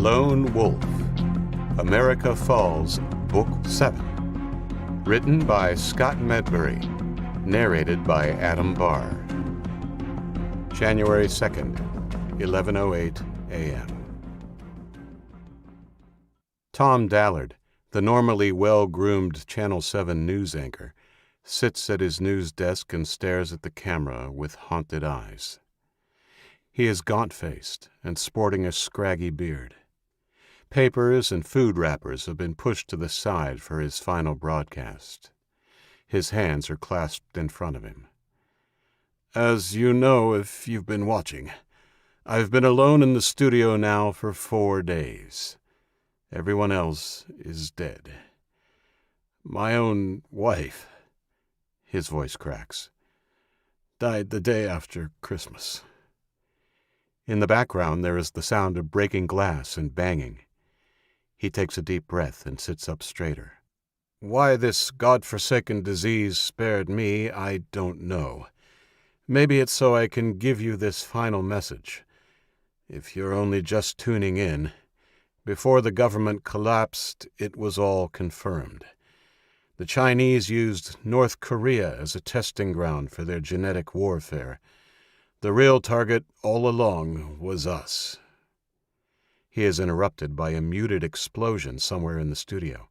Lone Wolf, America Falls, Book 7. Written by Scott Medbury. Narrated by Adam Barr. January 2nd, 11:08 a.m. Tom Dallard, the normally well-groomed Channel 7 news anchor, sits at his news desk and stares at the camera with haunted eyes. He is gaunt-faced and sporting a scraggy beard. Papers and food wrappers have been pushed to the side for his final broadcast. His hands are clasped in front of him. As you know if you've been watching, I've been alone in the studio now for 4 days. Everyone else is dead. My own wife, his voice cracks, died the day after Christmas. In the background there is the sound of breaking glass and banging. He takes a deep breath and sits up straighter. Why this godforsaken disease spared me, I don't know. Maybe it's so I can give you this final message. If you're only just tuning in, before the government collapsed, it was all confirmed. The Chinese used North Korea as a testing ground for their genetic warfare. The real target all along was us. He is interrupted by a muted explosion somewhere in the studio.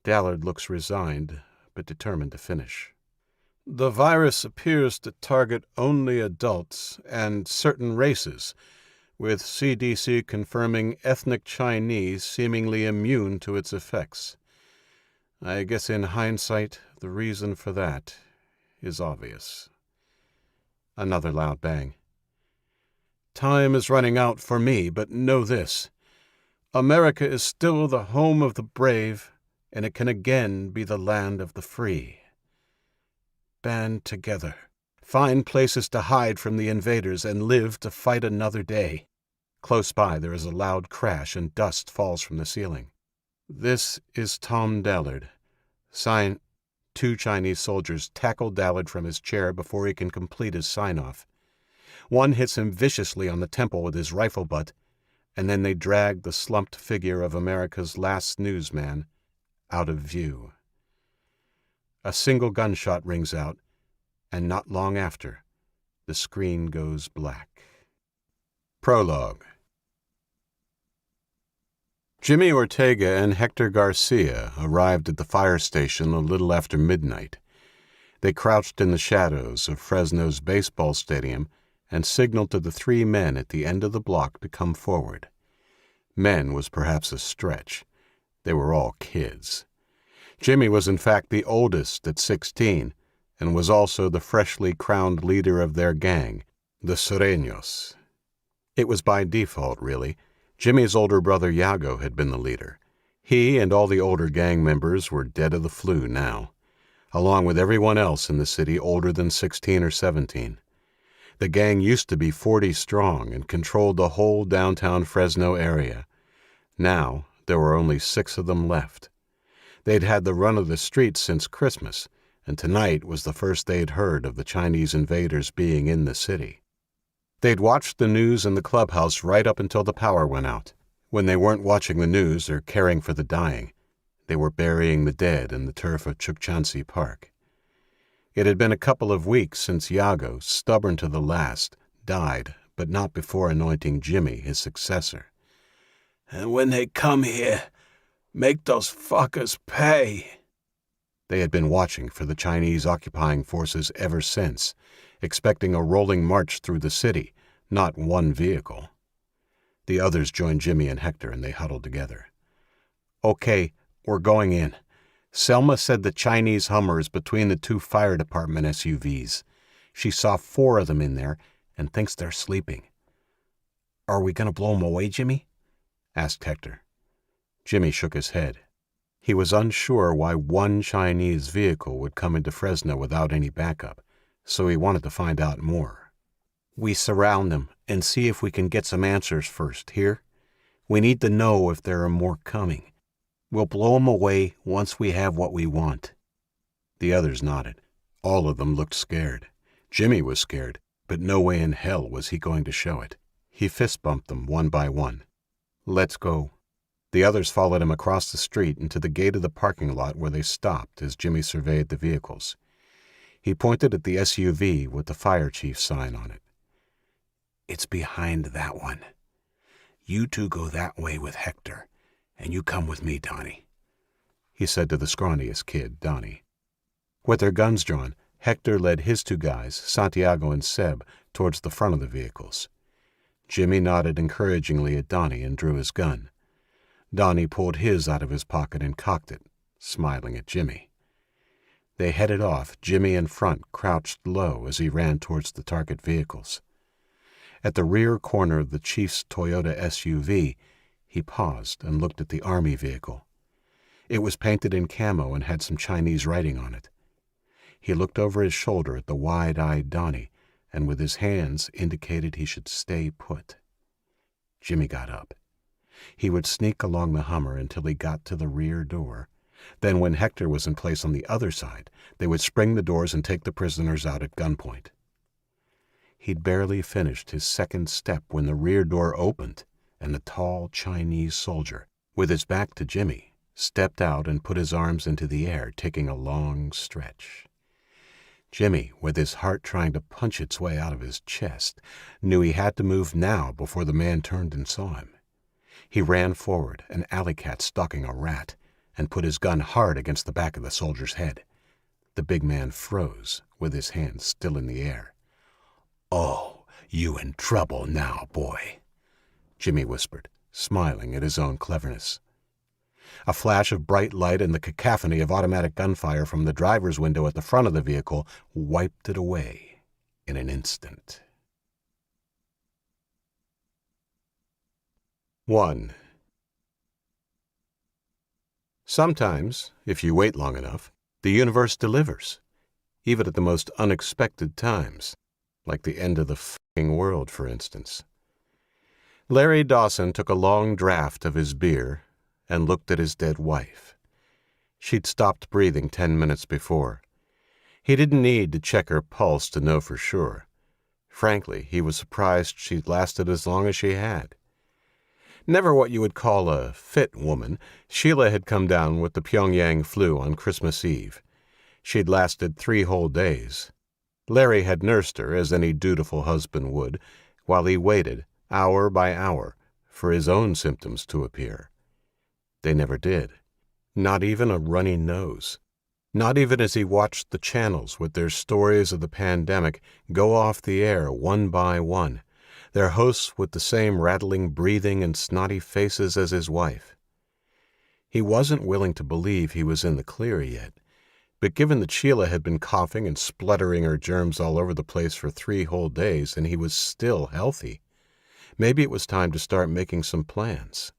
Dallard looks resigned, but determined to finish. The virus appears to target only adults and certain races, with CDC confirming ethnic Chinese seemingly immune to its effects. I guess in hindsight, the reason for that is obvious. Another loud bang. Time is running out for me, but know this. America is still the home of the brave, and it can again be the land of the free. Band together. Find places to hide from the invaders and live to fight another day. Close by there is a loud crash and dust falls from the ceiling. This is Tom Dallard. Sign. 2 Chinese soldiers tackle Dallard from his chair before he can complete his sign-off. One hits him viciously on the temple with his rifle butt, and then they drag the slumped figure of America's last newsman out of view. A single gunshot rings out, and not long after, the screen goes black. Prologue. Jimmy Ortega and Hector Garcia arrived at the fire station a little after midnight. They crouched in the shadows of Fresno's baseball stadium and signaled to the 3 men at the end of the block to come forward. Men was perhaps a stretch. They were all kids. Jimmy was in fact the oldest at 16 and was also the freshly crowned leader of their gang, the Sureños. It was by default, really. Jimmy's older brother Iago had been the leader. He and all the older gang members were dead of the flu now, along with everyone else in the city older than 16 or 17. The gang used to be 40 strong and controlled the whole downtown Fresno area. Now, there were only 6 of them left. They'd had the run of the streets since Christmas, and tonight was the first they'd heard of the Chinese invaders being in the city. They'd watched the news in the clubhouse right up until the power went out. When they weren't watching the news or caring for the dying, they were burying the dead in the turf of Chukchansi Park. It had been a couple of weeks since Iago, stubborn to the last, died, but not before anointing Jimmy his successor. And when they come here, make those fuckers pay. They had been watching for the Chinese occupying forces ever since, expecting a rolling march through the city, not one vehicle. The others joined Jimmy and Hector, and they huddled together. Okay, we're going in. Selma said the Chinese Hummer is between the 2 fire department SUVs. She saw 4 of them in there and thinks they're sleeping. Are we going to blow them away, Jimmy? Asked Hector. Jimmy shook his head. He was unsure why one Chinese vehicle would come into Fresno without any backup, so he wanted to find out more. We surround them and see if we can get some answers first, here? We need to know if there are more coming. We'll blow them away once we have what we want. The others nodded. All of them looked scared. Jimmy was scared, but no way in hell was he going to show it. He fist-bumped them one by one. "Let's go." The others followed him across the street and to the gate of the parking lot where they stopped as Jimmy surveyed the vehicles. He pointed at the SUV with the fire chief sign on it. "It's behind that one. You two go that way with Hector, and you come with me, Donnie," he said to the scrawniest kid, Donnie. With their guns drawn, Hector led his two guys, Santiago and Seb, towards the front of the vehicles. Jimmy nodded encouragingly at Donnie and drew his gun. Donnie pulled his out of his pocket and cocked it, smiling at Jimmy. They headed off, Jimmy in front, crouched low as he ran towards the target vehicles. At the rear corner of the chief's Toyota SUV, he paused and looked at the army vehicle. It was painted in camo and had some Chinese writing on it. He looked over his shoulder at the wide-eyed Donnie and with his hands indicated he should stay put. Jimmy got up. He would sneak along the Hummer until he got to the rear door. Then when Hector was in place on the other side, they would spring the doors and take the prisoners out at gunpoint. He'd barely finished his second step when the rear door opened and a tall Chinese soldier, with his back to Jimmy, stepped out and put his arms into the air, taking a long stretch. Jimmy, with his heart trying to punch its way out of his chest, knew he had to move now before the man turned and saw him. He ran forward, an alley cat stalking a rat, and put his gun hard against the back of the soldier's head. The big man froze, with his hands still in the air. "Oh, you in trouble now, boy," Jimmy whispered, smiling at his own cleverness. A flash of bright light and the cacophony of automatic gunfire from the driver's window at the front of the vehicle wiped it away in an instant. 1. Sometimes, if you wait long enough, the universe delivers, even at the most unexpected times, like the end of the f***ing world, for instance. Larry Dawson took a long draught of his beer and looked at his dead wife. She'd stopped breathing 10 minutes before. He didn't need to check her pulse to know for sure. Frankly, he was surprised she'd lasted as long as she had. Never what you would call a fit woman, Sheila had come down with the Pyongyang flu on Christmas Eve. She'd lasted 3 whole days. Larry had nursed her, as any dutiful husband would, while he waited, hour by hour, for his own symptoms to appear. They never did. Not even a runny nose. Not even as he watched the channels with their stories of the pandemic go off the air one by one, their hosts with the same rattling breathing and snotty faces as his wife. He wasn't willing to believe he was in the clear yet, but given that Sheila had been coughing and spluttering her germs all over the place for 3 whole days and he was still healthy, maybe it was time to start making some plans.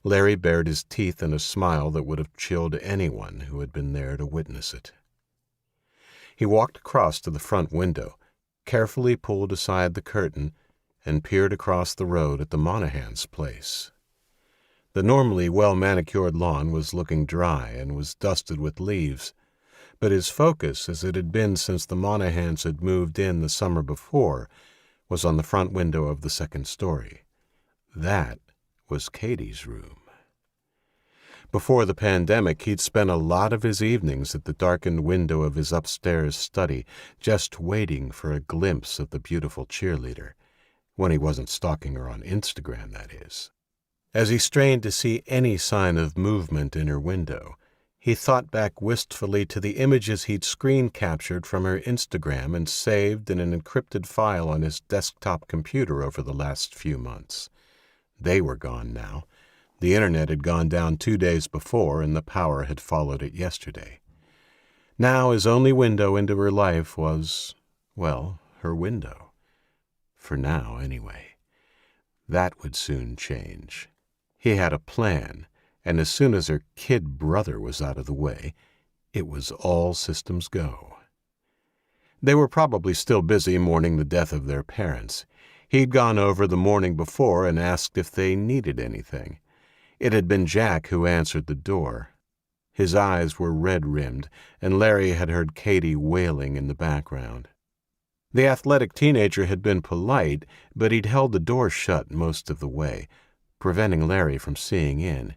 Larry bared his teeth in a smile that would have chilled anyone who had been there to witness it. He walked across to the front window, carefully pulled aside the curtain, and peered across the road at the Monaghan's place. The normally well-manicured lawn was looking dry and was dusted with leaves, but his focus, as it had been since the Monaghan's had moved in the summer before, was on the front window of the second story. That was Katie's room. Before the pandemic, he'd spent a lot of his evenings at the darkened window of his upstairs study, just waiting for a glimpse of the beautiful cheerleader, when he wasn't stalking her on Instagram, that is. As he strained to see any sign of movement in her window, he thought back wistfully to the images he'd screen captured from her Instagram and saved in an encrypted file on his desktop computer over the last few months. They were gone now. The internet had gone down 2 days before, and the power had followed it yesterday. Now his only window into her life was, well, her window. For now, anyway. That would soon change. He had a plan, and as soon as her kid brother was out of the way, it was all systems go. They were probably still busy mourning the death of their parents. He'd gone over the morning before and asked if they needed anything. It had been Jack who answered the door. His eyes were red-rimmed, and Larry had heard Katie wailing in the background. The athletic teenager had been polite, but he'd held the door shut most of the way, preventing Larry from seeing in.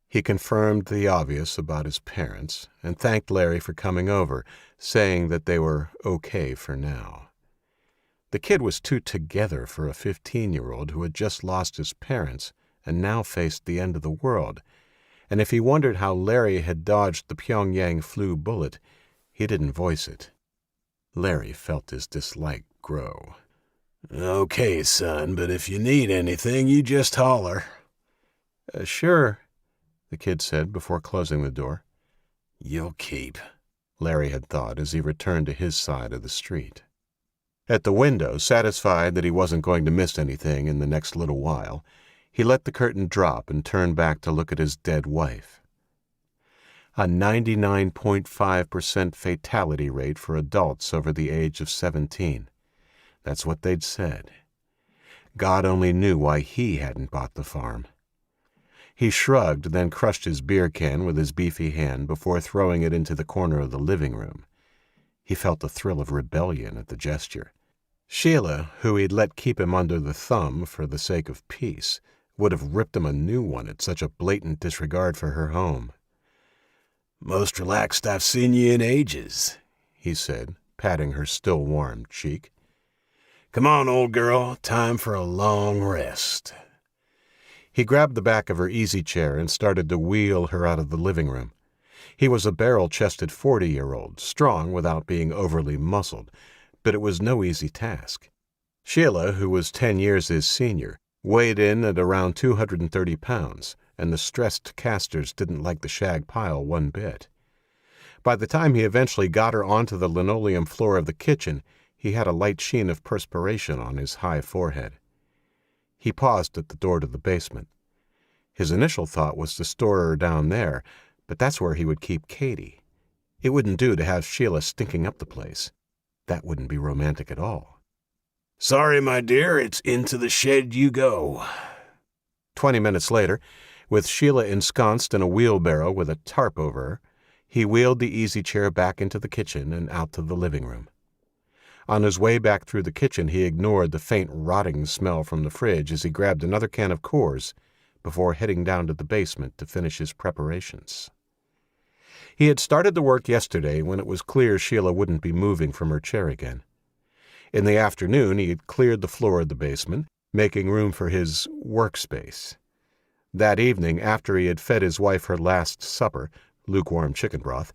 He confirmed the obvious about his parents and thanked Larry for coming over, saying that they were okay for now. The kid was too together for a 15-year-old who had just lost his parents and now faced the end of the world, and if he wondered how Larry had dodged the Pyongyang flu bullet, he didn't voice it. Larry felt his dislike grow. "Okay, son, but if you need anything, you just holler." Sure," the kid said before closing the door. "You'll keep," Larry had thought as he returned to his side of the street. At the window, satisfied that he wasn't going to miss anything in the next little while, he let the curtain drop and turned back to look at his dead wife. A 99.5% fatality rate for adults over the age of 17. That's what they'd said. God only knew why he hadn't bought the farm. He shrugged, then crushed his beer can with his beefy hand before throwing it into the corner of the living room. He felt a thrill of rebellion at the gesture. Sheila, who he'd let keep him under the thumb for the sake of peace, would have ripped him a new one at such a blatant disregard for her home. "Most relaxed I've seen you in ages," he said, patting her still warm cheek. "Come on, old girl, time for a long rest." He grabbed the back of her easy chair and started to wheel her out of the living room. He was a barrel-chested 40-year-old, strong without being overly muscled, but it was no easy task. Sheila, who was 10 years his senior, weighed in at around 230 pounds, and the stressed casters didn't like the shag pile one bit. By the time he eventually got her onto the linoleum floor of the kitchen, he had a light sheen of perspiration on his high forehead. He paused at the door to the basement. His initial thought was to store her down there, but that's where he would keep Katie. It wouldn't do to have Sheila stinking up the place. That wouldn't be romantic at all. "Sorry, my dear, it's into the shed you go." 20 minutes later, with Sheila ensconced in a wheelbarrow with a tarp over her, he wheeled the easy chair back into the kitchen and out to the living room. On his way back through the kitchen, he ignored the faint rotting smell from the fridge as he grabbed another can of Coors before heading down to the basement to finish his preparations. He had started the work yesterday when it was clear Sheila wouldn't be moving from her chair again. In the afternoon, he had cleared the floor of the basement, making room for his workspace. That evening, after he had fed his wife her last supper, lukewarm chicken broth,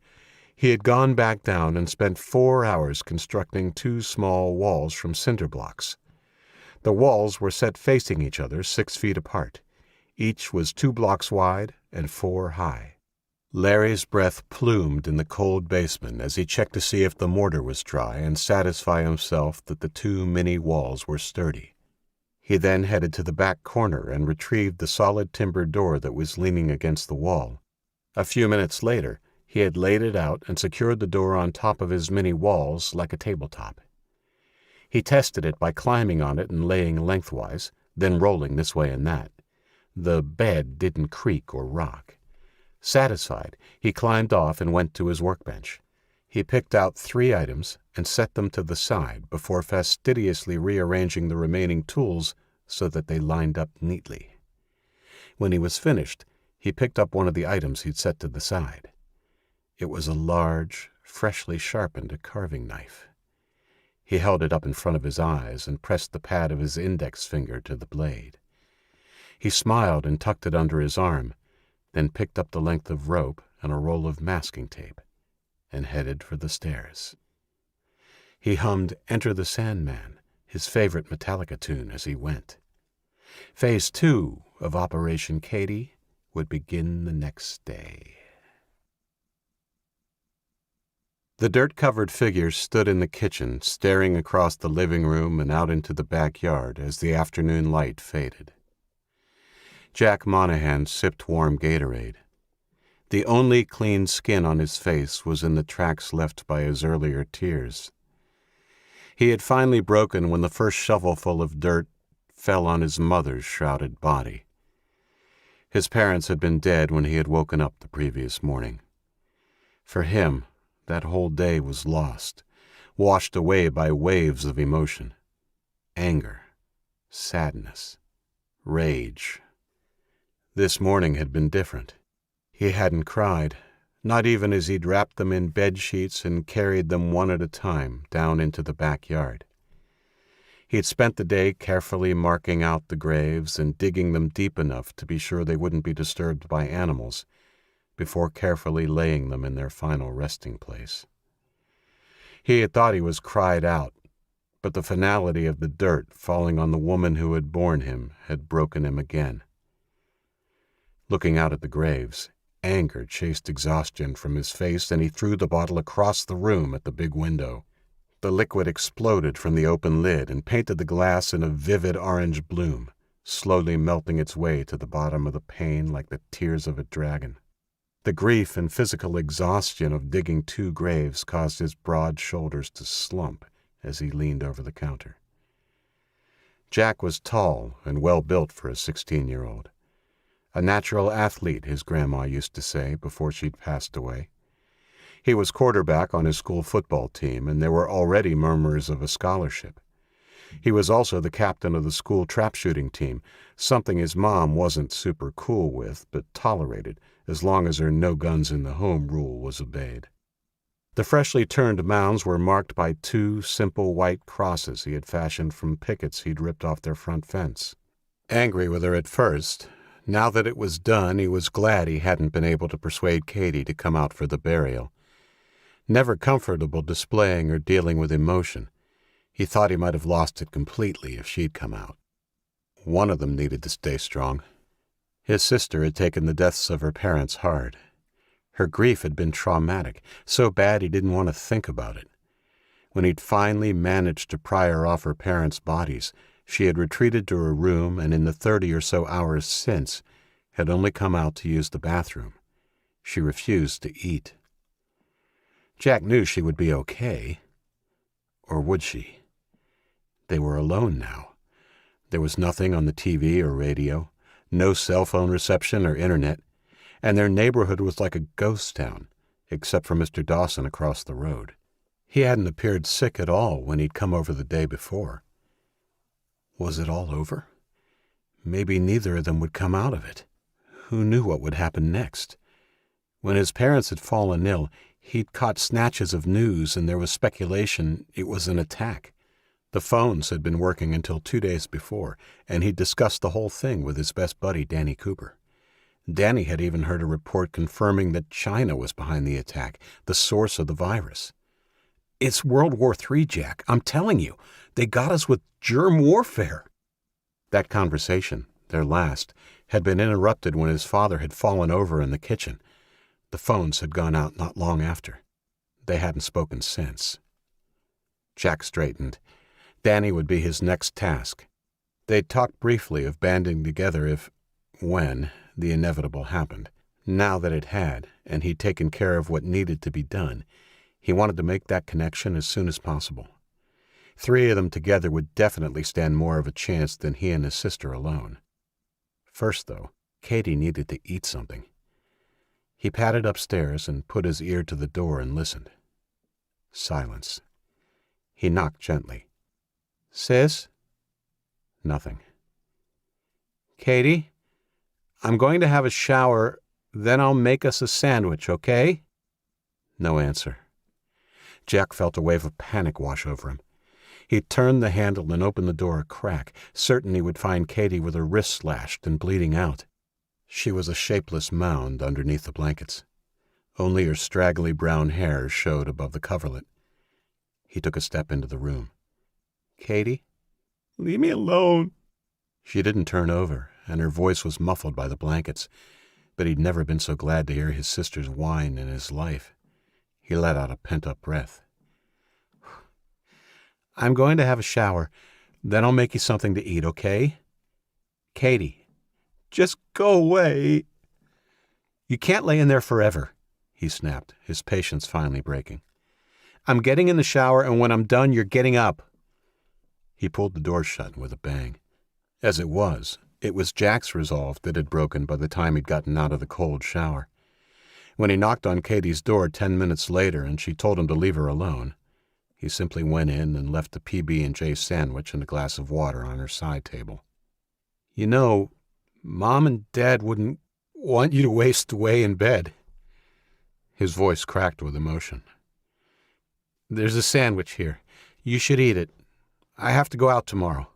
he had gone back down and spent 4 hours constructing 2 small walls from cinder blocks. The walls were set facing each other 6 feet apart. Each was 2 blocks wide and 4 high. Larry's breath plumed in the cold basement as he checked to see if the mortar was dry and satisfy himself that the 2 mini walls were sturdy. He then headed to the back corner and retrieved the solid timber door that was leaning against the wall. A few minutes later, he had laid it out and secured the door on top of his mini walls like a tabletop. He tested it by climbing on it and laying lengthwise, then rolling this way and that. The bed didn't creak or rock. Satisfied, he climbed off and went to his workbench. He picked out 3 items and set them to the side before fastidiously rearranging the remaining tools so that they lined up neatly. When he was finished, he picked up one of the items he'd set to the side. It was a large, freshly sharpened carving knife. He held it up in front of his eyes and pressed the pad of his index finger to the blade. He smiled and tucked it under his arm, then picked up the length of rope and a roll of masking tape, and headed for the stairs. He hummed Enter the Sandman, his favorite Metallica tune, as he went. Phase 2 of Operation Katie would begin the next day. The dirt-covered figure stood in the kitchen, staring across the living room and out into the backyard as the afternoon light faded. Jack Monahan sipped warm Gatorade. The only clean skin on his face was in the tracks left by his earlier tears. He had finally broken when the first shovelful of dirt fell on his mother's shrouded body. His parents had been dead when he had woken up the previous morning. For him, that whole day was lost, washed away by waves of emotion. Anger, sadness, rage, This morning had been different. He hadn't cried, not even as he'd wrapped them in bed sheets and carried them one at a time down into the backyard. He had spent the day carefully marking out the graves and digging them deep enough to be sure they wouldn't be disturbed by animals before carefully laying them in their final resting place. He had thought he was cried out, but the finality of the dirt falling on the woman who had borne him had broken him again. Looking out at the graves, anger chased exhaustion from his face, and he threw the bottle across the room at the big window. The liquid exploded from the open lid and painted the glass in a vivid orange bloom, slowly melting its way to the bottom of the pane like the tears of a dragon. The grief and physical exhaustion of digging 2 graves caused his broad shoulders to slump as he leaned over the counter. Jack was tall and well-built for a 16-year-old. A natural athlete, his grandma used to say before she'd passed away. He was quarterback on his school football team, and there were already murmurs of a scholarship. He was also the captain of the school trap shooting team, something his mom wasn't super cool with, but tolerated, as long as her no guns in the home rule was obeyed. The freshly turned mounds were marked by 2 simple white crosses he had fashioned from pickets he'd ripped off their front fence. Angry with her at first, now that it was done, he was glad he hadn't been able to persuade Katie to come out for the burial. Never comfortable displaying or dealing with emotion, he thought he might have lost it completely if she'd come out. One of them needed to stay strong. His sister had taken the deaths of her parents hard. Her grief had been traumatic, so bad he didn't want to think about it. When he'd finally managed to pry her off her parents' bodies, she had retreated to her room and in the 30 or so hours since had only come out to use the bathroom. She refused to eat. Jack knew she would be okay. Or would she? They were alone now. There was nothing on the TV or radio, no cell phone reception or internet, and their neighborhood was like a ghost town, except for Mr. Dawson across the road. He hadn't appeared sick at all when he'd come over the day before. Was it all over? Maybe neither of them would come out of it. Who knew what would happen next? When his parents had fallen ill, he'd caught snatches of news, and there was speculation it was an attack. The phones had been working until 2 days before, and he'd discussed the whole thing with his best buddy, Danny Cooper. Danny had even heard a report confirming that China was behind the attack, the source of the virus. "It's World War III, Jack. I'm telling you. They got us with germ warfare." That conversation, their last, had been interrupted when his father had fallen over in the kitchen. The phones had gone out not long after. They hadn't spoken since. Jack straightened. Danny would be his next task. They'd talked briefly of banding together when, the inevitable happened. Now that it had, and he'd taken care of what needed to be done, he wanted to make that connection as soon as possible. 3 of them together would definitely stand more of a chance than he and his sister alone. First, though, Katie needed to eat something. He padded upstairs and put his ear to the door and listened. Silence. He knocked gently. "Sis?" Nothing. "Katie, I'm going to have a shower, then I'll make us a sandwich, okay?" No answer. Jack felt a wave of panic wash over him. He turned the handle and opened the door a crack, certain he would find Katie with her wrists slashed and bleeding out. She was a shapeless mound underneath the blankets. Only her straggly brown hair showed above the coverlet. He took a step into the room. "Katie? Leave me alone." She didn't turn over, and her voice was muffled by the blankets, but he'd never been so glad to hear his sister's whine in his life. He let out a pent-up breath. "I'm going to have a shower, then I'll make you something to eat, okay? Katie, just go away." "You can't lay in there forever," he snapped, his patience finally breaking. "I'm getting in the shower, and when I'm done, you're getting up." He pulled the door shut with a bang. As it was Jack's resolve that had broken by the time he'd gotten out of the cold shower. When he knocked on Katie's door 10 minutes later and she told him to leave her alone, he simply went in and left a PB&J sandwich and a glass of water on her side table. "You know, Mom and Dad wouldn't want you to waste away in bed. His voice cracked with emotion. There's a sandwich here. You should eat it. I have to go out tomorrow.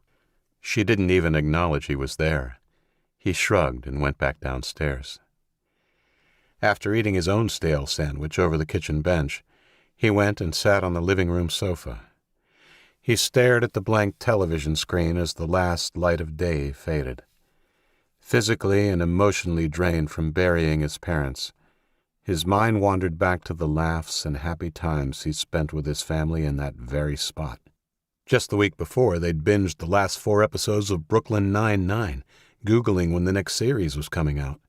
She didn't even acknowledge he was there. He shrugged and went back downstairs. After eating his own stale sandwich over the kitchen bench, he went and sat on the living room sofa. He stared at the blank television screen as the last light of day faded. Physically and emotionally drained from burying his parents, his mind wandered back to the laughs and happy times he spent with his family in that very spot. Just the week before, they'd binged the last 4 episodes of Brooklyn Nine-Nine, Googling when the next series was coming out.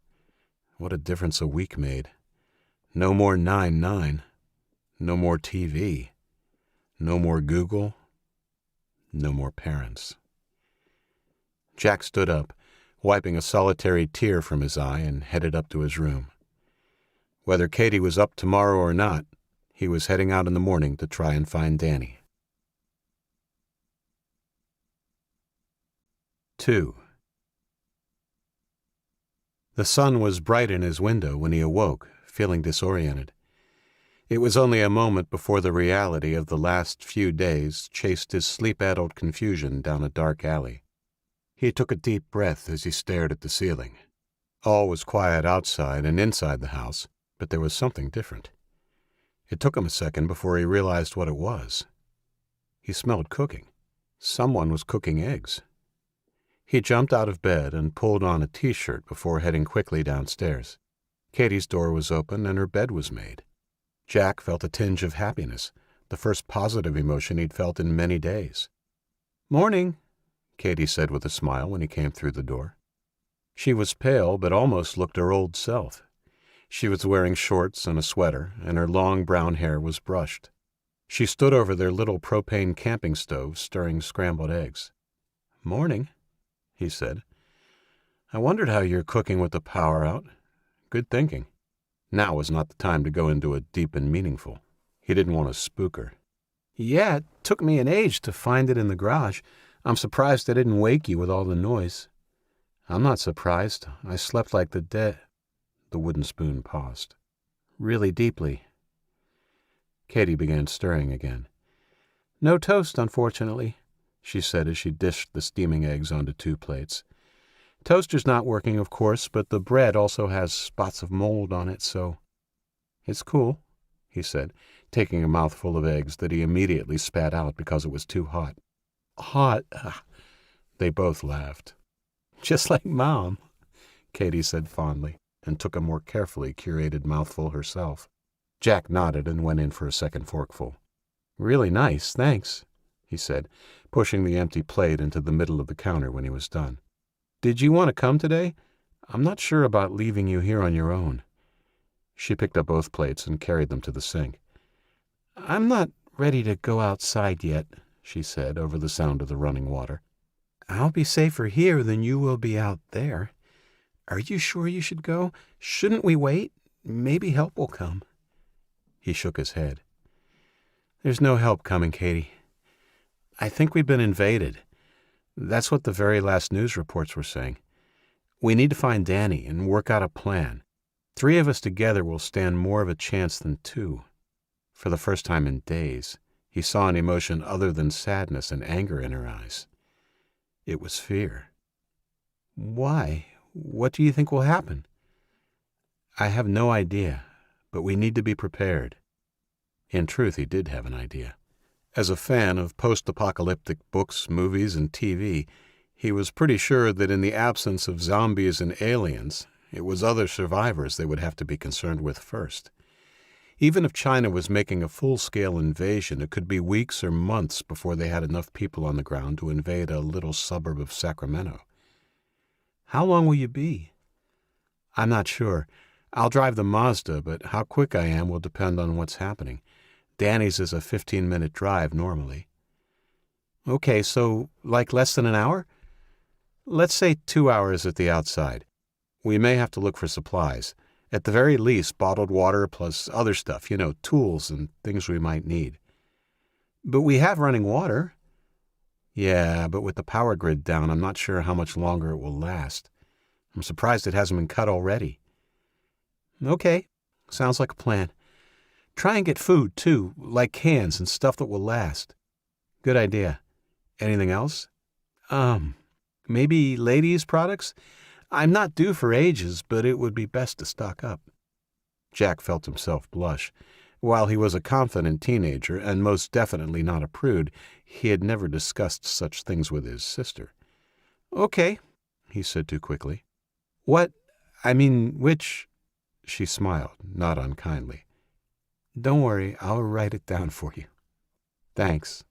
What a difference a week made. No more 9-9. No more TV. No more Google. No more parents. Jack stood up, wiping a solitary tear from his eye, and headed up to his room. Whether Katie was up tomorrow or not, he was heading out in the morning to try and find Danny. 2. The sun was bright in his window when he awoke, feeling disoriented. It was only a moment before the reality of the last few days chased his sleep-addled confusion down a dark alley. He took a deep breath as he stared at the ceiling. All was quiet outside and inside the house, but there was something different. It took him a second before he realized what it was. He smelled cooking. Someone was cooking eggs. He jumped out of bed and pulled on a t-shirt before heading quickly downstairs. Katie's door was open and her bed was made. Jack felt a tinge of happiness, the first positive emotion he'd felt in many days. "Morning," Katie said with a smile when he came through the door. She was pale but almost looked her old self. She was wearing shorts and a sweater, and her long brown hair was brushed. She stood over their little propane camping stove, stirring scrambled eggs. "Morning," he said. "I wondered how you're cooking with the power out. Good thinking." Now was not the time to go into it deep and meaningful. He didn't want to spook her. "Yeah, it took me an age to find it in the garage. I'm surprised I didn't wake you with all the noise." "I'm not surprised. I slept like the dead." The wooden spoon paused. "Really deeply." Katie began stirring again. "No toast, unfortunately," she said as she dished the steaming eggs onto 2 plates. "Toaster's not working, of course, but the bread also has spots of mold on it, so—" "It's cool," he said, taking a mouthful of eggs that he immediately spat out because it was too hot. "Hot?" They both laughed. "Just like Mom," Katie said fondly, and took a more carefully curated mouthful herself. Jack nodded and went in for a second forkful. "Really nice, thanks," he said, pushing the empty plate into the middle of the counter when he was done. "Did you want to come today? I'm not sure about leaving you here on your own." She picked up both plates and carried them to the sink. "I'm not ready to go outside yet," she said over the sound of the running water. "I'll be safer here than you will be out there. Are you sure you should go? Shouldn't we wait? Maybe help will come." He shook his head. "There's no help coming, Katie. I think we've been invaded. That's what the very last news reports were saying. We need to find Danny and work out a plan. 3 of us together will stand more of a chance than 2. For the first time in days, he saw an emotion other than sadness and anger in her eyes. It was fear. "Why? What do you think will happen?" "I have no idea, but we need to be prepared." In truth, he did have an idea. As a fan of post-apocalyptic books, movies, and TV, he was pretty sure that in the absence of zombies and aliens, it was other survivors they would have to be concerned with first. Even if China was making a full-scale invasion, it could be weeks or months before they had enough people on the ground to invade a little suburb of Sacramento. "How long will you be?" "I'm not sure. I'll drive the Mazda, but how quick I am will depend on what's happening. Danny's is a 15-minute drive normally." "Okay, so like less than an hour?" "Let's say 2 hours at the outside. We may have to look for supplies. At the very least, bottled water plus other stuff, tools and things we might need." "But we have running water." "Yeah, but with the power grid down, I'm not sure how much longer it will last. I'm surprised it hasn't been cut already." "Okay, sounds like a plan. Try and get food, too, like cans and stuff that will last." "Good idea. Anything else?" Maybe ladies' products? I'm not due for ages, but it would be best to stock up." Jack felt himself blush. While he was a confident teenager and most definitely not a prude, he had never discussed such things with his sister. "Okay," he said too quickly. Which?" She smiled, not unkindly. "Don't worry, I'll write it down for you." "Thanks."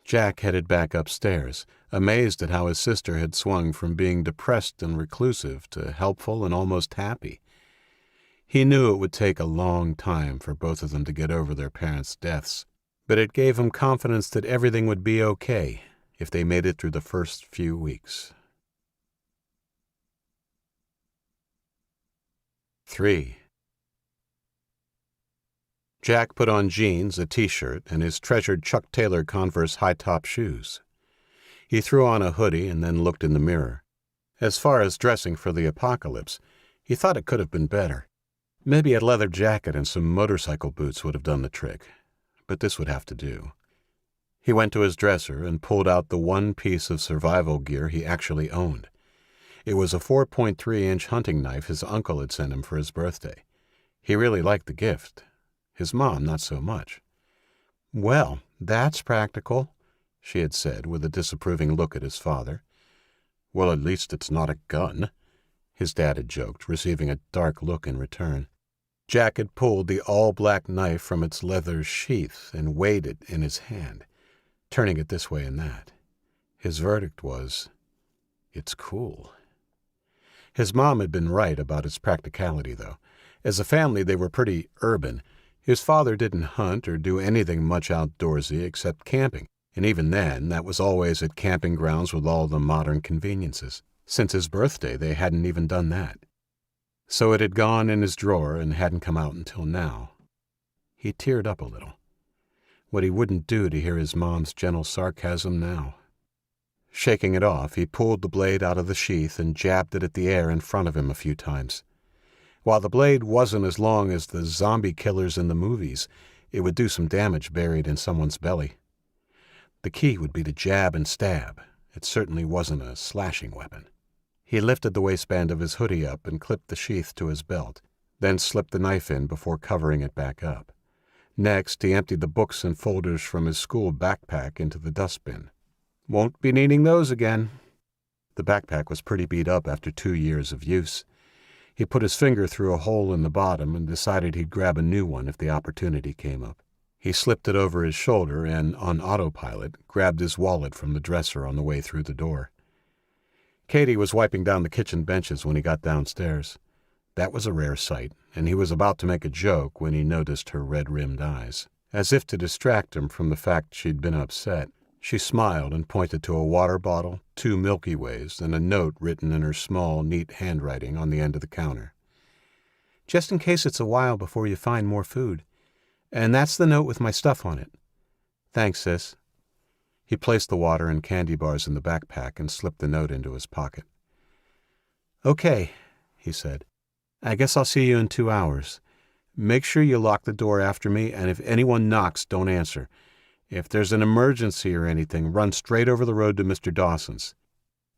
Jack headed back upstairs, amazed at how his sister had swung from being depressed and reclusive to helpful and almost happy. He knew it would take a long time for both of them to get over their parents' deaths, but it gave him confidence that everything would be okay if they made it through the first few weeks. 3. Jack put on jeans, a t-shirt, and his treasured Chuck Taylor Converse high-top shoes. He threw on a hoodie and then looked in the mirror. As far as dressing for the apocalypse, he thought it could have been better. Maybe a leather jacket and some motorcycle boots would have done the trick, but this would have to do. He went to his dresser and pulled out the one piece of survival gear he actually owned. It was a 4.3-inch hunting knife his uncle had sent him for his birthday. He really liked the gift. His mom, not so much. "Well, that's practical," she had said, with a disapproving look at his father. "Well, at least it's not a gun," his dad had joked, receiving a dark look in return. Jack had pulled the all-black knife from its leather sheath and weighed it in his hand, turning it this way and that. His verdict was, "It's cool." His mom had been right about its practicality, though. As a family, they were pretty urban. His father didn't hunt or do anything much outdoorsy except camping, and even then, that was always at camping grounds with all the modern conveniences. Since his birthday, they hadn't even done that. So it had gone in his drawer and hadn't come out until now. He teared up a little. What he wouldn't do to hear his mom's gentle sarcasm now. Shaking it off, he pulled the blade out of the sheath and jabbed it at the air in front of him a few times. While the blade wasn't as long as the zombie killers in the movies, it would do some damage buried in someone's belly. The key would be to jab and stab. It certainly wasn't a slashing weapon. He lifted the waistband of his hoodie up and clipped the sheath to his belt, then slipped the knife in before covering it back up. Next, he emptied the books and folders from his school backpack into the dustbin. "Won't be needing those again." The backpack was pretty beat up after 2 years of use. He put his finger through a hole in the bottom and decided he'd grab a new one if the opportunity came up. He slipped it over his shoulder and, on autopilot, grabbed his wallet from the dresser on the way through the door. Katie was wiping down the kitchen benches when he got downstairs. That was a rare sight, and he was about to make a joke when he noticed her red-rimmed eyes. As if to distract him from the fact she'd been upset, she smiled and pointed to a water bottle, 2 Milky Ways, and a note written in her small, neat handwriting on the end of the counter. "Just in case it's a while before you find more food. And that's the note with my stuff on it." "Thanks, sis." He placed the water and candy bars in the backpack and slipped the note into his pocket. "Okay," he said. "I guess I'll see you in 2 hours. Make sure you lock the door after me, and if anyone knocks, don't answer. If there's an emergency or anything, run straight over the road to Mr. Dawson's."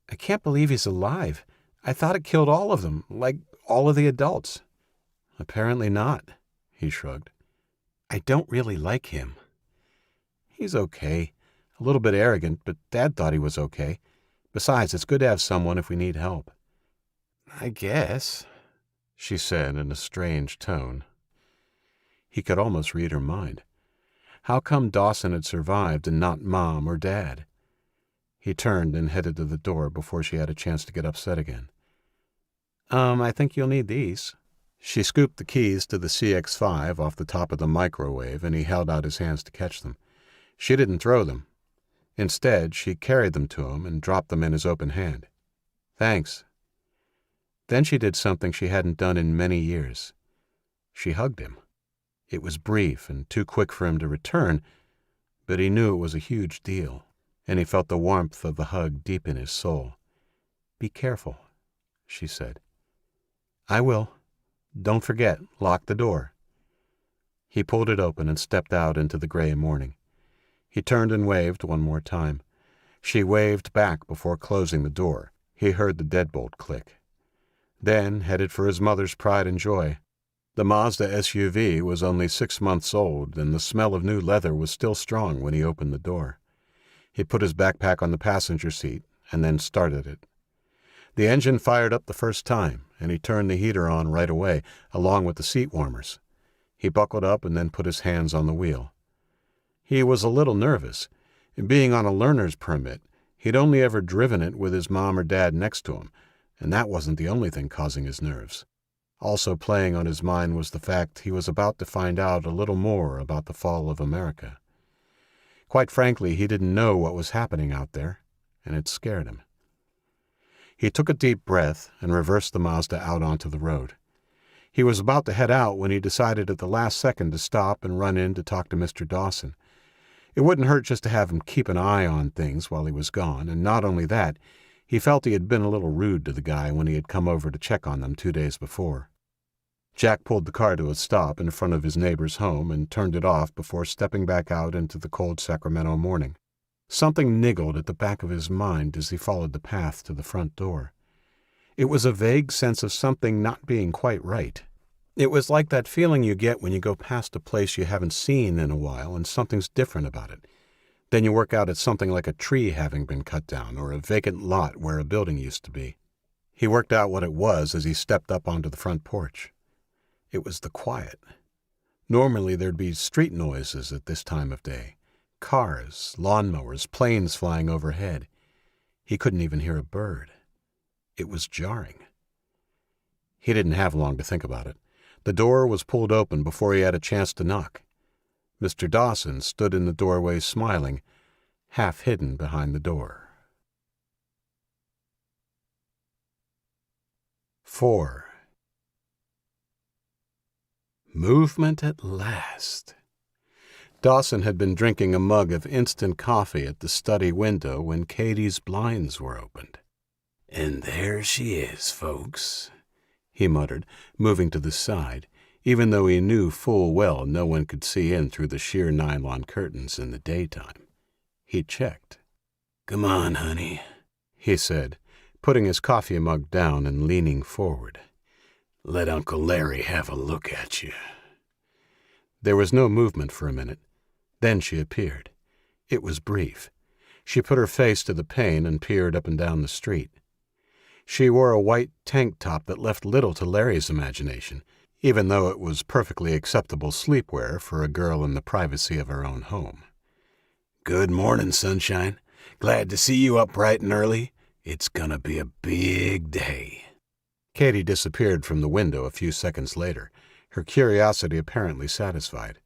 "I can't believe he's alive. I thought it killed all of them, like all of the adults." "Apparently not," he shrugged. "I don't really like him." "He's okay. A little bit arrogant, but Dad thought he was okay. Besides, it's good to have someone if we need help." "I guess," she said in a strange tone. He could almost read her mind. How come Dawson had survived and not Mom or Dad? He turned and headed to the door before she had a chance to get upset again. I think you'll need these." She scooped the keys to the CX-5 off the top of the microwave, and he held out his hands to catch them. She didn't throw them. Instead, she carried them to him and dropped them in his open hand. "Thanks." Then she did something she hadn't done in many years. She hugged him. It was brief and too quick for him to return, but he knew it was a huge deal, and he felt the warmth of the hug deep in his soul. "Be careful," she said. "I will. Don't forget, lock the door." He pulled it open and stepped out into the gray morning. He turned and waved one more time. She waved back before closing the door. He heard the deadbolt click. Then headed for his mother's pride and joy. The Mazda SUV was only 6 months old, and the smell of new leather was still strong when he opened the door. He put his backpack on the passenger seat and then started it. The engine fired up the first time, and he turned the heater on right away, along with the seat warmers. He buckled up and then put his hands on the wheel. He was a little nervous. Being on a learner's permit, he'd only ever driven it with his mom or dad next to him, and that wasn't the only thing causing his nerves. Also playing on his mind was the fact he was about to find out a little more about the fall of America. Quite frankly, he didn't know what was happening out there, and it scared him. He took a deep breath and reversed the Mazda out onto the road. He was about to head out when he decided at the last second to stop and run in to talk to Mr. Dawson. It wouldn't hurt just to have him keep an eye on things while he was gone, and not only that, he felt he had been a little rude to the guy when he had come over to check on them 2 days before. Jack pulled the car to a stop in front of his neighbor's home and turned it off before stepping back out into the cold Sacramento morning. Something niggled at the back of his mind as he followed the path to the front door. It was a vague sense of something not being quite right. It was like that feeling you get when you go past a place you haven't seen in a while and something's different about it. Then you work out it's something like a tree having been cut down or a vacant lot where a building used to be. He worked out what it was as he stepped up onto the front porch. It was the quiet. Normally there'd be street noises at this time of day. Cars, lawnmowers, planes flying overhead. He couldn't even hear a bird. It was jarring. He didn't have long to think about it. The door was pulled open before he had a chance to knock. Mr. Dawson stood in the doorway smiling, half hidden behind the door. 4. Movement at last. Dawson had been drinking a mug of instant coffee at the study window when Katie's blinds were opened. "And there she is, folks," he muttered, moving to the side, even though he knew full well no one could see in through the sheer nylon curtains in the daytime. He checked. "Come on, honey," he said, putting his coffee mug down and leaning forward. "Let Uncle Larry have a look at you." There was no movement for a minute. Then she appeared. It was brief. She put her face to the pane and peered up and down the street. She wore a white tank top that left little to Larry's imagination, even though it was perfectly acceptable sleepwear for a girl in the privacy of her own home. "Good morning, sunshine. Glad to see you up bright and early. It's gonna be a big day." Katie disappeared from the window a few seconds later, her curiosity apparently satisfied.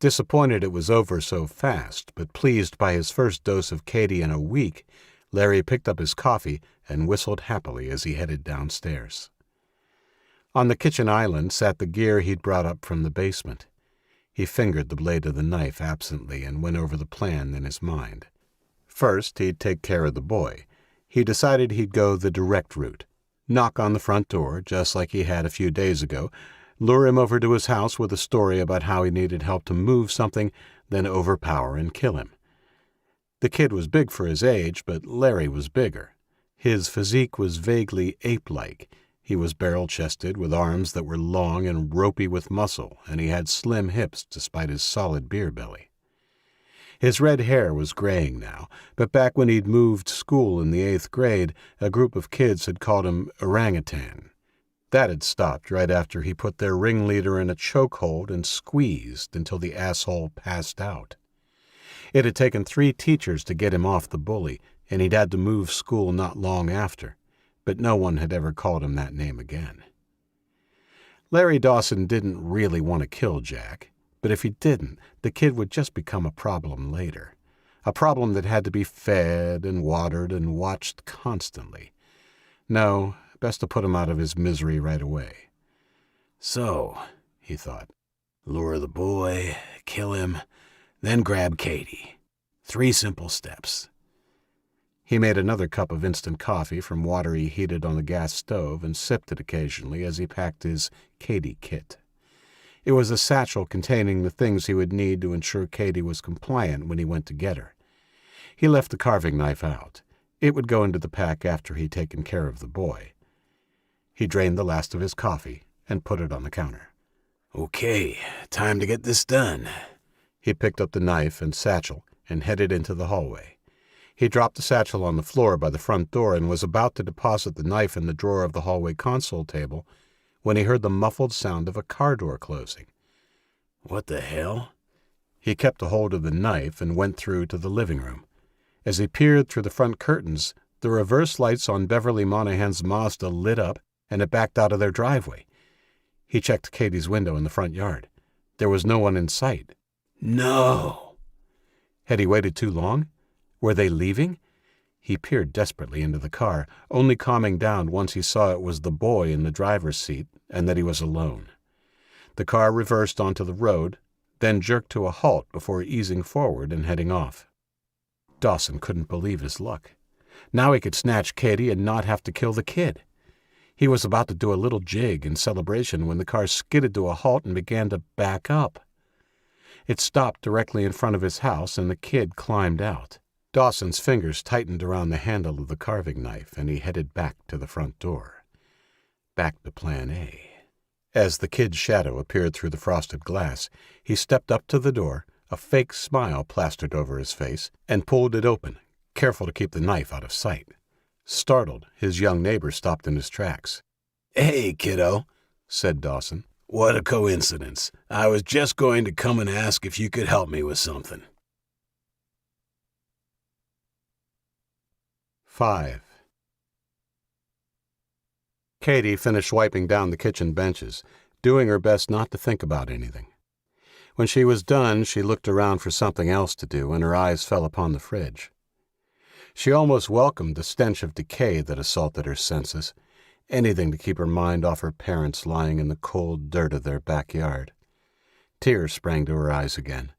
Disappointed it was over so fast, but pleased by his first dose of Katie in a week, Larry picked up his coffee and whistled happily as he headed downstairs. On the kitchen island sat the gear he'd brought up from the basement. He fingered the blade of the knife absently and went over the plan in his mind. First, he'd take care of the boy. He decided he'd go the direct route. Knock on the front door, just like he had a few days ago, lure him over to his house with a story about how he needed help to move something, then overpower and kill him. The kid was big for his age, but Larry was bigger. His physique was vaguely ape-like. He was barrel-chested with arms that were long and ropey with muscle, and he had slim hips despite his solid beer belly. His red hair was graying now, but back when he'd moved school in the 8th grade, a group of kids had called him orangutan. That had stopped right after he put their ringleader in a chokehold and squeezed until the asshole passed out. It had taken 3 teachers to get him off the bully, and he'd had to move school not long after, but no one had ever called him that name again. Larry Dawson didn't really want to kill Jack, but if he didn't, the kid would just become a problem later. A problem that had to be fed and watered and watched constantly. No, best to put him out of his misery right away. "So," he thought, "lure the boy, kill him, then grab Katie. 3 simple steps." He made another cup of instant coffee from water he heated on the gas stove and sipped it occasionally as he packed his Katie kit. It was a satchel containing the things he would need to ensure Katie was compliant when he went to get her. He left the carving knife out. It would go into the pack after he'd taken care of the boy. He drained the last of his coffee and put it on the counter. Okay, time to get this done. He picked up the knife and satchel and headed into the hallway. He dropped the satchel on the floor by the front door and was about to deposit the knife in the drawer of the hallway console table when he heard the muffled sound of a car door closing. What the hell? He kept a hold of the knife and went through to the living room. As he peered through the front curtains, the reverse lights on Beverly Monahan's Mazda lit up and it backed out of their driveway. He checked Katie's window in the front yard. There was no one in sight. No! Had he waited too long? Were they leaving? He peered desperately into the car, only calming down once he saw it was the boy in the driver's seat and that he was alone. The car reversed onto the road, then jerked to a halt before easing forward and heading off. Dawson couldn't believe his luck. Now he could snatch Katie and not have to kill the kid. He was about to do a little jig in celebration when the car skidded to a halt and began to back up. It stopped directly in front of his house and the kid climbed out. Dawson's fingers tightened around the handle of the carving knife and he headed back to the front door. Back to Plan A. As the kid's shadow appeared through the frosted glass, he stepped up to the door, a fake smile plastered over his face, and pulled it open, careful to keep the knife out of sight. Startled, his young neighbor stopped in his tracks. Hey, kiddo, said Dawson. What a coincidence. I was just going to come and ask if you could help me with something. 5. Katie finished wiping down the kitchen benches, doing her best not to think about anything. When she was done, she looked around for something else to do, and her eyes fell upon the fridge. She almost welcomed the stench of decay that assaulted her senses, anything to keep her mind off her parents lying in the cold dirt of their backyard. Tears sprang to her eyes again.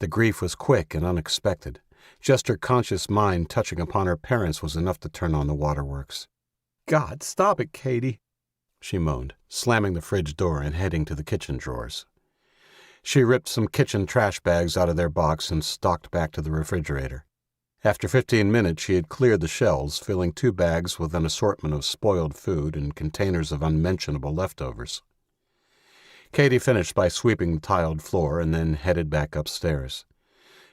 The grief was quick and unexpected. Just her conscious mind touching upon her parents was enough to turn on the waterworks. "God, stop it, Katie," she moaned, slamming the fridge door and heading to the kitchen drawers. She ripped some kitchen trash bags out of their box and stalked back to the refrigerator. After 15 minutes, she had cleared the shelves, filling 2 bags with an assortment of spoiled food and containers of unmentionable leftovers. Katie finished by sweeping the tiled floor and then headed back upstairs.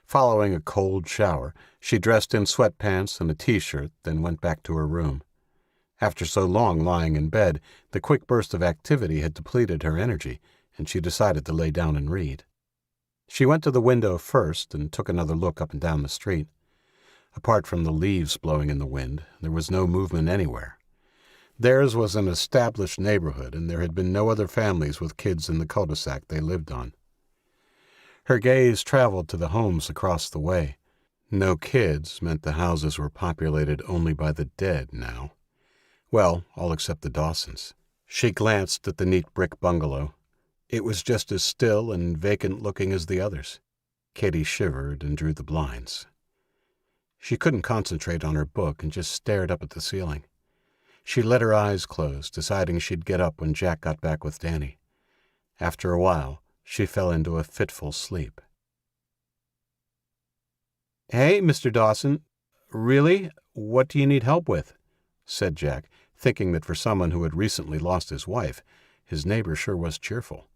Following a cold shower, she dressed in sweatpants and a t-shirt, then went back to her room. After so long lying in bed, the quick burst of activity had depleted her energy, and she decided to lay down and read. She went to the window first and took another look up and down the street. Apart from the leaves blowing in the wind, there was no movement anywhere. Theirs was an established neighborhood, and there had been no other families with kids in the cul-de-sac they lived on. Her gaze traveled to the homes across the way. No kids meant the houses were populated only by the dead now. Well, all except the Dawsons. She glanced at the neat brick bungalow. It was just as still and vacant-looking as the others. Katie shivered and drew the blinds. She couldn't concentrate on her book and just stared up at the ceiling. She let her eyes close, deciding she'd get up when Jack got back with Danny. After a while, she fell into a fitful sleep. "Hey, Mr. Dawson. Really? What do you need help with?" said Jack, thinking that for someone who had recently lost his wife, his neighbor sure was cheerful.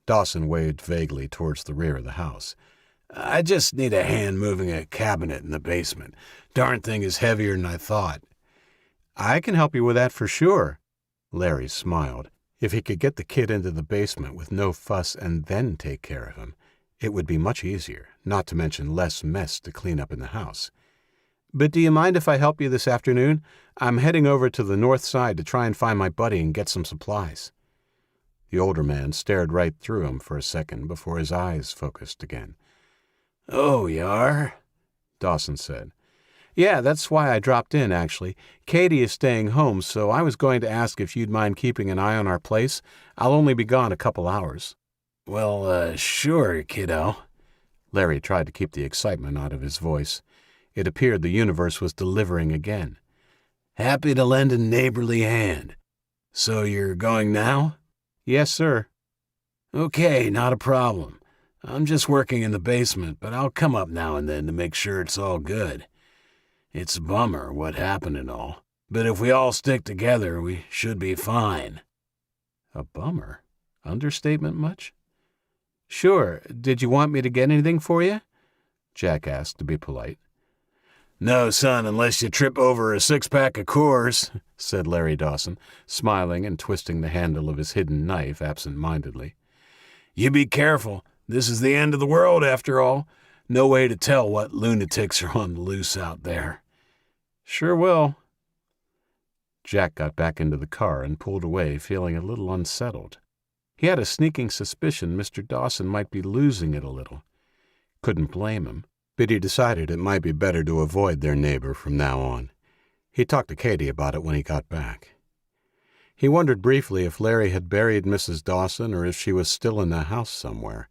Dawson waved vaguely towards the rear of the house. I just need a hand moving a cabinet in the basement. Darn thing is heavier than I thought. "I can help you with that for sure." Larry smiled. If he could get the kid into the basement with no fuss and then take care of him, it would be much easier, not to mention less mess to clean up in the house. "But do you mind if I help you this afternoon? I'm heading over to the north side to try and find my buddy and get some supplies." The older man stared right through him for a second before his eyes focused again. "Oh, you are?" Dawson said. "Yeah, that's why I dropped in, actually. Katie is staying home, so I was going to ask if you'd mind keeping an eye on our place. I'll only be gone a couple hours." Well, sure, kiddo. Larry tried to keep the excitement out of his voice. It appeared the universe was delivering again. Happy to lend a neighborly hand. So you're going now? Yes, sir. Okay, not a problem. I'm just working in the basement, but I'll come up now and then to make sure it's all good. It's a bummer what happened and all, but if we all stick together, we should be fine. A bummer? Understatement much? Sure. Did you want me to get anything for you? Jack asked to be polite. No, son, unless you trip over a 6-pack of Coors, said Larry Dawson, smiling and twisting the handle of his hidden knife absent-mindedly. You be careful. This is the end of the world, after all. No way to tell what lunatics are on the loose out there. Sure will. Jack got back into the car and pulled away, feeling a little unsettled. He had a sneaking suspicion Mr. Dawson might be losing it a little. Couldn't blame him, but he decided it might be better to avoid their neighbor from now on. He talked to Katie about it when he got back. He wondered briefly if Larry had buried Mrs. Dawson or if she was still in the house somewhere.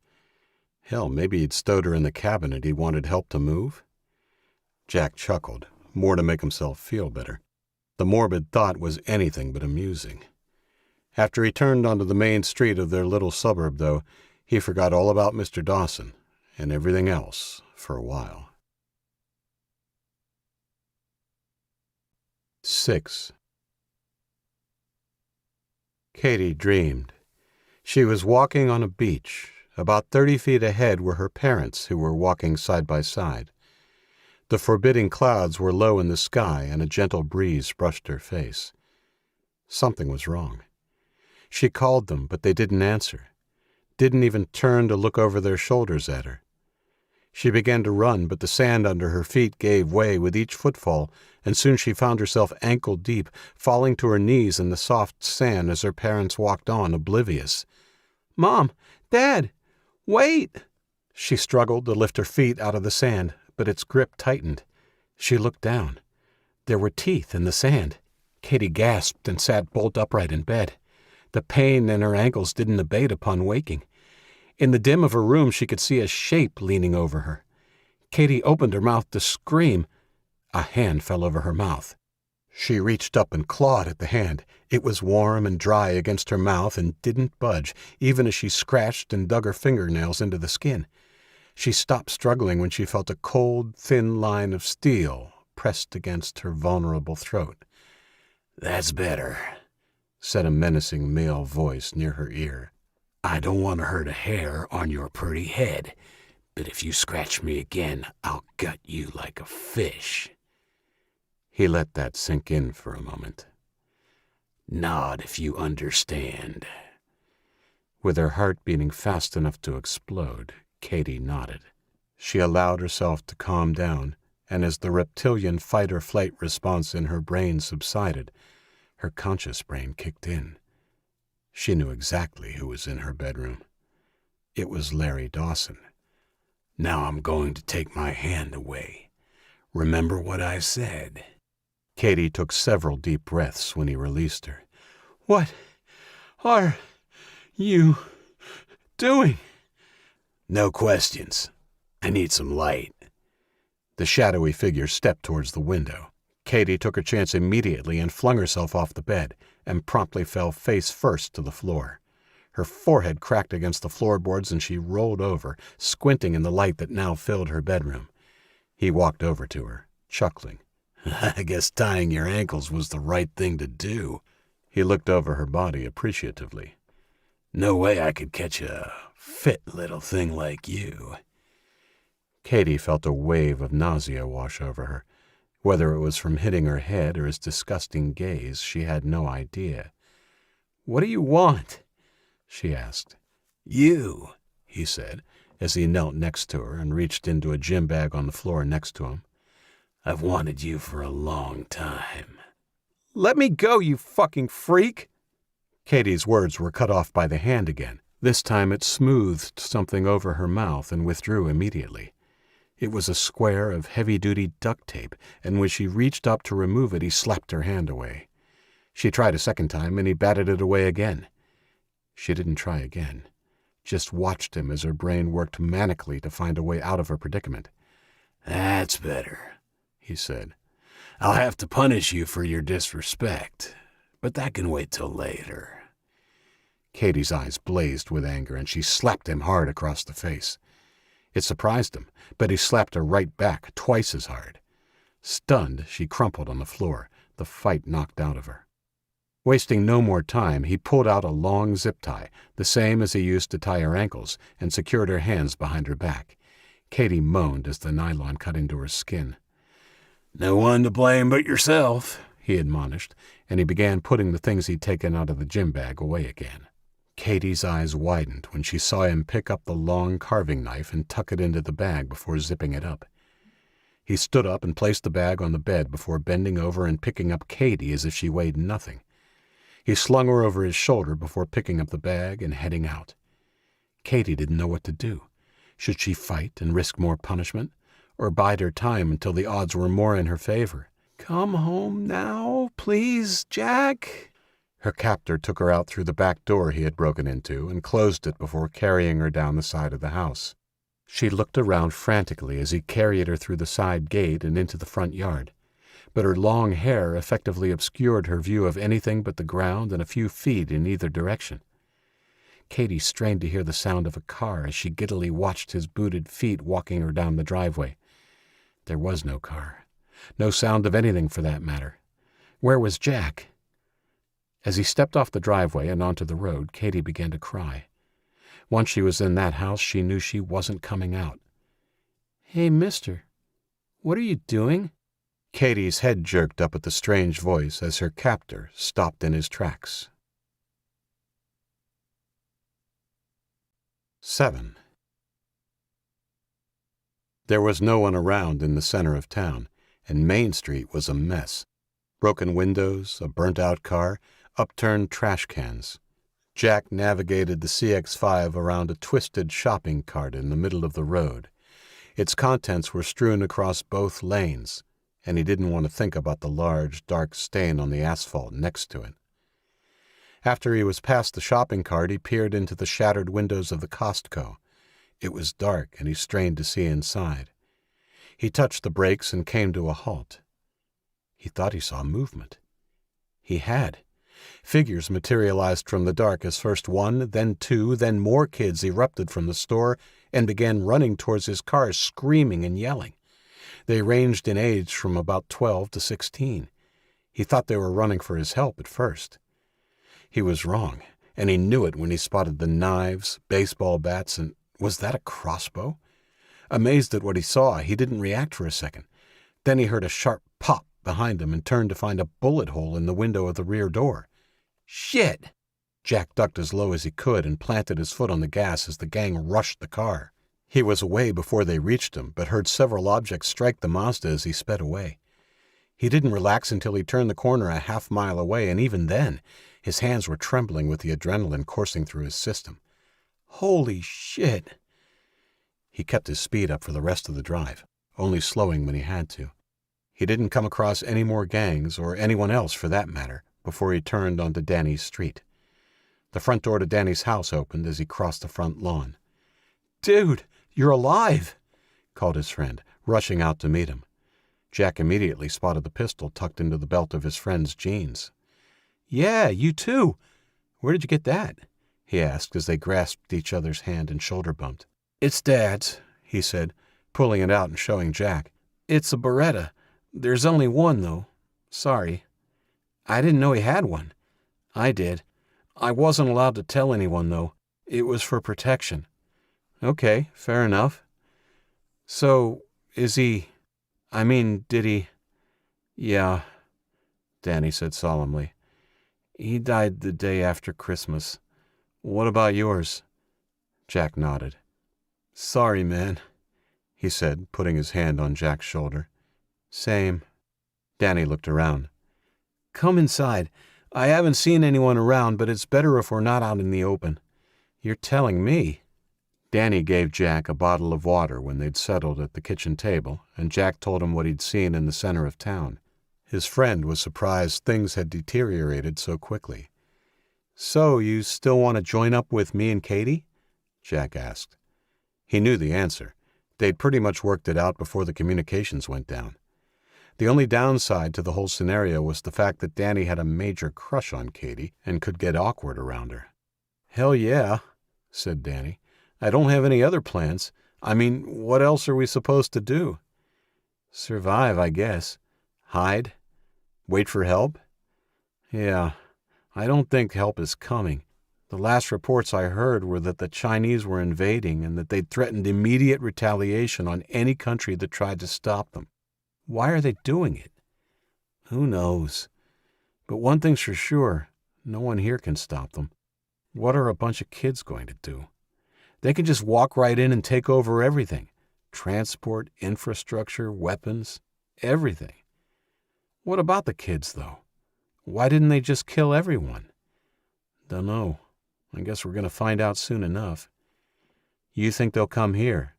Hell, maybe he'd stowed her in the cabinet he wanted help to move. Jack chuckled, more to make himself feel better. The morbid thought was anything but amusing. After he turned onto the main street of their little suburb, though, he forgot all about Mr. Dawson and everything else for a while. 6. Katie dreamed. She was walking on a beach. About 30 feet ahead were her parents, who were walking side by side. The forbidding clouds were low in the sky, and a gentle breeze brushed her face. Something was wrong. She called them, but they didn't answer. Didn't even turn to look over their shoulders at her. She began to run, but the sand under her feet gave way with each footfall, and soon she found herself ankle-deep, falling to her knees in the soft sand as her parents walked on, oblivious. "Mom! Dad! Wait!" She struggled to lift her feet out of the sand, but its grip tightened. She looked down. There were teeth in the sand. Katie gasped and sat bolt upright in bed. The pain in her ankles didn't abate upon waking. In the dim of her room, she could see a shape leaning over her. Katie opened her mouth to scream. A hand fell over her mouth. She reached up and clawed at the hand. It was warm and dry against her mouth and didn't budge, even as she scratched and dug her fingernails into the skin. She stopped struggling when she felt a cold, thin line of steel pressed against her vulnerable throat. "That's better," said a menacing male voice near her ear. "I don't want to hurt a hair on your pretty head, but if you scratch me again, I'll gut you like a fish." He let that sink in for a moment. "Nod if you understand." With her heart beating fast enough to explode, Katie nodded. She allowed herself to calm down, and as the reptilian fight-or-flight response in her brain subsided, her conscious brain kicked in. She knew exactly who was in her bedroom. It was Larry Dawson. "Now I'm going to take my hand away. Remember what I said." Katie took several deep breaths when he released her. "What are you doing?" "No questions. I need some light." The shadowy figure stepped towards the window. Katie took her chance immediately and flung herself off the bed, and promptly fell face first to the floor. Her forehead cracked against the floorboards and she rolled over, squinting in the light that now filled her bedroom. He walked over to her, chuckling. "I guess tying your ankles was the right thing to do." He looked over her body appreciatively. "No way I could catch a fit little thing like you." Katie felt a wave of nausea wash over her. Whether it was from hitting her head or his disgusting gaze, she had no idea. "What do you want?" she asked. "You," he said, as he knelt next to her and reached into a gym bag on the floor next to him. "I've wanted you for a long time." "Let me go, you fucking freak!" Katie's words were cut off by the hand again. This time it smoothed something over her mouth and withdrew immediately. It was a square of heavy-duty duct tape, and when she reached up to remove it, he slapped her hand away. She tried a second time, and he batted it away again. She didn't try again, just watched him as her brain worked manically to find a way out of her predicament. "That's better. he said. "I'll have to punish you for your disrespect, but that can wait till later." Katie's eyes blazed with anger, and she slapped him hard across the face. It surprised him, but he slapped her right back, twice as hard. Stunned, she crumpled on the floor, the fight knocked out of her. Wasting no more time, he pulled out a long zip tie, the same as he used to tie her ankles, and secured her hands behind her back. Katie moaned as the nylon cut into her skin. "No one to blame but yourself," he admonished, and he began putting the things he'd taken out of the gym bag away again. Katie's eyes widened when she saw him pick up the long carving knife and tuck it into the bag before zipping it up. He stood up and placed the bag on the bed before bending over and picking up Katie as if she weighed nothing. He slung her over his shoulder before picking up the bag and heading out. Katie didn't know what to do. Should she fight and risk more punishment, or bide her time until the odds were more in her favor? "Come home now, please, Jack." Her captor took her out through the back door he had broken into and closed it before carrying her down the side of the house. She looked around frantically as he carried her through the side gate and into the front yard, but her long hair effectively obscured her view of anything but the ground and a few feet in either direction. Katie strained to hear the sound of a car as she giddily watched his booted feet walking her down the driveway. There was no car. No sound of anything for that matter. Where was Jack? As he stepped off the driveway and onto the road, Katie began to cry. Once she was in that house, she knew she wasn't coming out. "Hey, mister, what are you doing?" Katie's head jerked up at the strange voice as her captor stopped in his tracks. 7. There was no one around in the center of town, and Main Street was a mess. Broken windows, a burnt-out car, upturned trash cans. Jack navigated the CX-5 around a twisted shopping cart in the middle of the road. Its contents were strewn across both lanes, and he didn't want to think about the large, dark stain on the asphalt next to it. After he was past the shopping cart, he peered into the shattered windows of the Costco. It was dark, and he strained to see inside. He touched the brakes and came to a halt. He thought he saw movement. He had. Figures materialized from the dark as first one, then two, then more kids erupted from the store and began running towards his car, screaming and yelling. They ranged in age from about 12 to 16. He thought they were running for his help at first. He was wrong, and he knew it when he spotted the knives, baseball bats, and was that a crossbow? Amazed at what he saw, he didn't react for a second. Then he heard a sharp pop behind him and turned to find a bullet hole in the window of the rear door. "Shit!" Jack ducked as low as he could and planted his foot on the gas as the gang rushed the car. He was away before they reached him, but heard several objects strike the Mazda as he sped away. He didn't relax until he turned the corner a half-mile away, and even then, his hands were trembling with the adrenaline coursing through his system. Holy shit! He kept his speed up for the rest of the drive, only slowing when he had to. He didn't come across any more gangs, or anyone else for that matter, before he turned onto Danny's street. The front door to Danny's house opened as he crossed the front lawn. "Dude, you're alive!" called his friend, rushing out to meet him. Jack immediately spotted the pistol tucked into the belt of his friend's jeans. "Yeah, you too. Where did you get that?" he asked as they grasped each other's hand and shoulder bumped. "It's Dad's," he said, pulling it out and showing Jack. "It's a Beretta. There's only one, though. Sorry. I didn't know he had one. I did. I wasn't allowed to tell anyone, though. It was for protection." "Okay, fair enough. So, did he?" "Yeah," Danny said solemnly. "He died the day after Christmas. What about yours?" Jack nodded. "Sorry, man," he said, putting his hand on Jack's shoulder. "Same." Danny looked around. "Come inside. I haven't seen anyone around, but it's better if we're not out in the open." "You're telling me." Danny gave Jack a bottle of water when they'd settled at the kitchen table, and Jack told him what he'd seen in the center of town. His friend was surprised things had deteriorated so quickly. "So, you still want to join up with me and Katie?" Jack asked. He knew the answer. They'd pretty much worked it out before the communications went down. The only downside to the whole scenario was the fact that Danny had a major crush on Katie and could get awkward around her. "Hell yeah," said Danny. "I don't have any other plans. I mean, what else are we supposed to do?" "Survive, I guess. Hide? Wait for help?" "Yeah, I don't think help is coming. The last reports I heard were that the Chinese were invading and that they'd threatened immediate retaliation on any country that tried to stop them. Why are they doing it? Who knows? But one thing's for sure, no one here can stop them. What are a bunch of kids going to do? They can just walk right in and take over everything. Transport, infrastructure, weapons, everything. What about the kids, though? Why didn't they just kill everyone? Dunno. I guess we're going to find out soon enough. You think they'll come here?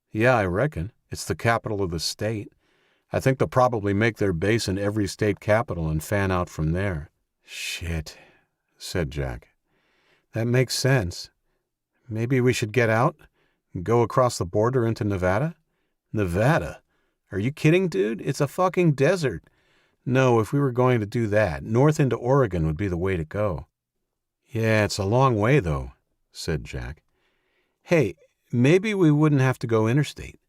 Yeah, I reckon. It's the capital of the state. I think they'll probably make their base in every state capital and fan out from there. Shit, said Jack. That makes sense. Maybe we should get out and go across the border into Nevada? Nevada? Are you kidding, dude? It's a fucking desert. No, if we were going to do that, north into Oregon would be the way to go. Yeah, it's a long way, though, said Jack. Hey, maybe we wouldn't have to go interstate.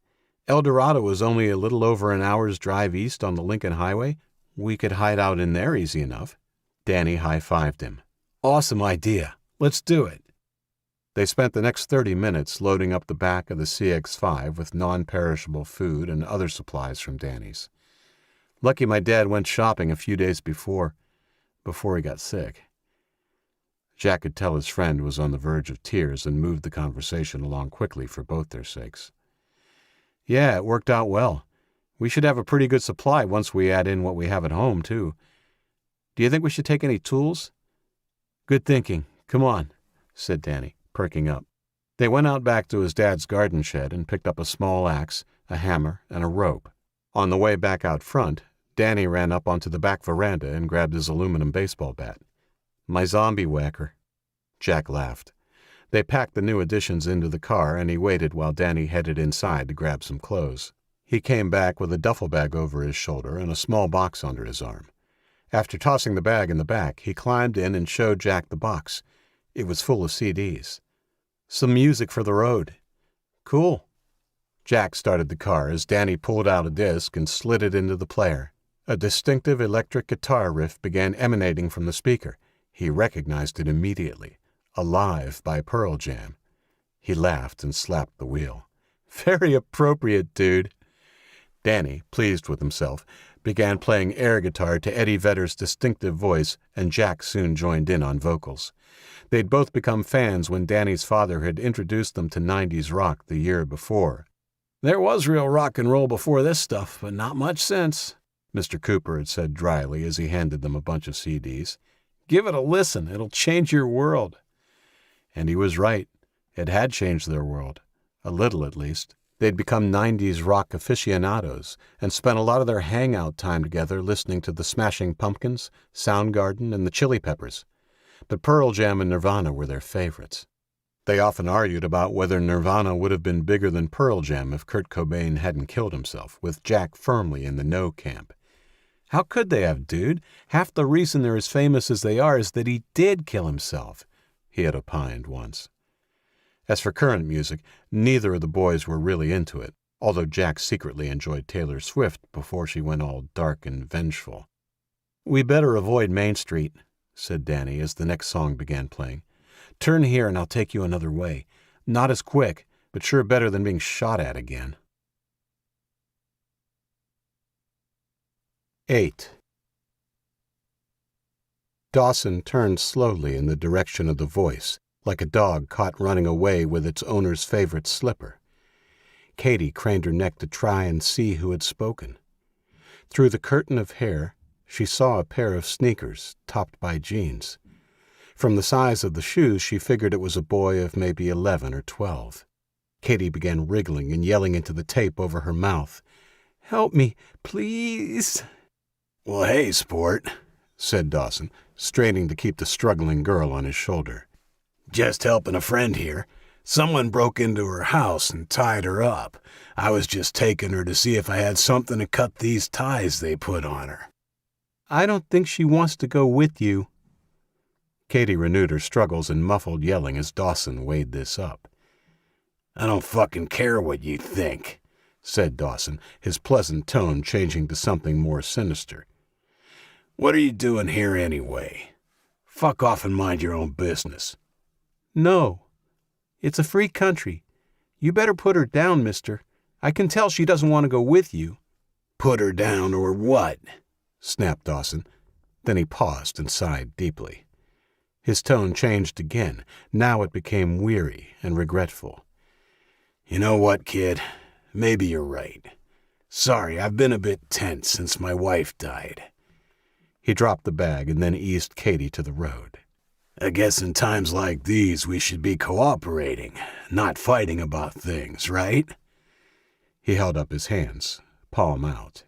El Dorado is only a little over an hour's drive east on the Lincoln Highway. We could hide out in there easy enough. Danny high-fived him. Awesome idea. Let's do it. They spent the next 30 minutes loading up the back of the CX-5 with non-perishable food and other supplies from Danny's. Lucky my dad went shopping a few days before he got sick. Jack could tell his friend was on the verge of tears and moved the conversation along quickly for both their sakes. Yeah, it worked out well. We should have a pretty good supply once we add in what we have at home, too. Do you think we should take any tools? Good thinking. Come on, said Danny, perking up. They went out back to his dad's garden shed and picked up a small axe, a hammer, and a rope. On the way back out front, Danny ran up onto the back veranda and grabbed his aluminum baseball bat. My zombie whacker. Jack laughed. They packed the new additions into the car, and he waited while Danny headed inside to grab some clothes. He came back with a duffel bag over his shoulder and a small box under his arm. After tossing the bag in the back, he climbed in and showed Jack the box. It was full of CDs. Some music for the road. Cool. Jack started the car as Danny pulled out a disc and slid it into the player. A distinctive electric guitar riff began emanating from the speaker. He recognized it immediately. Alive by Pearl Jam. He laughed and slapped the wheel. Very appropriate, dude. Danny, pleased with himself, began playing air guitar to Eddie Vedder's distinctive voice, and Jack soon joined in on vocals. They'd both become fans when Danny's father had introduced them to 90s rock the year before. There was real rock and roll before this stuff, but not much since, Mr. Cooper had said dryly as he handed them a bunch of CDs. Give it a listen. It'll change your world. And he was right. It had changed their world. A little, at least. They'd become 90s rock aficionados and spent a lot of their hangout time together listening to the Smashing Pumpkins, Soundgarden, and the Chili Peppers. But Pearl Jam and Nirvana were their favorites. They often argued about whether Nirvana would have been bigger than Pearl Jam if Kurt Cobain hadn't killed himself, with Jack firmly in the no camp. How could they have, dude? Half the reason they're as famous as they are is that he did kill himself, he had opined once. As for current music, neither of the boys were really into it, although Jack secretly enjoyed Taylor Swift before she went all dark and vengeful. We better avoid Main Street, said Danny as the next song began playing. Turn here and I'll take you another way. Not as quick, but sure better than being shot at again. 8. Dawson turned slowly in the direction of the voice, like a dog caught running away with its owner's favorite slipper. Katie craned her neck to try and see who had spoken. Through the curtain of hair, she saw a pair of sneakers topped by jeans. From the size of the shoes, she figured it was a boy of maybe 11 or 12. Katie began wriggling and yelling into the tape over her mouth. Help me, please. Well, hey, sport, said Dawson, straining to keep the struggling girl on his shoulder. Just helping a friend here. Someone broke into her house and tied her up. I was just taking her to see if I had something to cut these ties they put on her. I don't think she wants to go with you. Katie renewed her struggles in muffled yelling as Dawson weighed this up. I don't fucking care what you think, said Dawson, his pleasant tone changing to something more sinister. What are you doing here anyway? Fuck off and mind your own business. No. It's a free country. You better put her down, mister. I can tell she doesn't want to go with you. Put her down or what? Snapped Dawson. Then he paused and sighed deeply. His tone changed again. Now it became weary and regretful. You know what, kid? Maybe you're right. Sorry, I've been a bit tense since my wife died. He dropped the bag and then eased Katie to the road. I guess in times like these we should be cooperating, not fighting about things, right? He held up his hands, palm out.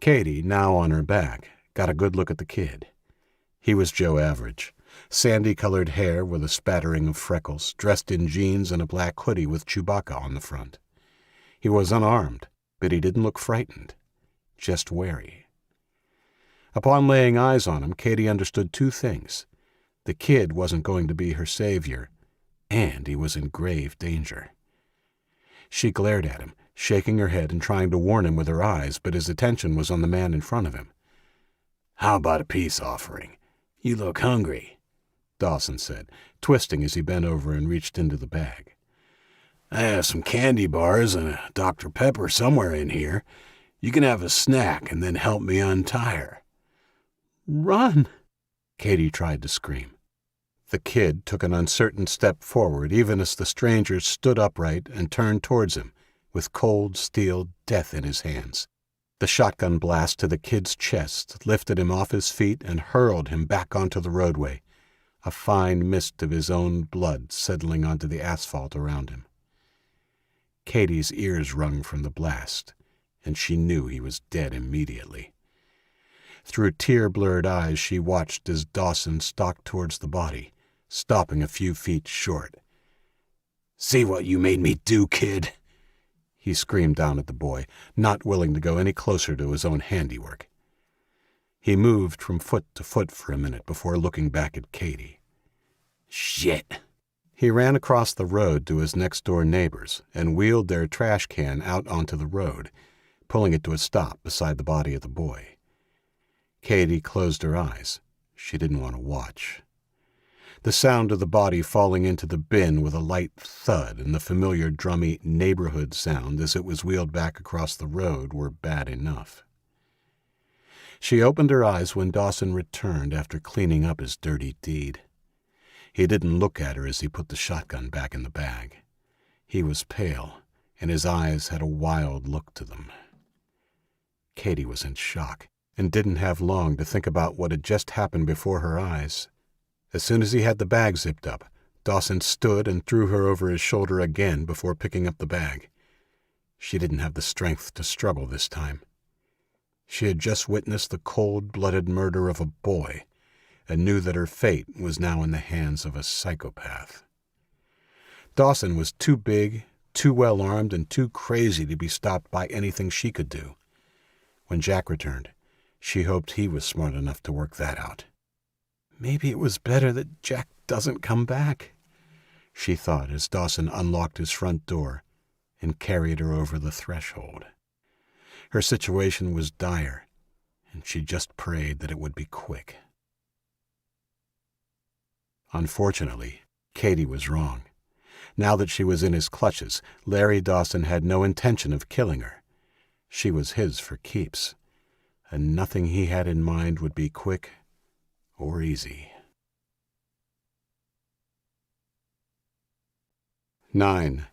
Katie, now on her back, got a good look at the kid. He was Joe Average, sandy-colored hair with a spattering of freckles, dressed in jeans and a black hoodie with Chewbacca on the front. He was unarmed, but he didn't look frightened, just wary. Upon laying eyes on him, Katie understood two things. The kid wasn't going to be her savior, and he was in grave danger. She glared at him, shaking her head and trying to warn him with her eyes, but his attention was on the man in front of him. How about a peace offering? You look hungry, Dawson said, twisting as he bent over and reached into the bag. I have some candy bars and a Dr. Pepper somewhere in here. You can have a snack and then help me untie her. Run! Katie tried to scream. The kid took an uncertain step forward even as the stranger stood upright and turned towards him, with cold steel death in his hands. The shotgun blast to the kid's chest lifted him off his feet and hurled him back onto the roadway, a fine mist of his own blood settling onto the asphalt around him. Katie's ears rung from the blast, and she knew he was dead immediately. Through tear-blurred eyes she watched as Dawson stalked towards the body, stopping a few feet short. See what you made me do, kid? He screamed down at the boy, not willing to go any closer to his own handiwork. He moved from foot to foot for a minute before looking back at Katie. Shit. He ran across the road to his next-door neighbors and wheeled their trash can out onto the road, pulling it to a stop beside the body of the boy. Katie closed her eyes. She didn't want to watch. The sound of the body falling into the bin with a light thud and the familiar drummy neighborhood sound as it was wheeled back across the road were bad enough. She opened her eyes when Dawson returned after cleaning up his dirty deed. He didn't look at her as he put the shotgun back in the bag. He was pale, and his eyes had a wild look to them. Katie was in shock and didn't have long to think about what had just happened before her eyes. As soon as he had the bag zipped up, Dawson stood and threw her over his shoulder again before picking up the bag. She didn't have the strength to struggle this time. She had just witnessed the cold-blooded murder of a boy and knew that her fate was now in the hands of a psychopath. Dawson was too big, too well-armed, and too crazy to be stopped by anything she could do. When Jack returned, she hoped he was smart enough to work that out. Maybe it was better that Jack doesn't come back, she thought as Dawson unlocked his front door and carried her over the threshold. Her situation was dire, and she just prayed that it would be quick. Unfortunately, Katie was wrong. Now that she was in his clutches, Larry Dawson had no intention of killing her. She was his for keeps, and nothing he had in mind would be quick or easy. 9.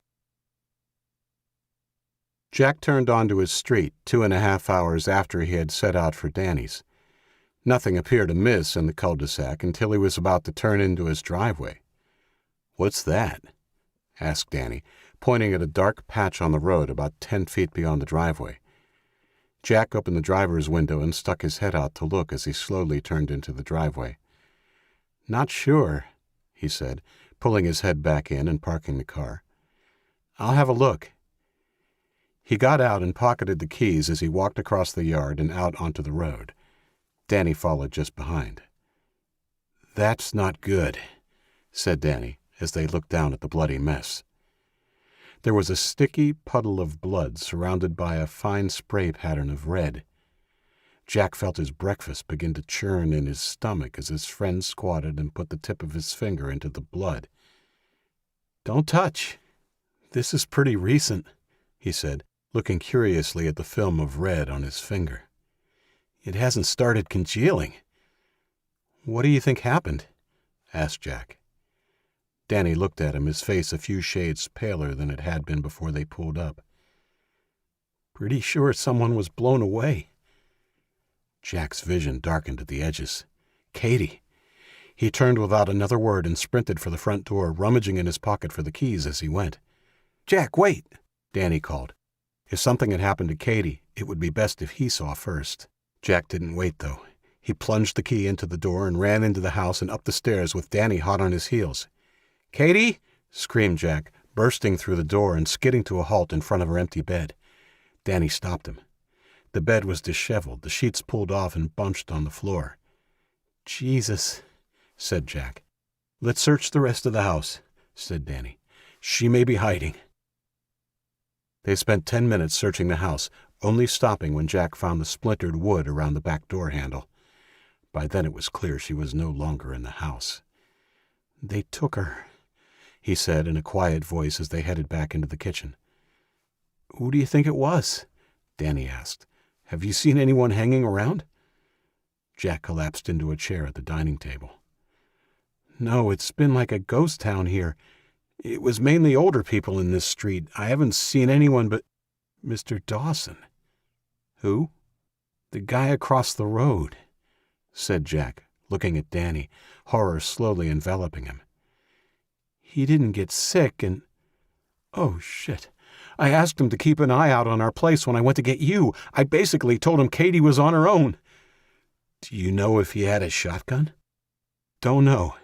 Jack turned onto his street 2.5 hours after he had set out for Danny's. Nothing appeared amiss in the cul-de-sac until he was about to turn into his driveway. "What's that?" asked Danny, pointing at a dark patch on the road about 10 feet beyond the driveway. Jack opened the driver's window and stuck his head out to look as he slowly turned into the driveway. "Not sure," he said, pulling his head back in and parking the car. "I'll have a look." He got out and pocketed the keys as he walked across the yard and out onto the road. Danny followed just behind. "That's not good," said Danny as they looked down at the bloody mess. There was a sticky puddle of blood surrounded by a fine spray pattern of red. Jack felt his breakfast begin to churn in his stomach as his friend squatted and put the tip of his finger into the blood. "Don't touch. This is pretty recent," he said, looking curiously at the film of red on his finger. "It hasn't started congealing." "What do you think happened?" asked Jack. Danny looked at him, his face a few shades paler than it had been before they pulled up. "Pretty sure someone was blown away." Jack's vision darkened at the edges. Katie! He turned without another word and sprinted for the front door, rummaging in his pocket for the keys as he went. "Jack, wait!" Danny called. If something had happened to Katie, it would be best if he saw first. Jack didn't wait, though. He plunged the key into the door and ran into the house and up the stairs with Danny hot on his heels. "Katie!" screamed Jack, bursting through the door and skidding to a halt in front of her empty bed. Danny stopped him. The bed was disheveled, the sheets pulled off and bunched on the floor. "Jesus," said Jack. "Let's search the rest of the house," said Danny. "She may be hiding." They spent 10 minutes searching the house, only stopping when Jack found the splintered wood around the back door handle. By then it was clear she was no longer in the house. "They took her," he said in a quiet voice as they headed back into the kitchen. "Who do you think it was?" Danny asked. "Have you seen anyone hanging around?" Jack collapsed into a chair at the dining table. "No, it's been like a ghost town here. It was mainly older people in this street. I haven't seen anyone but Mr. Dawson." "Who?" "The guy across the road," said Jack, looking at Danny, horror slowly enveloping him. "He didn't get sick and... Oh, shit. I asked him to keep an eye out on our place when I went to get you. I basically told him Katie was on her own." "Do you know if he had a shotgun?" "Don't know.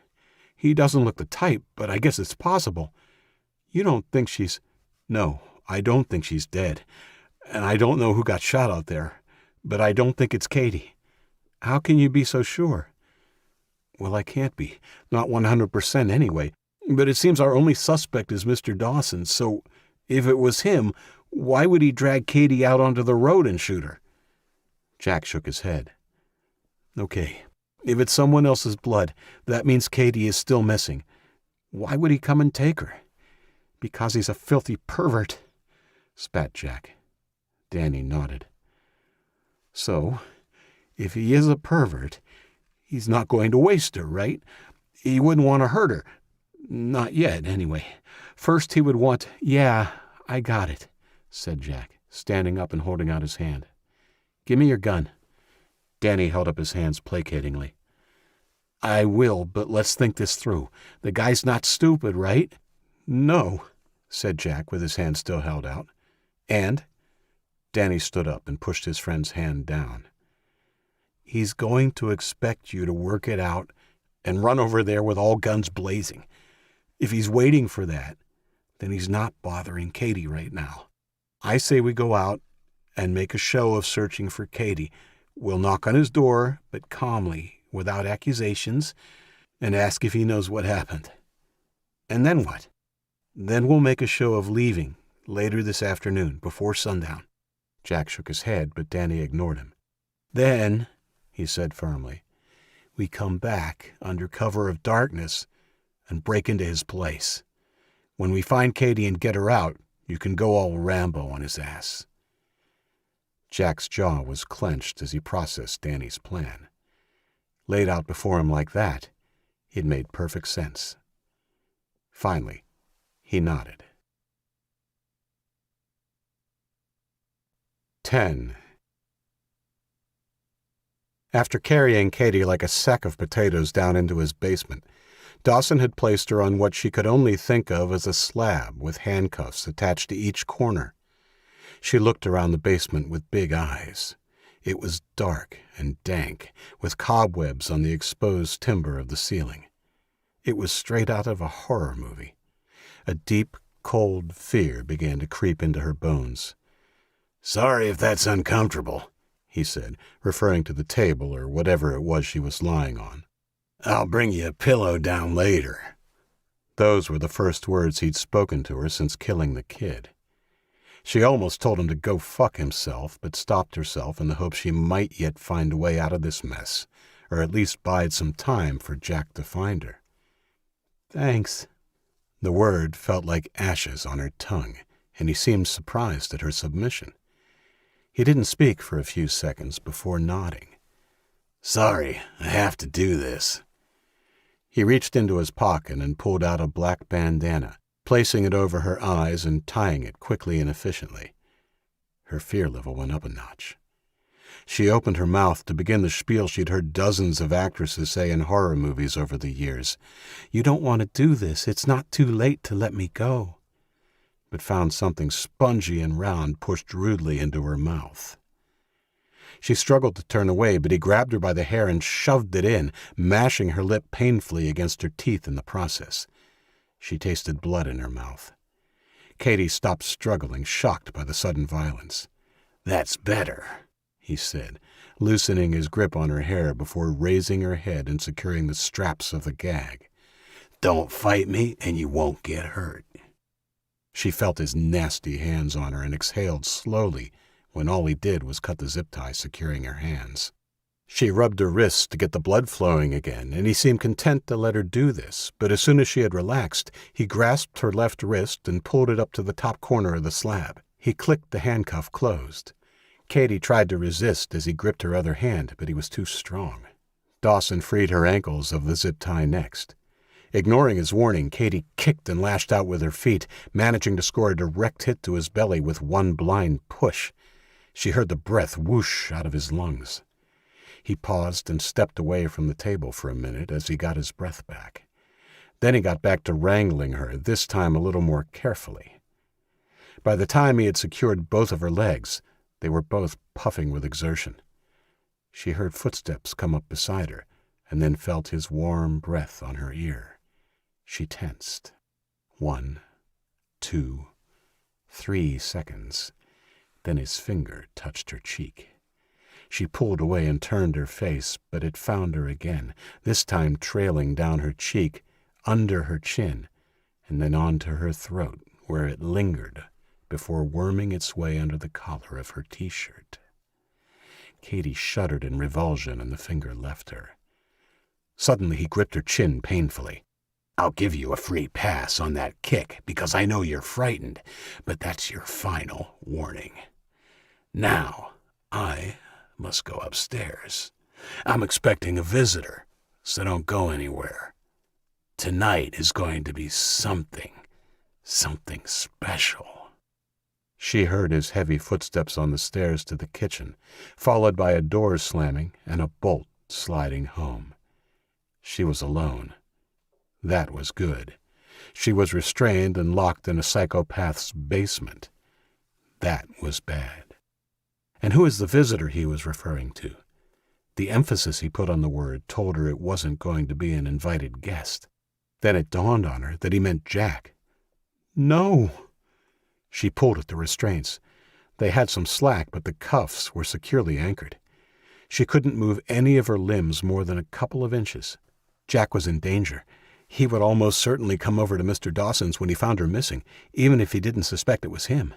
He doesn't look the type, but I guess it's possible. You don't think she's... No, I don't think she's dead. And I don't know who got shot out there, but I don't think it's Katie." "How can you be so sure?" "Well, I can't be. Not 100% anyway. But it seems our only suspect is Mr. Dawson, so if it was him, why would he drag Katie out onto the road and shoot her?" Jack shook his head. "Okay, if it's someone else's blood, that means Katie is still missing. Why would he come and take her?" "Because he's a filthy pervert," spat Jack. Danny nodded. "So, if he is a pervert, he's not going to waste her, right? He wouldn't want to hurt her. Not yet, anyway. First he would want... Yeah, I got it," said Jack, standing up and holding out his hand. "Give me your gun." Danny held up his hands placatingly. "I will, but let's think this through. The guy's not stupid, right?" "No," said Jack with his hand still held out. "And?" Danny stood up and pushed his friend's hand down. "He's going to expect you to work it out and run over there with all guns blazing. If he's waiting for that, then he's not bothering Katie right now. I say we go out and make a show of searching for Katie. We'll knock on his door, but calmly, without accusations, and ask if he knows what happened. And then what? Then we'll make a show of leaving later this afternoon, before sundown." Jack shook his head, but Danny ignored him. "Then," he said firmly, "we come back under cover of darkness and break into his place. When we find Katie and get her out, you can go all Rambo on his ass." Jack's jaw was clenched as he processed Danny's plan. Laid out before him like that, it made perfect sense. Finally, he nodded. 10. After carrying Katie like a sack of potatoes down into his basement, Dawson had placed her on what she could only think of as a slab with handcuffs attached to each corner. She looked around the basement with big eyes. It was dark and dank, with cobwebs on the exposed timber of the ceiling. It was straight out of a horror movie. A deep, cold fear began to creep into her bones. "Sorry if that's uncomfortable," he said, referring to the table or whatever it was she was lying on. "I'll bring you a pillow down later." Those were the first words he'd spoken to her since killing the kid. She almost told him to go fuck himself, but stopped herself in the hope she might yet find a way out of this mess, or at least bide some time for Jack to find her. "Thanks." The word felt like ashes on her tongue, and he seemed surprised at her submission. He didn't speak for a few seconds before nodding. "Sorry, I have to do this." He reached into his pocket and pulled out a black bandana, placing it over her eyes and tying it quickly and efficiently. Her fear level went up a notch. She opened her mouth to begin the spiel she'd heard dozens of actresses say in horror movies over the years. "You don't want to do this. It's not too late to let me go." But found something spongy and round pushed rudely into her mouth. She struggled to turn away, but he grabbed her by the hair and shoved it in, mashing her lip painfully against her teeth in the process. She tasted blood in her mouth. Katie stopped struggling, shocked by the sudden violence. "That's better," he said, loosening his grip on her hair before raising her head and securing the straps of the gag. "Don't fight me and you won't get hurt." She felt his nasty hands on her and exhaled slowly when all he did was cut the zip tie securing her hands. She rubbed her wrists to get the blood flowing again, and he seemed content to let her do this, but as soon as she had relaxed, he grasped her left wrist and pulled it up to the top corner of the slab. He clicked the handcuff closed. Katie tried to resist as he gripped her other hand, but he was too strong. Dawson freed her ankles of the zip tie next. Ignoring his warning, Katie kicked and lashed out with her feet, managing to score a direct hit to his belly with one blind push. She heard the breath whoosh out of his lungs. He paused and stepped away from the table for a minute as he got his breath back. Then he got back to wrangling her, this time a little more carefully. By the time he had secured both of her legs, they were both puffing with exertion. She heard footsteps come up beside her, and then felt his warm breath on her ear. She tensed. 1, 2, 3 seconds. Then his finger touched her cheek. She pulled away and turned her face, but it found her again, this time trailing down her cheek, under her chin, and then onto her throat, where it lingered before worming its way under the collar of her t-shirt. Katie shuddered in revulsion, and the finger left her. Suddenly he gripped her chin painfully. "I'll give you a free pass on that kick because I know you're frightened, but that's your final warning. Now, I must go upstairs. I'm expecting a visitor, so don't go anywhere. Tonight is going to be something special." She heard his heavy footsteps on the stairs to the kitchen, followed by a door slamming and a bolt sliding home. She was alone. That was good. She was restrained and locked in a psychopath's basement. That was bad. And who is the visitor he was referring to? The emphasis he put on the word told her it wasn't going to be an invited guest. Then it dawned on her that he meant Jack. "No!" She pulled at the restraints. They had some slack, but the cuffs were securely anchored. She couldn't move any of her limbs more than a couple of inches. Jack was in danger. He would almost certainly come over to Mr. Dawson's when he found her missing, even if he didn't suspect it was him.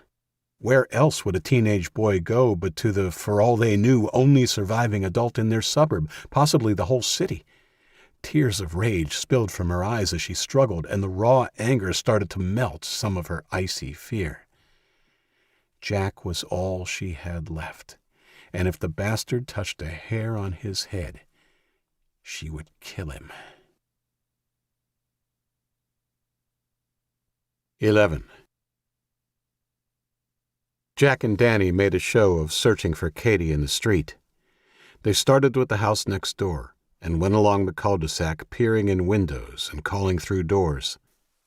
Where else would a teenage boy go but to the, for all they knew, only surviving adult in their suburb, possibly the whole city? Tears of rage spilled from her eyes as she struggled, and the raw anger started to melt some of her icy fear. Jack was all she had left, and if the bastard touched a hair on his head, she would kill him. 11. Jack and Danny made a show of searching for Katie in the street. They started with the house next door and went along the cul-de-sac, peering in windows and calling through doors.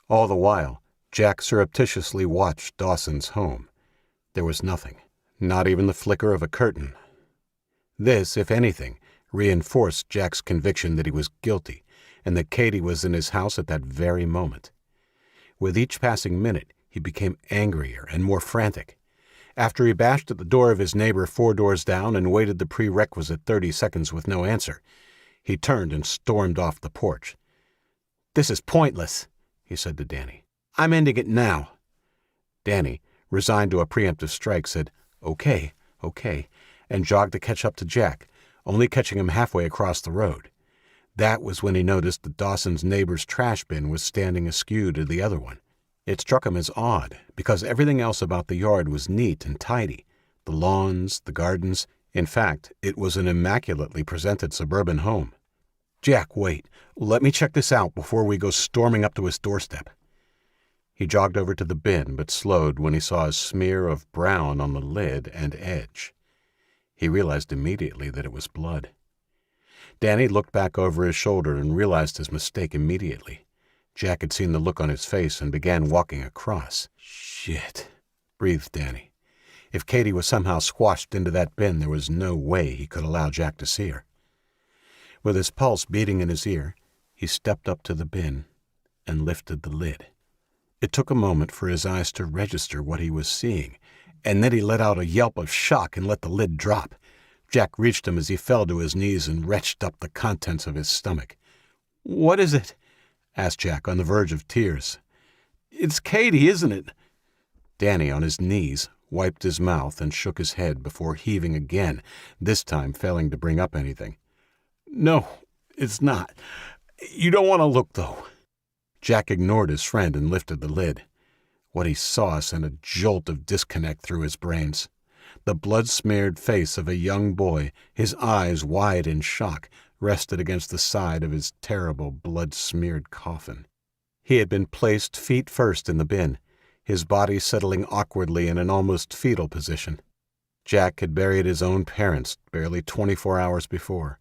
All the while, Jack surreptitiously watched Dawson's home. There was nothing, not even the flicker of a curtain. This, if anything, reinforced Jack's conviction that he was guilty, and that Katie was in his house at that very moment. With each passing minute, he became angrier and more frantic. After he bashed at the door of his neighbor 4 doors down and waited the prerequisite 30 seconds with no answer, he turned and stormed off the porch. "This is pointless," he said to Danny. "I'm ending it now." Danny, resigned to a preemptive strike, said, okay, and jogged to catch up to Jack, only catching him halfway across the road. That was when he noticed that Dawson's neighbor's trash bin was standing askew to the other one. It struck him as odd, because everything else about the yard was neat and tidy. The lawns, the gardens. In fact, it was an immaculately presented suburban home. "Jack, wait. Let me check this out before we go storming up to his doorstep." He jogged over to the bin, but slowed when he saw a smear of brown on the lid and edge. He realized immediately that it was blood. Danny looked back over his shoulder and realized his mistake immediately. Jack had seen the look on his face and began walking across. "Shit," breathed Danny. If Katie was somehow squashed into that bin, there was no way he could allow Jack to see her. With his pulse beating in his ear, he stepped up to the bin and lifted the lid. It took a moment for his eyes to register what he was seeing, and then he let out a yelp of shock and let the lid drop. Jack reached him as he fell to his knees and retched up the contents of his stomach. "What is it?" asked Jack, on the verge of tears. "It's Katie, isn't it?" Danny, on his knees, wiped his mouth and shook his head before heaving again, this time failing to bring up anything. "No, it's not. You don't want to look, though." Jack ignored his friend and lifted the lid. What he saw sent a jolt of disconnect through his brains. The blood-smeared face of a young boy, his eyes wide in shock, rested against the side of his terrible blood-smeared coffin. He had been placed feet first in the bin, his body settling awkwardly in an almost fetal position. Jack had buried his own parents barely 24 hours before.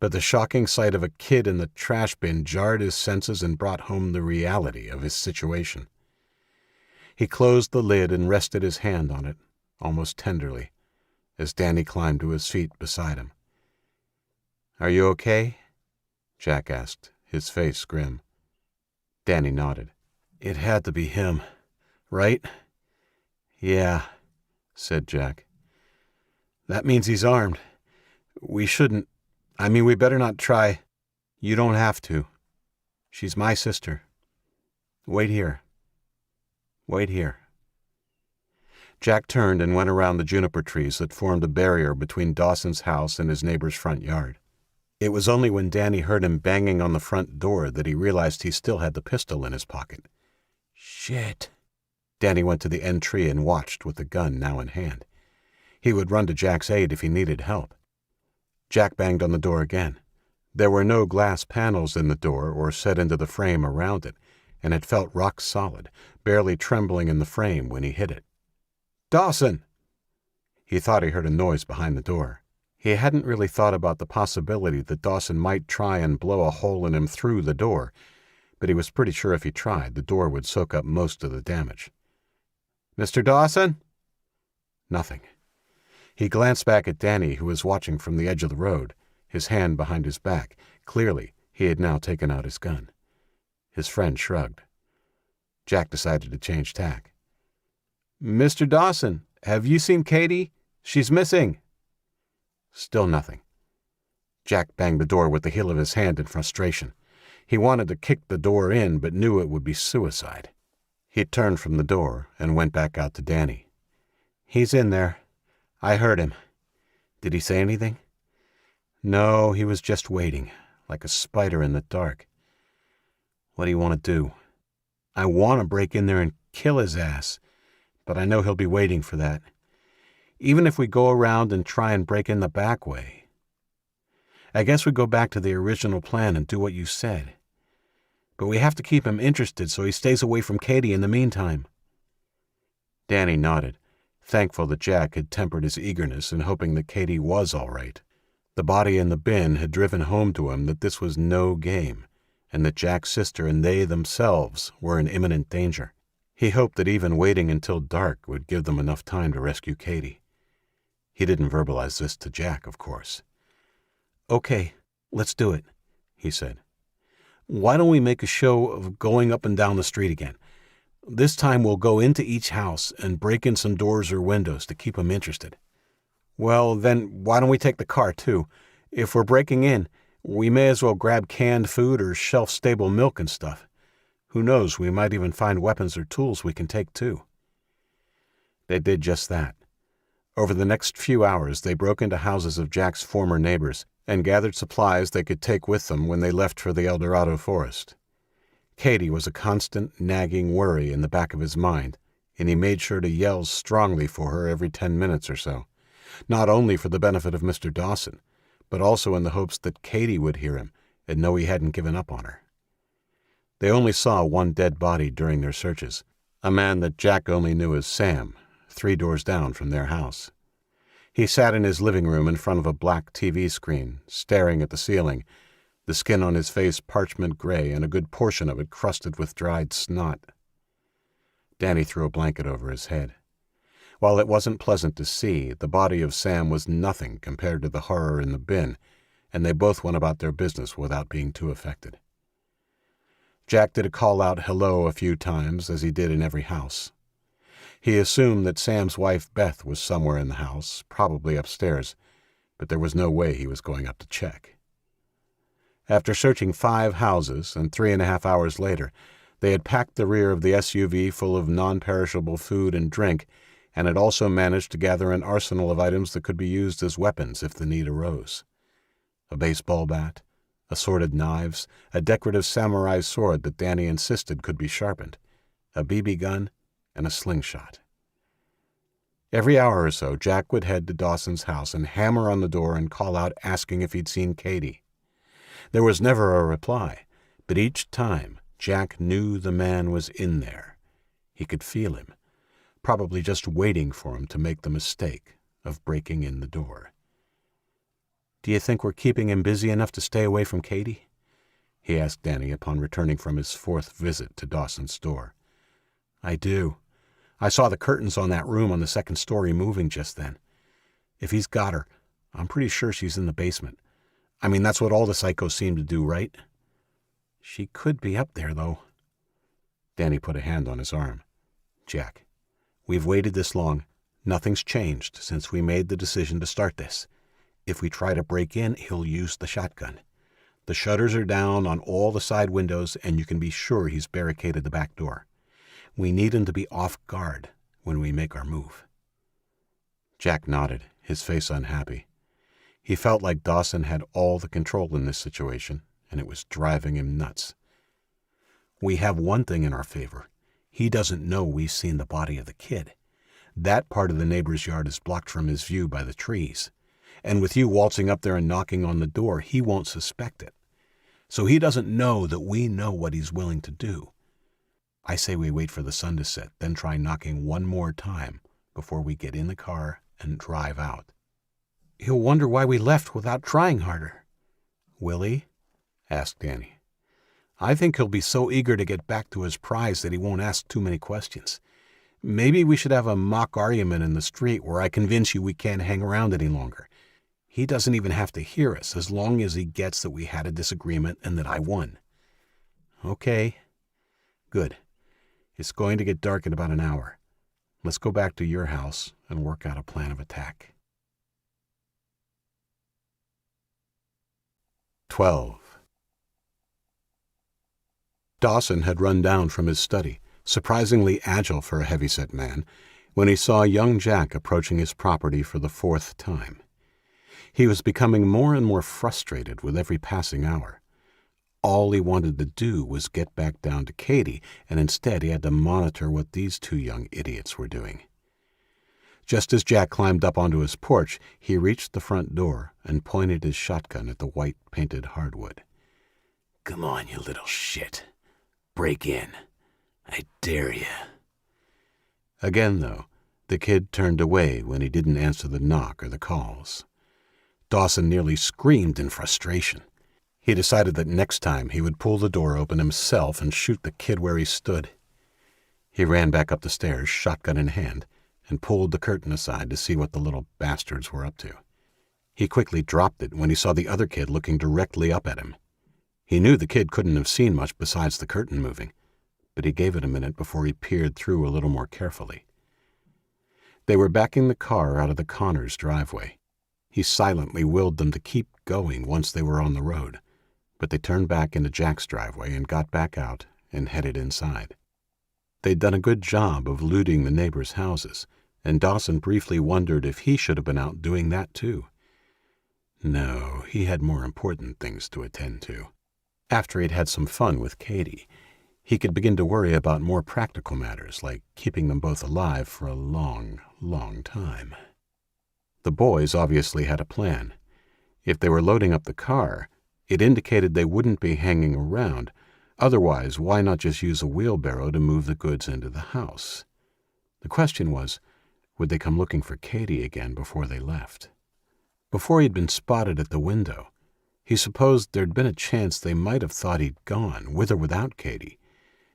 But the shocking sight of a kid in the trash bin jarred his senses and brought home the reality of his situation. He closed the lid and rested his hand on it, almost tenderly, as Danny climbed to his feet beside him. "Are you okay?" Jack asked, his face grim. Danny nodded. "It had to be him, right?" "Yeah," said Jack. "That means he's armed. We better not try." "You don't have to. She's my sister. Wait here. Wait here." Jack turned and went around the juniper trees that formed a barrier between Dawson's house and his neighbor's front yard. It was only when Danny heard him banging on the front door that he realized he still had the pistol in his pocket. "Shit." Danny went to the end tree and watched with the gun now in hand. He would run to Jack's aid if he needed help. Jack banged on the door again. There were no glass panels in the door or set into the frame around it, and it felt rock solid, barely trembling in the frame when he hit it. "Dawson!" He thought he heard a noise behind the door. He hadn't really thought about the possibility that Dawson might try and blow a hole in him through the door, but he was pretty sure if he tried, the door would soak up most of the damage. "Mr. Dawson?" Nothing. He glanced back at Danny, who was watching from the edge of the road, his hand behind his back. Clearly, he had now taken out his gun. His friend shrugged. Jack decided to change tack. "Mr. Dawson, have you seen Katie? She's missing." Still nothing. Jack banged the door with the heel of his hand in frustration. He wanted to kick the door in, but knew it would be suicide. He turned from the door and went back out to Danny. "He's in there. I heard him. Did he say anything?" "No, he was just waiting, like a spider in the dark." "What do you want to do?" "I want to break in there and kill his ass, but I know he'll be waiting for that. Even if we go around and try and break in the back way. I guess we go back to the original plan and do what you said. But we have to keep him interested so he stays away from Katie in the meantime." Danny nodded, thankful that Jack had tempered his eagerness and hoping that Katie was all right. The body in the bin had driven home to him that this was no game, and that Jack's sister and they themselves were in imminent danger. He hoped that even waiting until dark would give them enough time to rescue Katie. He didn't verbalize this to Jack, of course. "Okay, let's do it," he said. Why don't we make a show of going up and down the street again? This time we'll go into each house and break in some doors or windows to keep them interested." "Well, then why don't we take the car, too? If we're breaking in, we may as well grab canned food or shelf-stable milk and stuff. Who knows, we might even find weapons or tools we can take, too." They did just that. Over the next few hours, they broke into houses of Jack's former neighbors and gathered supplies they could take with them when they left for the El Dorado forest. Katie was a constant, nagging worry in the back of his mind, and he made sure to yell strongly for her every 10 minutes or so, not only for the benefit of Mr. Dawson, but also in the hopes that Katie would hear him and know he hadn't given up on her. They only saw one dead body during their searches, a man that Jack only knew as Sam, 3 doors down from their house. He sat in his living room in front of a black TV screen, staring at the ceiling, the skin on his face parchment gray and a good portion of it crusted with dried snot. Danny threw a blanket over his head. While it wasn't pleasant to see, the body of Sam was nothing compared to the horror in the bin, and they both went about their business without being too affected. Jack did a call-out hello a few times, as he did in every house. He assumed that Sam's wife Beth was somewhere in the house, probably upstairs, but there was no way he was going up to check. After searching 5 houses, and 3.5 hours later, they had packed the rear of the SUV full of non-perishable food and drink, and had also managed to gather an arsenal of items that could be used as weapons if the need arose. A baseball bat, assorted knives, a decorative samurai sword that Danny insisted could be sharpened, a BB gun, and a slingshot. Every hour or so, Jack would head to Dawson's house and hammer on the door and call out asking if he'd seen Katie. There was never a reply, but each time Jack knew the man was in there. He could feel him, probably just waiting for him to make the mistake of breaking in the door. "Do you think we're keeping him busy enough to stay away from Katie?" he asked Danny upon returning from his 4th visit to Dawson's door. "I do. I saw the curtains on that room on the 2nd story moving just then. If he's got her, I'm pretty sure she's in the basement. I mean, that's what all the psychos seem to do, right?" "She could be up there, though." Danny put a hand on his arm. "Jack, we've waited this long. Nothing's changed since we made the decision to start this. If we try to break in, he'll use the shotgun. The shutters are down on all the side windows, and you can be sure he's barricaded the back door. We need him to be off guard when we make our move." Jack nodded, his face unhappy. He felt like Dawson had all the control in this situation, and it was driving him nuts. "We have one thing in our favor. He doesn't know we've seen the body of the kid. That part of the neighbor's yard is blocked from his view by the trees. And with you waltzing up there and knocking on the door, he won't suspect it. So he doesn't know that we know what he's willing to do. I say we wait for the sun to set, then try knocking one more time before we get in the car and drive out." "He'll wonder why we left without trying harder." "Will he?" asked Danny. "I think he'll be so eager to get back to his prize that he won't ask too many questions. Maybe we should have a mock argument in the street where I convince you we can't hang around any longer. He doesn't even have to hear us as long as he gets that we had a disagreement and that I won." "Okay. Good. It's going to get dark in about an hour. Let's go back to your house and work out a plan of attack." 12. Dawson had run down from his study, surprisingly agile for a heavyset man, when he saw young Jack approaching his property for the 4th time. He was becoming more and more frustrated with every passing hour. All he wanted to do was get back down to Katie, and instead he had to monitor what these 2 young idiots were doing. Just as Jack climbed up onto his porch, he reached the front door and pointed his shotgun at the white-painted hardwood. "Come on, you little shit. Break in. I dare you." Again, though, the kid turned away when he didn't answer the knock or the calls. Dawson nearly screamed in frustration. He decided that next time he would pull the door open himself and shoot the kid where he stood. He ran back up the stairs, shotgun in hand, and pulled the curtain aside to see what the little bastards were up to. He quickly dropped it when he saw the other kid looking directly up at him. He knew the kid couldn't have seen much besides the curtain moving, but he gave it a minute before he peered through a little more carefully. They were backing the car out of the Connors' driveway. He silently willed them to keep going once they were on the road, but they turned back into Jack's driveway and got back out and headed inside. They'd done a good job of looting the neighbors' houses, and Dawson briefly wondered if he should have been out doing that too. No, he had more important things to attend to. After he'd had some fun with Katie, he could begin to worry about more practical matters, like keeping them both alive for a long, long time. The boys obviously had a plan. If they were loading up the car, it indicated they wouldn't be hanging around. Otherwise, why not just use a wheelbarrow to move the goods into the house? The question was, would they come looking for Katie again before they left? Before he'd been spotted at the window, he supposed there'd been a chance they might have thought he'd gone, with or without Katie,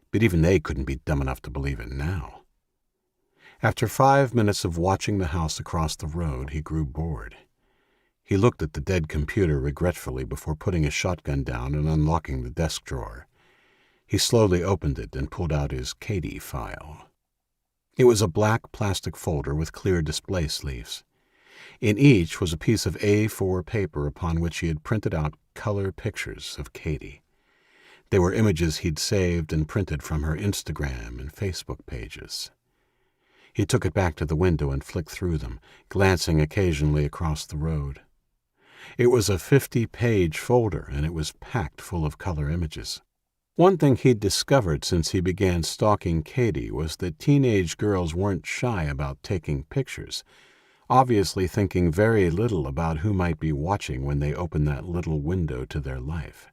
but even they couldn't be dumb enough to believe it now. After 5 minutes of watching the house across the road, he grew bored. He looked at the dead computer regretfully before putting his shotgun down and unlocking the desk drawer. He slowly opened it and pulled out his Katie file. It was a black plastic folder with clear display sleeves. In each was a piece of A4 paper upon which he had printed out color pictures of Katie. They were images he'd saved and printed from her Instagram and Facebook pages. He took it back to the window and flicked through them, glancing occasionally across the road. It was a 50-page folder, and it was packed full of color images. One thing he'd discovered since he began stalking Katie was that teenage girls weren't shy about taking pictures, obviously thinking very little about who might be watching when they opened that little window to their life.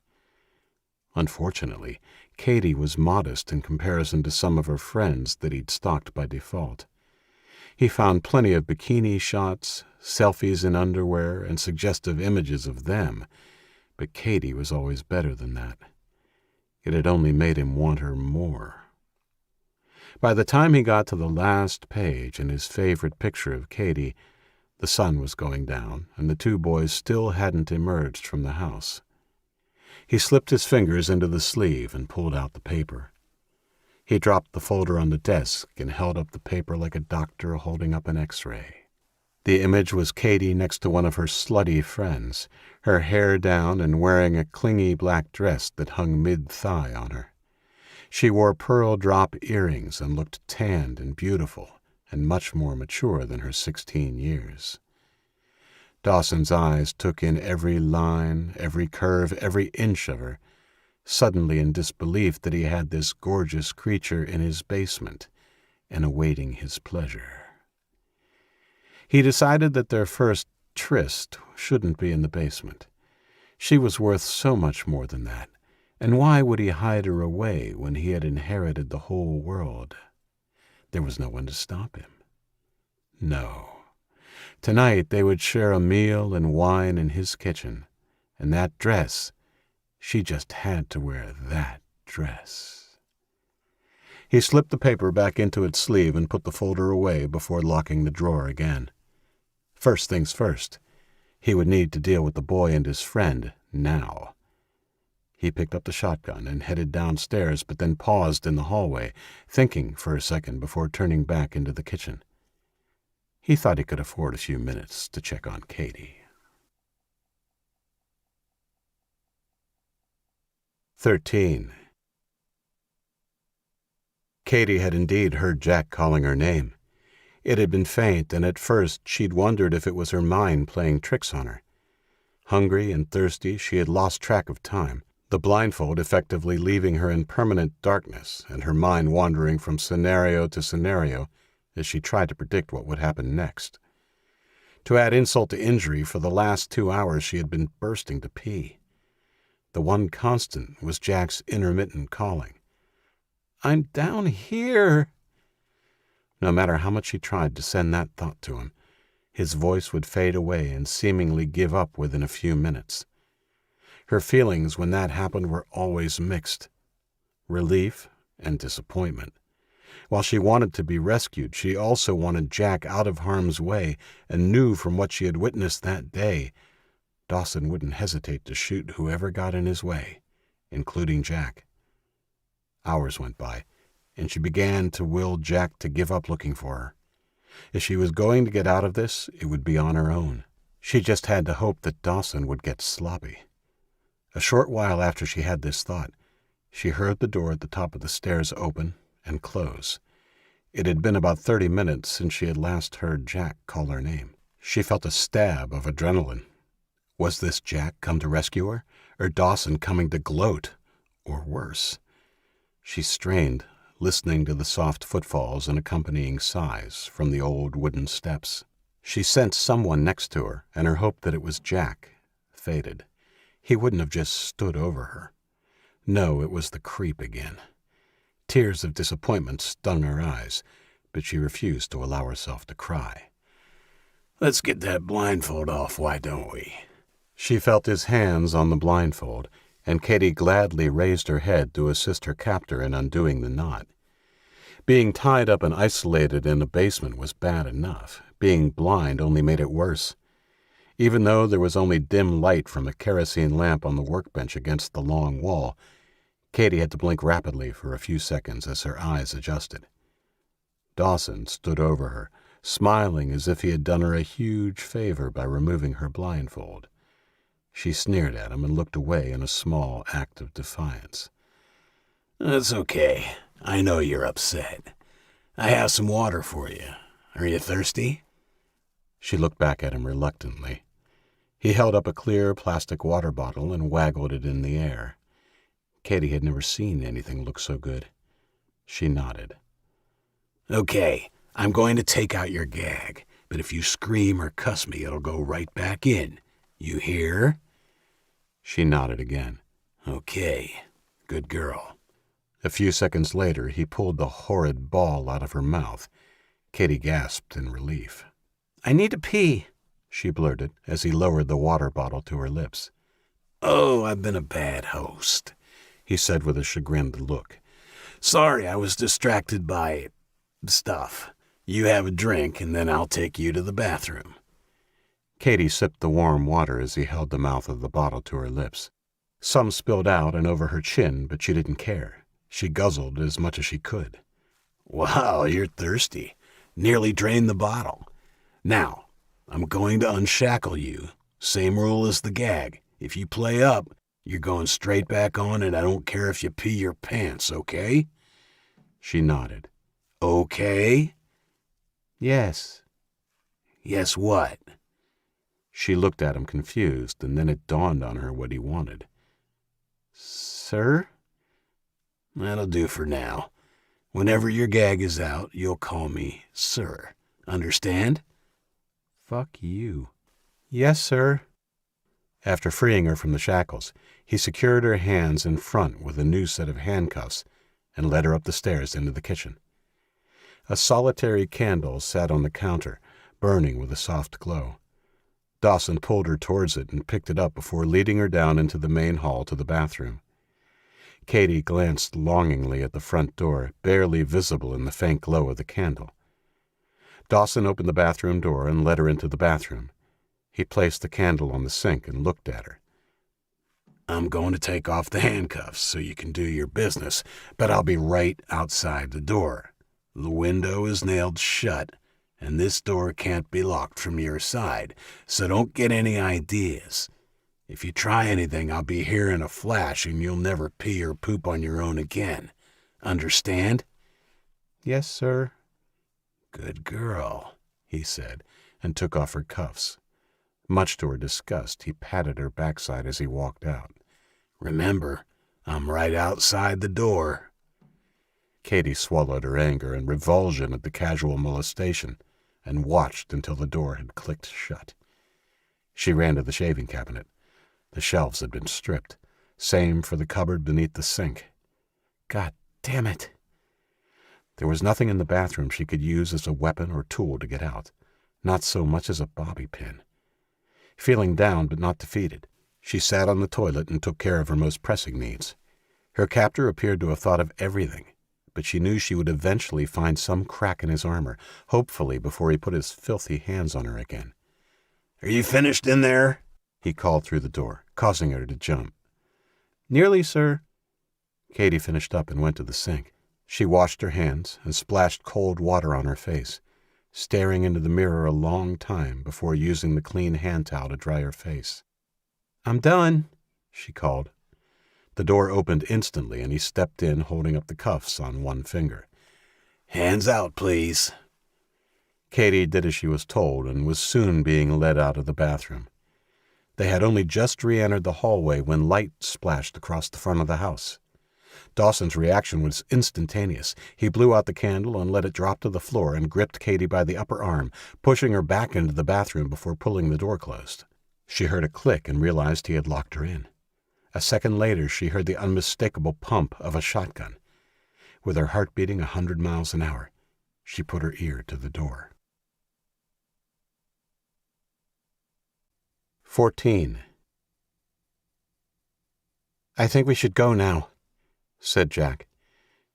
Unfortunately, Katie was modest in comparison to some of her friends that he'd stalked by default. He found plenty of bikini shots, selfies in underwear, and suggestive images of them, but Katie was always better than that. It had only made him want her more. By the time he got to the last page and his favorite picture of Katie, the sun was going down, and the two boys still hadn't emerged from the house. He slipped his fingers into the sleeve and pulled out the paper. He dropped the folder on the desk and held up the paper like a doctor holding up an X-ray. The image was Katie next to one of her slutty friends, her hair down and wearing a clingy black dress that hung mid-thigh on her. She wore pearl drop earrings and looked tanned and beautiful and much more mature than her 16 years. Dawson's eyes took in every line, every curve, every inch of her, suddenly in disbelief that he had this gorgeous creature in his basement and awaiting his pleasure. He decided that their first tryst shouldn't be in the basement. She was worth so much more than that, and why would he hide her away when he had inherited the whole world? There was no one to stop him. No. Tonight they would share a meal and wine in his kitchen, and that dress, she just had to wear that dress. He slipped the paper back into its sleeve and put the folder away before locking the drawer again. First things first, he would need to deal with the boy and his friend now. He picked up the shotgun and headed downstairs, but then paused in the hallway, thinking for a second before turning back into the kitchen. He thought he could afford a few minutes to check on Katie. 13. Katie had indeed heard Jack calling her name. It had been faint, and at first she'd wondered if it was her mind playing tricks on her. Hungry and thirsty, she had lost track of time, the blindfold effectively leaving her in permanent darkness and her mind wandering from scenario to scenario as she tried to predict what would happen next. To add insult to injury, for the last 2 hours she had been bursting to pee. The one constant was Jack's intermittent calling. "I'm down here." No matter how much she tried to send that thought to him, his voice would fade away and seemingly give up within a few minutes. Her feelings when that happened were always mixed. Relief and disappointment. While she wanted to be rescued, she also wanted Jack out of harm's way and knew from what she had witnessed that day, Dawson wouldn't hesitate to shoot whoever got in his way, including Jack. Hours went by, and she began to will Jack to give up looking for her. If she was going to get out of this, it would be on her own. She just had to hope that Dawson would get sloppy. A short while after she had this thought, she heard the door at the top of the stairs open and close. It had been about 30 minutes since she had last heard Jack call her name. She felt a stab of adrenaline. Was this Jack come to rescue her, or Dawson coming to gloat, or worse? She strained, listening to the soft footfalls and accompanying sighs from the old wooden steps. She sensed someone next to her, and her hope that it was Jack faded. He wouldn't have just stood over her. No, it was the creep again. Tears of disappointment stung her eyes, but she refused to allow herself to cry. "Let's get that blindfold off, why don't we?" She felt his hands on the blindfold, and Katie gladly raised her head to assist her captor in undoing the knot. Being tied up and isolated in a basement was bad enough. Being blind only made it worse. Even though there was only dim light from a kerosene lamp on the workbench against the long wall, Katie had to blink rapidly for a few seconds as her eyes adjusted. Dawson stood over her, smiling as if he had done her a huge favor by removing her blindfold. She sneered at him and looked away in a small act of defiance. "That's okay. I know you're upset. I have some water for you. Are you thirsty?" She looked back at him reluctantly. He held up a clear plastic water bottle and waggled it in the air. Katie had never seen anything look so good. She nodded. "Okay, I'm going to take out your gag, but if you scream or cuss me, it'll go right back in. You hear?" She nodded again. "Okay, good girl." A few seconds later, he pulled the horrid ball out of her mouth. Katie gasped in relief. "I need to pee," she blurted as he lowered the water bottle to her lips. "Oh, I've been a bad host," he said with a chagrined look. "Sorry, I was distracted by stuff. You have a drink, and then I'll take you to the bathroom." Katie sipped the warm water as he held the mouth of the bottle to her lips. Some spilled out and over her chin, but she didn't care. She guzzled as much as she could. "Wow, you're thirsty. Nearly drained the bottle. Now, I'm going to unshackle you. Same rule as the gag. If you play up, you're going straight back on, and I don't care if you pee your pants, okay?" She nodded. "Okay?" "Yes." "Yes what?" She looked at him confused, and then it dawned on her what he wanted. "Sir?" "That'll do for now. Whenever your gag is out, you'll call me Sir. Understand?" "Fuck you." "Yes, sir." After freeing her from the shackles, he secured her hands in front with a new set of handcuffs and led her up the stairs into the kitchen. A solitary candle sat on the counter, burning with a soft glow. Dawson pulled her towards it and picked it up before leading her down into the main hall to the bathroom. Katie glanced longingly at the front door, barely visible in the faint glow of the candle. Dawson opened the bathroom door and led her into the bathroom. He placed the candle on the sink and looked at her. "I'm going to take off the handcuffs so you can do your business, but I'll be right outside the door. The window is nailed shut, and this door can't be locked from your side, so don't get any ideas. If you try anything, I'll be here in a flash, and you'll never pee or poop on your own again. Understand?" "Yes, sir." "Good girl," he said, and took off her cuffs. Much to her disgust, he patted her backside as he walked out. "Remember, I'm right outside the door." Katie swallowed her anger and revulsion at the casual molestation and watched until the door had clicked shut. She ran to the shaving cabinet. The shelves had been stripped. Same for the cupboard beneath the sink. God damn it! There was nothing in the bathroom she could use as a weapon or tool to get out, not so much as a bobby pin. Feeling down but not defeated, she sat on the toilet and took care of her most pressing needs. Her captor appeared to have thought of everything, but she knew she would eventually find some crack in his armor, hopefully before he put his filthy hands on her again. "Are you finished in there?" He called through the door, causing her to jump. Nearly, sir. Katie finished up and went to the sink. She washed her hands and splashed cold water on her face, staring into the mirror a long time before using the clean hand towel to dry her face. I'm done, she called. The door opened instantly, and he stepped in, holding up the cuffs on one finger. Hands out, please. Katie did as she was told and was soon being led out of the bathroom. They had only just re-entered the hallway when light splashed across the front of the house. Dawson's reaction was instantaneous. He blew out the candle and let it drop to the floor and gripped Katie by the upper arm, pushing her back into the bathroom before pulling the door closed. She heard a click and realized he had locked her in. A second later, she heard the unmistakable pump of a shotgun. With her heart beating 100 miles an hour, she put her ear to the door. 14. I think we should go now, said Jack.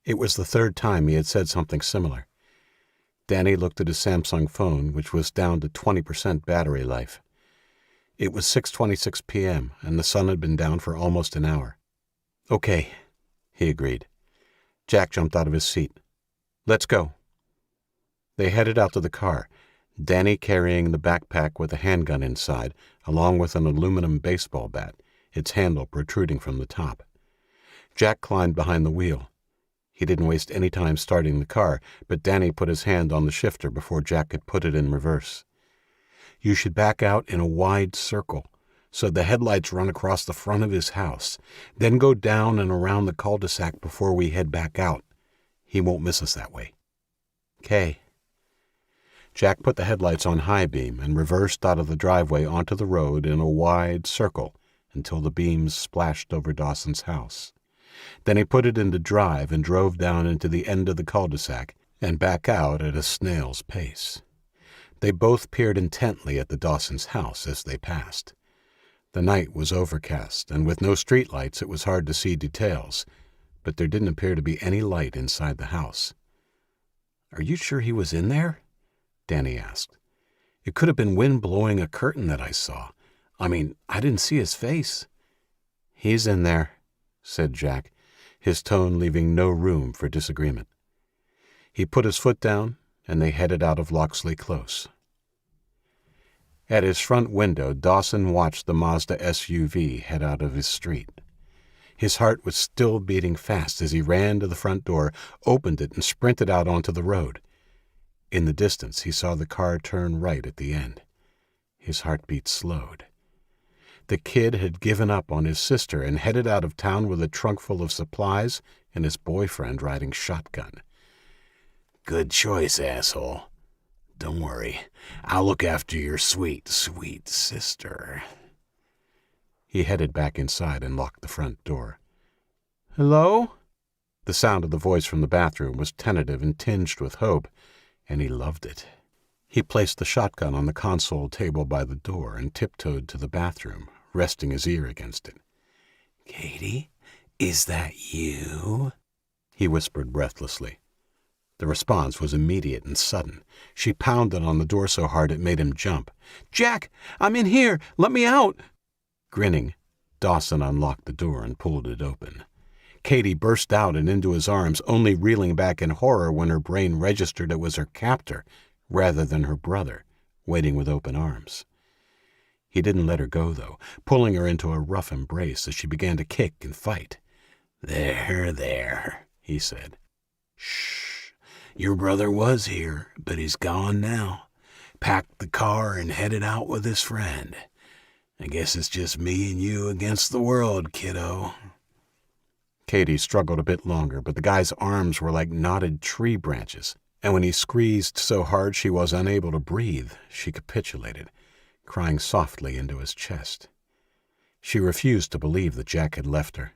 It was the third time he had said something similar. Danny looked at his Samsung phone, which was down to 20% battery life. It was 6:26 p.m., and the sun had been down for almost an hour. Okay, he agreed. Jack jumped out of his seat. Let's go. They headed out to the car, Danny carrying the backpack with a handgun inside, along with an aluminum baseball bat, its handle protruding from the top. Jack climbed behind the wheel. He didn't waste any time starting the car, but Danny put his hand on the shifter before Jack could put it in reverse. You should back out in a wide circle, so the headlights run across the front of his house, then go down and around the cul-de-sac before we head back out. He won't miss us that way. 'Kay. Jack put the headlights on high beam and reversed out of the driveway onto the road in a wide circle until the beams splashed over Dawson's house. Then he put it into drive and drove down into the end of the cul-de-sac and back out at a snail's pace. They both peered intently at the Dawsons' house as they passed. The night was overcast, and with no streetlights it was hard to see details, but there didn't appear to be any light inside the house. Are you sure he was in there? Danny asked. It could have been wind blowing a curtain that I saw. I mean, I didn't see his face. He's in there, said Jack, his tone leaving no room for disagreement. He put his foot down, and they headed out of Loxley Close. At his front window, Dawson watched the Mazda SUV head out of his street. His heart was still beating fast as he ran to the front door, opened it, and sprinted out onto the road. In the distance, he saw the car turn right at the end. His heartbeat slowed. The kid had given up on his sister and headed out of town with a trunk full of supplies and his boyfriend riding shotgun. Good choice, asshole. Don't worry. I'll look after your sweet, sweet sister. He headed back inside and locked the front door. Hello? The sound of the voice from the bathroom was tentative and tinged with hope, and he loved it. He placed the shotgun on the console table by the door and tiptoed to the bathroom, resting his ear against it. Katie, is that you? He whispered breathlessly. The response was immediate and sudden. She pounded on the door so hard it made him jump. Jack, I'm in here! Let me out! Grinning, Dawson unlocked the door and pulled it open. Katie burst out and into his arms, only reeling back in horror when her brain registered it was her captor, rather than her brother, waiting with open arms. He didn't let her go, though, pulling her into a rough embrace as she began to kick and fight. There, he said. Shh. Your brother was here, but he's gone now. Packed the car and headed out with his friend. I guess it's just me and you against the world, kiddo. Katie struggled a bit longer, but the guy's arms were like knotted tree branches, and when he squeezed so hard she was unable to breathe, she capitulated, crying softly into his chest. She refused to believe that Jack had left her.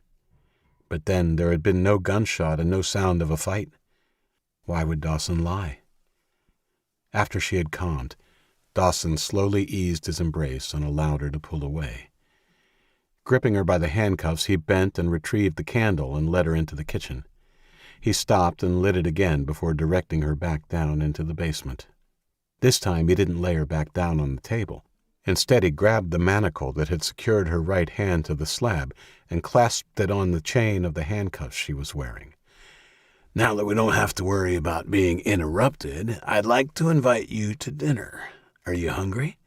But then there had been no gunshot and no sound of a fight. Why would Dawson lie? After she had calmed, Dawson slowly eased his embrace and allowed her to pull away. Gripping her by the handcuffs, he bent and retrieved the candle and led her into the kitchen. He stopped and lit it again before directing her back down into the basement. This time he didn't lay her back down on the table. Instead, he grabbed the manacle that had secured her right hand to the slab and clasped it on the chain of the handcuffs she was wearing. "Now that we don't have to worry about being interrupted, I'd like to invite you to dinner. Are you hungry?"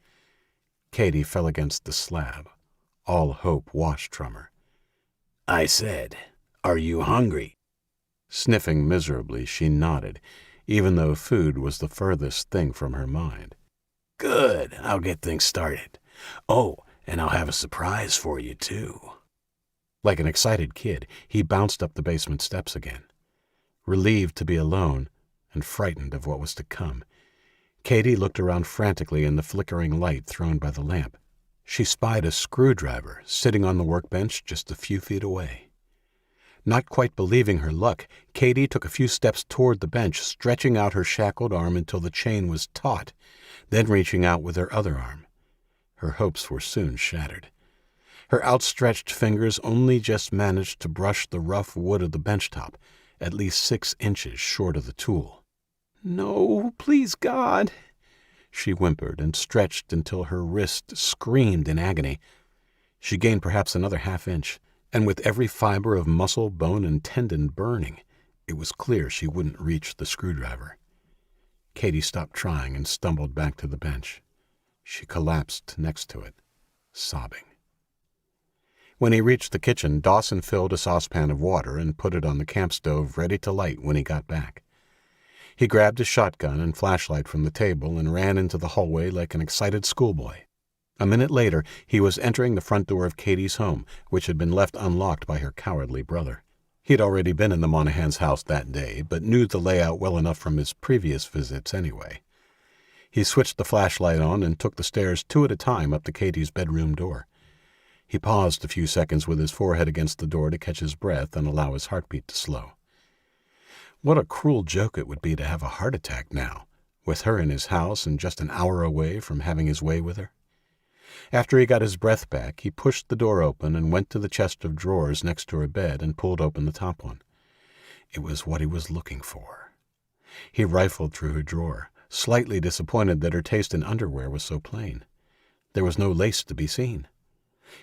Katie fell against the slab. All hope washed from her. "I said, are you hungry?" Sniffing miserably, she nodded, even though food was the furthest thing from her mind. "Good. I'll get things started. Oh, and I'll have a surprise for you, too." Like an excited kid, he bounced up the basement steps again. Relieved to be alone and frightened of what was to come, Katie looked around frantically in the flickering light thrown by the lamp. She spied a screwdriver sitting on the workbench just a few feet away. Not quite believing her luck, Katie took a few steps toward the bench, stretching out her shackled arm until the chain was taut, then reaching out with her other arm. Her hopes were soon shattered. Her outstretched fingers only just managed to brush the rough wood of the bench top, at least 6 inches short of the tool. "No, please, God," she whimpered and stretched until her wrist screamed in agony. She gained perhaps another half-inch, and with every fiber of muscle, bone, and tendon burning, it was clear she wouldn't reach the screwdriver. Katie stopped trying and stumbled back to the bench. She collapsed next to it, sobbing. When he reached the kitchen, Dawson filled a saucepan of water and put it on the camp stove ready to light when he got back. He grabbed his shotgun and flashlight from the table and ran into the hallway like an excited schoolboy. A minute later, he was entering the front door of Katie's home, which had been left unlocked by her cowardly brother. He'd already been in the Monaghan's house that day, but knew the layout well enough from his previous visits anyway. He switched the flashlight on and took the stairs 2 at a time up to Katie's bedroom door. He paused a few seconds with his forehead against the door to catch his breath and allow his heartbeat to slow. What a cruel joke it would be to have a heart attack now, with her in his house and just an hour away from having his way with her. After he got his breath back, he pushed the door open and went to the chest of drawers next to her bed and pulled open the top one. It was what he was looking for. He rifled through her drawer, slightly disappointed that her taste in underwear was so plain. There was no lace to be seen.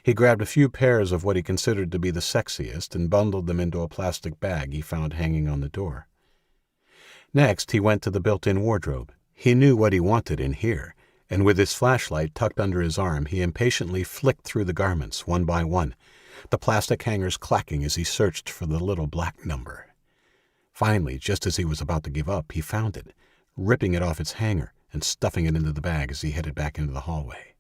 He grabbed a few pairs of what he considered to be the sexiest and bundled them into a plastic bag he found hanging on the door. Next, he went to the built-in wardrobe. He knew what he wanted in here, and with his flashlight tucked under his arm, he impatiently flicked through the garments one by one, the plastic hangers clacking as he searched for the little black number. Finally, just as he was about to give up, he found it, ripping it off its hanger and stuffing it into the bag as he headed back into the hallway.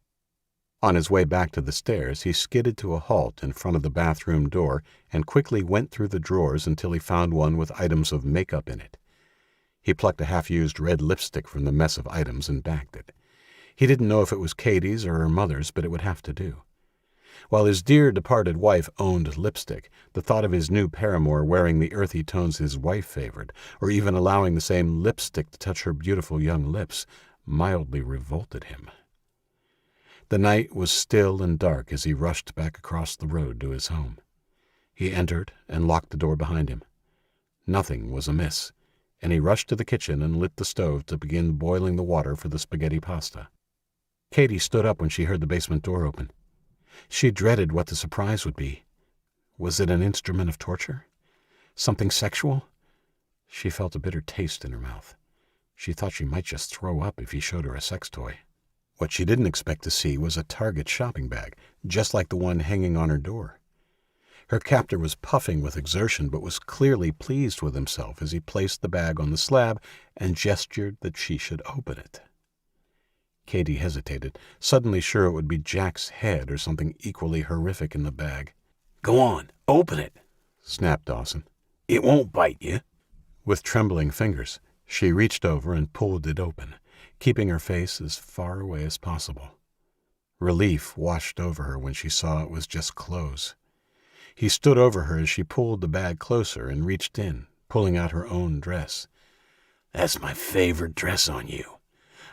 On his way back to the stairs, he skidded to a halt in front of the bathroom door and quickly went through the drawers until he found one with items of makeup in it. He plucked a half-used red lipstick from the mess of items and bagged it. He didn't know if it was Katie's or her mother's, but it would have to do. While his dear departed wife owned lipstick, the thought of his new paramour wearing the earthy tones his wife favored, or even allowing the same lipstick to touch her beautiful young lips, mildly revolted him. The night was still and dark as he rushed back across the road to his home. He entered and locked the door behind him. Nothing was amiss, and he rushed to the kitchen and lit the stove to begin boiling the water for the spaghetti pasta. Katie stood up when she heard the basement door open. She dreaded what the surprise would be. Was it an instrument of torture? Something sexual? She felt a bitter taste in her mouth. She thought she might just throw up if he showed her a sex toy. What she didn't expect to see was a Target shopping bag, just like the one hanging on her door. Her captor was puffing with exertion, but was clearly pleased with himself as he placed the bag on the slab and gestured that she should open it. Katie hesitated, suddenly sure it would be Jack's head or something equally horrific in the bag. "Go on, open it," snapped Dawson. "It won't bite you." With trembling fingers, she reached over and pulled it open, keeping her face as far away as possible. Relief washed over her when she saw it was just clothes. He stood over her as she pulled the bag closer and reached in, pulling out her own dress. "That's my favorite dress on you.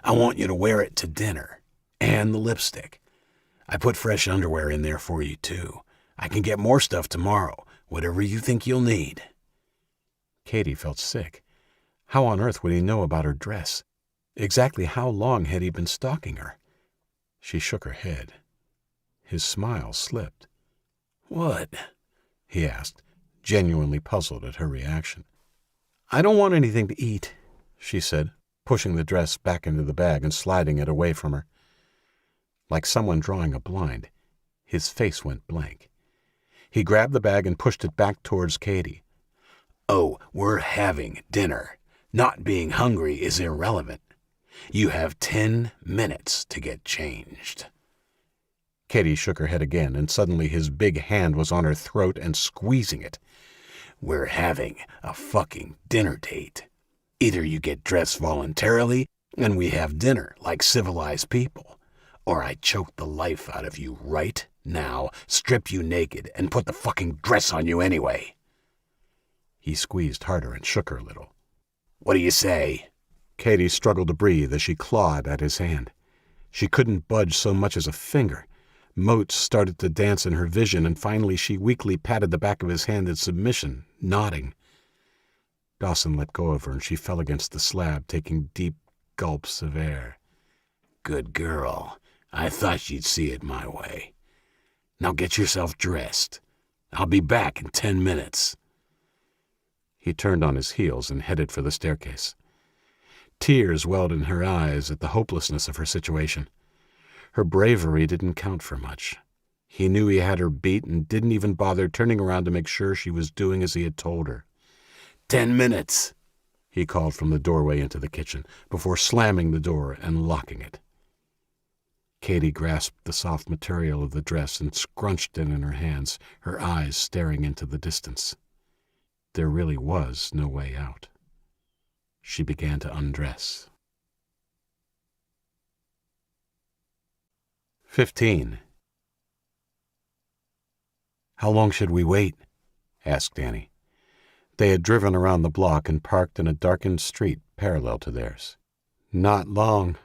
I want you to wear it to dinner. And the lipstick. I put fresh underwear in there for you, too. I can get more stuff tomorrow, whatever you think you'll need." Katie felt sick. How on earth would he know about her dress? Exactly how long had he been stalking her? She shook her head. His smile slipped. "What?" he asked, genuinely puzzled at her reaction. "I don't want anything to eat," she said, pushing the dress back into the bag and sliding it away from her. Like someone drawing a blind, his face went blank. He grabbed the bag and pushed it back towards Katie. "Oh, we're having dinner. Not being hungry is irrelevant. You have 10 minutes to get changed." Katie shook her head again, and suddenly his big hand was on her throat and squeezing it. "We're having a fucking dinner date. Either you get dressed voluntarily and we have dinner like civilized people, or I choke the life out of you right now, strip you naked, and put the fucking dress on you anyway." He squeezed harder and shook her a little. "What do you say?" Katie struggled to breathe as she clawed at his hand. She couldn't budge so much as a finger. Motes started to dance in her vision, and finally she weakly patted the back of his hand in submission, nodding. Dawson let go of her, and she fell against the slab, taking deep gulps of air. "Good girl. I thought you'd see it my way. Now get yourself dressed. I'll be back in 10 minutes. He turned on his heels and headed for the staircase. Tears welled in her eyes at the hopelessness of her situation. Her bravery didn't count for much. He knew he had her beat and didn't even bother turning around to make sure she was doing as he had told her. 10 minutes, he called from the doorway into the kitchen, before slamming the door and locking it. Katie grasped the soft material of the dress and scrunched it in her hands, her eyes staring into the distance. There really was no way out. She began to undress. 15. "How long should we wait?" asked Danny. They had driven around the block and parked in a darkened street parallel to theirs. "Not long,"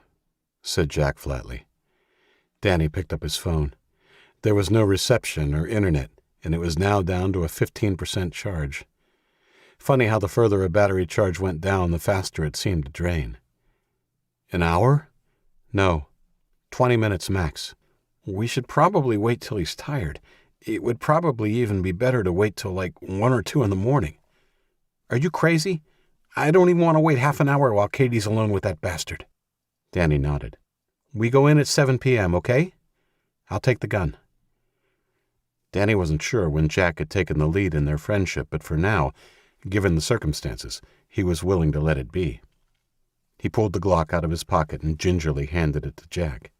said Jack flatly. Danny picked up his phone. There was no reception or internet, and it was now down to a 15% charge. Funny how the further a battery charge went down, the faster it seemed to drain. "An hour? No, 20 minutes max. We should probably wait till he's tired. It would probably even be better to wait till like 1 or 2 in the morning. Are you crazy? I don't even want to wait half an hour while Katie's alone with that bastard." Danny nodded. "We go in at 7 p.m., okay? I'll take the gun." Danny wasn't sure when Jack had taken the lead in their friendship, but for now, given the circumstances, he was willing to let it be. He pulled the Glock out of his pocket and gingerly handed it to Jack.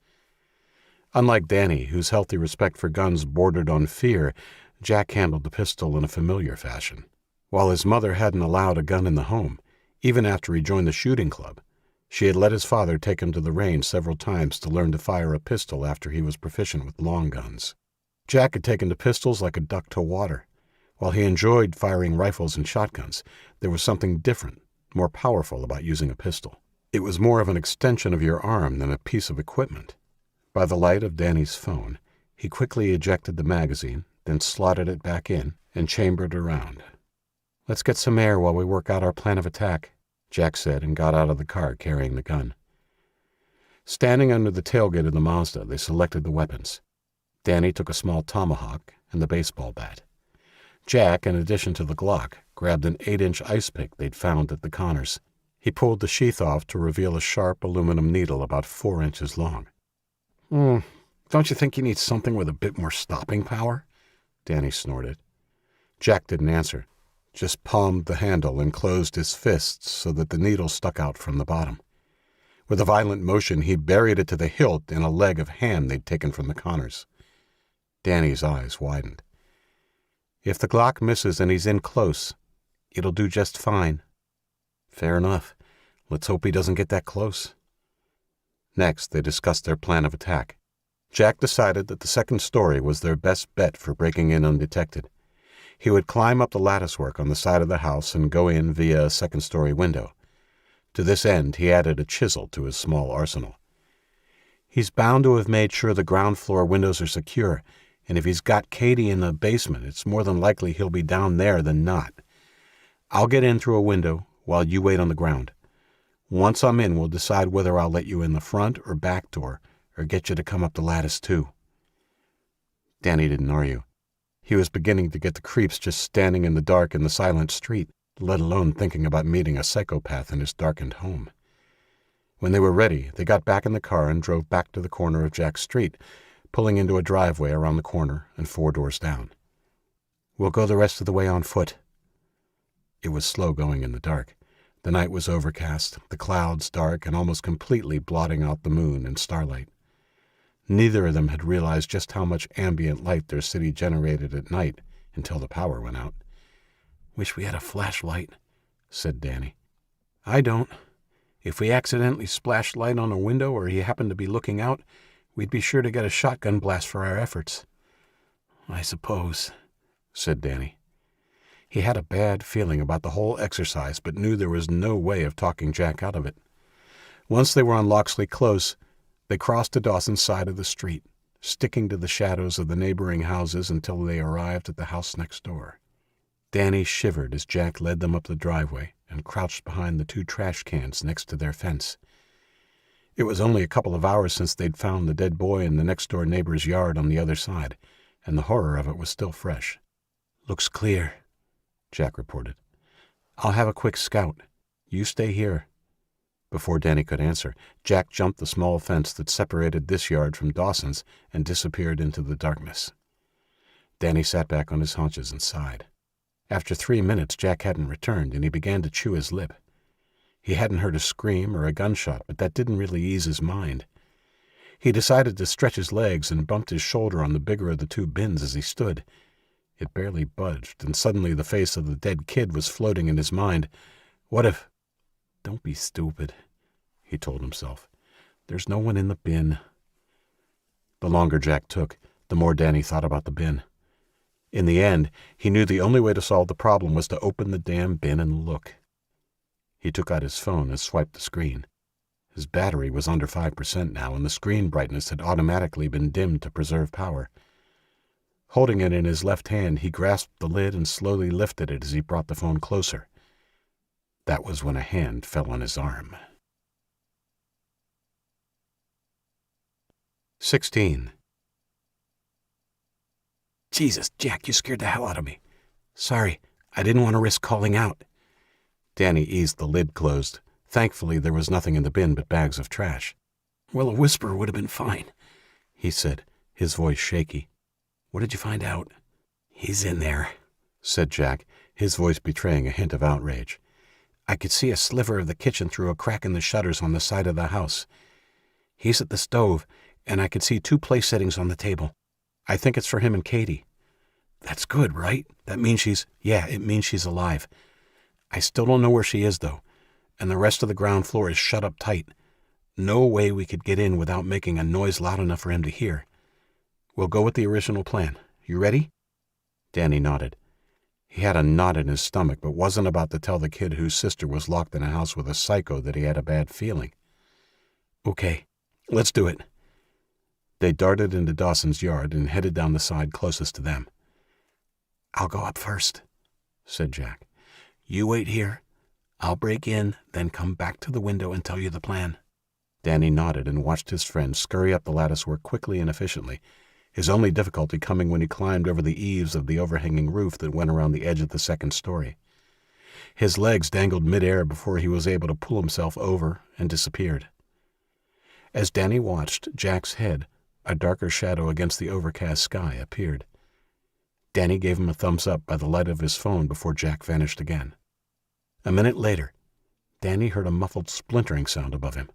Unlike Danny, whose healthy respect for guns bordered on fear, Jack handled the pistol in a familiar fashion. While his mother hadn't allowed a gun in the home, even after he joined the shooting club, she had let his father take him to the range several times to learn to fire a pistol after he was proficient with long guns. Jack had taken to pistols like a duck to water. While he enjoyed firing rifles and shotguns, there was something different, more powerful about using a pistol. It was more of an extension of your arm than a piece of equipment. By the light of Danny's phone, he quickly ejected the magazine, then slotted it back in and chambered around. "Let's get some air while we work out our plan of attack," Jack said, and got out of the car carrying the gun. Standing under the tailgate of the Mazda, they selected the weapons. Danny took a small tomahawk and the baseball bat. Jack, in addition to the Glock, grabbed an 8-inch ice pick they'd found at the Connors. He pulled the sheath off to reveal a sharp aluminum needle about 4 inches long. Don't you think you need something with a bit more stopping power?" Danny snorted. Jack didn't answer, just palmed the handle and closed his fists so that the needle stuck out from the bottom. With a violent motion, he buried it to the hilt in a leg of ham they'd taken from the Connors. Danny's eyes widened. "If the Glock misses and he's in close, it'll do just fine." "Fair enough. Let's hope he doesn't get that close." Next, they discussed their plan of attack. Jack decided that the second story was their best bet for breaking in undetected. He would climb up the latticework on the side of the house and go in via a second-story window. To this end, he added a chisel to his small arsenal. "He's bound to have made sure the ground floor windows are secure, and if he's got Katie in the basement, it's more than likely he'll be down there than not. I'll get in through a window while you wait on the ground. Once I'm in, we'll decide whether I'll let you in the front or back door, or get you to come up the lattice too." Danny didn't argue. He was beginning to get the creeps just standing in the dark in the silent street, let alone thinking about meeting a psychopath in his darkened home. When they were ready, they got back in the car and drove back to the corner of Jack's street, pulling into a driveway around the corner and 4 doors down. "We'll go the rest of the way on foot." It was slow going in the dark. The night was overcast, the clouds dark and almost completely blotting out the moon and starlight. Neither of them had realized just how much ambient light their city generated at night until the power went out. "Wish we had a flashlight," said Danny. "I don't. If we accidentally splashed light on a window or he happened to be looking out, we'd be sure to get a shotgun blast for our efforts." "I suppose," said Danny. He had a bad feeling about the whole exercise, but knew there was no way of talking Jack out of it. Once they were on Loxley Close, they crossed to Dawson's side of the street, sticking to the shadows of the neighboring houses until they arrived at the house next door. Danny shivered as Jack led them up the driveway and crouched behind the 2 trash cans next to their fence. It was only a couple of hours since they'd found the dead boy in the next-door neighbor's yard on the other side, and the horror of it was still fresh. "Looks clear," Jack reported. "I'll have a quick scout. You stay here." Before Danny could answer, Jack jumped the small fence that separated this yard from Dawson's and disappeared into the darkness. Danny sat back on his haunches and sighed. After 3 minutes, Jack hadn't returned, and he began to chew his lip. He hadn't heard a scream or a gunshot, but that didn't really ease his mind. He decided to stretch his legs and bumped his shoulder on the bigger of the 2 bins as he stood. It barely budged, and suddenly the face of the dead kid was floating in his mind. What if... "Don't be stupid," he told himself. "There's no one in the bin." The longer Jack took, the more Danny thought about the bin. In the end, he knew the only way to solve the problem was to open the damn bin and look. He took out his phone and swiped the screen. His battery was under 5% now, and the screen brightness had automatically been dimmed to preserve power. Holding it in his left hand, he grasped the lid and slowly lifted it as he brought the phone closer. That was when a hand fell on his arm. 16. "Jesus, Jack, you scared the hell out of me. Sorry, I didn't want to risk calling out." Danny eased the lid closed. Thankfully, there was nothing in the bin but bags of trash. "Well, a whisper would have been fine," he said, his voice shaky. "What did you find out?" "He's in there," said Jack, his voice betraying a hint of outrage. "I could see a sliver of the kitchen through a crack in the shutters on the side of the house. He's at the stove, and I could see 2 place settings on the table. I think it's for him and Katie." "That's good, right? That means she's..." "Yeah, it means she's alive. I still don't know where she is, though, and the rest of the ground floor is shut up tight. No way we could get in without making a noise loud enough for him to hear. We'll go with the original plan. You ready?" Danny nodded. He had a knot in his stomach, but wasn't about to tell the kid whose sister was locked in a house with a psycho that he had a bad feeling. "Okay, let's do it." They darted into Dawson's yard and headed down the side closest to them. "I'll go up first," said Jack. "You wait here. I'll break in, then come back to the window and tell you the plan." Danny nodded and watched his friend scurry up the latticework quickly and efficiently, his only difficulty coming when he climbed over the eaves of the overhanging roof that went around the edge of the 2nd story. His legs dangled midair before he was able to pull himself over and disappeared. As Danny watched, Jack's head, a darker shadow against the overcast sky, appeared. Danny gave him a thumbs up by the light of his phone before Jack vanished again. A minute later, Danny heard a muffled splintering sound above him.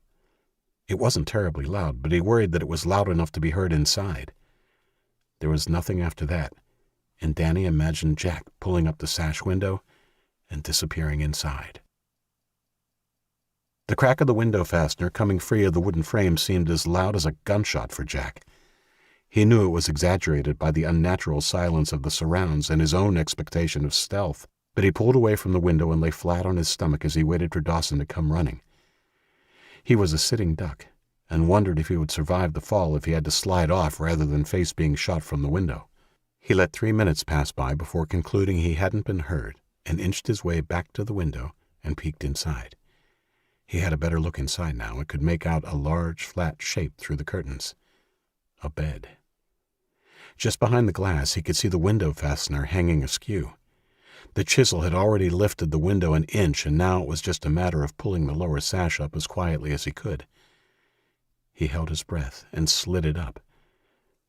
It wasn't terribly loud, but he worried that it was loud enough to be heard inside. There was nothing after that, and Danny imagined Jack pulling up the sash window and disappearing inside. The crack of the window fastener coming free of the wooden frame seemed as loud as a gunshot for Jack. He knew it was exaggerated by the unnatural silence of the surrounds and his own expectation of stealth, but he pulled away from the window and lay flat on his stomach as he waited for Dawson to come running. He was a sitting duck, and wondered if he would survive the fall if he had to slide off rather than face being shot from the window. He let 3 minutes pass by before concluding he hadn't been heard, and inched his way back to the window and peeked inside. He had a better look inside now and could make out a large, flat shape through the curtains. A bed. Just behind the glass, he could see the window fastener hanging askew. The chisel had already lifted the window an inch, and now it was just a matter of pulling the lower sash up as quietly as he could. He held his breath and slid it up.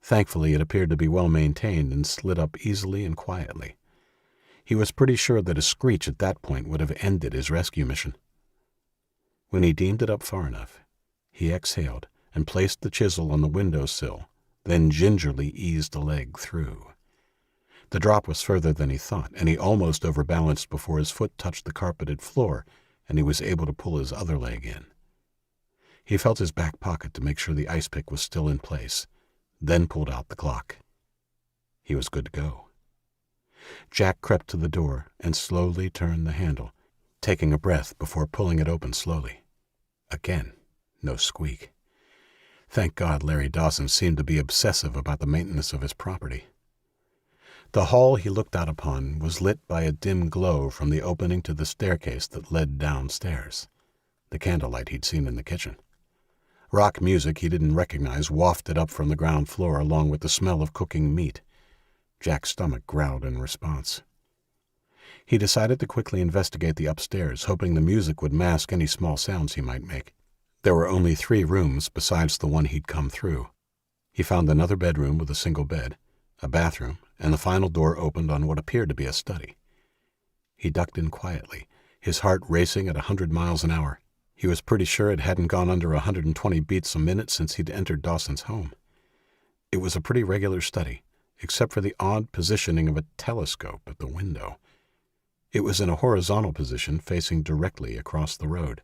Thankfully, it appeared to be well maintained and slid up easily and quietly. He was pretty sure that a screech at that point would have ended his rescue mission. When he deemed it up far enough, he exhaled and placed the chisel on the windowsill, then gingerly eased a leg through. The drop was further than he thought, and he almost overbalanced before his foot touched the carpeted floor, and he was able to pull his other leg in. He felt his back pocket to make sure the ice pick was still in place, then pulled out the clock. He was good to go. Jack crept to the door and slowly turned the handle, taking a breath before pulling it open slowly. Again, no squeak. Thank God Larry Dawson seemed to be obsessive about the maintenance of his property. The hall he looked out upon was lit by a dim glow from the opening to the staircase that led downstairs, the candlelight he'd seen in the kitchen. Rock music he didn't recognize wafted up from the ground floor along with the smell of cooking meat. Jack's stomach growled in response. He decided to quickly investigate the upstairs, hoping the music would mask any small sounds he might make. There were only 3 rooms besides the one he'd come through. He found another bedroom with a single bed, a bathroom, and the final door opened on what appeared to be a study. He ducked in quietly, his heart racing at 100 miles an hour. He was pretty sure it hadn't gone under 120 beats a minute since he'd entered Dawson's home. It was a pretty regular study, except for the odd positioning of a telescope at the window. It was in a horizontal position facing directly across the road.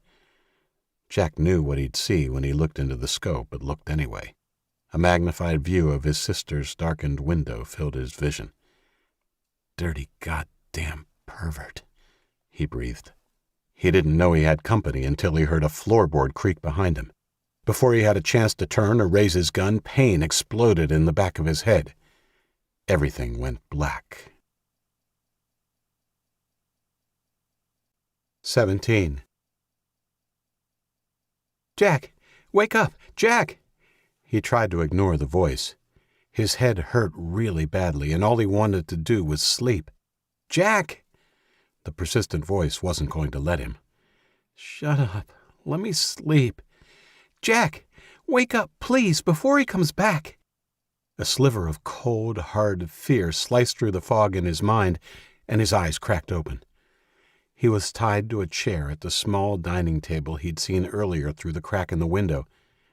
Jack knew what he'd see when he looked into the scope, but looked anyway. A magnified view of his sister's darkened window filled his vision. "Dirty goddamn pervert," he breathed. He didn't know he had company until he heard a floorboard creak behind him. Before he had a chance to turn or raise his gun, pain exploded in the back of his head. Everything went black. 17. "Jack! Wake up! Jack!" He tried to ignore the voice. His head hurt really badly, and all he wanted to do was sleep. "Jack!" The persistent voice wasn't going to let him. "Shut up. Let me sleep. Jack! Wake up, please, before he comes back." A sliver of cold, hard fear sliced through the fog in his mind, and his eyes cracked open. He was tied to a chair at the small dining table he'd seen earlier through the crack in the window,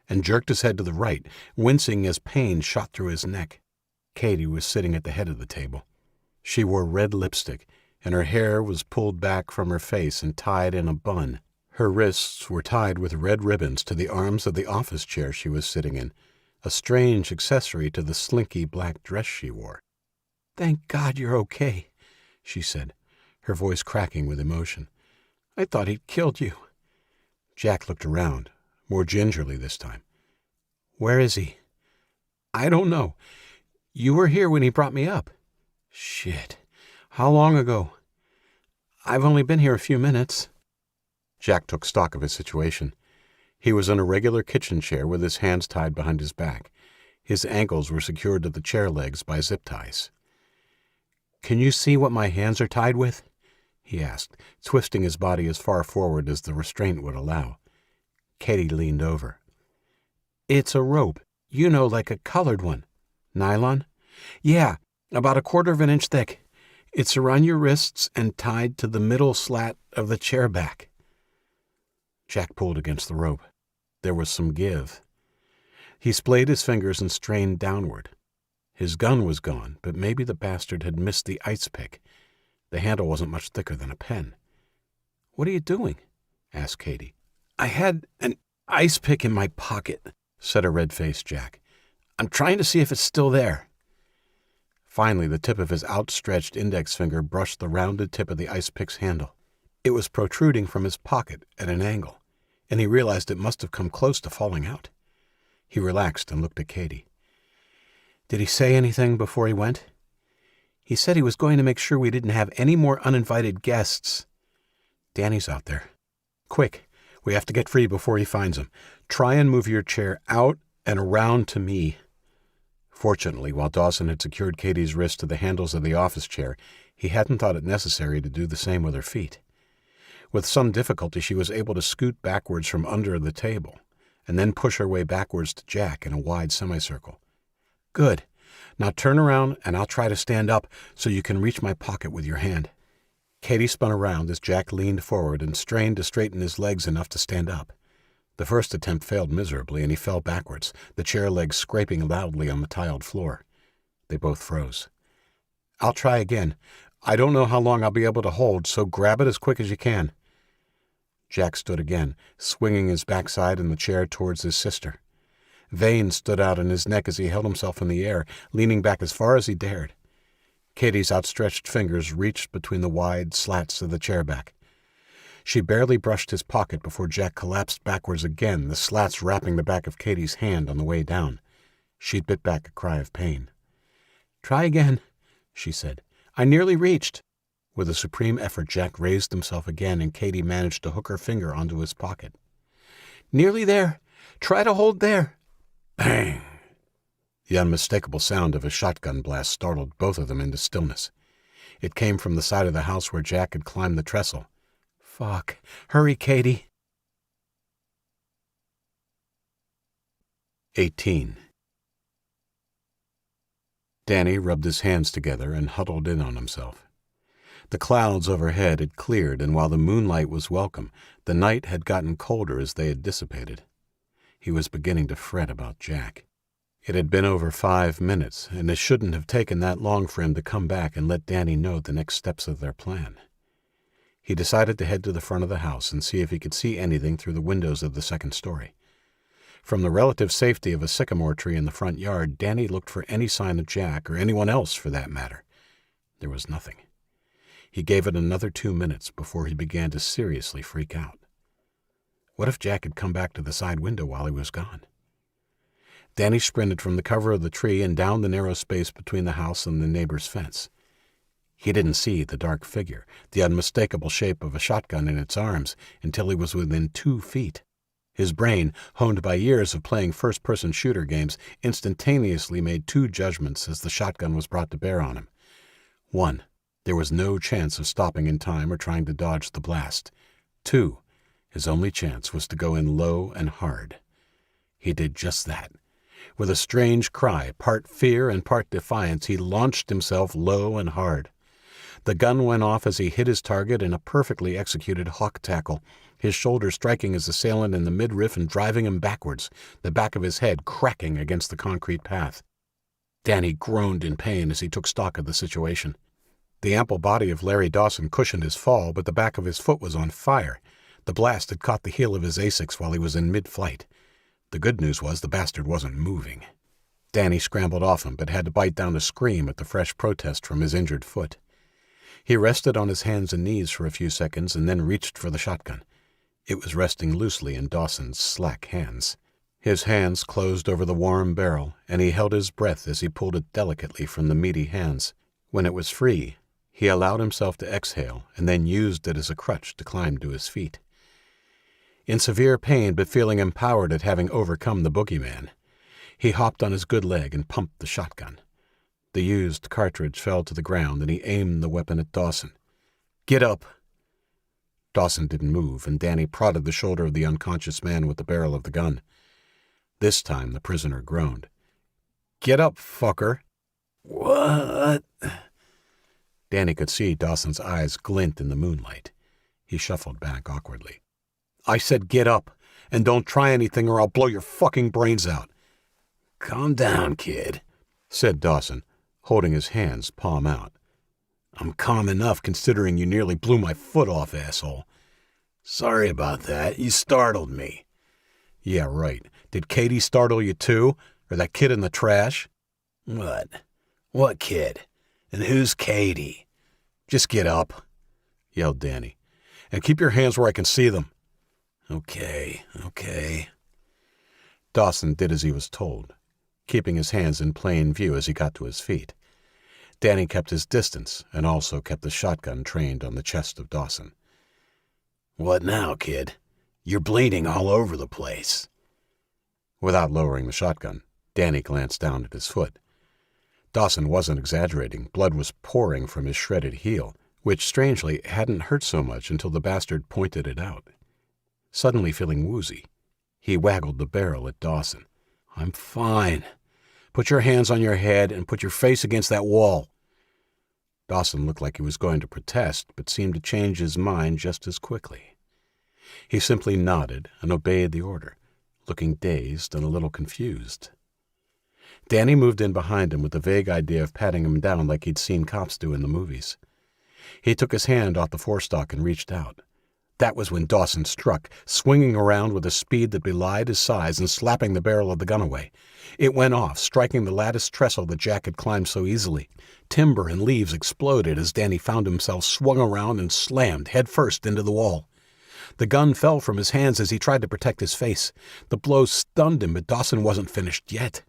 and jerked his head to the right, wincing as pain shot through his neck. Katie was sitting at the head of the table. She wore red lipstick, and her hair was pulled back from her face and tied in a bun. Her wrists were tied with red ribbons to the arms of the office chair she was sitting in, a strange accessory to the slinky black dress she wore. "Thank God you're okay," she said, her voice cracking with emotion. "I thought he'd killed you." Jack looked around, more gingerly this time. "Where is he?" "I don't know. You were here when he brought me up." "Shit. How long ago?" "I've only been here a few minutes." Jack took stock of his situation. He was in a regular kitchen chair with his hands tied behind his back. His ankles were secured to the chair legs by zip ties. "Can you see what my hands are tied with?" he asked, twisting his body as far forward as the restraint would allow. Katie leaned over. "It's a rope, like a colored one." "Nylon?" "Yeah, about 1/4 of an inch thick. It's around your wrists and tied to the middle slat of the chair back." Jack pulled against the rope. There was some give. He splayed his fingers and strained downward. His gun was gone, but maybe the bastard had missed the ice pick. The handle wasn't much thicker than a pen. "What are you doing?" asked Katie. "I had an ice pick in my pocket," said a red-faced Jack. "I'm trying to see if it's still there." Finally, the tip of his outstretched index finger brushed the rounded tip of the ice pick's handle. It was protruding from his pocket at an angle, and he realized it must have come close to falling out. He relaxed and looked at Katie. "Did he say anything before he went?" "He said he was going to make sure we didn't have any more uninvited guests." "Danny's out there. Quick, We have to get free before he finds him. Try and move your chair out and around to me." Fortunately, while Dawson had secured Katie's wrist to the handles of the office chair, he hadn't thought it necessary to do the same with her feet. With some difficulty, she was able to scoot backwards from under the table, and then push her way backwards to Jack in a wide semicircle. "Good. Now turn around, and I'll try to stand up so you can reach my pocket with your hand." Katie spun around as Jack leaned forward and strained to straighten his legs enough to stand up. The first attempt failed miserably, and he fell backwards, the chair legs scraping loudly on the tiled floor. They both froze. "I'll try again. I don't know how long I'll be able to hold, so grab it as quick as you can." Jack stood again, swinging his backside in the chair towards his sister. Veins stood out in his neck as he held himself in the air, leaning back as far as he dared. Katie's outstretched fingers reached between the wide slats of the chair back. She barely brushed his pocket before Jack collapsed backwards again, the slats wrapping the back of Katie's hand on the way down. She bit back a cry of pain. "Try again," she said. "I nearly reached." With a supreme effort, Jack raised himself again, and Katie managed to hook her finger onto his pocket. "Nearly there. Try to hold there." Bang! The unmistakable sound of a shotgun blast startled both of them into stillness. It came from the side of the house where Jack had climbed the trestle. "Fuck. Hurry, Katie." 18. Danny rubbed his hands together and huddled in on himself. The clouds overhead had cleared, and while the moonlight was welcome, the night had gotten colder as they had dissipated. He was beginning to fret about Jack. It had been over 5 minutes, and it shouldn't have taken that long for him to come back and let Danny know the next steps of their plan. He decided to head to the front of the house and see if he could see anything through the windows of the second story. From the relative safety of a sycamore tree in the front yard, Danny looked for any sign of Jack, or anyone else for that matter. There was nothing. He gave it another 2 minutes before he began to seriously freak out. What if Jack had come back to the side window while he was gone? Danny sprinted from the cover of the tree and down the narrow space between the house and the neighbor's fence. He didn't see the dark figure, the unmistakable shape of a shotgun in its arms, until he was within 2 feet. His brain, honed by years of playing first-person shooter games, instantaneously made 2 judgments as the shotgun was brought to bear on him. 1. There was no chance of stopping in time or trying to dodge the blast. 2. His only chance was to go in low and hard. He did just that. With a strange cry, part fear and part defiance, he launched himself low and hard. The gun went off as he hit his target in a perfectly executed hawk tackle, his shoulder striking his assailant in the midriff and driving him backwards, the back of his head cracking against the concrete path. Danny groaned in pain as he took stock of the situation. The ample body of Larry Dawson cushioned his fall, but the back of his foot was on fire. The blast had caught the heel of his Asics while he was in mid-flight. The good news was the bastard wasn't moving. Danny scrambled off him, but had to bite down a scream at the fresh protest from his injured foot. He rested on his hands and knees for a few seconds and then reached for the shotgun. It was resting loosely in Dawson's slack hands. His hands closed over the warm barrel, and he held his breath as he pulled it delicately from the meaty hands. When it was free, he allowed himself to exhale and then used it as a crutch to climb to his feet. In severe pain but feeling empowered at having overcome the boogeyman, he hopped on his good leg and pumped the shotgun. The used cartridge fell to the ground, and he aimed the weapon at Dawson. "Get up!" Dawson didn't move, and Danny prodded the shoulder of the unconscious man with the barrel of the gun. This time the prisoner groaned. "Get up, fucker!" "What?" Danny could see Dawson's eyes glint in the moonlight. He shuffled back awkwardly. "I said get up, and don't try anything or I'll blow your fucking brains out." "Calm down, kid," said Dawson, holding his hands palm out. "I'm calm enough considering you nearly blew my foot off, asshole. Sorry about that. You startled me." "Yeah, right. Did Katie startle you too? Or that kid in the trash?" "What? What kid? And who's Katie?" "Just get up," yelled Danny. "And keep your hands where I can see them." Okay. Dawson did as he was told, keeping his hands in plain view as he got to his feet. Danny kept his distance and also kept the shotgun trained on the chest of Dawson. "What now, kid? You're bleeding all over the place." Without lowering the shotgun, Danny glanced down at his foot. Dawson wasn't exaggerating. Blood was pouring from his shredded heel, which, strangely, hadn't hurt so much until the bastard pointed it out. Suddenly feeling woozy, he waggled the barrel at Dawson. "I'm fine. Put your hands on your head and put your face against that wall." Dawson looked like he was going to protest, but seemed to change his mind just as quickly. He simply nodded and obeyed the order, looking dazed and a little confused. Danny moved in behind him with the vague idea of patting him down like he'd seen cops do in the movies. He took his hand off the forestock and reached out. That was when Dawson struck, swinging around with a speed that belied his size and slapping the barrel of the gun away. It went off, striking the lattice trestle that Jack had climbed so easily. Timber and leaves exploded as Danny found himself swung around and slammed headfirst into the wall. The gun fell from his hands as he tried to protect his face. The blow stunned him, but Dawson wasn't finished yet.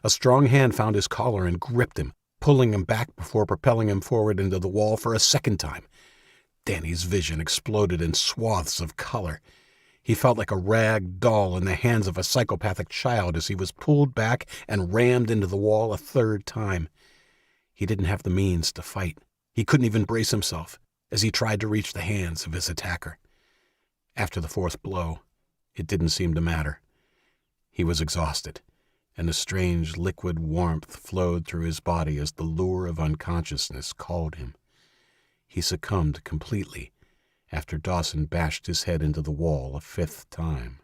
A strong hand found his collar and gripped him, pulling him back before propelling him forward into the wall for a second time. Danny's vision exploded in swaths of color. He felt like a rag doll in the hands of a psychopathic child as he was pulled back and rammed into the wall a third time. He didn't have the means to fight. He couldn't even brace himself as he tried to reach the hands of his attacker. After the fourth blow, it didn't seem to matter. He was exhausted, and a strange liquid warmth flowed through his body as the lure of unconsciousness called him. He succumbed completely after Dawson bashed his head into the wall a fifth time.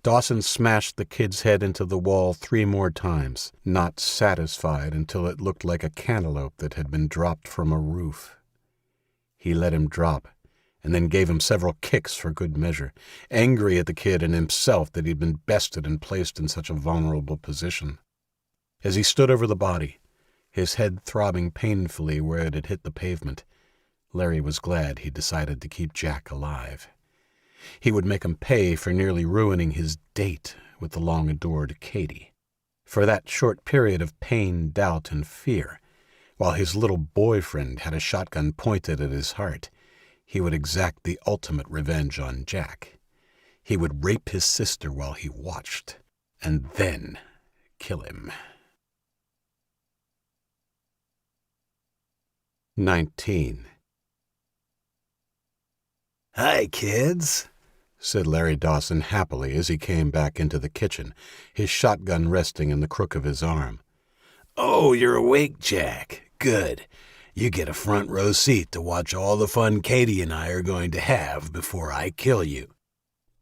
Dawson smashed the kid's head into the wall 3 more times, not satisfied until it looked like a cantaloupe that had been dropped from a roof. He let him drop, and then gave him several kicks for good measure, angry at the kid and himself that he'd been bested and placed in such a vulnerable position. As he stood over the body, his head throbbing painfully where it had hit the pavement, Larry was glad he'd decided to keep Jack alive. He would make him pay for nearly ruining his date with the long-adored Katie. For that short period of pain, doubt, and fear, while his little boyfriend had a shotgun pointed at his heart, he would exact the ultimate revenge on Jack. He would rape his sister while he watched, and then kill him. 19. "Hi, kids," said Larry Dawson happily as he came back into the kitchen, his shotgun resting in the crook of his arm. "Oh, you're awake, Jack. Good. You get a front row seat to watch all the fun Katie and I are going to have before I kill you."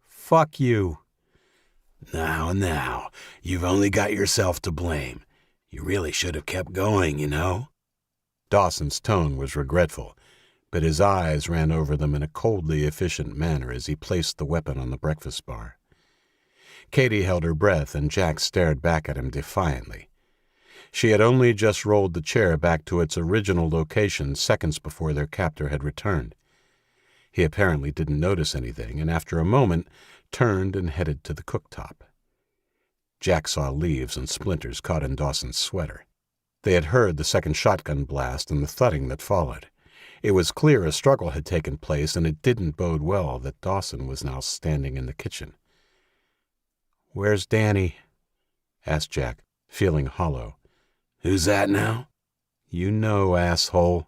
"Fuck you." Now, you've only got yourself to blame. You really should have kept going, you know." Dawson's tone was regretful, but his eyes ran over them in a coldly efficient manner as he placed the weapon on the breakfast bar. Katie held her breath, and Jack stared back at him defiantly. She had only just rolled the chair back to its original location seconds before their captor had returned. He apparently didn't notice anything, and after a moment turned and headed to the cooktop. Jack saw leaves and splinters caught in Dawson's sweater. They had heard the second shotgun blast and the thudding that followed. It was clear a struggle had taken place, and it didn't bode well that Dawson was now standing in the kitchen. "Where's Danny?" asked Jack, feeling hollow. "Who's that now?" "You know, asshole."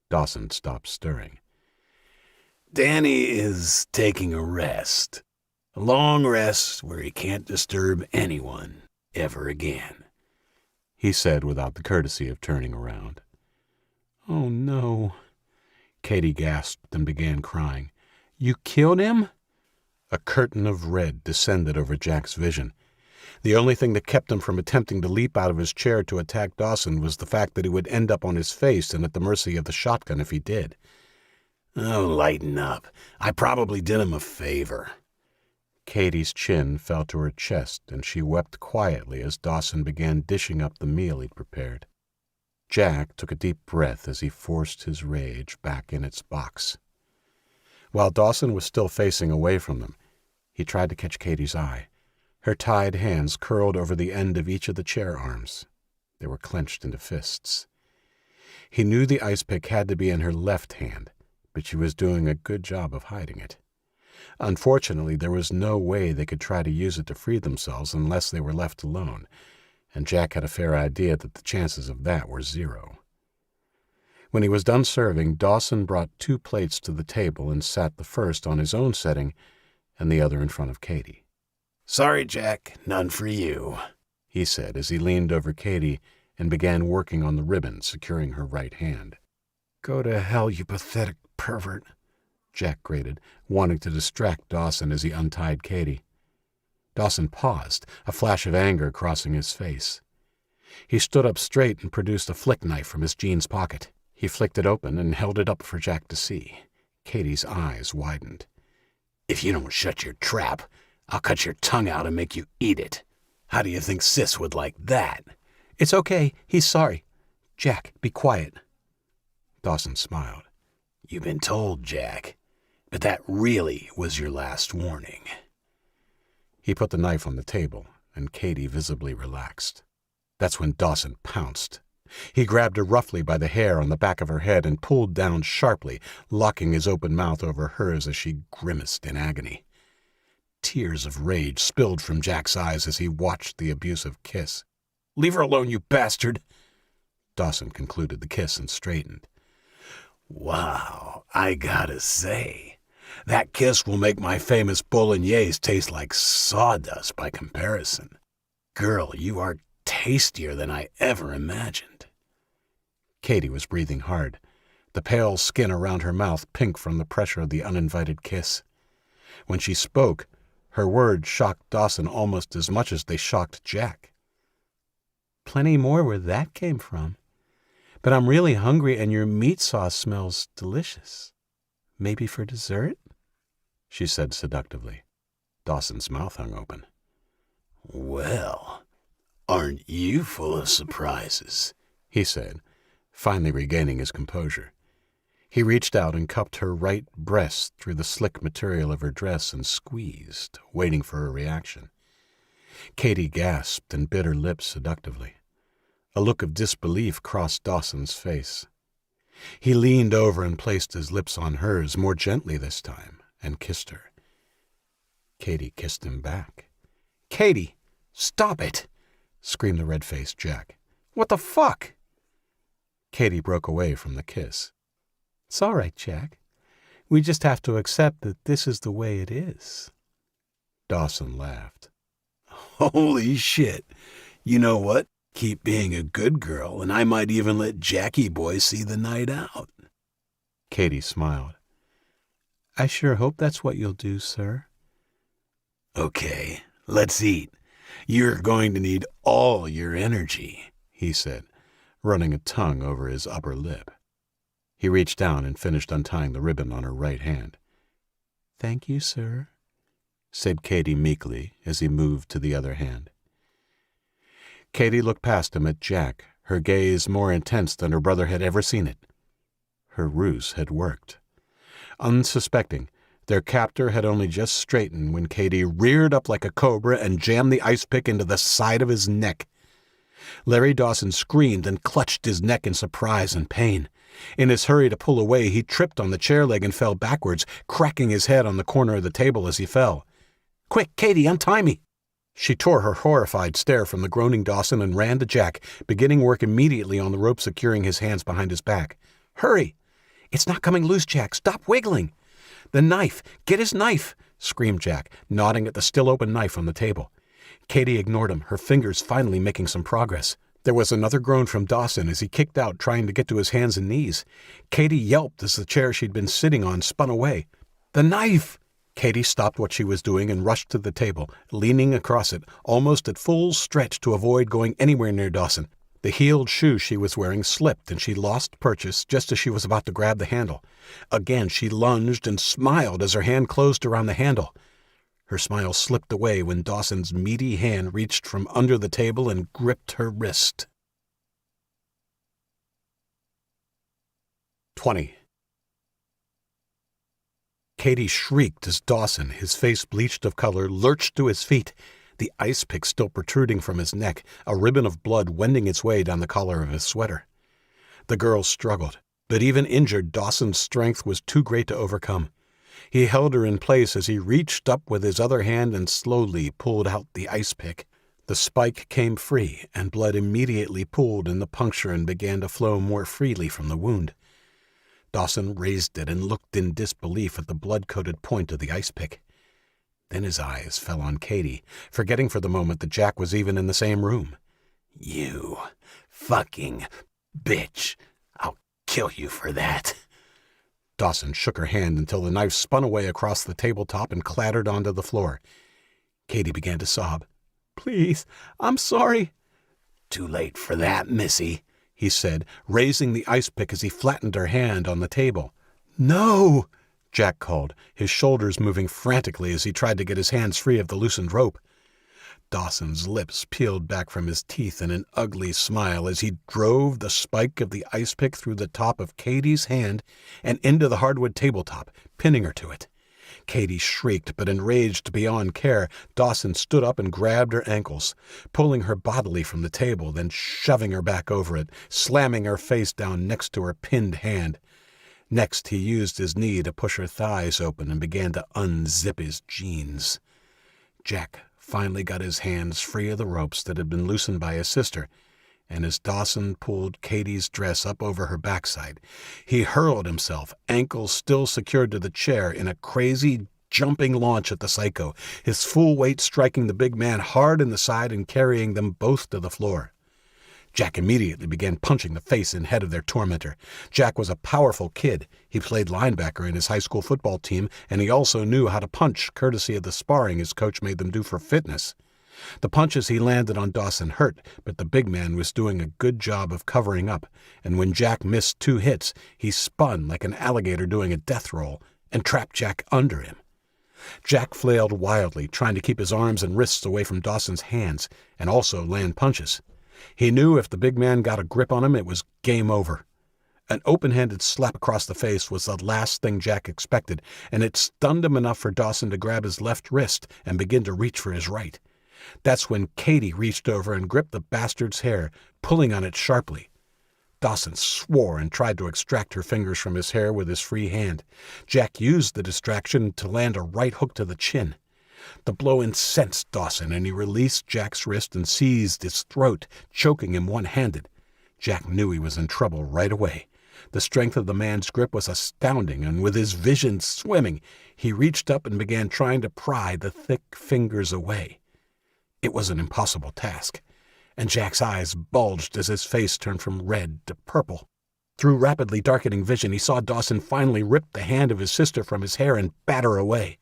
Dawson stopped stirring. "Danny is taking a rest. A long rest where he can't disturb anyone ever again," he said without the courtesy of turning around. "Oh, no." Katie gasped and began crying. "You killed him?" A curtain of red descended over Jack's vision. The only thing that kept him from attempting to leap out of his chair to attack Dawson was the fact that he would end up on his face and at the mercy of the shotgun if he did. "Oh, lighten up. I probably did him a favor." Katie's chin fell to her chest, and she wept quietly as Dawson began dishing up the meal he'd prepared. Jack took a deep breath as he forced his rage back in its box. While Dawson was still facing away from them, he tried to catch Katie's eye. Her tied hands curled over the end of each of the chair arms. They were clenched into fists. He knew the ice pick had to be in her left hand, but she was doing a good job of hiding it. Unfortunately, there was no way they could try to use it to free themselves unless they were left alone, and Jack had a fair idea that the chances of that were 0. When he was done serving, Dawson brought 2 plates to the table and sat the first on his own setting and the other in front of Katie. "Sorry, Jack, none for you," he said as he leaned over Katie and began working on the ribbon securing her right hand. "Go to hell, you pathetic pervert," Jack grated, wanting to distract Dawson as he untied Katie. Dawson paused, a flash of anger crossing his face. He stood up straight and produced a flick knife from his jeans pocket. He flicked it open and held it up for Jack to see. Katie's eyes widened. "If you don't shut your trap, I'll cut your tongue out and make you eat it. How do you think Sis would like that?" "It's okay. He's sorry. Jack, be quiet." Dawson smiled. "You've been told, Jack, but that really was your last warning." He put the knife on the table, and Katie visibly relaxed. That's when Dawson pounced. He grabbed her roughly by the hair on the back of her head and pulled down sharply, locking his open mouth over hers as she grimaced in agony. Tears of rage spilled from Jack's eyes as he watched the abusive kiss. "Leave her alone, you bastard!" Dawson concluded the kiss and straightened. "Wow, I gotta say, that kiss will make my famous bolognese taste like sawdust by comparison. Girl, you are tastier than I ever imagined." Katie was breathing hard, the pale skin around her mouth pink from the pressure of the uninvited kiss. When she spoke, her words shocked Dawson almost as much as they shocked Jack. "Plenty more where that came from. But I'm really hungry and your meat sauce smells delicious. Maybe for dessert?" she said seductively. Dawson's mouth hung open. "Well, aren't you full of surprises?" he said, finally regaining his composure. He reached out and cupped her right breast through the slick material of her dress and squeezed, waiting for a reaction. Katie gasped and bit her lips seductively. A look of disbelief crossed Dawson's face. He leaned over and placed his lips on hers, more gently this time, and kissed her. Katie kissed him back. "Katie, stop it!" screamed the red-faced Jack. "What the fuck?" Katie broke away from the kiss. "It's all right, Jack. We just have to accept that this is the way it is." Dawson laughed. "Holy shit. You know what? Keep being a good girl, and I might even let Jackie boy see the night out." Katie smiled. "I sure hope that's what you'll do, sir." "Okay, let's eat. You're going to need all your energy," he said, running a tongue over his upper lip. He reached down and finished untying the ribbon on her right hand. "Thank you, sir," said Katie meekly as he moved to the other hand. Katie looked past him at Jack, her gaze more intense than her brother had ever seen it. Her ruse had worked. Unsuspecting, their captor had only just straightened when Katie reared up like a cobra and jammed the ice pick into the side of his neck. Larry Dawson screamed and clutched his neck in surprise and pain. In his hurry to pull away, he tripped on the chair leg and fell backwards, cracking his head on the corner of the table as he fell. "Quick, Katie, untie me!" She tore her horrified stare from the groaning Dawson and ran to Jack, beginning work immediately on the rope securing his hands behind his back. "Hurry! It's not coming loose, Jack. Stop wiggling!" "The knife! Get his knife!" screamed Jack, nodding at the still-open knife on the table. Katie ignored him, her fingers finally making some progress. There was another groan from Dawson as he kicked out, trying to get to his hands and knees. Katie yelped as the chair she'd been sitting on spun away. "The knife!" Katie stopped what she was doing and rushed to the table, leaning across it, almost at full stretch to avoid going anywhere near Dawson. The heeled shoe she was wearing slipped and she lost purchase just as she was about to grab the handle. Again she lunged and smiled as her hand closed around the handle. Her smile slipped away when Dawson's meaty hand reached from under the table and gripped her wrist. 20. Katie shrieked as Dawson, his face bleached of color, lurched to his feet, the ice pick still protruding from his neck, a ribbon of blood wending its way down the collar of his sweater. The girl struggled, but even injured, Dawson's strength was too great to overcome. He held her in place as he reached up with his other hand and slowly pulled out the ice pick. The spike came free, and blood immediately pooled in the puncture and began to flow more freely from the wound. Dawson raised it and looked in disbelief at the blood-coated point of the ice pick. Then his eyes fell on Katie, forgetting for the moment that Jack was even in the same room. "You fucking bitch. I'll kill you for that." Dawson shook her hand until the knife spun away across the tabletop and clattered onto the floor. Katie began to sob. "Please, I'm sorry." "Too late for that, missy," he said, raising the ice pick as he flattened her hand on the table. "No!" Jack called, his shoulders moving frantically as he tried to get his hands free of the loosened rope. Dawson's lips peeled back from his teeth in an ugly smile as he drove the spike of the ice pick through the top of Katie's hand and into the hardwood tabletop, pinning her to it. Katie shrieked, but enraged beyond care, Dawson stood up and grabbed her ankles, pulling her bodily from the table, then shoving her back over it, slamming her face down next to her pinned hand. Next, he used his knee to push her thighs open and began to unzip his jeans. Jack finally got his hands free of the ropes that had been loosened by his sister, and as Dawson pulled Katie's dress up over her backside, he hurled himself, ankles still secured to the chair, in a crazy, jumping launch at the psycho, his full weight striking the big man hard in the side and carrying them both to the floor. Jack immediately began punching the face and head of their tormentor. Jack was a powerful kid. He played linebacker in his high school football team, and he also knew how to punch, courtesy of the sparring his coach made them do for fitness. The punches he landed on Dawson hurt, but the big man was doing a good job of covering up, and when Jack missed 2 hits, he spun like an alligator doing a death roll and trapped Jack under him. Jack flailed wildly, trying to keep his arms and wrists away from Dawson's hands, and also land punches. He knew if the big man got a grip on him, it was game over. An open-handed slap across the face was the last thing Jack expected, and it stunned him enough for Dawson to grab his left wrist and begin to reach for his right. That's when Katie reached over and gripped the bastard's hair, pulling on it sharply. Dawson swore and tried to extract her fingers from his hair with his free hand. Jack used the distraction to land a right hook to the chin. The blow incensed Dawson, and he released Jack's wrist and seized his throat, choking him one-handed. Jack knew he was in trouble right away. The strength of the man's grip was astounding, and with his vision swimming, he reached up and began trying to pry the thick fingers away. It was an impossible task, and Jack's eyes bulged as his face turned from red to purple. Through rapidly darkening vision, he saw Dawson finally rip the hand of his sister from his hair and batter away.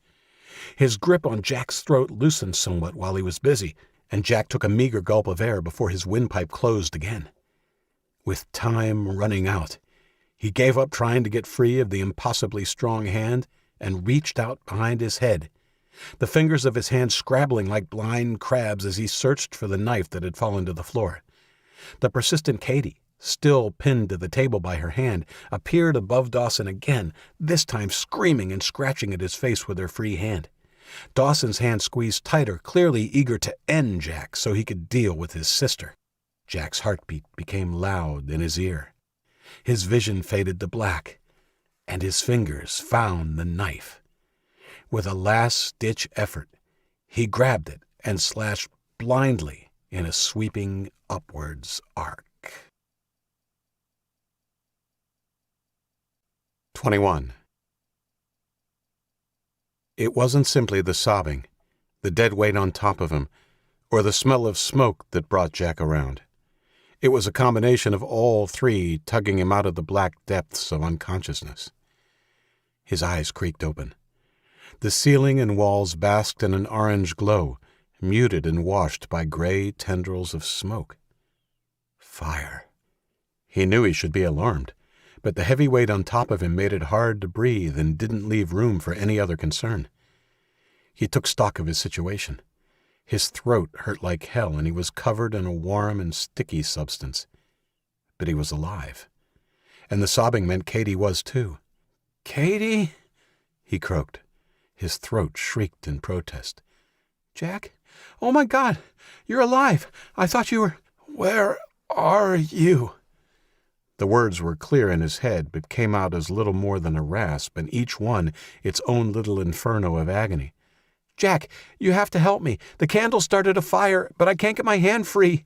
His grip on Jack's throat loosened somewhat while he was busy, and Jack took a meager gulp of air before his windpipe closed again. With time running out, he gave up trying to get free of the impossibly strong hand and reached out behind his head, the fingers of his hand scrabbling like blind crabs as he searched for the knife that had fallen to the floor. The persistent Katie, still pinned to the table by her hand, appeared above Dawson again, this time screaming and scratching at his face with her free hand. Dawson's hand squeezed tighter, clearly eager to end Jack so he could deal with his sister. Jack's heartbeat became loud in his ear. His vision faded to black, and his fingers found the knife. With a last-ditch effort, he grabbed it and slashed blindly in a sweeping upwards arc. 21. It wasn't simply the sobbing, the dead weight on top of him, or the smell of smoke that brought Jack around. It was a combination of all three tugging him out of the black depths of unconsciousness. His eyes creaked open. The ceiling and walls basked in an orange glow, muted and washed by gray tendrils of smoke. Fire. He knew he should be alarmed, but the heavy weight on top of him made it hard to breathe and didn't leave room for any other concern. He took stock of his situation. His throat hurt like hell, and he was covered in a warm and sticky substance. But he was alive. And the sobbing meant Katie was too. "Katie?" he croaked. His throat shrieked in protest. "Jack? Oh my God! You're alive! I thought you were—" "Where are you?" The words were clear in his head, but came out as little more than a rasp, and each one its own little inferno of agony. "Jack, you have to help me. The candle started a fire, but I can't get my hand free."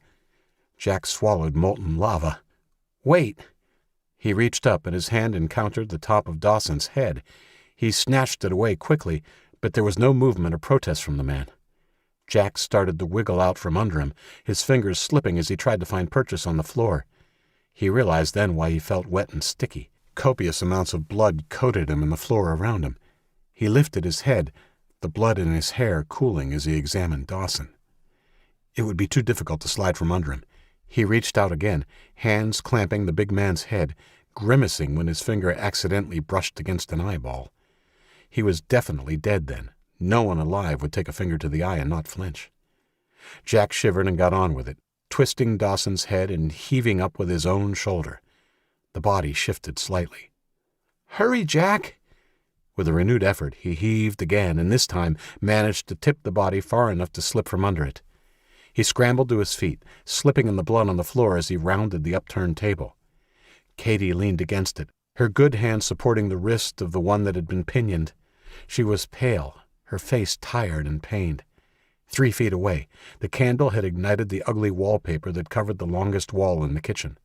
Jack swallowed molten lava. "Wait." He reached up, and his hand encountered the top of Dawson's head. He snatched it away quickly, but there was no movement or protest from the man. Jack started to wiggle out from under him, his fingers slipping as he tried to find purchase on the floor. He realized then why he felt wet and sticky. Copious amounts of blood coated him and the floor around him. He lifted his head, the blood in his hair cooling as he examined Dawson. It would be too difficult to slide from under him. He reached out again, hands clamping the big man's head, grimacing when his finger accidentally brushed against an eyeball. He was definitely dead then. No one alive would take a finger to the eye and not flinch. Jack shivered and got on with it, twisting Dawson's head and heaving up with his own shoulder. The body shifted slightly. "Hurry, Jack!" With a renewed effort, he heaved again, and this time managed to tip the body far enough to slip from under it. He scrambled to his feet, slipping in the blood on the floor as he rounded the upturned table. Katie leaned against it, her good hand supporting the wrist of the one that had been pinioned. She was pale, her face tired and pained. 3 feet away, the candle had ignited the ugly wallpaper that covered the longest wall in the kitchen.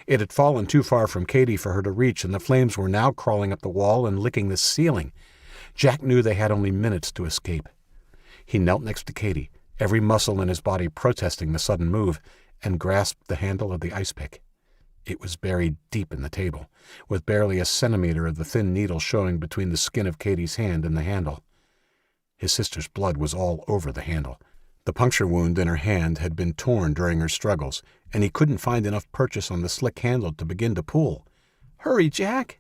It had fallen too far from Katie for her to reach, and the flames were now crawling up the wall and licking the ceiling. Jack knew they had only minutes to escape. He knelt next to Katie, every muscle in his body protesting the sudden move, and grasped the handle of the ice pick. It was buried deep in the table, with barely a centimeter of the thin needle showing between the skin of Katie's hand and the handle. His sister's blood was all over the handle. The puncture wound in her hand had been torn during her struggles, and he couldn't find enough purchase on the slick handle to begin to pull. "Hurry, Jack!"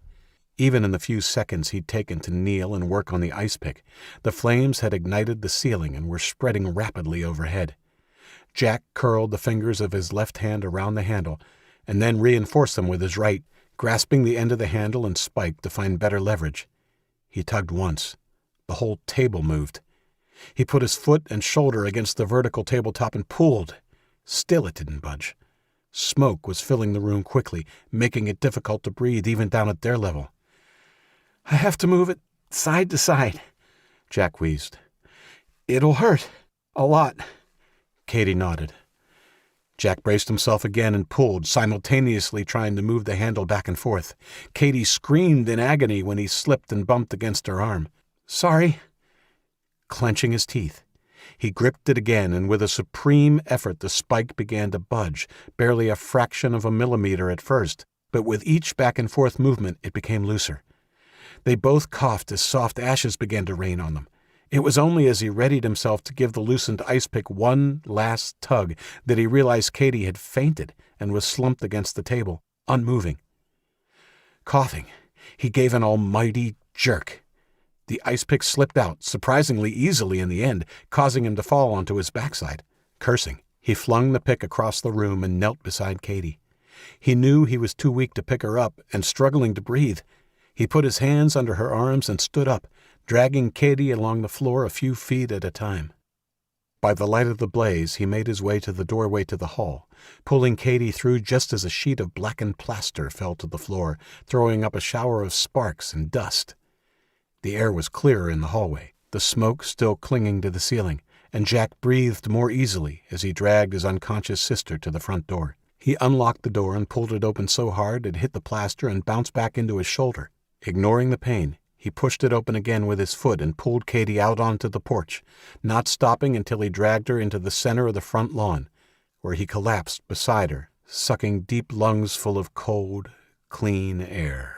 Even in the few seconds he'd taken to kneel and work on the ice pick, the flames had ignited the ceiling and were spreading rapidly overhead. Jack curled the fingers of his left hand around the handle, and then reinforced them with his right, grasping the end of the handle and spike to find better leverage. He tugged once. The whole table moved. He put his foot and shoulder against the vertical tabletop and pulled. Still it didn't budge. Smoke was filling the room quickly, making it difficult to breathe even down at their level. "I have to move it side to side," Jack wheezed. "It'll hurt. A lot." Katie nodded. Jack braced himself again and pulled, simultaneously trying to move the handle back and forth. Katie screamed in agony when he slipped and bumped against her arm. "Sorry." Clenching his teeth, he gripped it again, and with a supreme effort the spike began to budge, barely a fraction of a millimeter at first, but with each back-and-forth movement it became looser. They both coughed as soft ashes began to rain on them. It was only as he readied himself to give the loosened ice pick one last tug that he realized Katie had fainted and was slumped against the table, unmoving. Coughing, he gave an almighty jerk. The ice pick slipped out, surprisingly easily in the end, causing him to fall onto his backside. Cursing, he flung the pick across the room and knelt beside Katie. He knew he was too weak to pick her up and struggling to breathe. He put his hands under her arms and stood up, dragging Katie along the floor a few feet at a time. By the light of the blaze, he made his way to the doorway to the hall, pulling Katie through just as a sheet of blackened plaster fell to the floor, throwing up a shower of sparks and dust. The air was clearer in the hallway, the smoke still clinging to the ceiling, and Jack breathed more easily as he dragged his unconscious sister to the front door. He unlocked the door and pulled it open so hard it hit the plaster and bounced back into his shoulder. Ignoring the pain, he pushed it open again with his foot and pulled Katie out onto the porch, not stopping until he dragged her into the center of the front lawn, where he collapsed beside her, sucking deep lungs full of cold, clean air.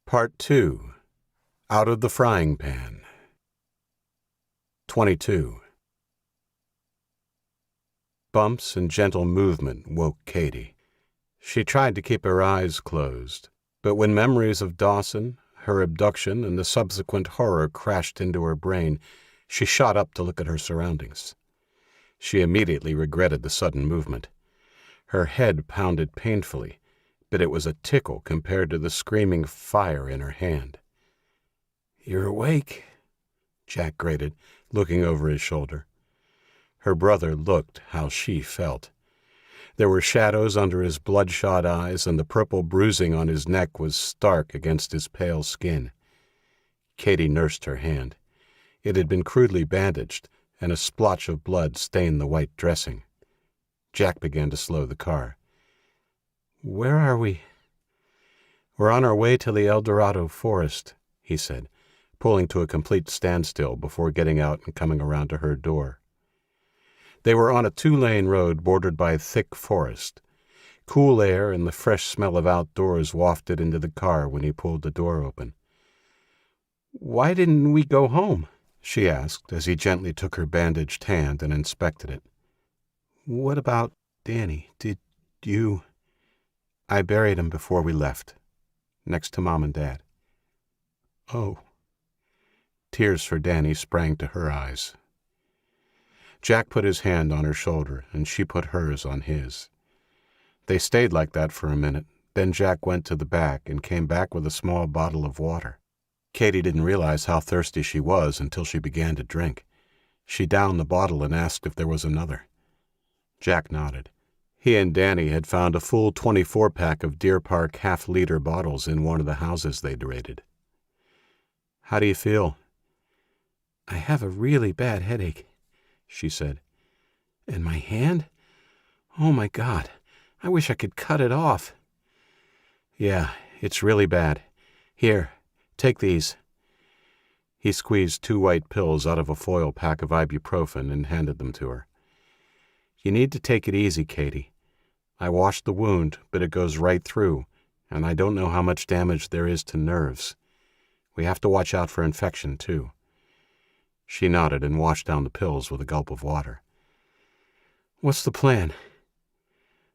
Part 2. Out of the Frying Pan. 22. Bumps and gentle movement woke Katie. She tried to keep her eyes closed, but when memories of Dawson, her abduction, and the subsequent horror crashed into her brain, she shot up to look at her surroundings. She immediately regretted the sudden movement. Her head pounded painfully, but it was a tickle compared to the screaming fire in her hand. "You're awake," Jack grated, looking over his shoulder. Her brother looked how she felt. There were shadows under his bloodshot eyes, and the purple bruising on his neck was stark against his pale skin. Katie nursed her hand. It had been crudely bandaged, and a splotch of blood stained the white dressing. Jack began to slow the car. "Where are we?" "We're on our way to the El Dorado forest," he said, pulling to a complete standstill before getting out and coming around to her door. They were on a 2-lane road bordered by thick forest. Cool air and the fresh smell of outdoors wafted into the car when he pulled the door open. "Why didn't we go home?" she asked as he gently took her bandaged hand and inspected it. "What about Danny? Did you—" "I buried him before we left, next to Mom and Dad." "Oh." Tears for Danny sprang to her eyes. Jack put his hand on her shoulder, and she put hers on his. They stayed like that for a minute. Then Jack went to the back and came back with a small bottle of water. Katie didn't realize how thirsty she was until she began to drink. She downed the bottle and asked if there was another. Jack nodded. He and Danny had found a full 24-pack of Deer Park half-liter bottles in one of the houses they'd raided. "How do you feel?" "I have a really bad headache," she said. "And my hand? Oh my God, I wish I could cut it off." "Yeah, it's really bad. Here, take these." He squeezed 2 white pills out of a foil pack of ibuprofen and handed them to her. "You need to take it easy, Katie. I washed the wound, but it goes right through, and I don't know how much damage there is to nerves. We have to watch out for infection, too." She nodded and washed down the pills with a gulp of water. "What's the plan?"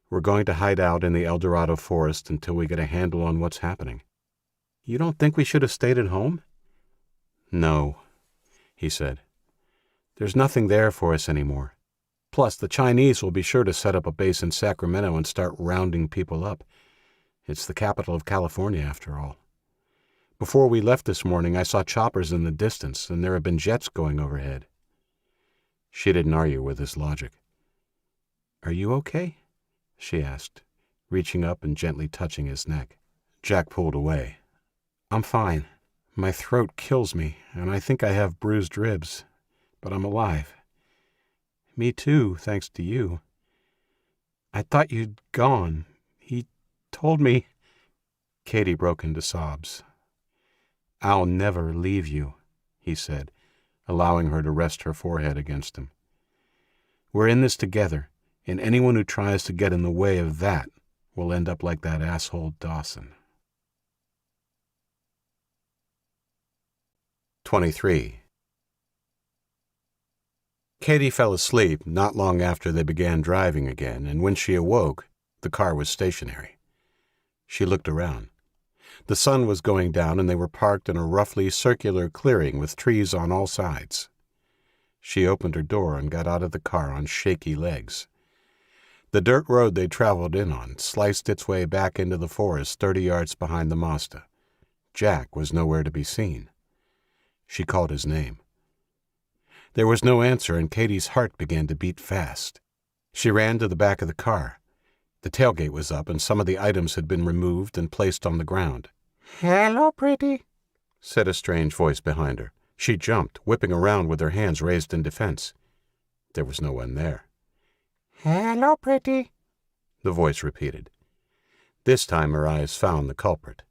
"We're going to hide out in the El Dorado forest until we get a handle on what's happening." "You don't think we should have stayed at home?" "No," he said. "There's nothing there for us anymore. Plus, the Chinese will be sure to set up a base in Sacramento and start rounding people up. It's the capital of California, after all. Before we left this morning, I saw choppers in the distance, and there have been jets going overhead." She didn't argue with his logic. "Are you okay?" she asked, reaching up and gently touching his neck. Jack pulled away. "I'm fine. My throat kills me, and I think I have bruised ribs, but I'm alive." "Me too, thanks to you." "I thought you'd gone. He told me—" Katie broke into sobs. "I'll never leave you," he said, allowing her to rest her forehead against him. "We're in this together, and anyone who tries to get in the way of that will end up like that asshole Dawson." 23. Katie fell asleep not long after they began driving again, and when she awoke, the car was stationary. She looked around. The sun was going down, and they were parked in a roughly circular clearing with trees on all sides. She opened her door and got out of the car on shaky legs. The dirt road they traveled in on sliced its way back into the forest 30 yards behind the Mazda. Jack was nowhere to be seen. She called his name. There was no answer, and Katie's heart began to beat fast. She ran to the back of the car. The tailgate was up, and some of the items had been removed and placed on the ground. "Hello, pretty," said a strange voice behind her. She jumped, whipping around with her hands raised in defense. There was no one there. "Hello, pretty," the voice repeated. This time her eyes found the culprit.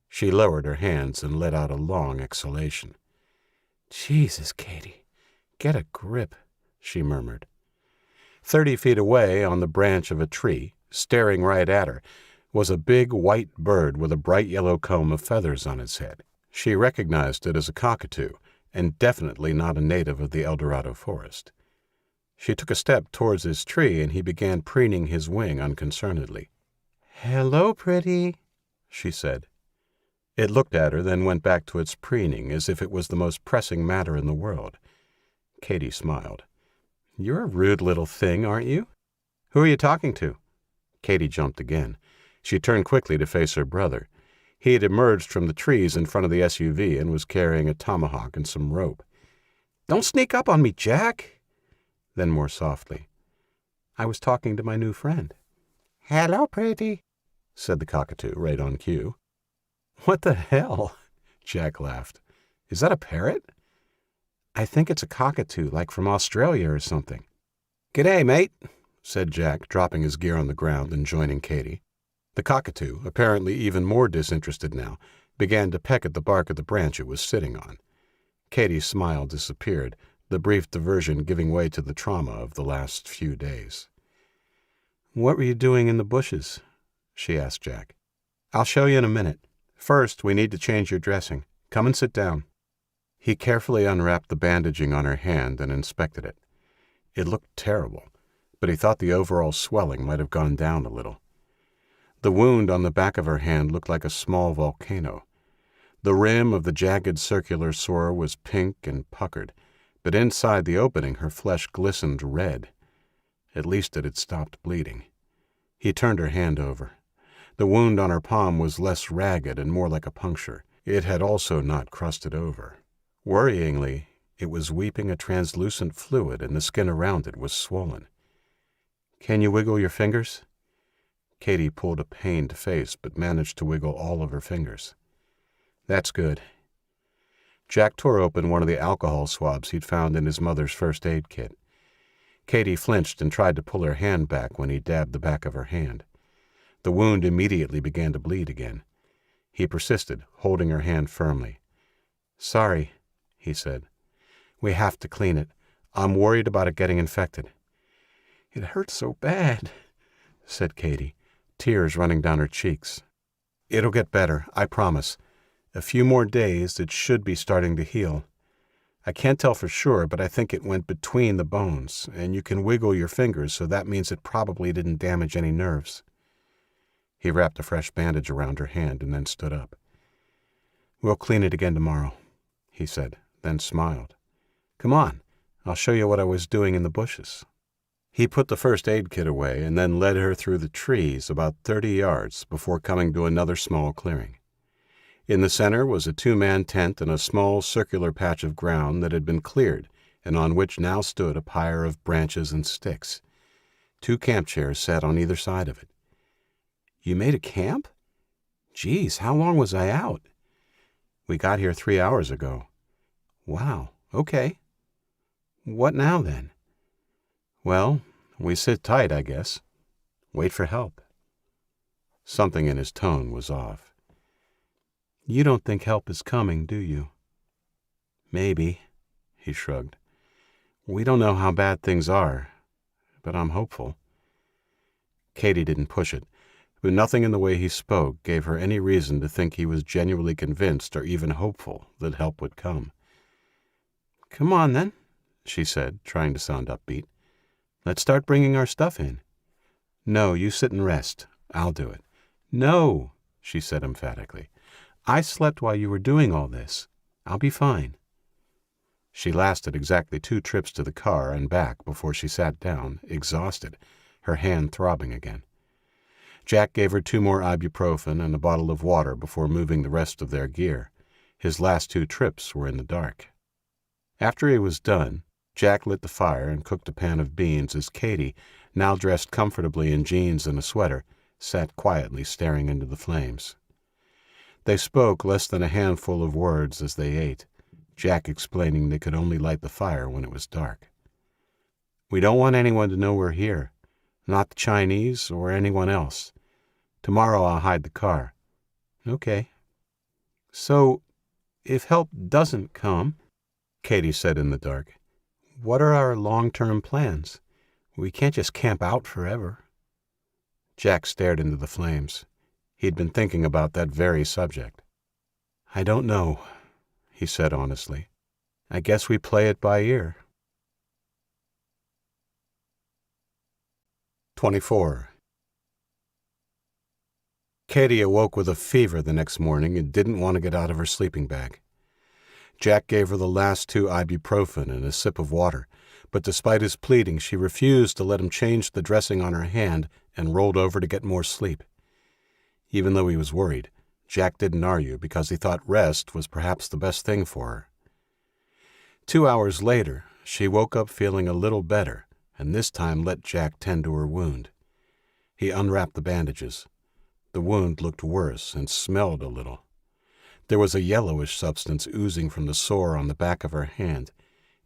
She lowered her hands and let out a long exhalation. "Jesus, Katie, get a grip," she murmured. 30 feet away, on the branch of a tree, staring right at her, was a big white bird with a bright yellow comb of feathers on its head. She recognized it as a cockatoo, and definitely not a native of the El Dorado forest. She took a step towards his tree, and he began preening his wing unconcernedly. "Hello, pretty," she said. It looked at her, then went back to its preening as if it was the most pressing matter in the world. Katie smiled. "You're a rude little thing, aren't you? Who are you talking to?" Katie jumped again. She turned quickly to face her brother. He had emerged from the trees in front of the SUV and was carrying a tomahawk and some rope. "Don't sneak up on me, Jack." Then more softly, "I was talking to my new friend." "Hello, pretty," said the cockatoo right on cue. "What the hell?" Jack laughed. "Is that a parrot?" "I think it's a cockatoo, like from Australia or something." "G'day, mate," said Jack, dropping his gear on the ground and joining Katie. The cockatoo, apparently even more disinterested now, began to peck at the bark of the branch it was sitting on. Katie's smile disappeared, the brief diversion giving way to the trauma of the last few days. "What were you doing in the bushes?" she asked Jack. "I'll show you in a minute. First, we need to change your dressing. Come and sit down." He carefully unwrapped the bandaging on her hand and inspected it. It looked terrible, but he thought the overall swelling might have gone down a little. The wound on the back of her hand looked like a small volcano. The rim of the jagged circular sore was pink and puckered, but inside the opening her flesh glistened red. At least it had stopped bleeding. He turned her hand over. The wound on her palm was less ragged and more like a puncture. It had also not crusted over. Worryingly, it was weeping a translucent fluid and the skin around it was swollen. "Can you wiggle your fingers?" Katie pulled a pained face but managed to wiggle all of her fingers. "That's good." Jack tore open one of the alcohol swabs he'd found in his mother's first aid kit. Katie flinched and tried to pull her hand back when he dabbed the back of her hand. The wound immediately began to bleed again. He persisted, holding her hand firmly. "Sorry," he said. "We have to clean it. I'm worried about it getting infected." "It hurts so bad," said Katie, tears running down her cheeks. "It'll get better, I promise. A few more days, it should be starting to heal. I can't tell for sure, but I think it went between the bones, and you can wiggle your fingers, so that means it probably didn't damage any nerves." He wrapped a fresh bandage around her hand and then stood up. "We'll clean it again tomorrow," he said, then smiled. "Come on, I'll show you what I was doing in the bushes." He put the first aid kit away and then led her through the trees about 30 yards before coming to another small clearing. In the center was a 2-man tent and a small circular patch of ground that had been cleared and on which now stood a pyre of branches and sticks. 2 camp chairs sat on either side of it. "You made a camp? Geez, how long was I out?" "We got here 3 hours ago." "Wow, okay. What now then?" "Well, we sit tight, I guess. Wait for help." Something in his tone was off. "You don't think help is coming, do you?" "Maybe," he shrugged. "We don't know how bad things are, but I'm hopeful." Katie didn't push it, but nothing in the way he spoke gave her any reason to think he was genuinely convinced or even hopeful that help would come. "Come on, then," she said, trying to sound upbeat. "Let's start bringing our stuff in." "No, you sit and rest. I'll do it." "No," she said emphatically. "I slept while you were doing all this. I'll be fine." She lasted exactly 2 trips to the car and back before she sat down, exhausted, her hand throbbing again. Jack gave her 2 more ibuprofen and a bottle of water before moving the rest of their gear. His last 2 trips were in the dark. After he was done, Jack lit the fire and cooked a pan of beans as Katie, now dressed comfortably in jeans and a sweater, sat quietly staring into the flames. They spoke less than a handful of words as they ate, Jack explaining they could only light the fire when it was dark. "We don't want anyone to know we're here, not the Chinese or anyone else. Tomorrow I'll hide the car." "Okay." "So, if help doesn't come," Katie said in the dark, "what are our long-term plans? We can't just camp out forever." Jack stared into the flames. He'd been thinking about that very subject. "I don't know," he said honestly. "I guess we play it by ear." 24. Katie awoke with a fever the next morning and didn't want to get out of her sleeping bag. Jack gave her the last 2 ibuprofen and a sip of water, but despite his pleading, she refused to let him change the dressing on her hand and rolled over to get more sleep. Even though he was worried, Jack didn't argue because he thought rest was perhaps the best thing for her. 2 hours later, she woke up feeling a little better and this time let Jack tend to her wound. He unwrapped the bandages. The wound looked worse and smelled a little. There was a yellowish substance oozing from the sore on the back of her hand,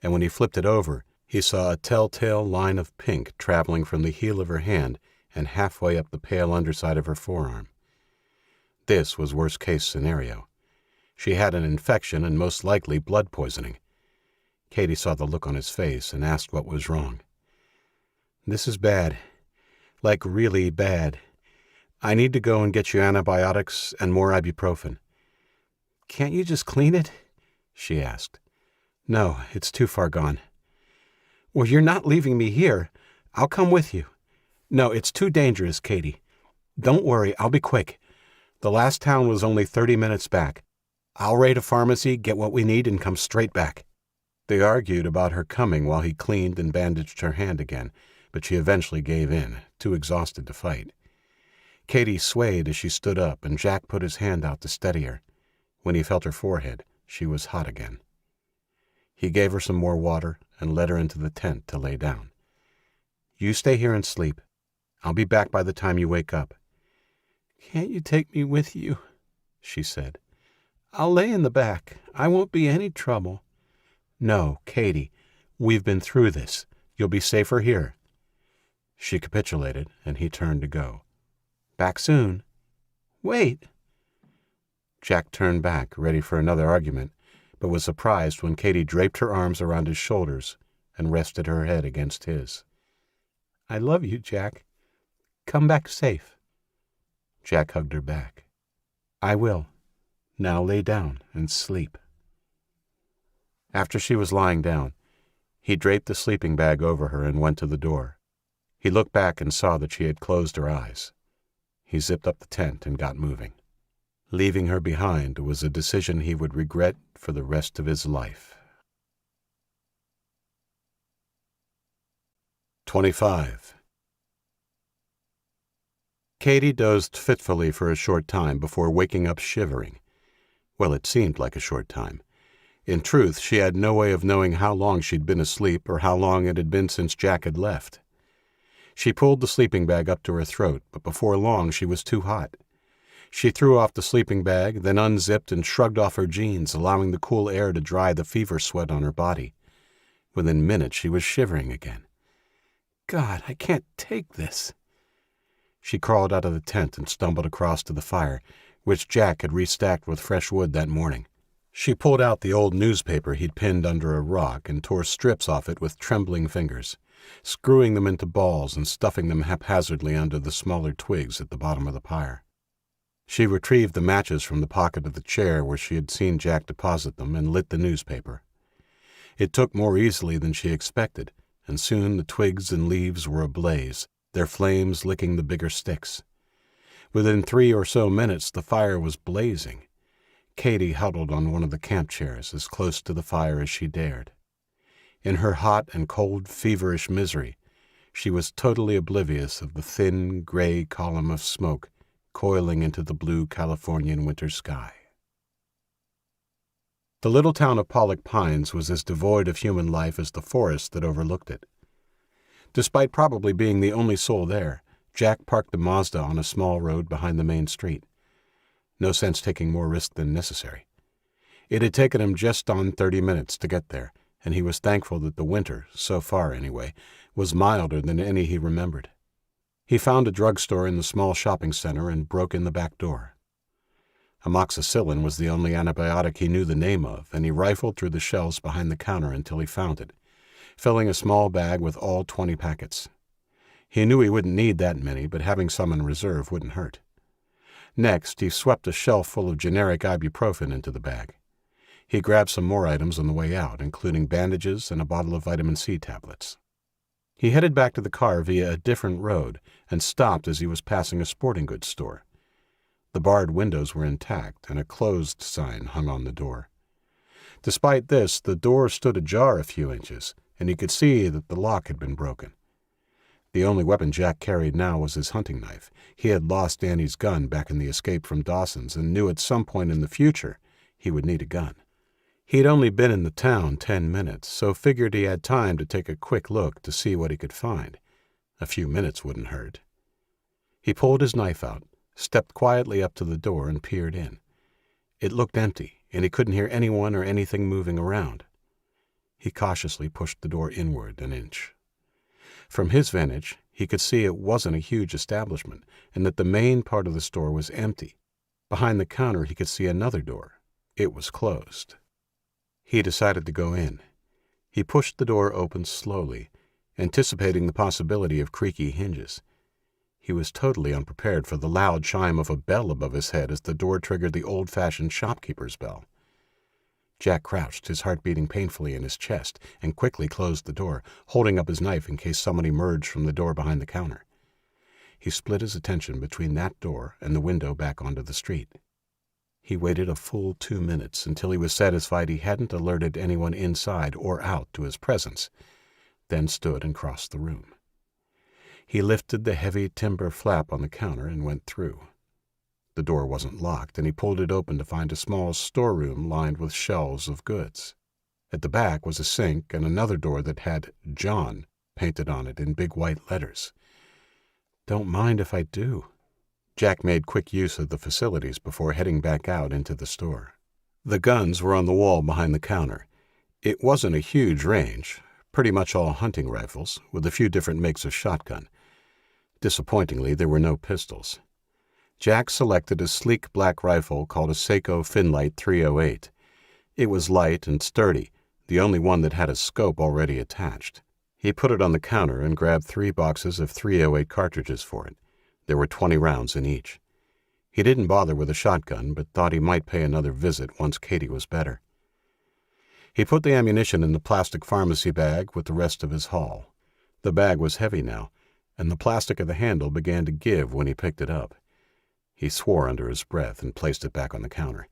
and when he flipped it over, he saw a telltale line of pink traveling from the heel of her hand and halfway up the pale underside of her forearm. This was worst-case scenario. She had an infection and most likely blood poisoning. Katie saw the look on his face and asked what was wrong. "This is bad. Like really bad. I need to go and get you antibiotics and more ibuprofen." "Can't you just clean it?" she asked. "No, it's too far gone." "Well, you're not leaving me here. I'll come with you." "No, it's too dangerous, Katie. Don't worry, I'll be quick. The last town was only 30 minutes back. I'll raid a pharmacy, get what we need, and come straight back." They argued about her coming while he cleaned and bandaged her hand again, but she eventually gave in, too exhausted to fight. Katie swayed as she stood up, and Jack put his hand out to steady her. When he felt her forehead, she was hot again. He gave her some more water and led her into the tent to lay down. "You stay here and sleep. I'll be back by the time you wake up." "Can't you take me with you?" she said. "I'll lay in the back. I won't be any trouble." "No, Katie, we've been through this. You'll be safer here." She capitulated, and he turned to go. "Back soon." "Wait." Jack turned back, ready for another argument, but was surprised when Katie draped her arms around his shoulders and rested her head against his. "I love you, Jack. Come back safe." Jack hugged her back. "I will. Now lay down and sleep." After she was lying down, he draped the sleeping bag over her and went to the door. He looked back and saw that she had closed her eyes. He zipped up the tent and got moving. Leaving her behind was a decision he would regret for the rest of his life. 25. Katie dozed fitfully for a short time before waking up shivering. Well, it seemed like a short time. In truth, she had no way of knowing how long she'd been asleep or how long it had been since Jack had left. She pulled the sleeping bag up to her throat, but before long she was too hot. She threw off the sleeping bag, then unzipped and shrugged off her jeans, allowing the cool air to dry the fever sweat on her body. Within minutes she was shivering again. "God, I can't take this." She crawled out of the tent and stumbled across to the fire, which Jack had restacked with fresh wood that morning. She pulled out the old newspaper he'd pinned under a rock and tore strips off it with trembling fingers, screwing them into balls and stuffing them haphazardly under the smaller twigs at the bottom of the pyre. She retrieved the matches from the pocket of the chair where she had seen Jack deposit them and lit the newspaper. It took more easily than she expected, and soon the twigs and leaves were ablaze, their flames licking the bigger sticks. Within 3 or so minutes the fire was blazing. Katie huddled on one of the camp chairs as close to the fire as she dared. In her hot and cold, feverish misery, she was totally oblivious of the thin, gray column of smoke coiling into the blue Californian winter sky. The little town of Pollock Pines was as devoid of human life as the forest that overlooked it. Despite probably being the only soul there, Jack parked the Mazda on a small road behind the main street. No sense taking more risk than necessary. It had taken him just on 30 minutes to get there, and he was thankful that the winter, so far anyway, was milder than any he remembered. He found a drugstore in the small shopping center and broke in the back door. Amoxicillin was the only antibiotic he knew the name of, and he rifled through the shelves behind the counter until he found it, filling a small bag with all 20 packets. He knew he wouldn't need that many, but having some in reserve wouldn't hurt. Next, he swept a shelf full of generic ibuprofen into the bag. He grabbed some more items on the way out, including bandages and a bottle of vitamin C tablets. He headed back to the car via a different road and stopped as he was passing a sporting goods store. The barred windows were intact, and a closed sign hung on the door. Despite this, the door stood ajar a few inches, and he could see that the lock had been broken. The only weapon Jack carried now was his hunting knife. He had lost Danny's gun back in the escape from Dawson's and knew at some point in the future he would need a gun. He'd only been in the town 10 minutes, so figured he had time to take a quick look to see what he could find. A few minutes wouldn't hurt. He pulled his knife out, stepped quietly up to the door, and peered in. It looked empty, and he couldn't hear anyone or anything moving around. He cautiously pushed the door inward an inch. From his vantage, he could see it wasn't a huge establishment, and that the main part of the store was empty. Behind the counter, he could see another door. It was closed. He decided to go in. He pushed the door open slowly, anticipating the possibility of creaky hinges. He was totally unprepared for the loud chime of a bell above his head as the door triggered the old-fashioned shopkeeper's bell. Jack crouched, his heart beating painfully in his chest, and quickly closed the door, holding up his knife in case someone emerged from the door behind the counter. He split his attention between that door and the window back onto the street. He waited a full 2 minutes until he was satisfied he hadn't alerted anyone inside or out to his presence, then stood and crossed the room. He lifted the heavy timber flap on the counter and went through. The door wasn't locked, and he pulled it open to find a small storeroom lined with shelves of goods. At the back was a sink and another door that had John painted on it in big white letters. "Don't mind if I do." Jack made quick use of the facilities before heading back out into the store. The guns were on the wall behind the counter. It wasn't a huge range, pretty much all hunting rifles, with a few different makes of shotgun. Disappointingly, there were no pistols. Jack selected a sleek black rifle called a Saga Finlight 308. It was light and sturdy, the only one that had a scope already attached. He put it on the counter and grabbed 3 boxes of 308 cartridges for it. There were 20 rounds in each. He didn't bother with a shotgun, but thought he might pay another visit once Katie was better. He put the ammunition in the plastic pharmacy bag with the rest of his haul. The bag was heavy now, and the plastic of the handle began to give when he picked it up. He swore under his breath and placed it back on the counter.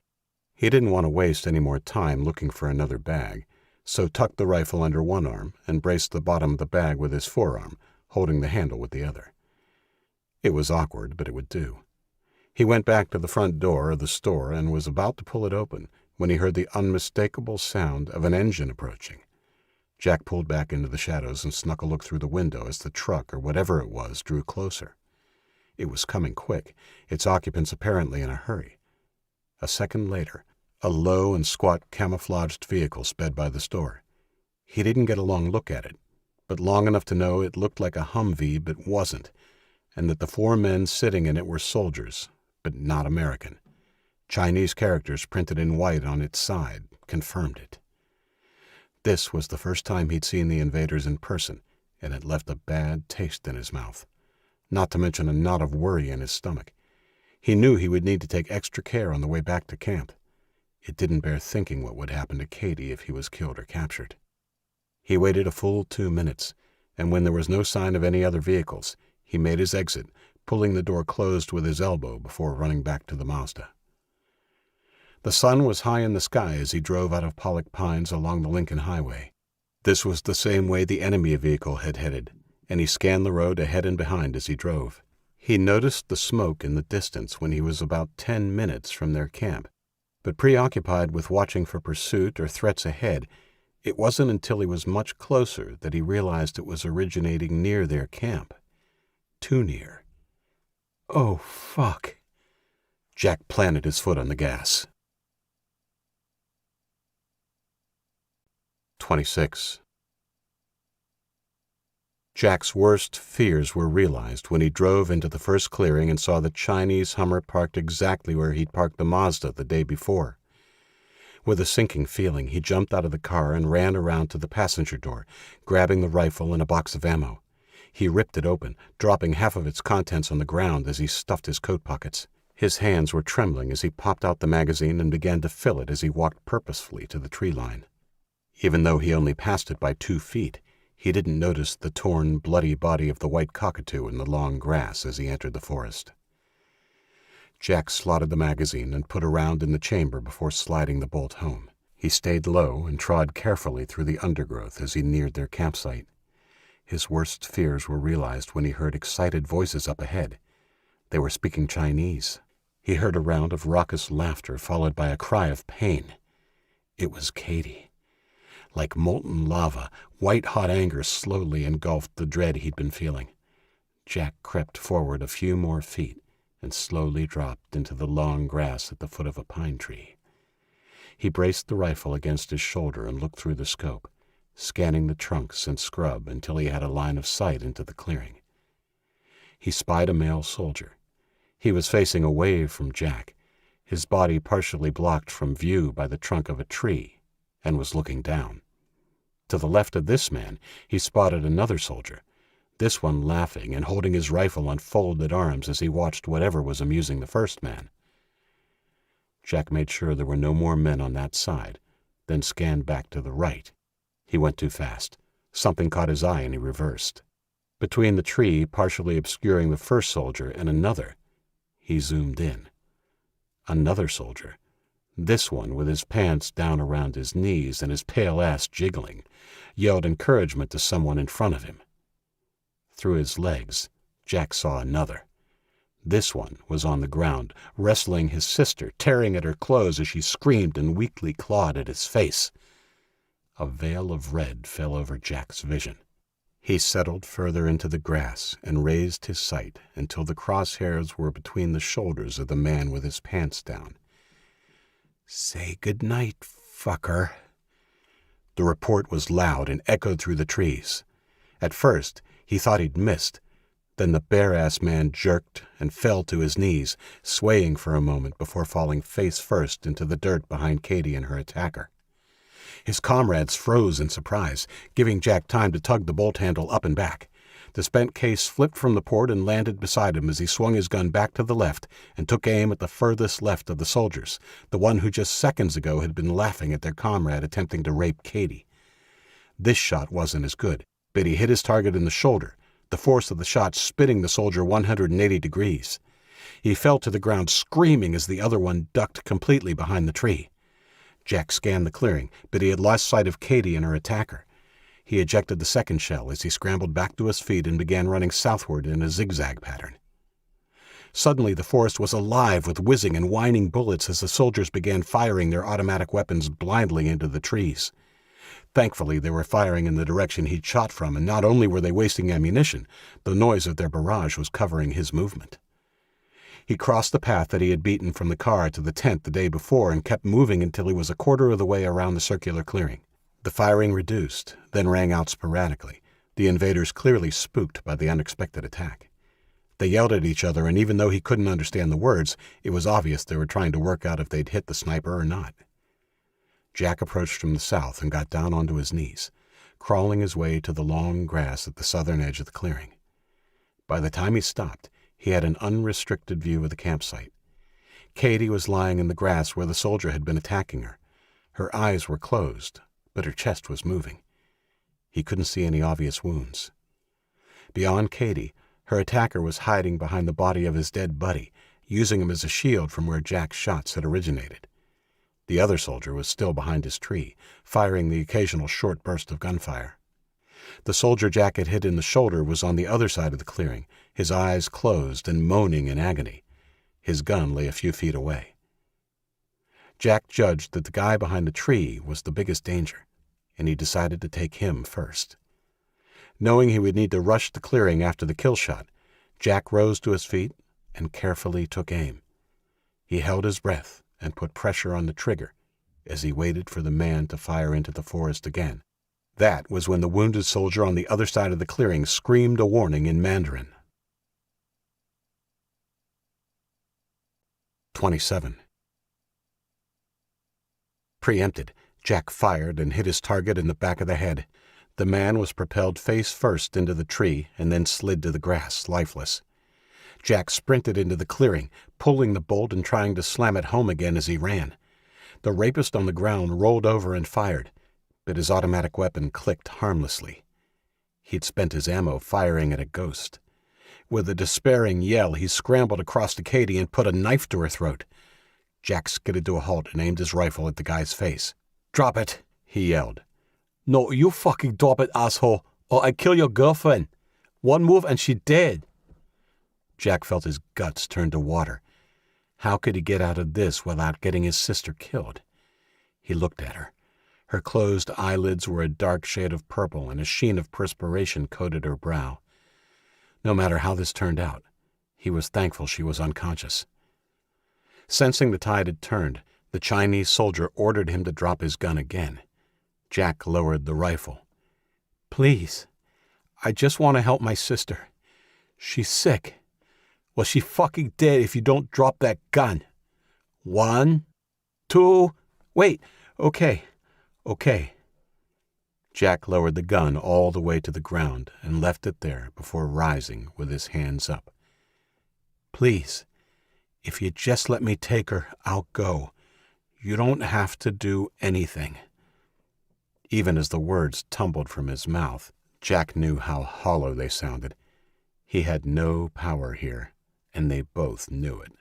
He didn't want to waste any more time looking for another bag, so tucked the rifle under one arm and braced the bottom of the bag with his forearm, holding the handle with the other. It was awkward, but it would do. He went back to the front door of the store and was about to pull it open when he heard the unmistakable sound of an engine approaching. Jack pulled back into the shadows and snuck a look through the window as the truck, or whatever it was, drew closer. It was coming quick, its occupants apparently in a hurry. A second later, a low and squat camouflaged vehicle sped by the store. He didn't get a long look at it, but long enough to know it looked like a Humvee but wasn't, and that the 4 men sitting in it were soldiers, but not American. Chinese characters printed in white on its side confirmed it. This was the first time he'd seen the invaders in person, and it left a bad taste in his mouth, not to mention a knot of worry in his stomach. He knew he would need to take extra care on the way back to camp. It didn't bear thinking what would happen to Katie if he was killed or captured. He waited a full 2 minutes, and when there was no sign of any other vehicles, he made his exit, pulling the door closed with his elbow before running back to the Mazda. The sun was high in the sky as he drove out of Pollock Pines along the Lincoln Highway. This was the same way the enemy vehicle had headed, and he scanned the road ahead and behind as he drove. He noticed the smoke in the distance when he was about 10 minutes from their camp, but preoccupied with watching for pursuit or threats ahead, it wasn't until he was much closer that he realized it was originating near their camp. Too near. Oh, fuck. Jack planted his foot on the gas. 26. Jack's worst fears were realized when he drove into the first clearing and saw the Chinese Hummer parked exactly where he'd parked the Mazda the day before. With a sinking feeling, he jumped out of the car and ran around to the passenger door, grabbing the rifle and a box of ammo. He ripped it open, dropping half of its contents on the ground as he stuffed his coat pockets. His hands were trembling as he popped out the magazine and began to fill it as he walked purposefully to the tree line. Even though he only passed it by 2 feet, he didn't notice the torn, bloody body of the white cockatoo in the long grass as he entered the forest. Jack slotted the magazine and put a round in the chamber before sliding the bolt home. He stayed low and trod carefully through the undergrowth as he neared their campsite. His worst fears were realized when he heard excited voices up ahead. They were speaking Chinese. He heard a round of raucous laughter followed by a cry of pain. It was Katie. Like molten lava, white-hot anger slowly engulfed the dread he'd been feeling. Jack crept forward a few more feet and slowly dropped into the long grass at the foot of a pine tree. He braced the rifle against his shoulder and looked through the scope, scanning the trunks and scrub until he had a line of sight into the clearing. He spied a male soldier. He was facing away from Jack, his body partially blocked from view by the trunk of a tree, and was looking down. To the left of this man, he spotted another soldier, this one laughing and holding his rifle on folded arms as he watched whatever was amusing the first man. Jack made sure there were no more men on that side, then scanned back to the right. He went too fast. Something caught his eye and he reversed. Between the tree partially obscuring the first soldier and another, he zoomed in. Another soldier, this one with his pants down around his knees and his pale ass jiggling, yelled encouragement to someone in front of him. Through his legs, Jack saw another. This one was on the ground, wrestling his sister, tearing at her clothes as she screamed and weakly clawed at his face. A veil of red fell over Jack's vision. He settled further into the grass and raised his sight until the crosshairs were between the shoulders of the man with his pants down. "Say good night, fucker." The report was loud and echoed through the trees. At first, he thought he'd missed. Then the bare-ass man jerked and fell to his knees, swaying for a moment before falling face first into the dirt behind Katie and her attacker. His comrades froze in surprise, giving Jack time to tug the bolt handle up and back. The spent case flipped from the port and landed beside him as he swung his gun back to the left and took aim at the furthest left of the soldiers, the one who just seconds ago had been laughing at their comrade attempting to rape Katie. This shot wasn't as good, but he hit his target in the shoulder, the force of the shot spinning the soldier 180 degrees. He fell to the ground screaming as the other one ducked completely behind the tree. Jack scanned the clearing, but he had lost sight of Katie and her attacker. He ejected the second shell as he scrambled back to his feet and began running southward in a zigzag pattern. Suddenly the forest was alive with whizzing and whining bullets as the soldiers began firing their automatic weapons blindly into the trees. Thankfully, they were firing in the direction he'd shot from, and not only were they wasting ammunition, the noise of their barrage was covering his movement. He crossed the path that he had beaten from the car to the tent the day before and kept moving until he was a quarter of the way around the circular clearing. The firing reduced, then rang out sporadically, the invaders clearly spooked by the unexpected attack. They yelled at each other, and even though he couldn't understand the words, it was obvious they were trying to work out if they'd hit the sniper or not. Jack approached from the south and got down onto his knees, crawling his way to the long grass at the southern edge of the clearing. By the time he stopped, he had an unrestricted view of the campsite. Katie was lying in the grass where the soldier had been attacking her. Her eyes were closed, but her chest was moving. He couldn't see any obvious wounds. Beyond Katie, her attacker was hiding behind the body of his dead buddy, using him as a shield from where Jack's shots had originated. The other soldier was still behind his tree, firing the occasional short burst of gunfire. The soldier Jack had hit in the shoulder was on the other side of the clearing, his eyes closed and moaning in agony. His gun lay a few feet away. Jack judged that the guy behind the tree was the biggest danger, and he decided to take him first. Knowing he would need to rush the clearing after the kill shot, Jack rose to his feet and carefully took aim. He held his breath and put pressure on the trigger as he waited for the man to fire into the forest again. That was when the wounded soldier on the other side of the clearing screamed a warning in Mandarin. 27. Preempted, Jack fired and hit his target in the back of the head. The man was propelled face first into the tree and then slid to the grass, lifeless. Jack sprinted into the clearing, pulling the bolt and trying to slam it home again as he ran. The rapist on the ground rolled over and fired, but his automatic weapon clicked harmlessly. He'd spent his ammo firing at a ghost. With a despairing yell, he scrambled across to Katie and put a knife to her throat. Jack skidded to a halt and aimed his rifle at the guy's face. "Drop it," he yelled. "No, you fucking drop it, asshole, or I kill your girlfriend. One move and she dead." Jack felt his guts turn to water. How could he get out of this without getting his sister killed? He looked at her. Her closed eyelids were a dark shade of purple and a sheen of perspiration coated her brow. No matter how this turned out, he was thankful she was unconscious. Sensing the tide had turned, the Chinese soldier ordered him to drop his gun again. Jack lowered the rifle. "Please, I just want to help my sister. She's sick. Well, she's fucking dead if you don't drop that gun. 1, 2, wait, okay. Jack lowered the gun all the way to the ground and left it there before rising with his hands up. "Please, if you just let me take her, I'll go. You don't have to do anything." Even as the words tumbled from his mouth, Jack knew how hollow they sounded. He had no power here, and they both knew it.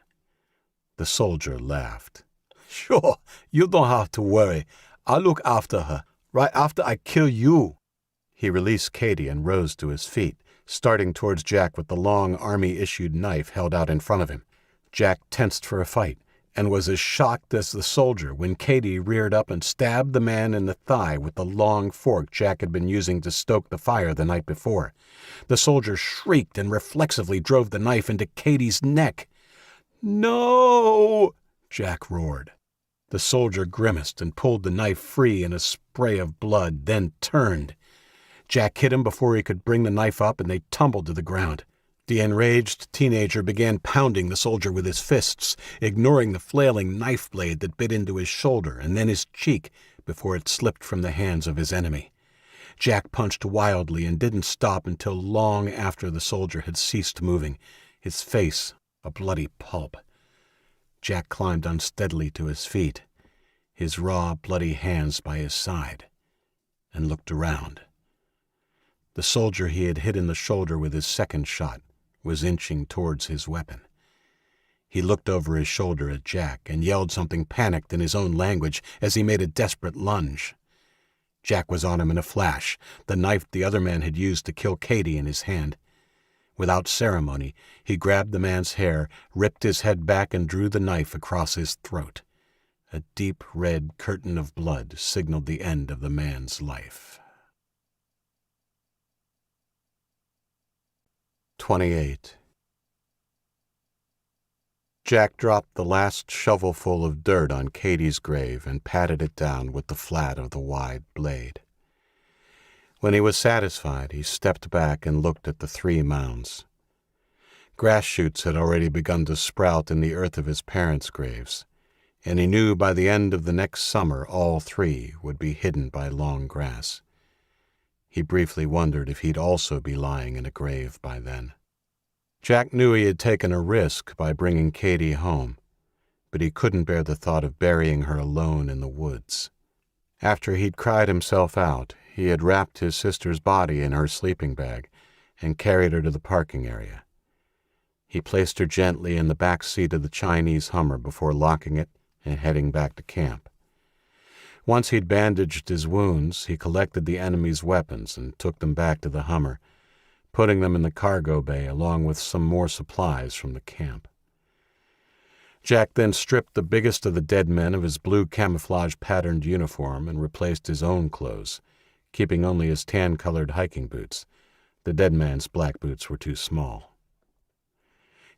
The soldier laughed. "Sure, you don't have to worry. I'll look after her, right after I kill you." He released Katie and rose to his feet, starting towards Jack with the long army-issued knife held out in front of him. Jack tensed for a fight, and was as shocked as the soldier when Katie reared up and stabbed the man in the thigh with the long fork Jack had been using to stoke the fire the night before. The soldier shrieked and reflexively drove the knife into Katie's neck. "No!" Jack roared. The soldier grimaced and pulled the knife free in a spray of blood, then turned. Jack hit him before he could bring the knife up, and they tumbled to the ground. The enraged teenager began pounding the soldier with his fists, ignoring the flailing knife blade that bit into his shoulder and then his cheek before it slipped from the hands of his enemy. Jack punched wildly and didn't stop until long after the soldier had ceased moving, his face a bloody pulp. Jack climbed unsteadily to his feet, his raw, bloody hands by his side, and looked around. The soldier he had hit in the shoulder with his second shot was inching towards his weapon. He looked over his shoulder at Jack and yelled something panicked in his own language as he made a desperate lunge. Jack was on him in a flash, the knife the other man had used to kill Katie in his hand. Without ceremony, he grabbed the man's hair, ripped his head back, and drew the knife across his throat. A deep red curtain of blood signaled the end of the man's life. 28. Jack dropped the last shovelful of dirt on Katie's grave and patted it down with the flat of the wide blade. When he was satisfied, he stepped back and looked at the 3 mounds. Grass shoots had already begun to sprout in the earth of his parents' graves, and he knew by the end of the next summer all 3 would be hidden by long grass. He briefly wondered if he'd also be lying in a grave by then. Jack knew he had taken a risk by bringing Katie home, but he couldn't bear the thought of burying her alone in the woods. After he'd cried himself out, he had wrapped his sister's body in her sleeping bag and carried her to the parking area. He placed her gently in the back seat of the Chinese Hummer before locking it and heading back to camp. Once he'd bandaged his wounds, he collected the enemy's weapons and took them back to the Hummer, putting them in the cargo bay along with some more supplies from the camp. Jack then stripped the biggest of the dead men of his blue camouflage-patterned uniform and replaced his own clothes, keeping only his tan-colored hiking boots. The dead man's black boots were too small.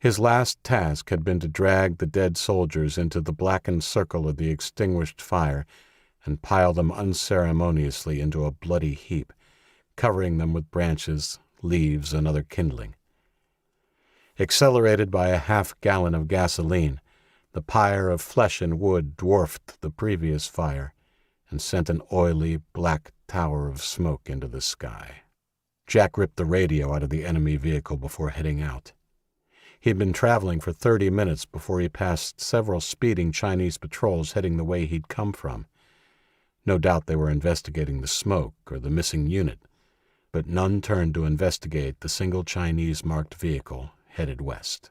His last task had been to drag the dead soldiers into the blackened circle of the extinguished fire and pile them unceremoniously into a bloody heap, covering them with branches, leaves, and other kindling. Accelerated by a half-gallon of gasoline, the pyre of flesh and wood dwarfed the previous fire and sent an oily, black tower of smoke into the sky. Jack ripped the radio out of the enemy vehicle before heading out. He'd been traveling for 30 minutes before he passed several speeding Chinese patrols heading the way he'd come from. No doubt they were investigating the smoke or the missing unit, but none turned to investigate the single Chinese-marked vehicle headed west.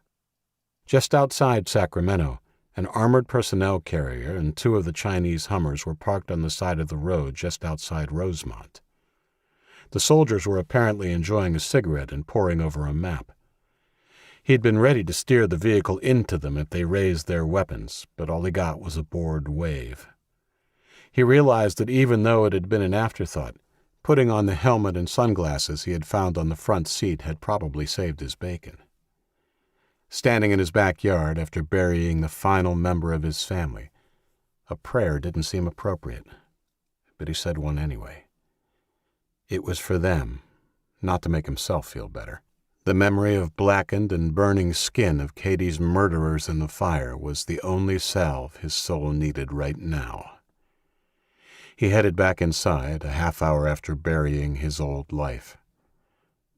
Just outside Sacramento, an armored personnel carrier and 2 of the Chinese Hummers were parked on the side of the road just outside Rosemont. The soldiers were apparently enjoying a cigarette and poring over a map. He'd been ready to steer the vehicle into them if they raised their weapons, but all he got was a bored wave. He realized that even though it had been an afterthought, Putting on the helmet and sunglasses he had found on the front seat had probably saved his bacon. Standing in his backyard after burying the final member of his family, a prayer didn't seem appropriate, but he said one anyway. It was for them, not to make himself feel better. The memory of blackened and burning skin of Katie's murderers in the fire was the only salve his soul needed right now. He headed back inside a half hour after burying his old life.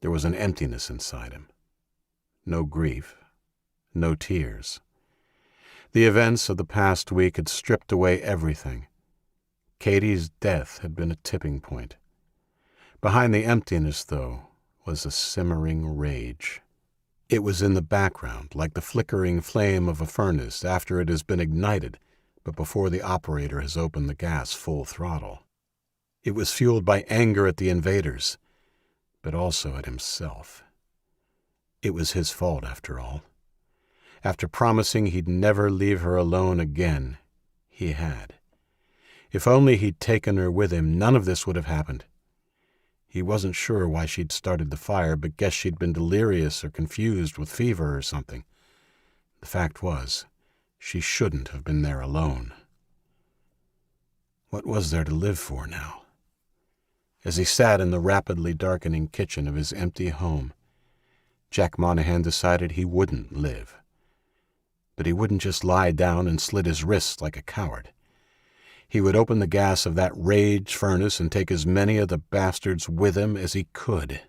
There was an emptiness inside him. No grief, no tears. The events of the past week had stripped away everything. Katie's death had been a tipping point. Behind the emptiness, though, was a simmering rage. It was in the background, like the flickering flame of a furnace after it has been ignited, but before the operator has opened the gas full throttle. It was fueled by anger at the invaders, but also at himself. It was his fault, after all. After promising he'd never leave her alone again, he had. If only he'd taken her with him, none of this would have happened. He wasn't sure why she'd started the fire, but guessed she'd been delirious or confused with fever or something. The fact was, she shouldn't have been there alone. What was there to live for now? As he sat in the rapidly darkening kitchen of his empty home, Jack Monahan decided he wouldn't live. But he wouldn't just lie down and slit his wrists like a coward. He would open the gas of that rage furnace and take as many of the bastards with him as he could.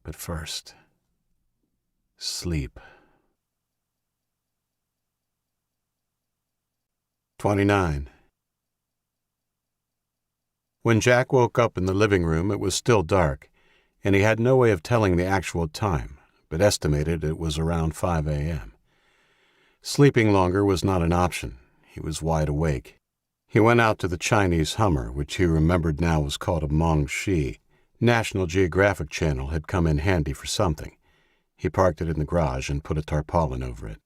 But first, sleep. 29. When Jack woke up in the living room, it was still dark, and he had no way of telling the actual time, but estimated it was around 5 a.m. Sleeping longer was not an option. He was wide awake. He went out to the Chinese Hummer, which he remembered now was called a Mongshi. National Geographic Channel had come in handy for something. He parked it in the garage and put a tarpaulin over it.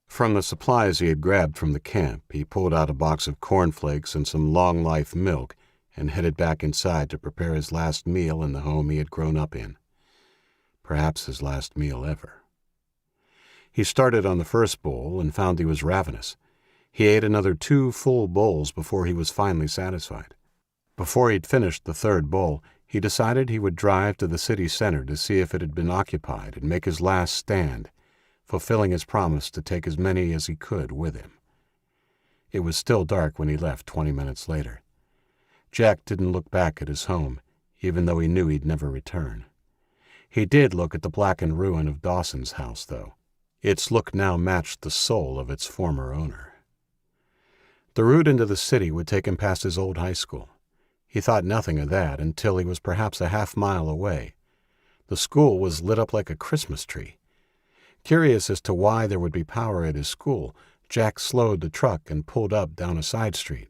From the supplies he had grabbed from the camp, he pulled out a box of cornflakes and some long-life milk and headed back inside to prepare his last meal in the home he had grown up in. Perhaps his last meal ever. He started on the first bowl and found he was ravenous. He ate another 2 full bowls before he was finally satisfied. Before he'd finished the third bowl, he decided he would drive to the city center to see if it had been occupied and make his last stand, fulfilling his promise to take as many as he could with him. It was still dark when he left 20 minutes later. Jack didn't look back at his home, even though he knew he'd never return. He did look at the blackened ruin of Dawson's house, though. Its look now matched the soul of its former owner. The route into the city would take him past his old high school. He thought nothing of that until he was perhaps a half-mile away. The school was lit up like a Christmas tree. Curious as to why there would be power at his school, Jack slowed the truck and pulled up down a side street.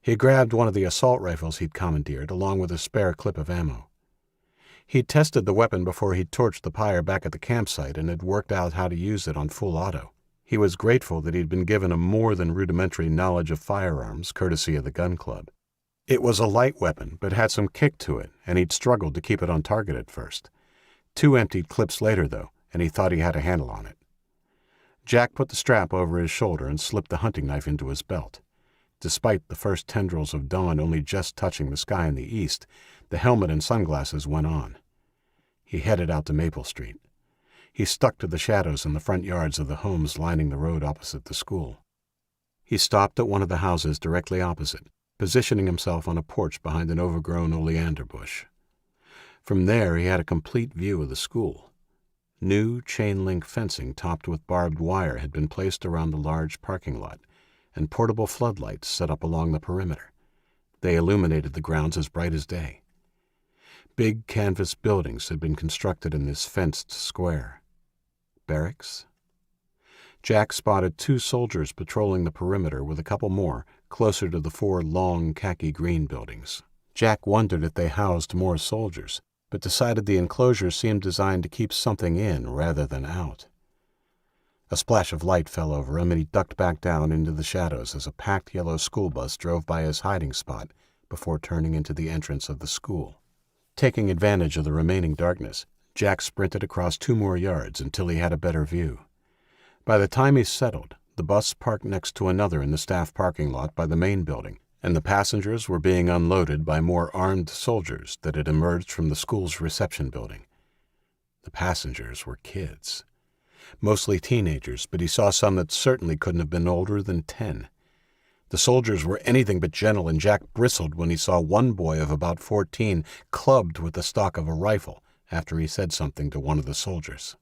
He grabbed one of the assault rifles he'd commandeered, along with a spare clip of ammo. He'd tested the weapon before he'd torched the pyre back at the campsite and had worked out how to use it on full auto. He was grateful that he'd been given a more than rudimentary knowledge of firearms, courtesy of the gun club. It was a light weapon, but had some kick to it, and he'd struggled to keep it on target at first. 2 emptied clips later, though, and he thought he had a handle on it. Jack put the strap over his shoulder and slipped the hunting knife into his belt. Despite the first tendrils of dawn only just touching the sky in the east, the helmet and sunglasses went on. He headed out to Maple Street. He stuck to the shadows in the front yards of the homes lining the road opposite the school. He stopped at one of the houses directly opposite, positioning himself on a porch behind an overgrown oleander bush. From there he had a complete view of the school. New chain-link fencing topped with barbed wire had been placed around the large parking lot, and portable floodlights set up along the perimeter. They illuminated the grounds as bright as day. Big canvas buildings had been constructed in this fenced square. Barracks? Jack spotted 2 soldiers patrolling the perimeter with a couple more closer to the 4 long khaki-green buildings. Jack wondered if they housed more soldiers, but decided the enclosure seemed designed to keep something in rather than out. A splash of light fell over him, and he ducked back down into the shadows as a packed yellow school bus drove by his hiding spot, before turning into the entrance of the school. Taking advantage of the remaining darkness, Jack sprinted across 2 more yards until he had a better view. By the time he settled, the bus parked next to another in the staff parking lot by the main building, and the passengers were being unloaded by more armed soldiers that had emerged from the school's reception building. The passengers were kids. Mostly teenagers, but he saw some that certainly couldn't have been older than 10. The soldiers were anything but gentle, and Jack bristled when he saw one boy of about 14 clubbed with the stock of a rifle after he said something to one of the soldiers.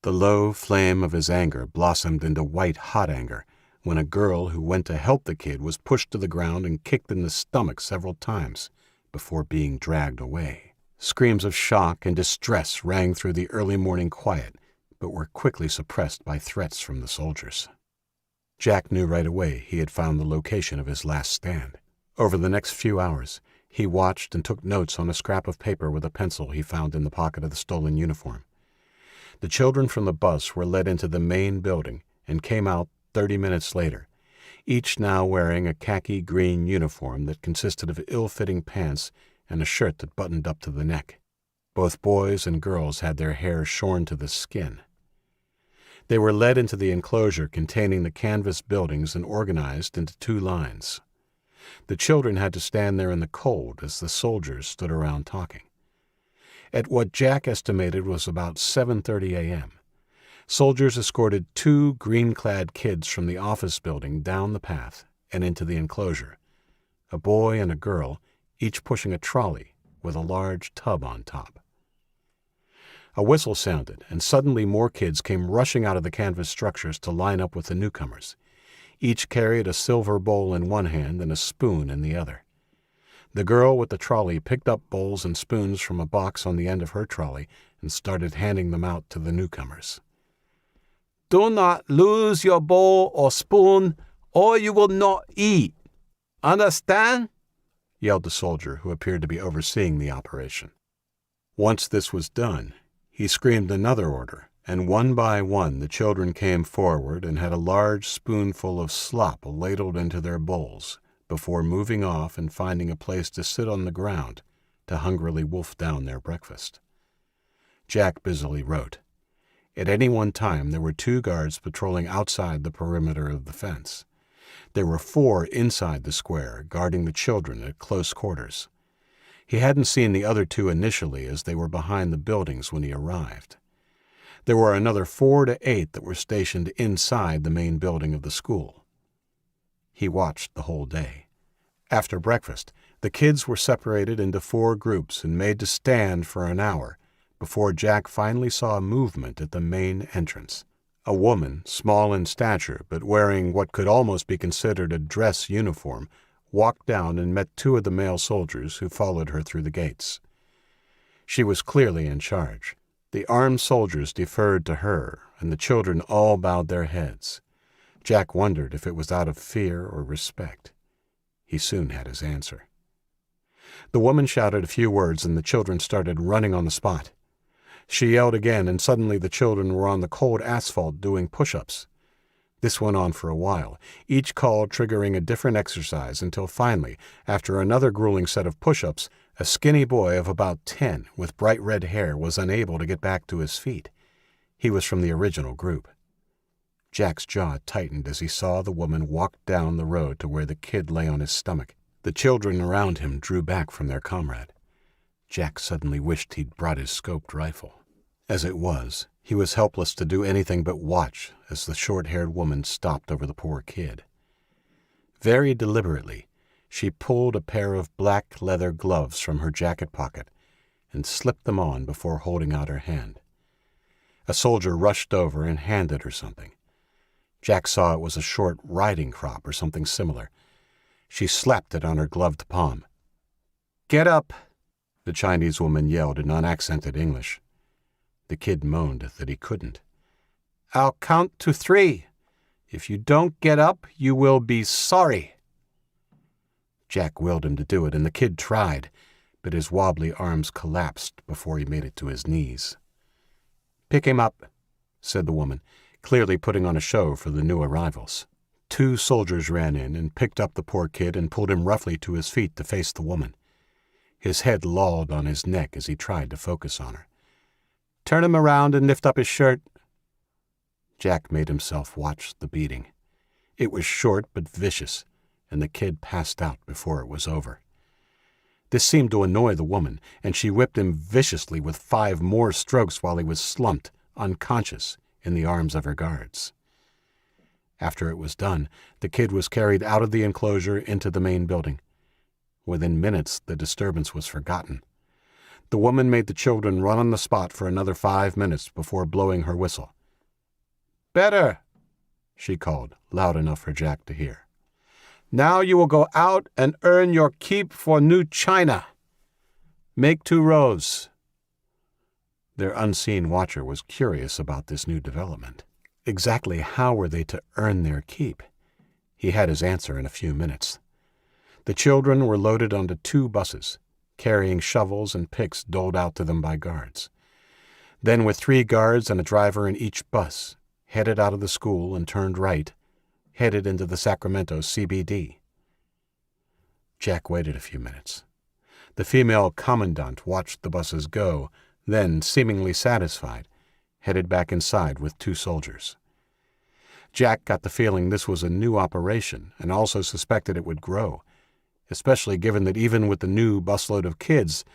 The low flame of his anger blossomed into white-hot anger when a girl who went to help the kid was pushed to the ground and kicked in the stomach several times before being dragged away. Screams of shock and distress rang through the early morning quiet, but were quickly suppressed by threats from the soldiers. Jack knew right away he had found the location of his last stand. Over the next few hours, he watched and took notes on a scrap of paper with a pencil he found in the pocket of the stolen uniform. The children from the bus were led into the main building and came out 30 minutes later, each now wearing a khaki-green uniform that consisted of ill-fitting pants and a shirt that buttoned up to the neck. Both boys and girls had their hair shorn to the skin. They were led into the enclosure containing the canvas buildings and organized into 2 lines. The children had to stand there in the cold as the soldiers stood around talking. At what Jack estimated was about 7:30 a.m., soldiers escorted 2 green-clad kids from the office building down the path and into the enclosure, a boy and a girl, each pushing a trolley with a large tub on top. A whistle sounded, and suddenly more kids came rushing out of the canvas structures to line up with the newcomers. Each carried a silver bowl in one hand and a spoon in the other. The girl with the trolley picked up bowls and spoons from a box on the end of her trolley and started handing them out to the newcomers. "Do not lose your bowl or spoon, or you will not eat. Understand?" yelled the soldier who appeared to be overseeing the operation. Once this was done, he screamed another order, and one by one the children came forward and had a large spoonful of slop ladled into their bowls before moving off and finding a place to sit on the ground to hungrily wolf down their breakfast. Jack busily wrote. At any one time there were 2 guards patrolling outside the perimeter of the fence. There were 4 inside the square, guarding the children at close quarters. He hadn't seen the other 2 initially as they were behind the buildings when he arrived. There were another 4 to 8 that were stationed inside the main building of the school. He watched the whole day. After breakfast, the kids were separated into 4 groups and made to stand for an hour before Jack finally saw a movement at the main entrance. A woman, small in stature but wearing what could almost be considered a dress uniform, walked down and met 2 of the male soldiers who followed her through the gates. She was clearly in charge. The armed soldiers deferred to her, and the children all bowed their heads. Jack wondered if it was out of fear or respect. He soon had his answer. The woman shouted a few words, and the children started running on the spot. She yelled again, and suddenly the children were on the cold asphalt doing push-ups. This went on for a while, each call triggering a different exercise until finally, after another grueling set of push-ups, a skinny boy of about 10 with bright red hair was unable to get back to his feet. He was from the original group. Jack's jaw tightened as he saw the woman walk down the road to where the kid lay on his stomach. The children around him drew back from their comrade. Jack suddenly wished he'd brought his scoped rifle. As it was, he was helpless to do anything but watch as the short-haired woman stopped over the poor kid. Very deliberately, she pulled a pair of black leather gloves from her jacket pocket and slipped them on before holding out her hand. A soldier rushed over and handed her something. Jack saw it was a short riding crop or something similar. She slapped it on her gloved palm. "Get up!" the Chinese woman yelled in unaccented English. The kid moaned that he couldn't. "I'll count to 3. If you don't get up, you will be sorry." Jack willed him to do it, and the kid tried, but his wobbly arms collapsed before he made it to his knees. "Pick him up," said the woman, clearly putting on a show for the new arrivals. 2 soldiers ran in and picked up the poor kid and pulled him roughly to his feet to face the woman. His head lolled on his neck as he tried to focus on her. "Turn him around and lift up his shirt." Jack made himself watch the beating. It was short but vicious, and the kid passed out before it was over. This seemed to annoy the woman, and she whipped him viciously with 5 more strokes while he was slumped, unconscious, in the arms of her guards. After it was done, the kid was carried out of the enclosure into the main building. Within minutes, the disturbance was forgotten. The woman made the children run on the spot for another 5 minutes before blowing her whistle. "Better," she called, loud enough for Jack to hear. "Now you will go out and earn your keep for new china. Make 2 rows." Their unseen watcher was curious about this new development. Exactly how were they to earn their keep? He had his answer in a few minutes. The children were loaded onto 2 buses, carrying shovels and picks doled out to them by guards. Then, with 3 guards and a driver in each bus, headed out of the school and turned right, headed into the Sacramento CBD. Jack waited a few minutes. The female commandant watched the buses go, then, seemingly satisfied, headed back inside with 2 soldiers. Jack got the feeling this was a new operation and also suspected it would grow, especially given that even with the new busload of kids,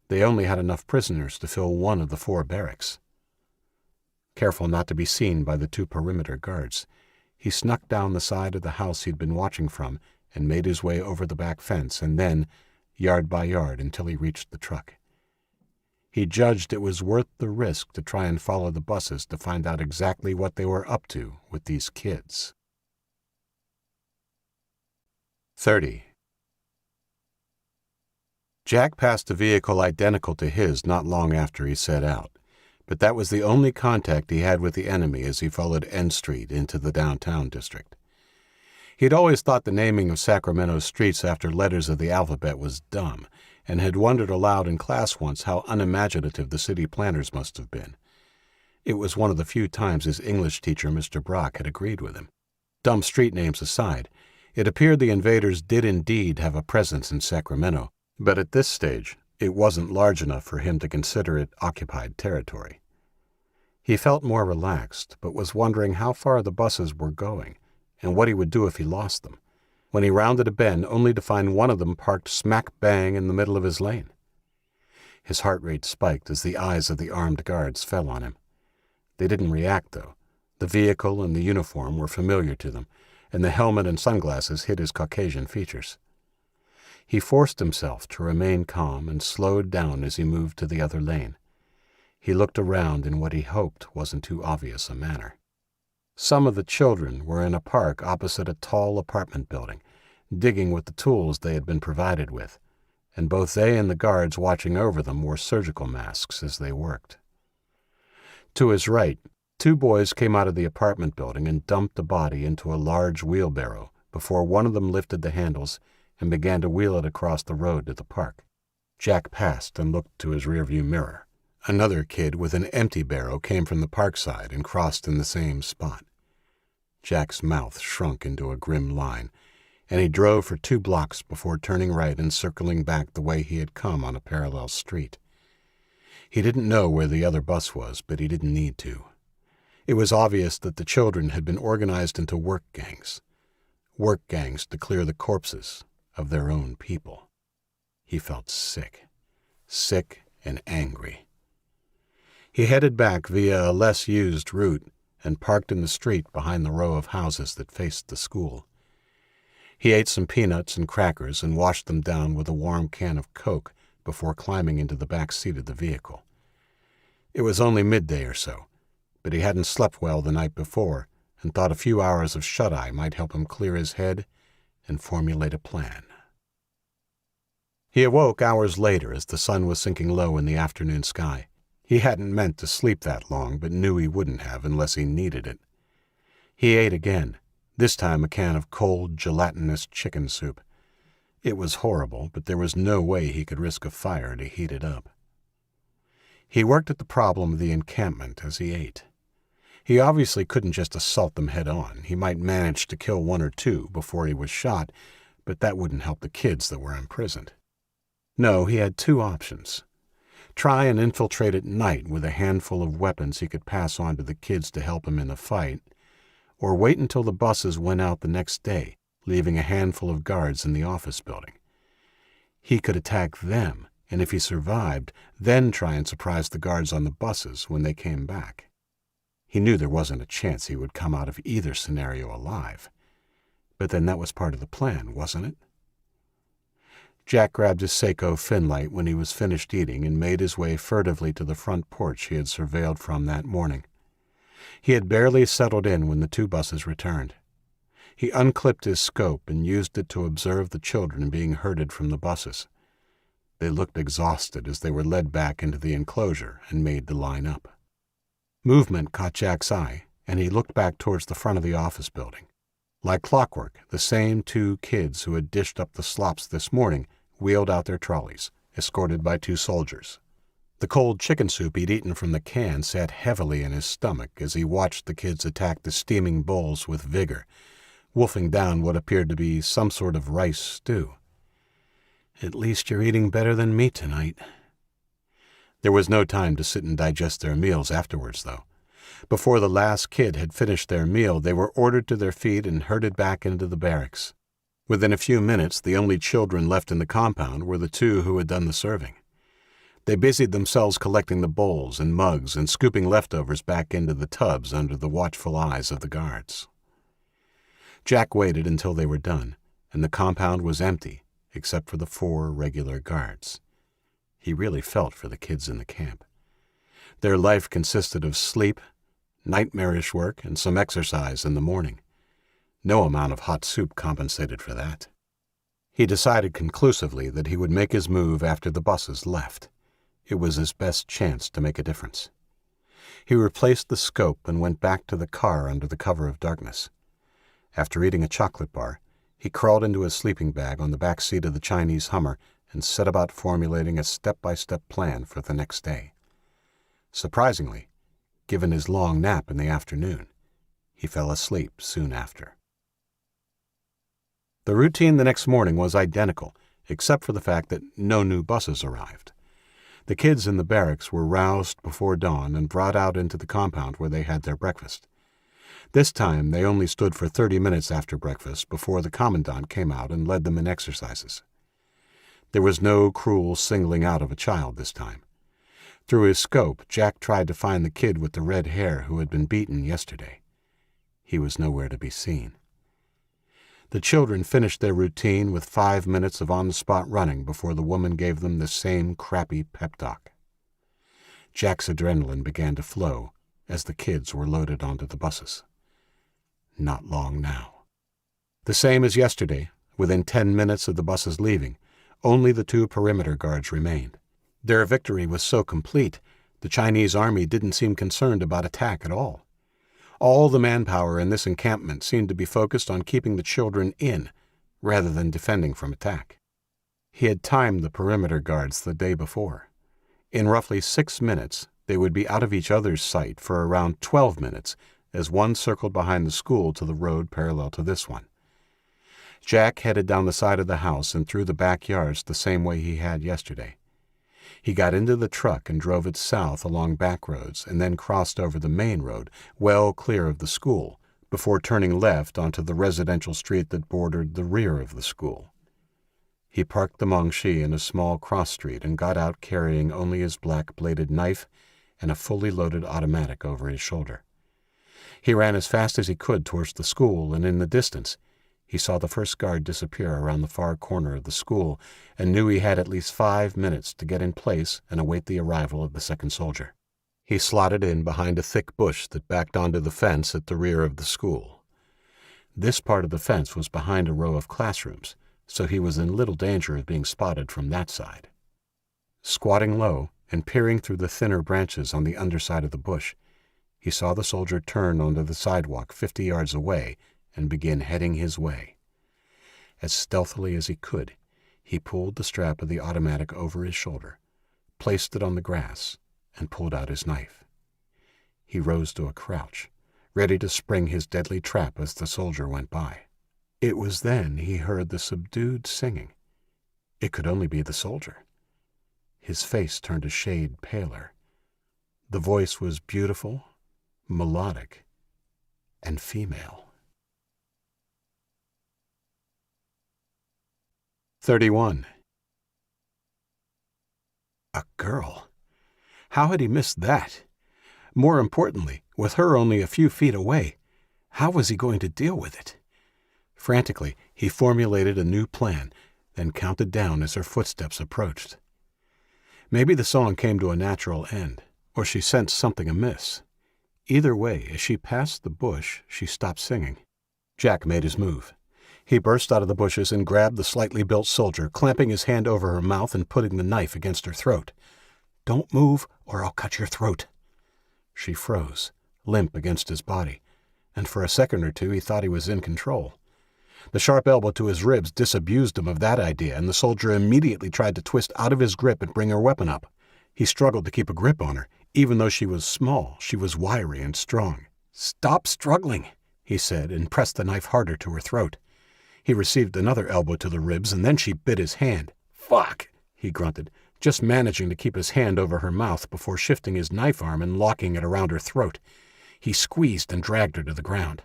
they only had enough prisoners to fill one of the 4 barracks. Careful not to be seen by the 2 perimeter guards, he snuck down the side of the house he'd been watching from and made his way over the back fence and then, yard by yard, until he reached the truck. He judged it was worth the risk to try and follow the buses to find out exactly what they were up to with these kids. 30. Jack passed a vehicle identical to his not long after he set out, but that was the only contact he had with the enemy as he followed N Street into the downtown district. He'd always thought the naming of Sacramento's streets after letters of the alphabet was dumb, and had wondered aloud in class once how unimaginative the city planners must have been. It was one of the few times his English teacher, Mr. Brock, had agreed with him. Dumb street names aside, it appeared the invaders did indeed have a presence in Sacramento, but at this stage it wasn't large enough for him to consider it occupied territory. He felt more relaxed, but was wondering how far the buses were going, and what he would do if he lost them, when he rounded a bend only to find one of them parked smack bang in the middle of his lane. His heart rate spiked as the eyes of the armed guards fell on him. They didn't react, though. The vehicle and the uniform were familiar to them, and the helmet and sunglasses hid his Caucasian features. He forced himself to remain calm and slowed down as he moved to the other lane. He looked around in what he hoped wasn't too obvious a manner. Some of the children were in a park opposite a tall apartment building, digging with the tools they had been provided with, and both they and the guards watching over them wore surgical masks as they worked. To his right, 2 boys came out of the apartment building and dumped a body into a large wheelbarrow before one of them lifted the handles and began to wheel it across the road to the park. Jack passed and looked to his rearview mirror. Another kid with an empty barrow came from the park side and crossed in the same spot. Jack's mouth shrunk into a grim line, and he drove for 2 blocks before turning right and circling back the way he had come on a parallel street. He didn't know where the other bus was, but he didn't need to. It was obvious that the children had been organized into work gangs to clear the corpses of their own people. He felt sick and angry. He headed back via a less used route and parked in the street behind the row of houses that faced the school. He ate some peanuts and crackers and washed them down with a warm can of Coke before climbing into the back seat of the vehicle. It was only midday or so, but he hadn't slept well the night before and thought a few hours of shut-eye might help him clear his head and formulate a plan. He awoke hours later as the sun was sinking low in the afternoon sky. He hadn't meant to sleep that long, but knew he wouldn't have unless he needed it. He ate again, this time a can of cold, gelatinous chicken soup. It was horrible, but there was no way he could risk a fire to heat it up. He worked at the problem of the encampment as he ate. He obviously couldn't just assault them head-on. He might manage to kill one or two before he was shot, but that wouldn't help the kids that were imprisoned. No, he had two options. Try and infiltrate at night with a handful of weapons he could pass on to the kids to help him in the fight, or wait until the buses went out the next day, leaving a handful of guards in the office building. He could attack them, and if he survived, then try and surprise the guards on the buses when they came back. He knew there wasn't a chance he would come out of either scenario alive. But then that was part of the plan, wasn't it? Jack grabbed his Seiko Finlight when he was finished eating and made his way furtively to the front porch he had surveilled from that morning. He had barely settled in when the two buses returned. He unclipped his scope and used it to observe the children being herded from the buses. They looked exhausted as they were led back into the enclosure and made to line up. Movement caught Jack's eye, and he looked back towards the front of the office building. Like clockwork, the same two kids who had dished up the slops this morning wheeled out their trolleys, escorted by two soldiers. The cold chicken soup he'd eaten from the can sat heavily in his stomach as he watched the kids attack the steaming bowls with vigor, wolfing down what appeared to be some sort of rice stew. "At least you're eating better than me tonight." There was no time to sit and digest their meals afterwards, though. Before the last kid had finished their meal, they were ordered to their feet and herded back into the barracks. Within a few minutes, the only children left in the compound were the two who had done the serving. They busied themselves collecting the bowls and mugs and scooping leftovers back into the tubs under the watchful eyes of the guards. Jack waited until they were done, and the compound was empty, except for the 4 regular guards. He really felt for the kids in the camp. Their life consisted of sleep, nightmarish work, and some exercise in the morning. No amount of hot soup compensated for that. He decided conclusively that he would make his move after the buses left. It was his best chance to make a difference. He replaced the scope and went back to the car under the cover of darkness. After eating a chocolate bar, he crawled into his sleeping bag on the back seat of the Chinese Hummer and set about formulating a step-by-step plan for the next day. Surprisingly, given his long nap in the afternoon, he fell asleep soon after. The routine the next morning was identical, except for the fact that no new buses arrived. The kids in the barracks were roused before dawn and brought out into the compound where they had their breakfast. This time they only stood for 30 minutes after breakfast before the commandant came out and led them in exercises. There was no cruel singling out of a child this time. Through his scope, Jack tried to find the kid with the red hair who had been beaten yesterday. He was nowhere to be seen. The children finished their routine with 5 minutes of on-the-spot running before the woman gave them the same crappy pep talk. Jack's adrenaline began to flow as the kids were loaded onto the buses. Not long now. The same as yesterday, within 10 minutes of the buses leaving, only the 2 perimeter guards remained. Their victory was so complete, the Chinese army didn't seem concerned about attack at all. All the manpower in this encampment seemed to be focused on keeping the children in, rather than defending from attack. He had timed the perimeter guards the day before. In roughly 6 minutes, they would be out of each other's sight for around 12 minutes, as one circled behind the school to the road parallel to this one. Jack headed down the side of the house and through the backyards the same way he had yesterday. He got into the truck and drove it south along back roads and then crossed over the main road, well clear of the school, before turning left onto the residential street that bordered the rear of the school. He parked the Mongshi in a small cross street and got out carrying only his black-bladed knife and a fully loaded automatic over his shoulder. He ran as fast as he could towards the school, and in the distance, he saw the first guard disappear around the far corner of the school and knew he had at least 5 minutes to get in place and await the arrival of the second soldier. He slotted in behind a thick bush that backed onto the fence at the rear of the school. This part of the fence was behind a row of classrooms, so he was in little danger of being spotted from that side. Squatting low and peering through the thinner branches on the underside of the bush, he saw the soldier turn onto the sidewalk 50 yards away and begin heading his way. As stealthily as he could, he pulled the strap of the automatic over his shoulder, placed it on the grass, and pulled out his knife. He rose to a crouch, ready to spring his deadly trap as the soldier went by. It was then he heard the subdued singing. It could only be the soldier. His face turned a shade paler. The voice was beautiful, melodic, and female. 31. A girl. How had he missed that? More importantly, with her only a few feet away, how was he going to deal with it? Frantically, he formulated a new plan, then counted down as her footsteps approached. Maybe the song came to a natural end, or she sensed something amiss. Either way, as she passed the bush, she stopped singing. Jack made his move. He burst out of the bushes and grabbed the slightly built soldier, clamping his hand over her mouth and putting the knife against her throat. "Don't move, or I'll cut your throat." She froze, limp against his body, and for a second or two he thought he was in control. The sharp elbow to his ribs disabused him of that idea, and the soldier immediately tried to twist out of his grip and bring her weapon up. He struggled to keep a grip on her. Even though she was small, she was wiry and strong. "Stop struggling," he said, and pressed the knife harder to her throat. He received another elbow to the ribs, and then she bit his hand. "Fuck," he grunted, just managing to keep his hand over her mouth before shifting his knife arm and locking it around her throat. He squeezed and dragged her to the ground.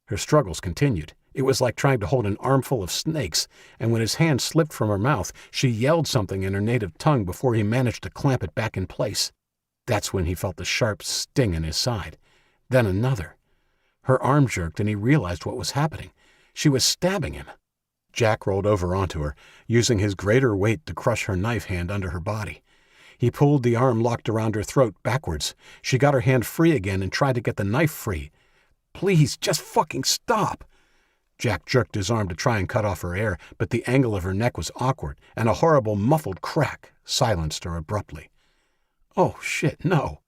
Her struggles continued. It was like trying to hold an armful of snakes, and when his hand slipped from her mouth, she yelled something in her native tongue before he managed to clamp it back in place. That's when he felt the sharp sting in his side. Then another. Her arm jerked, and he realized what was happening. She was stabbing him. Jack rolled over onto her, using his greater weight to crush her knife hand under her body. He pulled the arm locked around her throat backwards. She got her hand free again and tried to get the knife free. "Please, just fucking stop." Jack jerked his arm to try and cut off her air, but the angle of her neck was awkward, and a horrible muffled crack silenced her abruptly. "Oh, shit, no."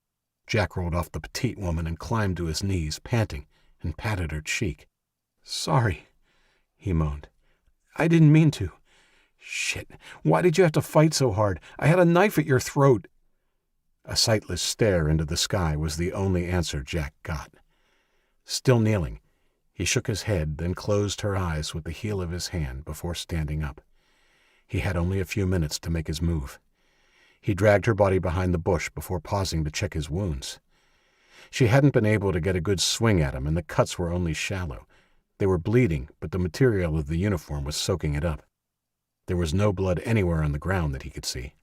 Jack rolled off the petite woman and climbed to his knees, panting, and patted her cheek. "Sorry," he moaned. "I didn't mean to. Shit, why did you have to fight so hard? I had a knife at your throat." A sightless stare into the sky was the only answer Jack got. Still kneeling, he shook his head, then closed her eyes with the heel of his hand before standing up. He had only a few minutes to make his move. He dragged her body behind the bush before pausing to check his wounds. She hadn't been able to get a good swing at him, and the cuts were only shallow. They were bleeding, but the material of the uniform was soaking it up. There was no blood anywhere on the ground that he could see.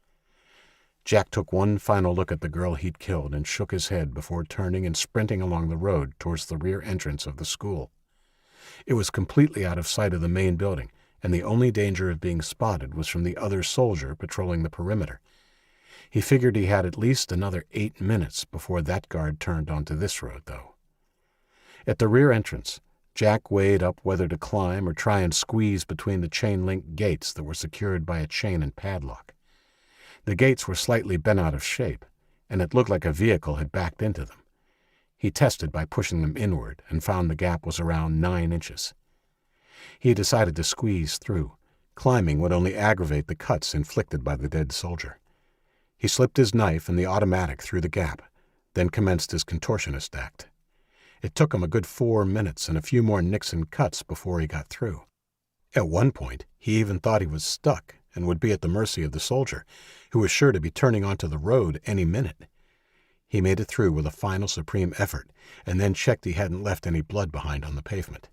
Jack took one final look at the girl he'd killed and shook his head before turning and sprinting along the road towards the rear entrance of the school. It was completely out of sight of the main building, and the only danger of being spotted was from the other soldier patrolling the perimeter. He figured he had at least another 8 minutes before that guard turned onto this road, though. At the rear entrance, Jack weighed up whether to climb or try and squeeze between the chain-link gates that were secured by a chain and padlock. The gates were slightly bent out of shape, and it looked like a vehicle had backed into them. He tested by pushing them inward and found the gap was around 9 inches. He decided to squeeze through. Climbing would only aggravate the cuts inflicted by the dead soldier. He slipped his knife and the automatic through the gap, then commenced his contortionist act. It took him a good 4 minutes and a few more nicks and cuts before he got through. At one point, he even thought he was stuck and would be at the mercy of the soldier, who was sure to be turning onto the road any minute. He made it through with a final supreme effort, and then checked he hadn't left any blood behind on the pavement.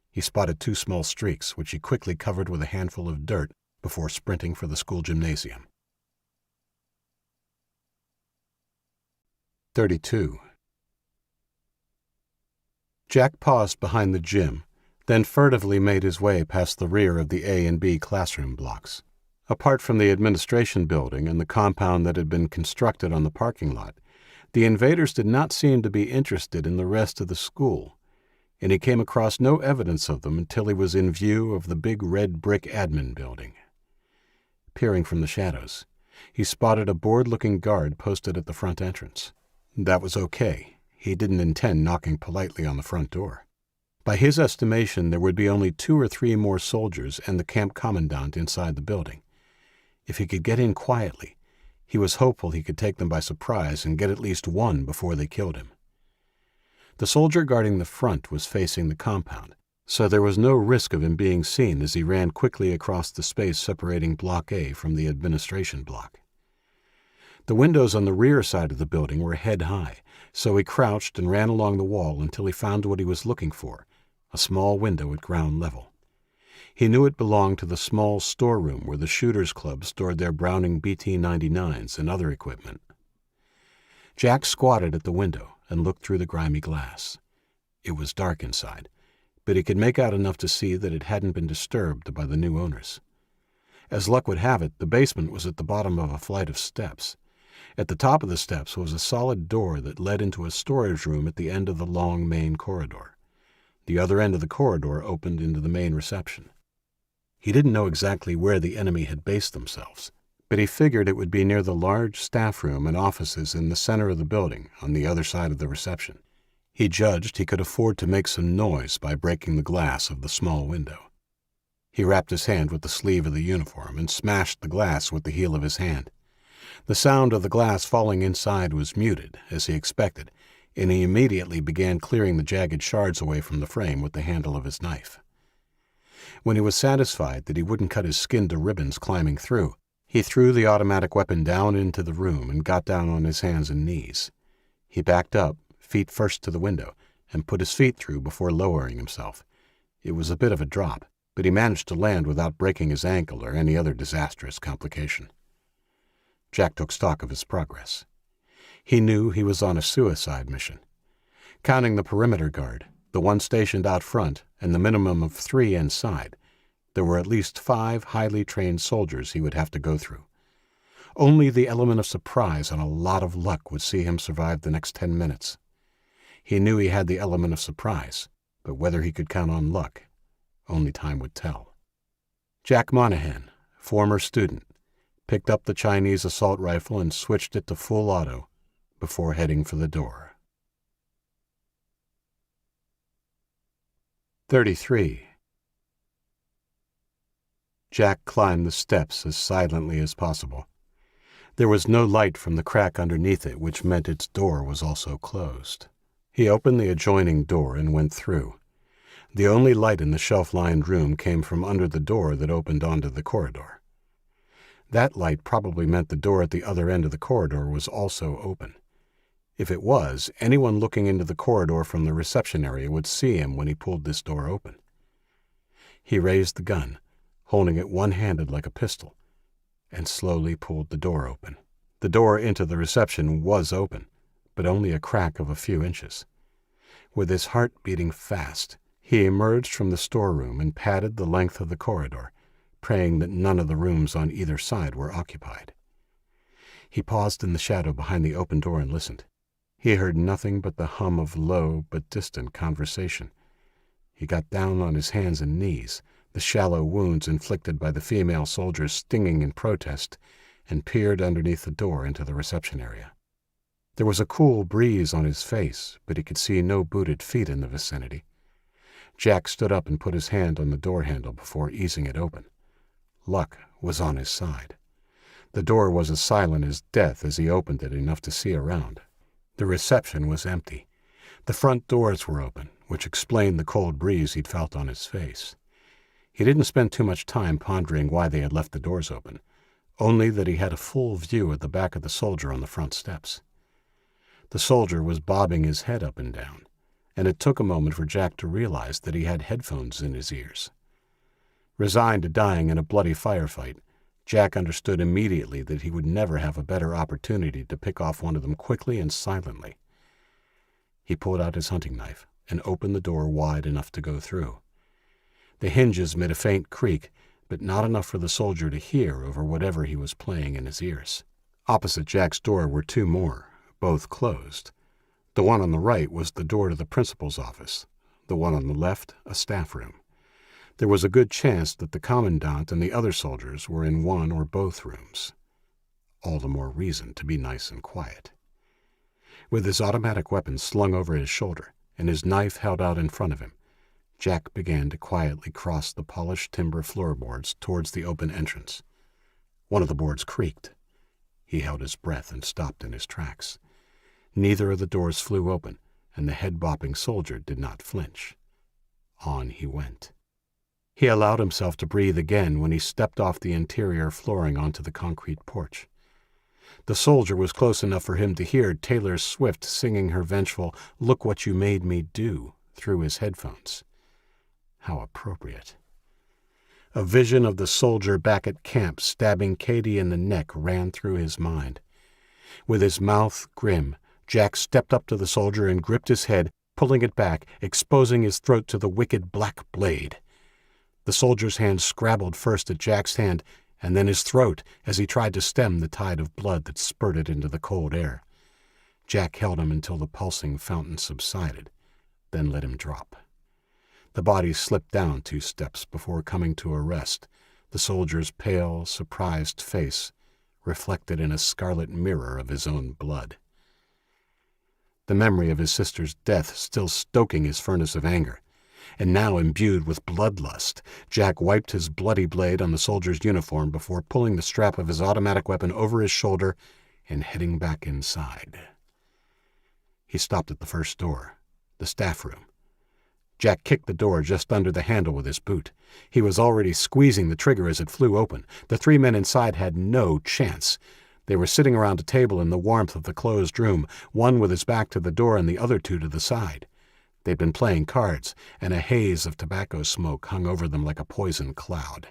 He spotted 2 small streaks, which he quickly covered with a handful of dirt before sprinting for the school gymnasium. 32. Jack paused behind the gym, then furtively made his way past the rear of the A and B classroom blocks. Apart from the administration building and the compound that had been constructed on the parking lot, the invaders did not seem to be interested in the rest of the school, and he came across no evidence of them until he was in view of the big red brick admin building. Peering from the shadows, he spotted a bored-looking guard posted at the front entrance. That was okay. He didn't intend knocking politely on the front door. By his estimation, there would be only 2 or 3 more soldiers and the camp commandant inside the building. If he could get in quietly, he was hopeful he could take them by surprise and get at least one before they killed him. The soldier guarding the front was facing the compound, so there was no risk of him being seen as he ran quickly across the space separating Block A from the administration block. The windows on the rear side of the building were head-high, so he crouched and ran along the wall until he found what he was looking for, a small window at ground level. He knew it belonged to the small storeroom where the Shooters Club stored their Browning BT-99s and other equipment. Jack squatted at the window and looked through the grimy glass. It was dark inside, but he could make out enough to see that it hadn't been disturbed by the new owners. As luck would have it, the basement was at the bottom of a flight of steps. At the top of the steps was a solid door that led into a storage room at the end of the long main corridor. The other end of the corridor opened into the main reception. He didn't know exactly where the enemy had based themselves, but he figured it would be near the large staff room and offices in the center of the building on the other side of the reception. He judged he could afford to make some noise by breaking the glass of the small window. He wrapped his hand with the sleeve of the uniform and smashed the glass with the heel of his hand. The sound of the glass falling inside was muted, as he expected, and he immediately began clearing the jagged shards away from the frame with the handle of his knife. When he was satisfied that he wouldn't cut his skin to ribbons climbing through, he threw the automatic weapon down into the room and got down on his hands and knees. He backed up, feet first to the window, and put his feet through before lowering himself. It was a bit of a drop, but he managed to land without breaking his ankle or any other disastrous complication. Jack took stock of his progress. He knew he was on a suicide mission. Counting the perimeter guard, the one stationed out front, and the minimum of 3 inside, there were at least 5 highly trained soldiers he would have to go through. Only the element of surprise and a lot of luck would see him survive the next 10 minutes. He knew he had the element of surprise, but whether he could count on luck, only time would tell. Jack Monahan, former student, picked up the Chinese assault rifle and switched it to full auto before heading for the door. 33. Jack climbed the steps as silently as possible. There was no light from the crack underneath it, which meant its door was also closed. He opened the adjoining door and went through. The only light in the shelf-lined room came from under the door that opened onto the corridor. That light probably meant the door at the other end of the corridor was also open. If it was, anyone looking into the corridor from the reception area would see him when he pulled this door open. He raised the gun, holding it one-handed like a pistol, and slowly pulled the door open. The door into the reception was open, but only a crack of a few inches. With his heart beating fast, he emerged from the storeroom and padded the length of the corridor, praying that none of the rooms on either side were occupied. He paused in the shadow behind the open door and listened. He heard nothing but the hum of low but distant conversation. He got down on his hands and knees, the shallow wounds inflicted by the female soldiers stinging in protest, and peered underneath the door into the reception area. There was a cool breeze on his face, but he could see no booted feet in the vicinity. Jack stood up and put his hand on the door handle before easing it open. Luck was on his side. The door was as silent as death as he opened it enough to see around. The reception was empty. The front doors were open, which explained the cold breeze he'd felt on his face. He didn't spend too much time pondering why they had left the doors open, only that he had a full view of the back of the soldier on the front steps. The soldier was bobbing his head up and down, and it took a moment for Jack to realize that he had headphones in his ears. Resigned to dying in a bloody firefight, Jack understood immediately that he would never have a better opportunity to pick off one of them quickly and silently. He pulled out his hunting knife and opened the door wide enough to go through. The hinges made a faint creak, but not enough for the soldier to hear over whatever he was playing in his ears. Opposite Jack's door were 2 more, both closed. The one on the right was the door to the principal's office, the one on the left a staff room. There was a good chance that the commandant and the other soldiers were in one or both rooms. All the more reason to be nice and quiet. With his automatic weapon slung over his shoulder and his knife held out in front of him, Jack began to quietly cross the polished timber floorboards towards the open entrance. One of the boards creaked. He held his breath and stopped in his tracks. Neither of the doors flew open, and the head-bopping soldier did not flinch. On he went. He allowed himself to breathe again when he stepped off the interior flooring onto the concrete porch. The soldier was close enough for him to hear Taylor Swift singing her vengeful "Look What You Made Me Do" through his headphones. How appropriate. A vision of the soldier back at camp stabbing Katie in the neck ran through his mind. With his mouth grim, Jack stepped up to the soldier and gripped his head, pulling it back, exposing his throat to the wicked black blade. The soldier's hand scrabbled first at Jack's hand and then his throat as he tried to stem the tide of blood that spurted into the cold air. Jack held him until the pulsing fountain subsided, then let him drop. The body slipped down 2 steps before coming to a rest, the soldier's pale, surprised face reflected in a scarlet mirror of his own blood. The memory of his sister's death still stoking his furnace of anger, and now imbued with bloodlust, Jack wiped his bloody blade on the soldier's uniform before pulling the strap of his automatic weapon over his shoulder and heading back inside. He stopped at the first door, the staff room. Jack kicked the door just under the handle with his boot. He was already squeezing the trigger as it flew open. The 3 men inside had no chance. They were sitting around a table in the warmth of the closed room, one with his back to the door and the other 2 to the side. They'd been playing cards, and a haze of tobacco smoke hung over them like a poison cloud.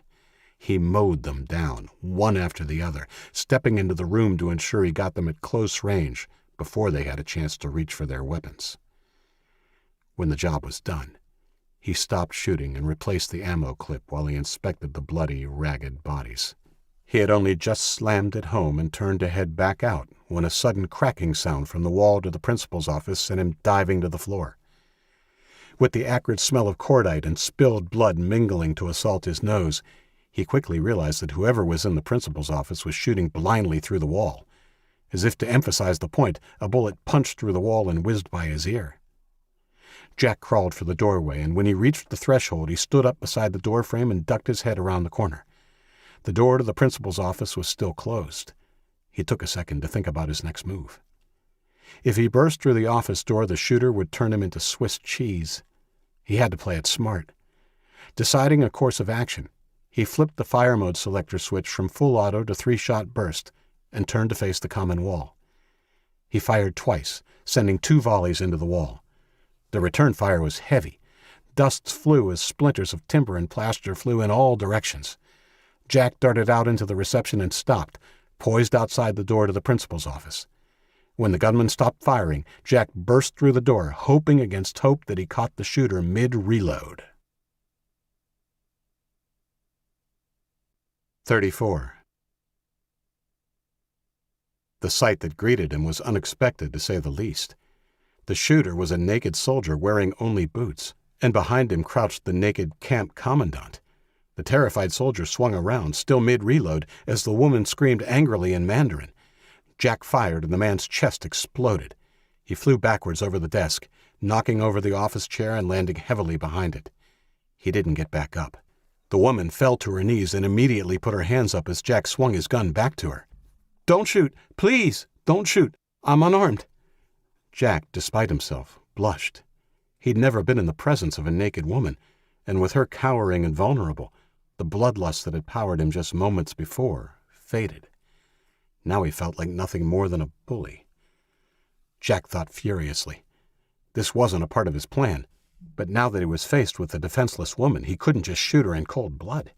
He mowed them down, one after the other, stepping into the room to ensure he got them at close range before they had a chance to reach for their weapons. When the job was done, he stopped shooting and replaced the ammo clip while he inspected the bloody, ragged bodies. He had only just slammed it home and turned to head back out when a sudden cracking sound from the wall to the principal's office sent him diving to the floor. With the acrid smell of cordite and spilled blood mingling to assault his nose, he quickly realized that whoever was in the principal's office was shooting blindly through the wall. As if to emphasize the point, a bullet punched through the wall and whizzed by his ear. Jack crawled for the doorway, and when he reached the threshold, he stood up beside the doorframe and ducked his head around the corner. The door to the principal's office was still closed. He took a second to think about his next move. If he burst through the office door, the shooter would turn him into Swiss cheese. He had to play it smart. Deciding a course of action, he flipped the fire mode selector switch from full auto to 3-shot burst and turned to face the common wall. He fired twice, sending 2 volleys into the wall. The return fire was heavy. Dusts flew as splinters of timber and plaster flew in all directions. Jack darted out into the reception and stopped, poised outside the door to the principal's office. When the gunman stopped firing, Jack burst through the door, hoping against hope that he caught the shooter mid-reload. 34. The sight that greeted him was unexpected, to say the least. The shooter was a naked soldier wearing only boots, and behind him crouched the naked camp commandant. The terrified soldier swung around, still mid-reload, as the woman screamed angrily in Mandarin. Jack fired, and the man's chest exploded. He flew backwards over the desk, knocking over the office chair and landing heavily behind it. He didn't get back up. The woman fell to her knees and immediately put her hands up as Jack swung his gun back to her. "Don't shoot! Please, don't shoot! I'm unarmed!" Jack, despite himself, blushed. He'd never been in the presence of a naked woman, and with her cowering and vulnerable, the bloodlust that had powered him just moments before faded. Now he felt like nothing more than a bully. Jack thought furiously. This wasn't a part of his plan, but now that he was faced with a defenseless woman, he couldn't just shoot her in cold blood.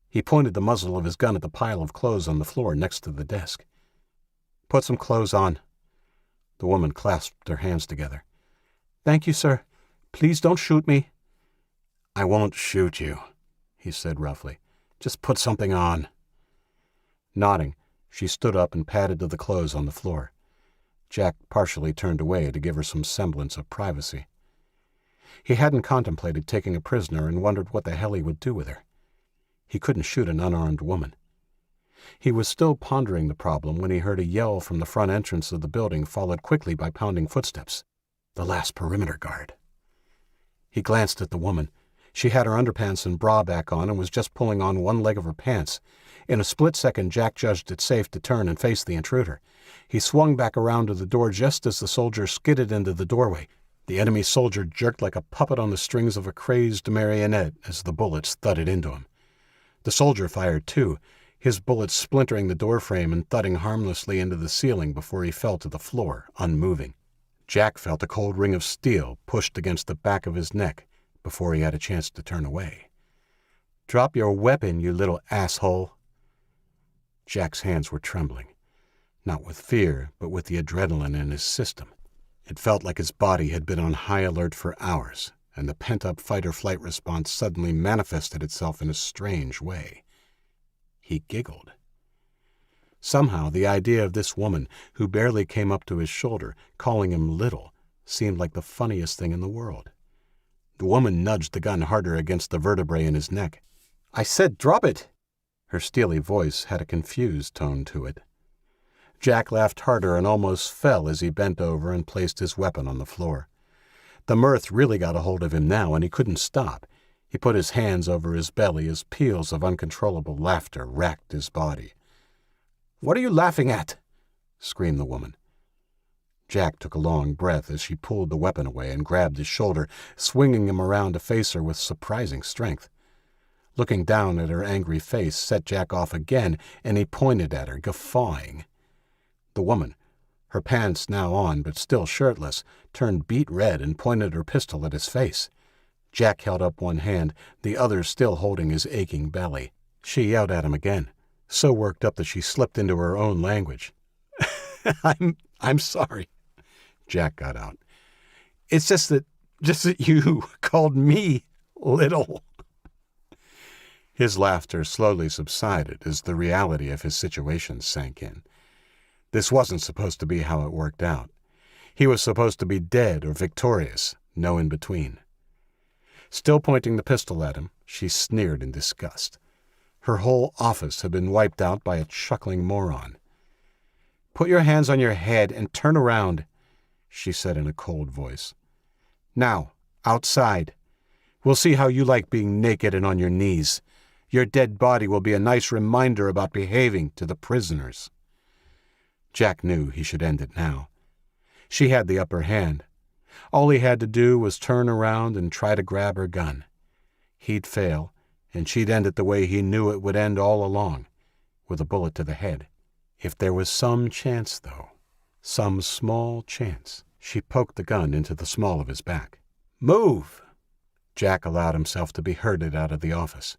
He pointed the muzzle of his gun at the pile of clothes on the floor next to the desk. "Put some clothes on." The woman clasped her hands together. "Thank you, sir. Please don't shoot me." "I won't shoot you," he said roughly. "Just put something on." Nodding, she stood up and padded to the clothes on the floor. Jack partially turned away to give her some semblance of privacy. He hadn't contemplated taking a prisoner and wondered what the hell he would do with her. He couldn't shoot an unarmed woman. He was still pondering the problem when he heard a yell from the front entrance of the building, followed quickly by pounding footsteps. The last perimeter guard. He glanced at the woman. She had her underpants and bra back on and was just pulling on one leg of her pants. In a split second, Jack judged it safe to turn and face the intruder. He swung back around to the door just as the soldier skidded into the doorway. The enemy soldier jerked like a puppet on the strings of a crazed marionette as the bullets thudded into him. The soldier fired too, his bullets splintering the doorframe and thudding harmlessly into the ceiling before he fell to the floor, unmoving. Jack felt a cold ring of steel pushed against the back of his neck before he had a chance to turn away. "Drop your weapon, you little asshole." Jack's hands were trembling, not with fear, but with the adrenaline in his system. It felt like his body had been on high alert for hours, and the pent-up fight-or-flight response suddenly manifested itself in a strange way. He giggled. Somehow the idea of this woman, who barely came up to his shoulder, calling him little, seemed like the funniest thing in the world. The woman nudged the gun harder against the vertebrae in his neck. "I said drop it!" Her steely voice had a confused tone to it. Jack laughed harder and almost fell as he bent over and placed his weapon on the floor. The mirth really got a hold of him now, and he couldn't stop. He put his hands over his belly as peals of uncontrollable laughter racked his body. "What are you laughing at?" screamed the woman. Jack took a long breath as she pulled the weapon away and grabbed his shoulder, swinging him around to face her with surprising strength. Looking down at her angry face set Jack off again, and he pointed at her, guffawing. The woman, her pants now on but still shirtless, turned beet red and pointed her pistol at his face. Jack held up one hand, the other still holding his aching belly. She yelled at him again, so worked up that she slipped into her own language. I'm sorry," Jack got out. "It's just that you called me little." His laughter slowly subsided as the reality of his situation sank in. This wasn't supposed to be how it worked out. He was supposed to be dead or victorious, no in between. Still pointing the pistol at him, she sneered in disgust. Her whole office had been wiped out by a chuckling moron. "Put your hands on your head and turn around," she said in a cold voice. "Now, outside. We'll see how you like being naked and on your knees. Your dead body will be a nice reminder about behaving to the prisoners." Jack knew he should end it now. She had the upper hand. All he had to do was turn around and try to grab her gun. He'd fail, and she'd end it the way he knew it would end all along, with a bullet to the head. If there was some chance, though, some small chance, she poked the gun into the small of his back. "Move!" Jack allowed himself to be herded out of the office.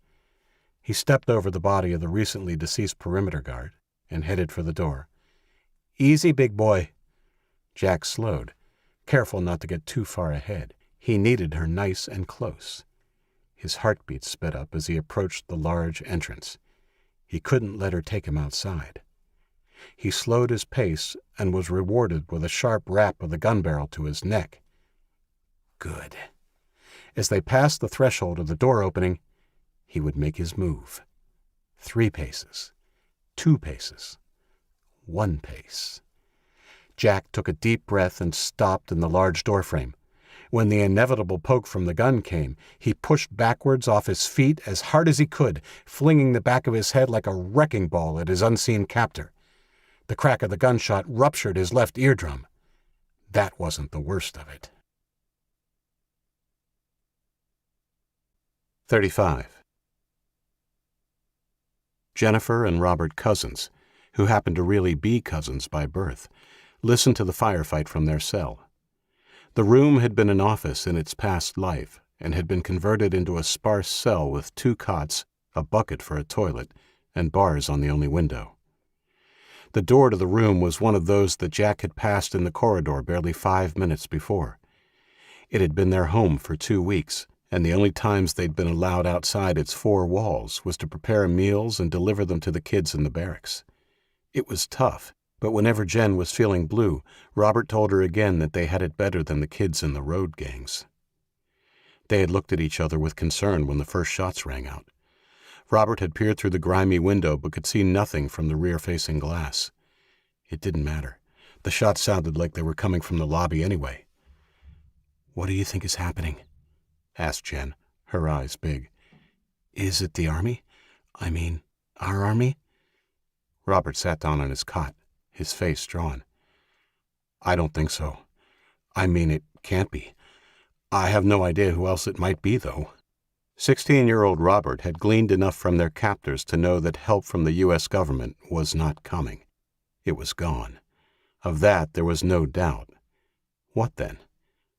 He stepped over the body of the recently deceased perimeter guard and headed for the door. "Easy, big boy." Jack slowed, careful not to get too far ahead. He needed her nice and close. His heartbeat sped up as he approached the large entrance. He couldn't let her take him outside. He slowed his pace and was rewarded with a sharp rap of the gun barrel to his neck. Good. As they passed the threshold of the door opening, he would make his move. 3 paces, 2 paces, 1 pace. Jack took a deep breath and stopped in the large doorframe. When the inevitable poke from the gun came, he pushed backwards off his feet as hard as he could, flinging the back of his head like a wrecking ball at his unseen captor. The crack of the gunshot ruptured his left eardrum. That wasn't the worst of it. 35. Jennifer and Robert Cousins, who happened to really be cousins by birth, listened to the firefight from their cell. The room had been an office in its past life and had been converted into a sparse cell with 2 cots, a bucket for a toilet, and bars on the only window. The door to the room was one of those that Jack had passed in the corridor barely 5 minutes before. It had been their home for 2 weeks, and the only times they'd been allowed outside its 4 walls was to prepare meals and deliver them to the kids in the barracks. It was tough, but whenever Jen was feeling blue, Robert told her again that they had it better than the kids in the road gangs. They had looked at each other with concern when the first shots rang out. Robert had peered through the grimy window but could see nothing from the rear-facing glass. It didn't matter. The shots sounded like they were coming from the lobby anyway. "What do you think is happening?" asked Jen, her eyes big. "Is it the army? I mean, our army?" Robert sat down on his cot, his face drawn. "I don't think so. I mean, it can't be. I have no idea who else it might be, though. 16-year-old Robert had gleaned enough from their captors to know that help from the U.S. government was not coming. It was gone. Of that there was no doubt. What then?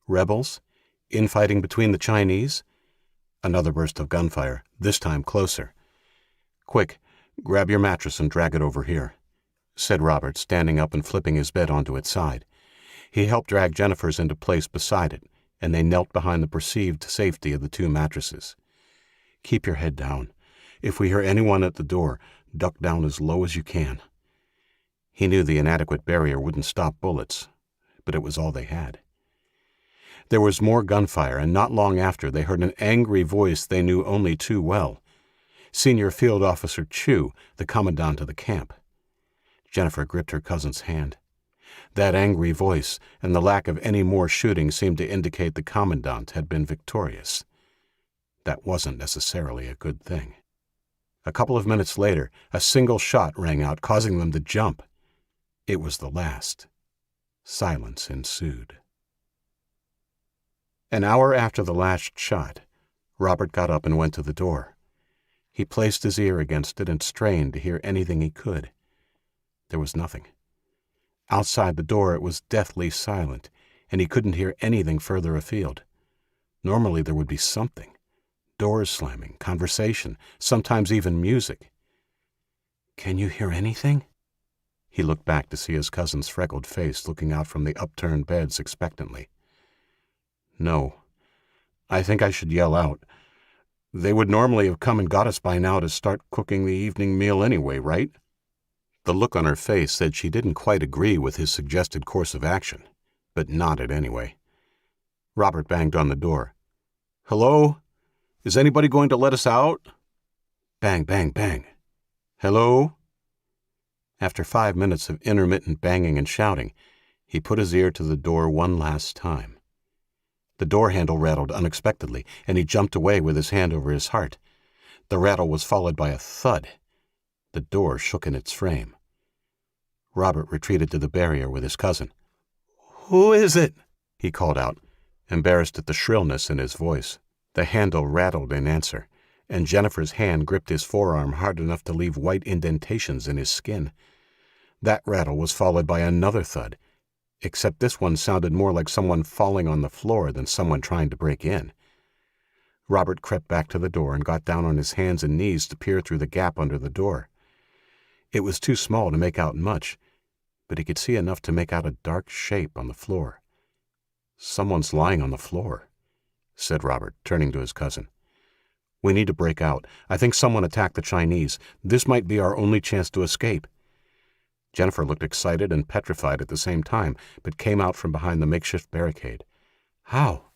Rebels? Infighting between the Chinese? Another burst of gunfire, this time closer. "Quick, grab your mattress and drag it over here," said Robert, standing up and flipping his bed onto its side. He helped drag Jennifer's into place beside it, and they knelt behind the perceived safety of the two mattresses. "Keep your head down. If we hear anyone at the door, duck down as low as you can." He knew the inadequate barrier wouldn't stop bullets, but it was all they had. There was more gunfire, and not long after they heard an angry voice they knew only too well. Senior Field Officer Chu, the commandant of the camp. Jennifer gripped her cousin's hand. That angry voice and the lack of any more shooting seemed to indicate the commandant had been victorious. That wasn't necessarily a good thing. A couple of minutes later, a single shot rang out, causing them to jump. It was the last. Silence ensued. An hour after the last shot, Robert got up and went to the door. He placed his ear against it and strained to hear anything he could. There was nothing. Outside the door it was deathly silent, and he couldn't hear anything further afield. Normally there would be something. Doors slamming, conversation, sometimes even music. "Can you hear anything?" He looked back to see his cousin's freckled face looking out from the upturned beds expectantly. "No. I think I should yell out. They would normally have come and got us by now to start cooking the evening meal anyway, right?" The look on her face said she didn't quite agree with his suggested course of action, but nodded anyway. Robert banged on the door. "Hello? Is anybody going to let us out?" Bang, bang, bang. "Hello?" After 5 minutes of intermittent banging and shouting, he put his ear to the door one last time. The door handle rattled unexpectedly, and he jumped away with his hand over his heart. The rattle was followed by a thud. The door shook in its frame. Robert retreated to the barrier with his cousin. "Who is it?" he called out, embarrassed at the shrillness in his voice. The handle rattled in answer, and Jennifer's hand gripped his forearm hard enough to leave white indentations in his skin. That rattle was followed by another thud, except this one sounded more like someone falling on the floor than someone trying to break in. Robert crept back to the door and got down on his hands and knees to peer through the gap under the door. It was too small to make out much, but he could see enough to make out a dark shape on the floor. "Someone's lying on the floor," said Robert, turning to his cousin. "We need to break out. I think someone attacked the Chinese. This might be our only chance to escape." Jennifer looked excited and petrified at the same time, but came out from behind the makeshift barricade. "How?"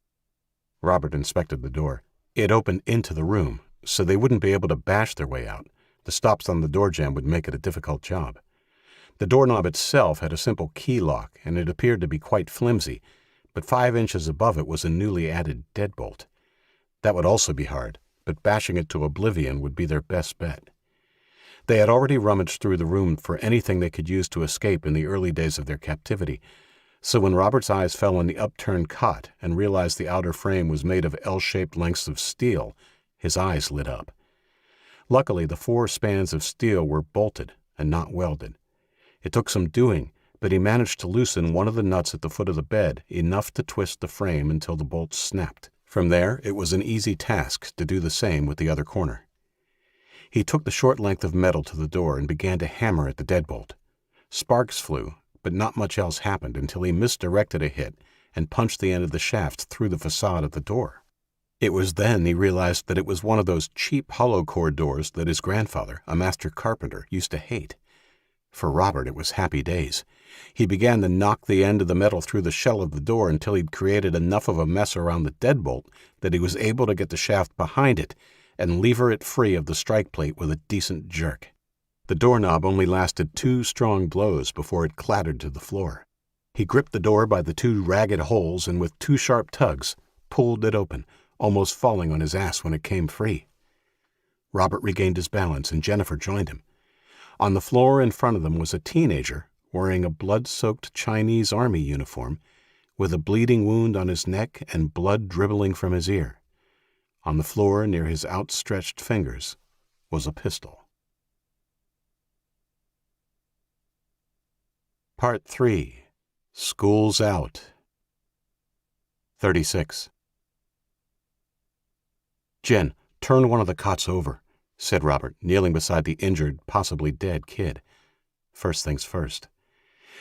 Robert inspected the door. It opened into the room, so they wouldn't be able to bash their way out. The stops on the door jamb would make it a difficult job. The doorknob itself had a simple key lock, and it appeared to be quite flimsy, but 5 inches above it was a newly added deadbolt. That would also be hard, but bashing it to oblivion would be their best bet. They had already rummaged through the room for anything they could use to escape in the early days of their captivity, so when Robert's eyes fell on the upturned cot and realized the outer frame was made of L-shaped lengths of steel, his eyes lit up. Luckily, the 4 spans of steel were bolted and not welded. It took some doing, but he managed to loosen one of the nuts at the foot of the bed enough to twist the frame until the bolts snapped. From there, it was an easy task to do the same with the other corner. He took the short length of metal to the door and began to hammer at the deadbolt. Sparks flew, but not much else happened until he misdirected a hit and punched the end of the shaft through the facade of the door. It was then he realized that it was one of those cheap hollow-core doors that his grandfather, a master carpenter, used to hate. For Robert, it was happy days. He began to knock the end of the metal through the shell of the door until he'd created enough of a mess around the deadbolt that he was able to get the shaft behind it and lever it free of the strike plate with a decent jerk. The doorknob only lasted 2 strong blows before it clattered to the floor. He gripped the door by the 2 ragged holes and with 2 sharp tugs pulled it open, almost falling on his ass when it came free. Robert regained his balance and Jennifer joined him. On the floor in front of them was a teenager wearing a blood-soaked Chinese army uniform with a bleeding wound on his neck and blood dribbling from his ear. On the floor near his outstretched fingers was a pistol. Part 3. School's Out. 36. "Jen, turn one of the cots over," said Robert, kneeling beside the injured, possibly dead kid. First things first.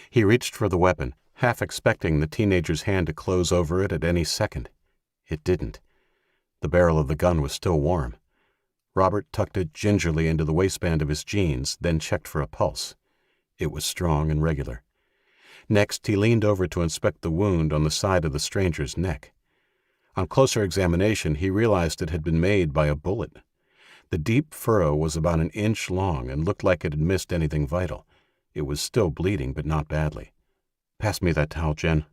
He reached for the weapon, half expecting the teenager's hand to close over it at any second. It didn't. The barrel of the gun was still warm. Robert tucked it gingerly into the waistband of his jeans, then checked for a pulse. It was strong and regular. Next, he leaned over to inspect the wound on the side of the stranger's neck. On closer examination, he realized it had been made by a bullet. The deep furrow was about an inch long and looked like it had missed anything vital. It was still bleeding, but not badly. "Pass me that towel, Jen."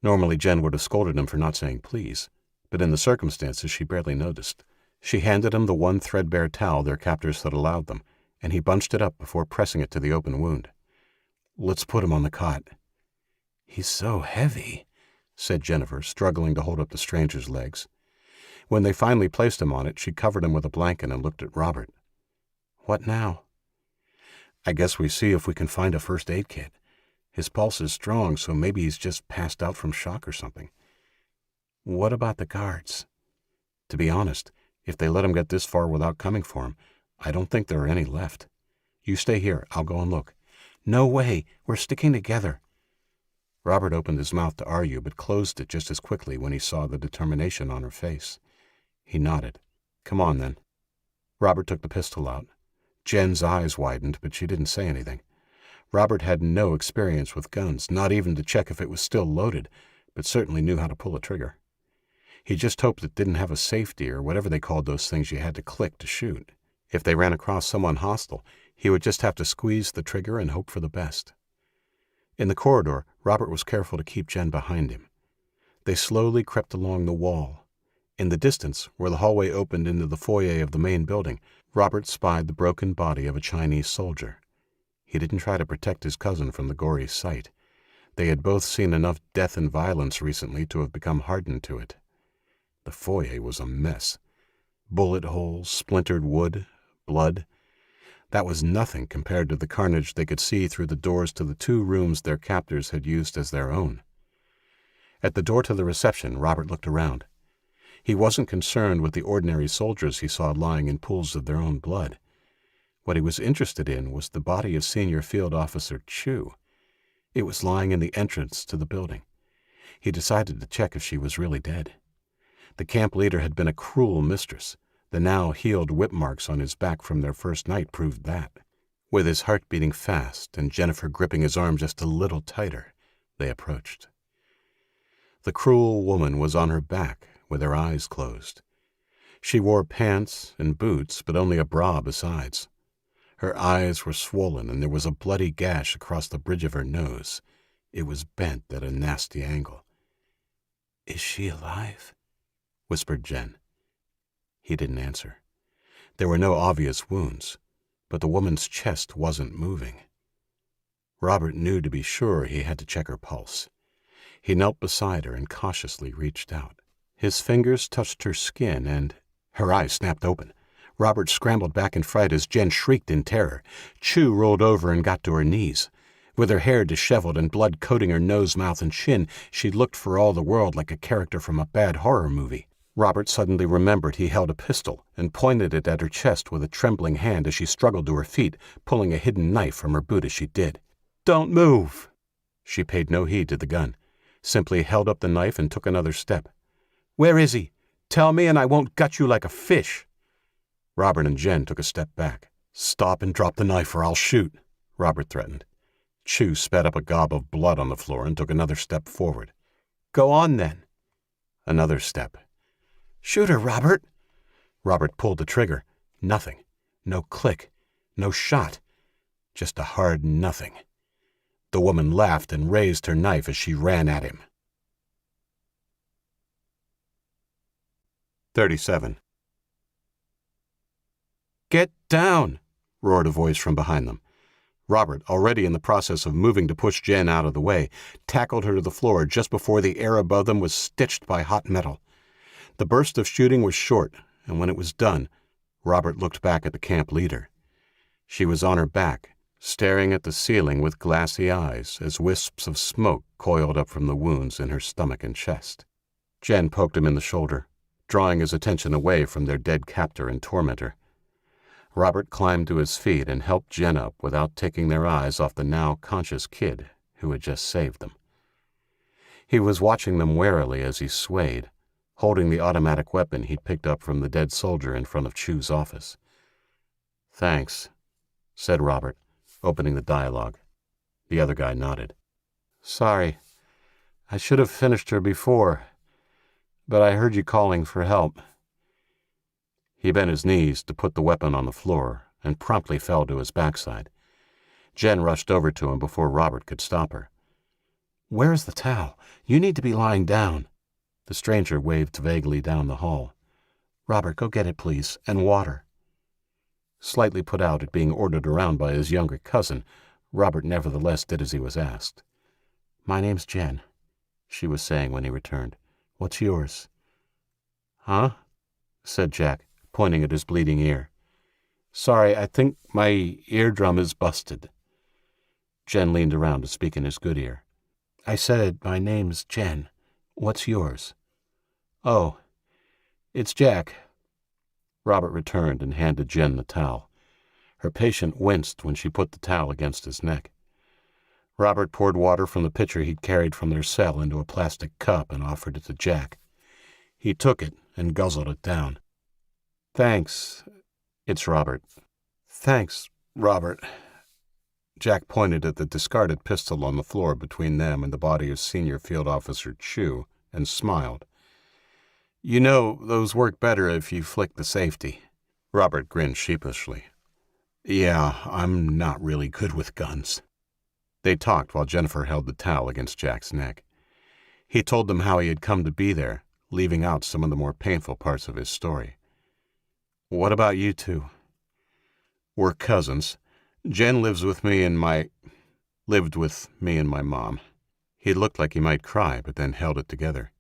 Normally, Jen would have scolded him for not saying please, but in the circumstances, she barely noticed. She handed him the one threadbare towel their captors had allowed them, and he bunched it up before pressing it to the open wound. "Let's put him on the cot." "He's so heavy," said Jennifer, struggling to hold up the stranger's legs. When they finally placed him on it, she covered him with a blanket and looked at Robert. "What now?" "I guess we see if we can find a first aid kit. His pulse is strong, so maybe he's just passed out from shock or something." "What about the guards?" "To be honest, if they let him get this far without coming for him, I don't think there are any left. You stay here. I'll go and look." "No way. We're sticking together." Robert opened his mouth to argue, but closed it just as quickly when he saw the determination on her face. He nodded. "Come on, then." Robert took the pistol out. Jen's eyes widened, but she didn't say anything. Robert had no experience with guns, not even to check if it was still loaded, but certainly knew how to pull a trigger. He just hoped it didn't have a safety or whatever they called those things you had to click to shoot. If they ran across someone hostile, he would just have to squeeze the trigger and hope for the best. In the corridor, Robert was careful to keep Jen behind him. They slowly crept along the wall. In the distance, where the hallway opened into the foyer of the main building, Robert spied the broken body of a Chinese soldier. He didn't try to protect his cousin from the gory sight. They had both seen enough death and violence recently to have become hardened to it. The foyer was a mess. Bullet holes, splintered wood, blood. That was nothing compared to the carnage they could see through the doors to the 2 rooms their captors had used as their own. At the door to the reception, Robert looked around. He wasn't concerned with the ordinary soldiers he saw lying in pools of their own blood. What he was interested in was the body of Senior Field Officer Chu. It was lying in the entrance to the building. He decided to check if she was really dead. The camp leader had been a cruel mistress. The now healed whip marks on his back from their first night proved that. With his heart beating fast and Jennifer gripping his arm just a little tighter, they approached. The cruel woman was on her back, with her eyes closed. She wore pants and boots, but only a bra besides. Her eyes were swollen, and there was a bloody gash across the bridge of her nose. It was bent at a nasty angle. "Is she alive?" whispered Jen. He didn't answer. There were no obvious wounds, but the woman's chest wasn't moving. Robert knew to be sure he had to check her pulse. He knelt beside her and cautiously reached out. His fingers touched her skin and... Her eyes snapped open. Robert scrambled back in fright as Jen shrieked in terror. Chu rolled over and got to her knees. With her hair disheveled and blood coating her nose, mouth, and chin, she looked for all the world like a character from a bad horror movie. Robert suddenly remembered he held a pistol and pointed it at her chest with a trembling hand as she struggled to her feet, pulling a hidden knife from her boot as she did. "Don't move!" She paid no heed to the gun, simply held up the knife and took another step. "Where is he? Tell me and I won't gut you like a fish." Robert and Jen took a step back. "Stop and drop the knife or I'll shoot," Robert threatened. Chu spat up a gob of blood on the floor and took another step forward. "Go on, then." Another step. "Shoot her, Robert." Robert pulled the trigger. Nothing. No click. No shot. Just a hard nothing. The woman laughed and raised her knife as she ran at him. 37. "Get down!" roared a voice from behind them. Robert, already in the process of moving to push Jen out of the way, tackled her to the floor just before the air above them was stitched by hot metal. The burst of shooting was short, and when it was done, Robert looked back at the camp leader. She was on her back, staring at the ceiling with glassy eyes as wisps of smoke coiled up from the wounds in her stomach and chest. Jen poked him in the shoulder, drawing his attention away from their dead captor and tormentor. Robert climbed to his feet and helped Jen up without taking their eyes off the now conscious kid who had just saved them. He was watching them warily as he swayed, holding the automatic weapon he'd picked up from the dead soldier in front of Chu's office. "Thanks," said Robert, opening the dialogue. The other guy nodded. "Sorry. I should have finished her before, but I heard you calling for help." He bent his knees to put the weapon on the floor and promptly fell to his backside. Jen rushed over to him before Robert could stop her. "Where's the towel? You need to be lying down." The stranger waved vaguely down the hall. "Robert, go get it, please, and water." Slightly put out at being ordered around by his younger cousin, Robert nevertheless did as he was asked. "My name's Jen," she was saying when he returned. "What's yours?" "Huh?" said Jack, pointing at his bleeding ear. "Sorry, I think my eardrum is busted." Jen leaned around to speak in his good ear. "I said my name's Jen. What's yours?" "Oh, it's Jack." Robert returned and handed Jen the towel. Her patient winced when she put the towel against his neck. Robert poured water from the pitcher he'd carried from their cell into a plastic cup and offered it to Jack. He took it and guzzled it down. "Thanks. It's Robert." "Thanks, Robert." Jack pointed at the discarded pistol on the floor between them and the body of Senior Field Officer Chu and smiled. "You know, those work better if you flick the safety." Robert grinned sheepishly. "Yeah, I'm not really good with guns." They talked while Jennifer held the towel against Jack's neck. He told them how he had come to be there, leaving out some of the more painful parts of his story. "What about you two?" "We're cousins. Jen lived with me and my mom." He looked like he might cry, but then held it together.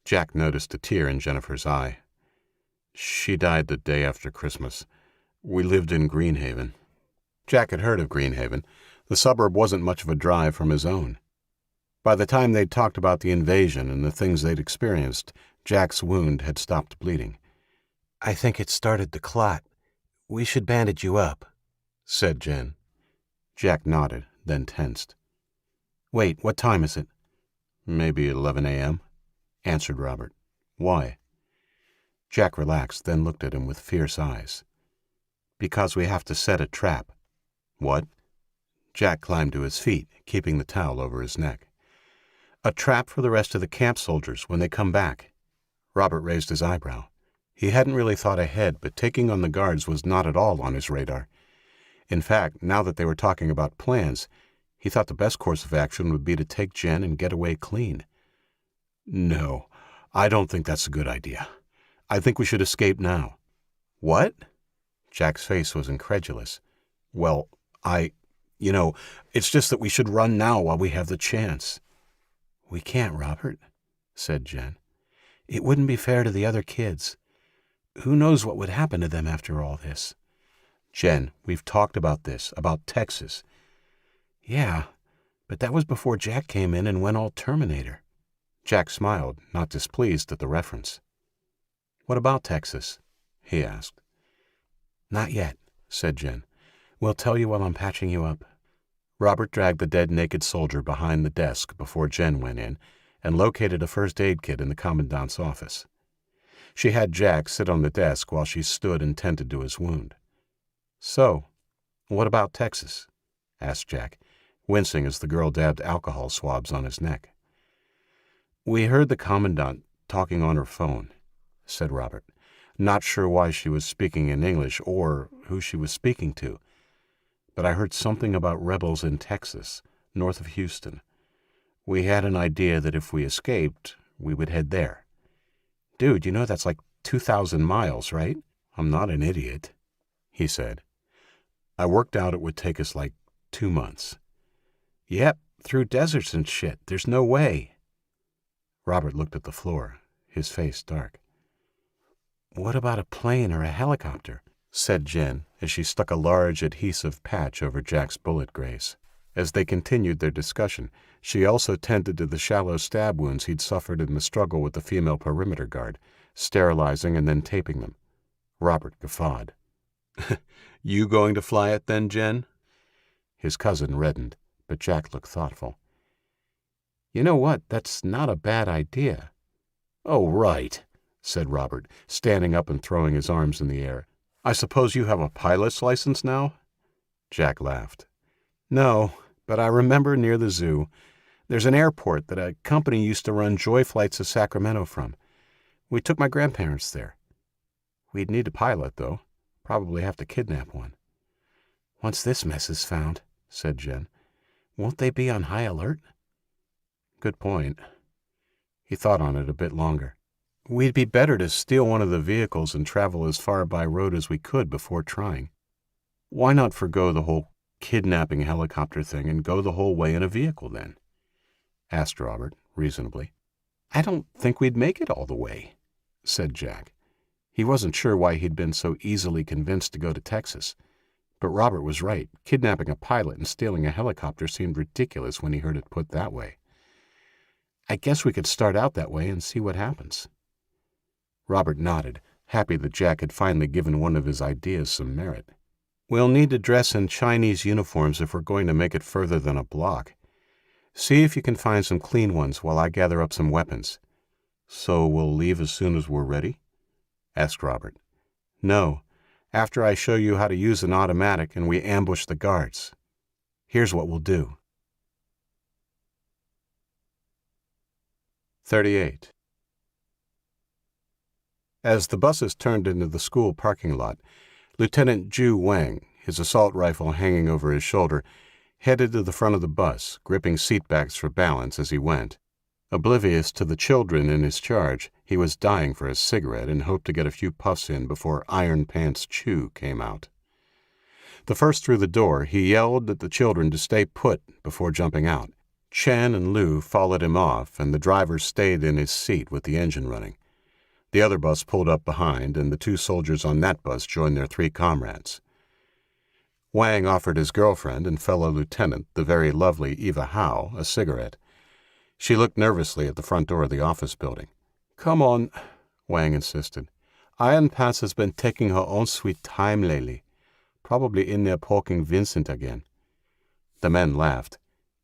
Jack noticed a tear in Jennifer's eye. "She died the day after Christmas. We lived in Greenhaven." Jack had heard of Greenhaven. The suburb wasn't much of a drive from his own. By the time they'd talked about the invasion and the things they'd experienced, Jack's wound had stopped bleeding. "I think it started to clot. We should bandage you up," said Jen. Jack nodded, then tensed. "Wait, what time is it?" "Maybe 11 a.m., answered Robert. "Why?" Jack relaxed, then looked at him with fierce eyes. "Because we have to set a trap." "What?" Jack climbed to his feet, keeping the towel over his neck. "A trap for the rest of the camp soldiers when they come back." Robert raised his eyebrow. He hadn't really thought ahead, but taking on the guards was not at all on his radar. In fact, now that they were talking about plans, he thought the best course of action would be to take Jen and get away clean. "No, I don't think that's a good idea. I think we should escape now." "What?" Jack's face was incredulous. "Well, it's just that we should run now while we have the chance." "We can't, Robert," said Jen. "It wouldn't be fair to the other kids. Who knows what would happen to them after all this?" "Jen, we've talked about this, about Texas." "Yeah, but that was before Jack came in and went all Terminator." Jack smiled, not displeased at the reference. "What about Texas?" he asked. "Not yet," said Jen. "We'll tell you while I'm patching you up." Robert dragged the dead naked soldier behind the desk before Jen went in and located a first aid kit in the commandant's office. She had Jack sit on the desk while she stood and tended to his wound. "So, what about Texas?" asked Jack, wincing as the girl dabbed alcohol swabs on his neck. "We heard the commandant talking on her phone," said Robert, not sure why she was speaking in English or who she was speaking to. "But I heard something about rebels in Texas, north of Houston. We had an idea that if we escaped, we would head there." "Dude, you know that's like 2,000 miles, right?" "I'm not an idiot," he said. "I worked out it would take us like 2 months. Yep, through deserts and shit. There's no way. Robert looked at the floor, his face dark. What about a plane or a helicopter? Said Jen as she stuck a large adhesive patch over Jack's bullet graze. As they continued their discussion, she also tended to the shallow stab wounds he'd suffered in the struggle with the female perimeter guard, sterilizing and then taping them. Robert guffawed. You going to fly it then, Jen? His cousin reddened, but Jack looked thoughtful. You know what? That's not a bad idea. Oh, right, said Robert, standing up and throwing his arms in the air. I suppose you have a pilot's license now? Jack laughed. No, but I remember near the zoo, there's an airport that a company used to run joy flights to Sacramento from. We took my grandparents there. We'd need a pilot, though. Probably have to kidnap one. Once this mess is found, said Jen, won't they be on high alert? Good point. He thought on it a bit longer. We'd be better to steal one of the vehicles and travel as far by road as we could before trying. Why not forgo the whole kidnapping helicopter thing and go the whole way in a vehicle then? Asked Robert, reasonably. I don't think we'd make it all the way, said Jack. He wasn't sure why he'd been so easily convinced to go to Texas. But Robert was right. Kidnapping a pilot and stealing a helicopter seemed ridiculous when he heard it put that way. I guess we could start out that way and see what happens. Robert nodded, happy that Jack had finally given one of his ideas some merit. We'll need to dress in Chinese uniforms if we're going to make it further than a block. See if you can find some clean ones while I gather up some weapons. So we'll leave as soon as we're ready? Asked Robert. No, after I show you how to use an automatic and we ambush the guards. Here's what we'll do. 38. As the buses turned into the school parking lot, Lieutenant Zhu Wang, his assault rifle hanging over his shoulder, headed to the front of the bus, gripping seatbacks for balance as he went. Oblivious to the children in his charge, he was dying for a cigarette and hoped to get a few puffs in before Iron Pants Chew came out. The first through the door, he yelled at the children to stay put before jumping out. Chen and Lu followed him off, and the driver stayed in his seat with the engine running. The other bus pulled up behind, and the 2 soldiers on that bus joined their 3 comrades. Wang offered his girlfriend and fellow lieutenant, the very lovely Eva Howe, a cigarette. She looked nervously at the front door of the office building. Come on, Wang insisted. Iron Pants has been taking her own sweet time lately. Probably in there poking Vincent again. The men laughed.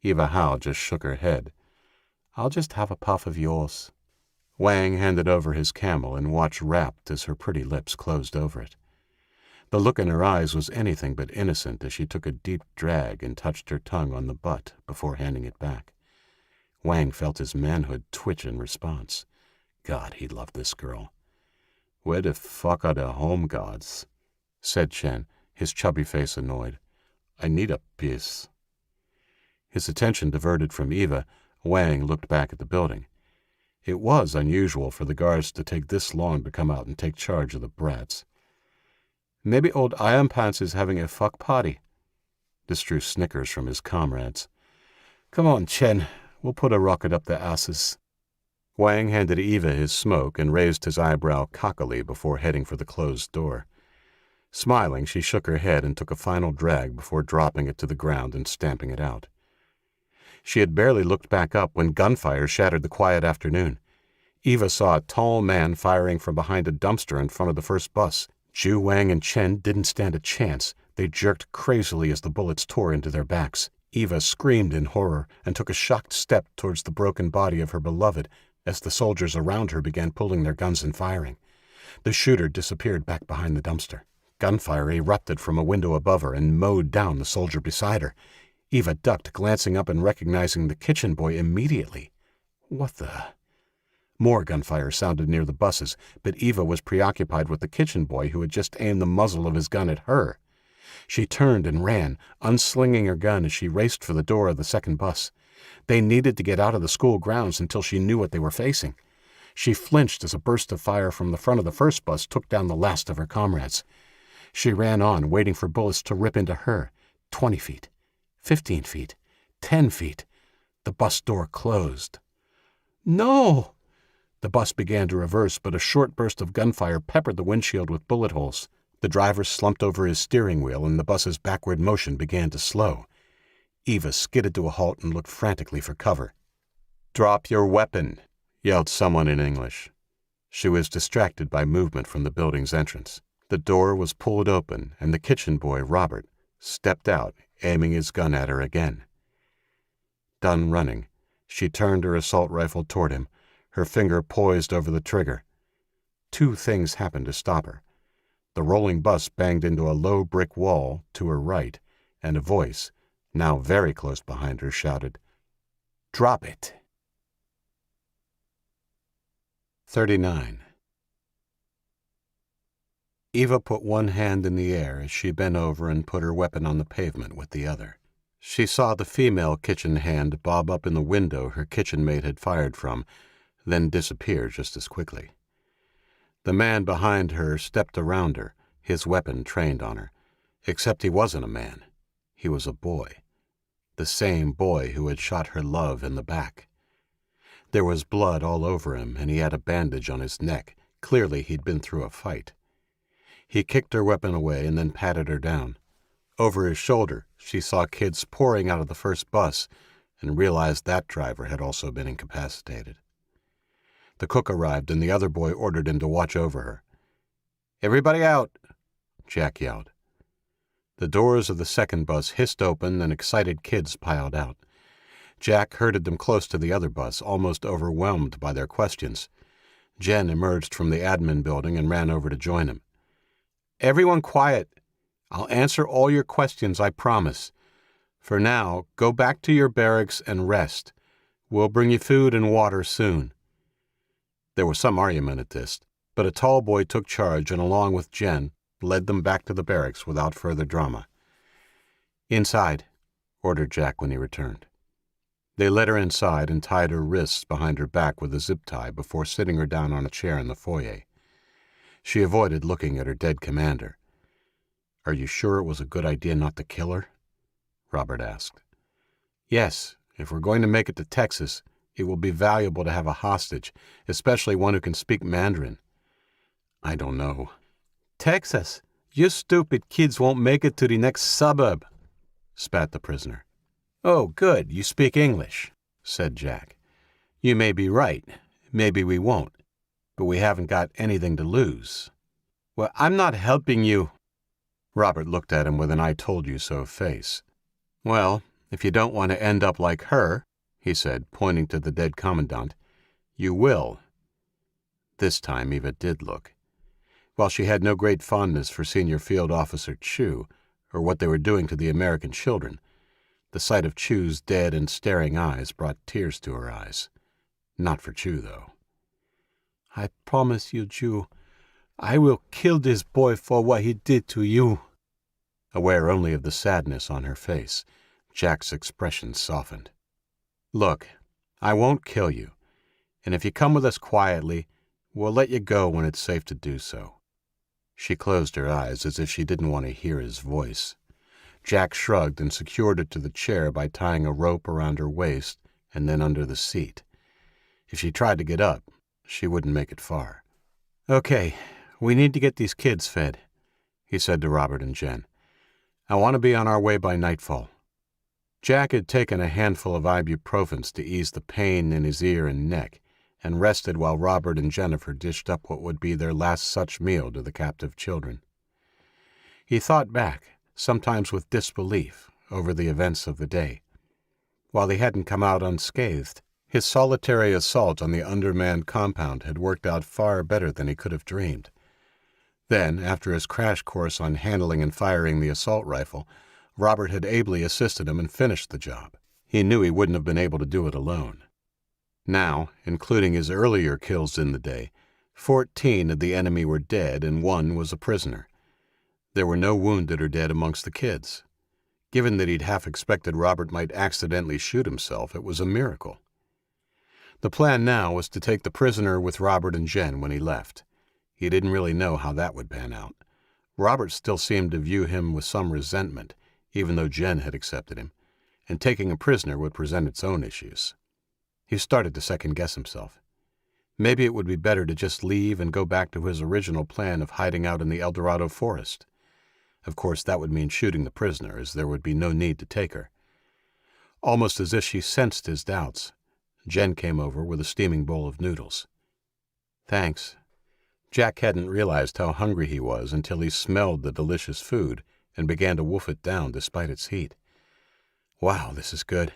Eva Howe just shook her head. I'll just have a puff of yours. Wang handed over his Camel and watched rapt as her pretty lips closed over it. The look in her eyes was anything but innocent as she took a deep drag and touched her tongue on the butt before handing it back. Wang felt his manhood twitch in response. God, he loved this girl. Where the fuck are the home guards? Said Chen, his chubby face annoyed. I need a piss. His attention diverted from Eva, Wang looked back at the building. It was unusual for the guards to take this long to come out and take charge of the brats. Maybe old Iron Pants is having a fuck party. This drew snickers from his comrades. Come on, Chen, we'll put a rocket up their asses. Wang handed Eva his smoke and raised his eyebrow cockily before heading for the closed door. Smiling, she shook her head and took a final drag before dropping it to the ground and stamping it out. She had barely looked back up when gunfire shattered the quiet afternoon. Eva saw a tall man firing from behind a dumpster in front of the first bus. Zhu, Wang, and Chen didn't stand a chance. They jerked crazily as the bullets tore into their backs. Eva screamed in horror and took a shocked step towards the broken body of her beloved as the soldiers around her began pulling their guns and firing. The shooter disappeared back behind the dumpster. Gunfire erupted from a window above her and mowed down the soldier beside her. Eva ducked, glancing up and recognizing the kitchen boy immediately. What the... More gunfire sounded near the buses, but Eva was preoccupied with the kitchen boy who had just aimed the muzzle of his gun at her. She turned and ran, unslinging her gun as she raced for the door of the second bus. They needed to get out of the school grounds until she knew what they were facing. She flinched as a burst of fire from the front of the first bus took down the last of her comrades. She ran on, waiting for bullets to rip into her. 20 feet. 15 feet. 10 feet. The bus door closed. No! The bus began to reverse, but a short burst of gunfire peppered the windshield with bullet holes. The driver slumped over his steering wheel, and the bus's backward motion began to slow. Eva skidded to a halt and looked frantically for cover. "Drop your weapon," yelled someone in English. She was distracted by movement from the building's entrance. The door was pulled open, and the kitchen boy, Robert, stepped out, aiming his gun at her again. Done running, she turned her assault rifle toward him, her finger poised over the trigger. Two things happened to stop her. The rolling bus banged into a low brick wall to her right, and a voice, now very close behind her, shouted, "Drop it." 39. Eva put one hand in the air as she bent over and put her weapon on the pavement with the other. She saw the female kitchen hand bob up in the window her kitchen maid had fired from, then disappear just as quickly. The man behind her stepped around her, his weapon trained on her. Except he wasn't a man. He was a boy. The same boy who had shot her love in the back. There was blood all over him, and he had a bandage on his neck. Clearly he'd been through a fight. He kicked her weapon away and then patted her down. Over his shoulder, she saw kids pouring out of the first bus and realized that driver had also been incapacitated. The cook arrived, and the other boy ordered him to watch over her. "Everybody out," Jack yelled. The doors of the second bus hissed open, and excited kids piled out. Jack herded them close to the other bus, almost overwhelmed by their questions. Jen emerged from the admin building and ran over to join him. "Everyone quiet. I'll answer all your questions, I promise. For now, go back to your barracks and rest. We'll bring you food and water soon." There was some argument at this, but a tall boy took charge and, along with Jen, led them back to the barracks without further drama. "Inside," ordered Jack when he returned. They led her inside and tied her wrists behind her back with a zip tie before sitting her down on a chair in the foyer. She avoided looking at her dead commander. "Are you sure it was a good idea not to kill her?" Robert asked. "Yes, if we're going to make it to Texas, it will be valuable to have a hostage, especially one who can speak Mandarin." "I don't know." "Texas? You stupid kids won't make it to the next suburb," spat the prisoner. "Oh, good, you speak English," said Jack. "You may be right. Maybe we won't. But we haven't got anything to lose." "Well, I'm not helping you." Robert looked at him with an I-told-you-so face. "Well, if you don't want to end up like her," he said, pointing to the dead commandant, "you will." This time Eva did look. While she had no great fondness for Senior Field Officer Chu, or what they were doing to the American children, the sight of Chu's dead and staring eyes brought tears to her eyes. Not for Chu, though. "I promise you, Chu, I will kill this boy for what he did to you." Aware only of the sadness on her face, Jack's expression softened. "Look, I won't kill you, and if you come with us quietly, we'll let you go when it's safe to do so." She closed her eyes as if she didn't want to hear his voice. Jack shrugged and secured her to the chair by tying a rope around her waist and then under the seat. If she tried to get up, she wouldn't make it far. "Okay, we need to get these kids fed," he said to Robert and Jen. "I want to be on our way by nightfall." Jack had taken a handful of ibuprofens to ease the pain in his ear and neck, and rested while Robert and Jennifer dished up what would be their last such meal to the captive children. He thought back, sometimes with disbelief, over the events of the day. While he hadn't come out unscathed, his solitary assault on the undermanned compound had worked out far better than he could have dreamed. Then, after his crash course on handling and firing the assault rifle, Robert had ably assisted him and finished the job. He knew he wouldn't have been able to do it alone. Now, including his earlier kills in the day, 14 of the enemy were dead and 1 was a prisoner. There were no wounded or dead amongst the kids. Given that he'd half expected Robert might accidentally shoot himself, it was a miracle. The plan now was to take the prisoner with Robert and Jen when he left. He didn't really know how that would pan out. Robert still seemed to view him with some resentment, even though Jen had accepted him. and taking a prisoner would present its own issues. He started to second-guess himself. Maybe it would be better to just leave and go back to his original plan of hiding out in the El Dorado forest. Of course, that would mean shooting the prisoner, as there would be no need to take her. Almost as if she sensed his doubts, Jen came over with a steaming bowl of noodles. "Thanks." Jack hadn't realized how hungry he was until he smelled the delicious food and began to wolf it down despite its heat. "Wow, this is good.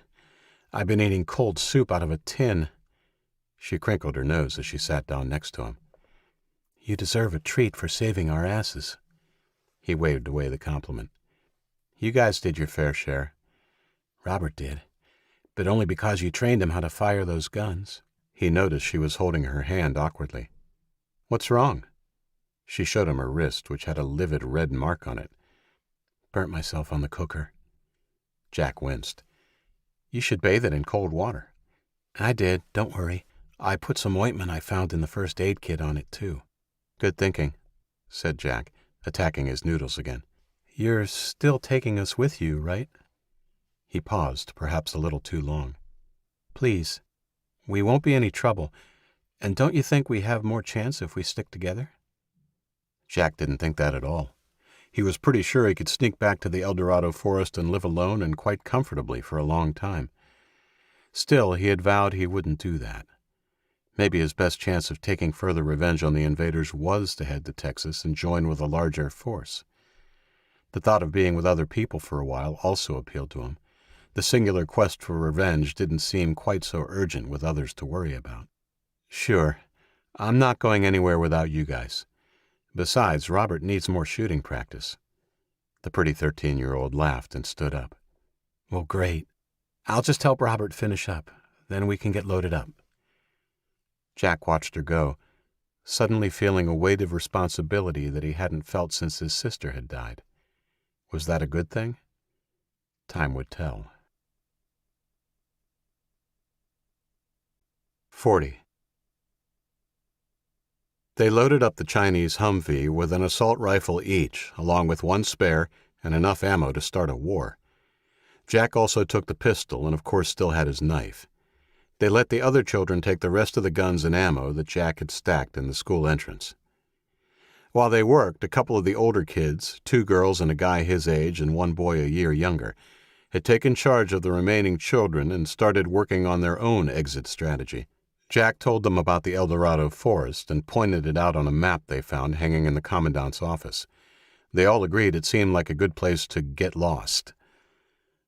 I've been eating cold soup out of a tin." She crinkled her nose as she sat down next to him. "You deserve a treat for saving our asses." He waved away the compliment. "You guys did your fair share." "Robert did, but only because you trained him how to fire those guns." He noticed she was holding her hand awkwardly. "What's wrong?" She showed him her wrist, which had a livid red mark on it. "Burnt myself on the cooker." Jack winced. "You should bathe it in cold water." "I did, don't worry. I put some ointment I found in the first aid kit on it, too." "Good thinking," said Jack, attacking his noodles again. "You're still taking us with you, right?" He paused, perhaps a little too long. "Please. We won't be any trouble. And don't you think we have more chance if we stick together?" Jack didn't think that at all. He was pretty sure he could sneak back to the El Dorado forest and live alone and quite comfortably for a long time. Still, he had vowed he wouldn't do that. Maybe his best chance of taking further revenge on the invaders was to head to Texas and join with a larger force. The thought of being with other people for a while also appealed to him. The singular quest for revenge didn't seem quite so urgent with others to worry about. "Sure. I'm not going anywhere without you guys. Besides, Robert needs more shooting practice." The pretty 13-year-old laughed and stood up. "Well, great. I'll just help Robert finish up. Then we can get loaded up." Jack watched her go, suddenly feeling a weight of responsibility that he hadn't felt since his sister had died. Was that a good thing? Time would tell. 40. They loaded up the Chinese Humvee with an assault rifle each, along with one spare and enough ammo to start a war. Jack also took the pistol and of course still had his knife. They let the other children take the rest of the guns and ammo that Jack had stacked in the school entrance. While they worked, a couple of the older kids, 2 girls and a guy his age and 1 boy a year younger, had taken charge of the remaining children and started working on their own exit strategy. Jack told them about the El Dorado forest and pointed it out on a map they found hanging in the commandant's office. They all agreed it seemed like a good place to get lost.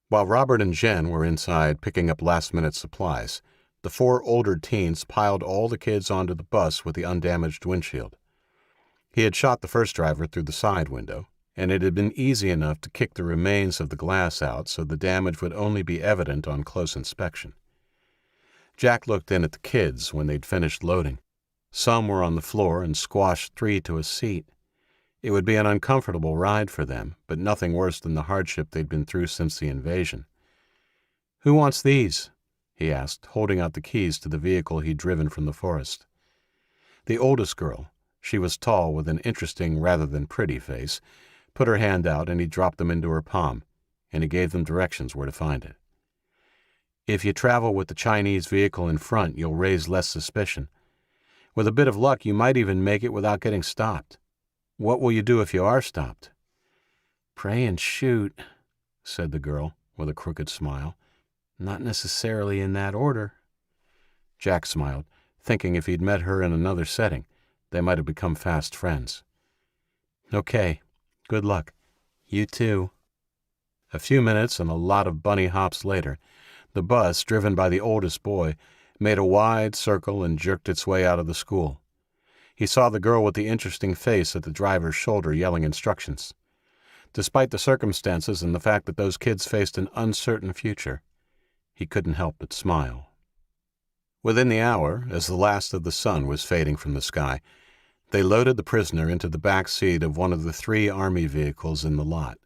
While Robert and Jen were inside picking up last-minute supplies, the 4 older teens piled all the kids onto the bus with the undamaged windshield. He had shot the first driver through the side window, and it had been easy enough to kick the remains of the glass out so the damage would only be evident on close inspection. Jack looked in at the kids when they'd finished loading. Some were on the floor and squashed 3 to a seat. It would be an uncomfortable ride for them, but nothing worse than the hardship they'd been through since the invasion. "Who wants these?" he asked, holding out the keys to the vehicle he'd driven from the forest. The oldest girl, she was tall with an interesting rather than pretty face, put her hand out and he dropped them into her palm, and he gave them directions where to find it. "If you travel with the Chinese vehicle in front, you'll raise less suspicion. With a bit of luck, you might even make it without getting stopped. What will you do if you are stopped?" "Pray and shoot," said the girl with a crooked smile. "Not necessarily in that order." Jack smiled, thinking if he'd met her in another setting, they might have become fast friends. "Okay, good luck. You too." A few minutes and a lot of bunny hops later, the bus, driven by the oldest boy, made a wide circle and jerked its way out of the school. He saw the girl with the interesting face at the driver's shoulder yelling instructions. Despite the circumstances and the fact that those kids faced an uncertain future, he couldn't help but smile. Within the hour, as the last of the sun was fading from the sky, they loaded the prisoner into the back seat of one of the 3 Army vehicles in the lot.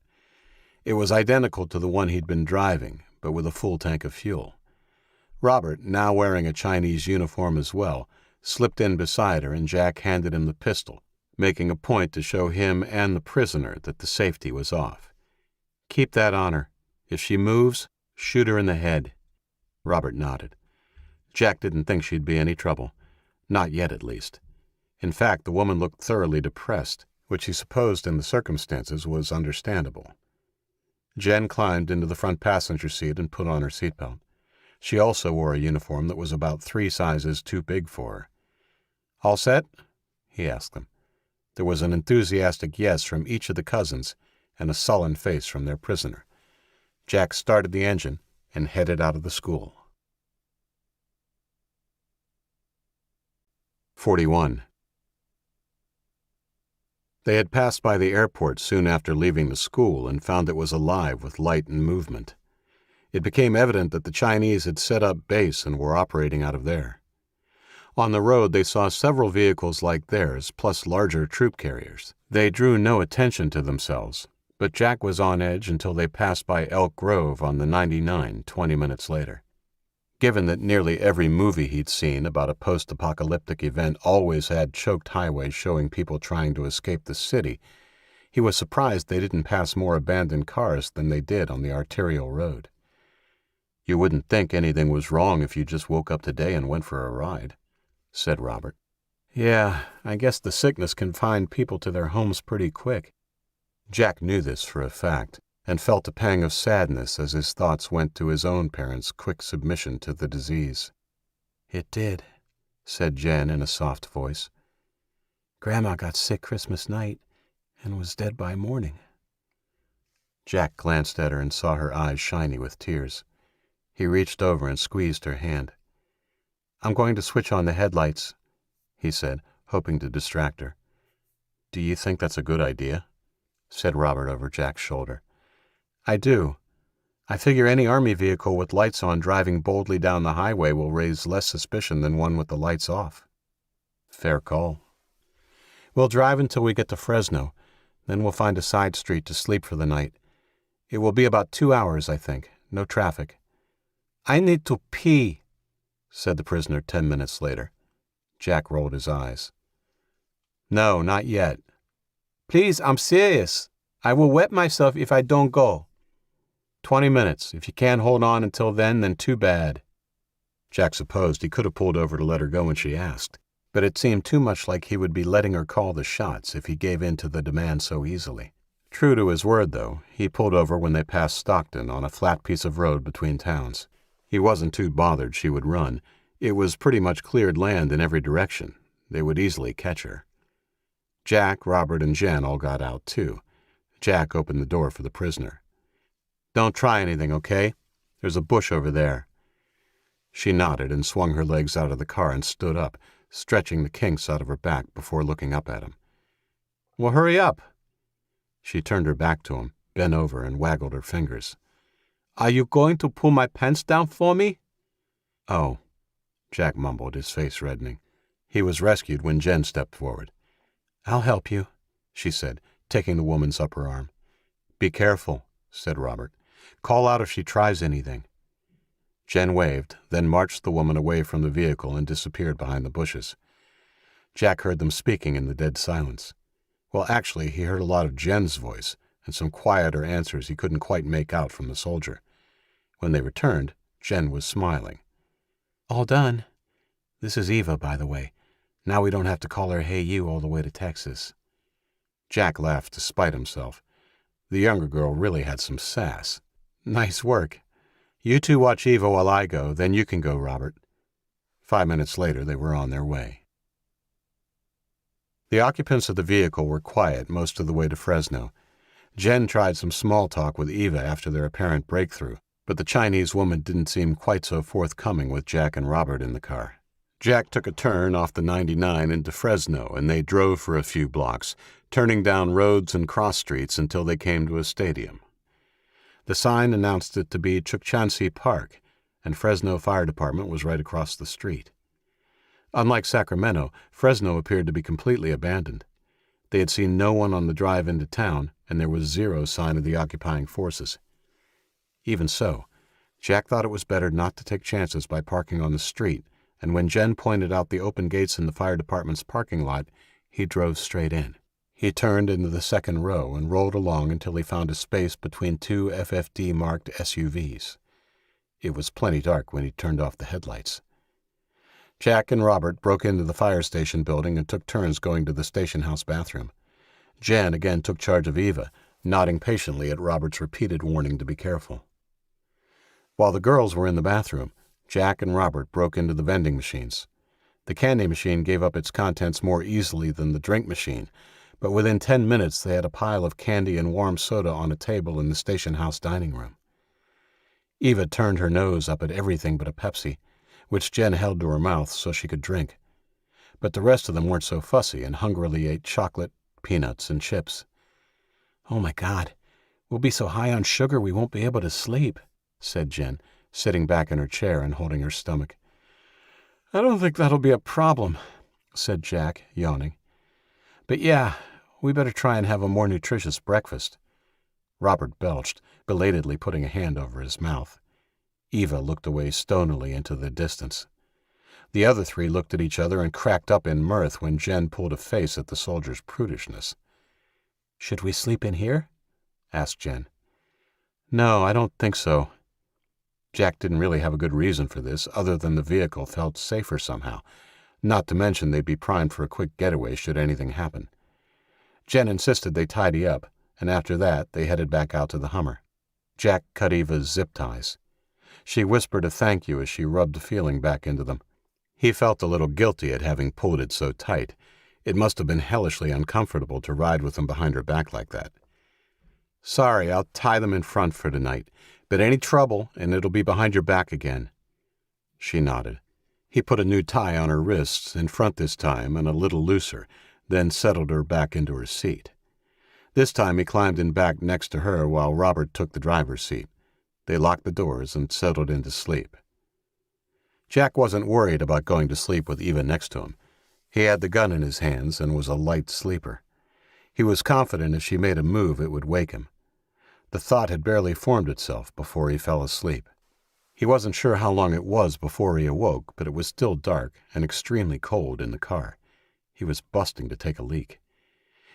It was identical to the one he'd been driving, but with a full tank of fuel. Robert, now wearing a Chinese uniform as well, slipped in beside her and Jack handed him the pistol, making a point to show him and the prisoner that the safety was off. "Keep that on her. If she moves, Shoot her in the head." Robert nodded. Jack didn't think she'd be any trouble. Not yet, at least. In fact, the woman looked thoroughly depressed, which he supposed in the circumstances was understandable. Jen climbed into the front passenger seat and put on her seatbelt. She also wore a uniform that was about 3 sizes too big for her. "All set?" he asked them. There was an enthusiastic yes from each of the cousins and a sullen face from their prisoner. Jack started the engine and headed out of the school. 41. They had passed by the airport soon after leaving the school and found it was alive with light and movement. It became evident that the Chinese had set up base and were operating out of there. On the road they saw several vehicles like theirs, plus larger troop carriers. They drew no attention to themselves, but Jack was on edge until they passed by Elk Grove on the 99 20 minutes later. Given that nearly every movie he'd seen about a post-apocalyptic event always had choked highways showing people trying to escape the city, he was surprised they didn't pass more abandoned cars than they did on the arterial road. "You wouldn't think anything was wrong if you just woke up today and went for a ride," said Robert. "Yeah, I guess the sickness can find people to their homes pretty quick." Jack knew this for a fact, and felt a pang of sadness as his thoughts went to his own parents' quick submission to the disease. "It did," said Jen in a soft voice. "Grandma got sick Christmas night and was dead by morning." Jack glanced at her and saw her eyes shiny with tears. He reached over and squeezed her hand. "I'm going to switch on the headlights," he said, hoping to distract her. "Do you think that's a good idea?" said Robert over Jack's shoulder. "I do. I figure any army vehicle with lights on driving boldly down the highway will raise less suspicion than one with the lights off." "Fair call." "We'll drive until we get to Fresno. Then we'll find a side street to sleep for the night. It will be about 2 hours, I think. No traffic." "I need to pee," said the prisoner 10 minutes later. Jack rolled his eyes. "No, not yet." "Please, I'm serious. I will wet myself if I don't go." 20 minutes. If you can't hold on until then too bad." Jack supposed he could have pulled over to let her go when she asked, but it seemed too much like he would be letting her call the shots if he gave in to the demand so easily. True to his word, though, he pulled over when they passed Stockton on a flat piece of road between towns. He wasn't too bothered she would run. It was pretty much cleared land in every direction. They would easily catch her. Jack, Robert, and Jen all got out, too. Jack opened the door for the prisoner. "Don't try anything, okay? There's a bush over there." She nodded and swung her legs out of the car and stood up, stretching the kinks out of her back before looking up at him. "Well, hurry up." She turned her back to him, bent over, and waggled her fingers. "Are you going to pull my pants down for me?" "Oh," Jack mumbled, his face reddening. He was rescued when Jen stepped forward. "I'll help you," she said, taking the woman's upper arm. "Be careful," said Robert. "Call out if she tries anything." Jen waved, then marched the woman away from the vehicle and disappeared behind the bushes. Jack heard them speaking in the dead silence. Well, actually, he heard a lot of Jen's voice and some quieter answers he couldn't quite make out from the soldier. When they returned, Jen was smiling. "All done. This is Eva, by the way. Now we don't have to call her Hey You all the way to Texas." Jack laughed to spite himself. The younger girl really had some sass. "Nice work. You two watch Eva while I go, then you can go, Robert." 5 minutes later, they were on their way. The occupants of the vehicle were quiet most of the way to Fresno. Jen tried some small talk with Eva after their apparent breakthrough, but the Chinese woman didn't seem quite so forthcoming with Jack and Robert in the car. Jack took a turn off the 99 into Fresno, and they drove for a few blocks, turning down roads and cross streets until they came to a stadium. The sign announced it to be Chukchansi Park, and Fresno Fire Department was right across the street. Unlike Sacramento, Fresno appeared to be completely abandoned. They had seen no one on the drive into town, and there was zero sign of the occupying forces. Even so, Jack thought it was better not to take chances by parking on the street, and when Jen pointed out the open gates in the fire department's parking lot, he drove straight in. He turned into the second row and rolled along until he found a space between two FFD-marked SUVs. It was plenty dark when he turned off the headlights. Jack and Robert broke into the fire station building and took turns going to the station house bathroom. Jen again took charge of Eva, nodding patiently at Robert's repeated warning to be careful. While the girls were in the bathroom, Jack and Robert broke into the vending machines. The candy machine gave up its contents more easily than the drink machine, but within 10 minutes they had a pile of candy and warm soda on a table in the station house dining room. Eva turned her nose up at everything but a Pepsi, which Jen held to her mouth so she could drink. But the rest of them weren't so fussy and hungrily ate chocolate, peanuts, and chips. "Oh, my God, we'll be so high on sugar we won't be able to sleep," said Jen, sitting back in her chair and holding her stomach. "I don't think that'll be a problem," said Jack, yawning. "But yeah, we better try and have a more nutritious breakfast." Robert belched, belatedly putting a hand over his mouth. Eva looked away stonily into the distance. The other three looked at each other and cracked up in mirth when Jen pulled a face at the soldier's prudishness. "Should we sleep in here?" asked Jen. "No, I don't think so." Jack didn't really have a good reason for this, other than the vehicle felt safer somehow, not to mention they'd be primed for a quick getaway should anything happen. Jen insisted they tidy up, and after that they headed back out to the Hummer. Jack cut Eva's zip ties. She whispered a thank you as she rubbed the feeling back into them. He felt a little guilty at having pulled it so tight. It must have been hellishly uncomfortable to ride with them behind her back like that. "Sorry, I'll tie them in front for tonight, but any trouble and it'll be behind your back again." She nodded. He put a new tie on her wrists, in front this time and a little looser, then settled her back into her seat. This time he climbed in back next to her while Robert took the driver's seat. They locked the doors and settled into sleep. Jack wasn't worried about going to sleep with Eva next to him. He had the gun in his hands and was a light sleeper. He was confident if she made a move it would wake him. The thought had barely formed itself before he fell asleep. He wasn't sure how long it was before he awoke, but it was still dark and extremely cold in the car. He was busting to take a leak.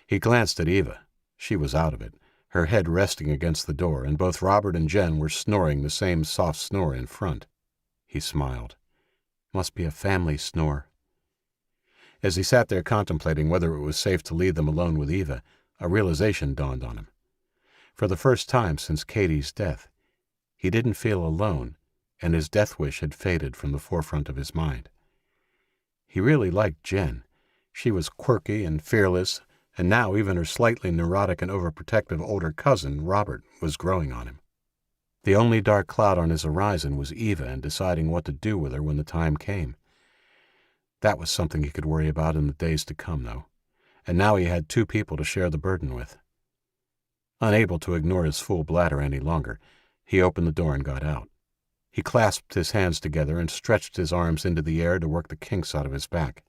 He glanced at Eva. She was out of it, her head resting against the door, and both Robert and Jen were snoring the same soft snore in front. He smiled. Must be a family snore. As he sat there contemplating whether it was safe to leave them alone with Eva, a realization dawned on him. For the first time since Katie's death, he didn't feel alone, and his death wish had faded from the forefront of his mind. He really liked Jen. She was quirky and fearless, and now even her slightly neurotic and overprotective older cousin, Robert, was growing on him. The only dark cloud on his horizon was Eva and deciding what to do with her when the time came. That was something he could worry about in the days to come, though, and now he had two people to share the burden with. Unable to ignore his full bladder any longer, he opened the door and got out. He clasped his hands together and stretched his arms into the air to work the kinks out of his back.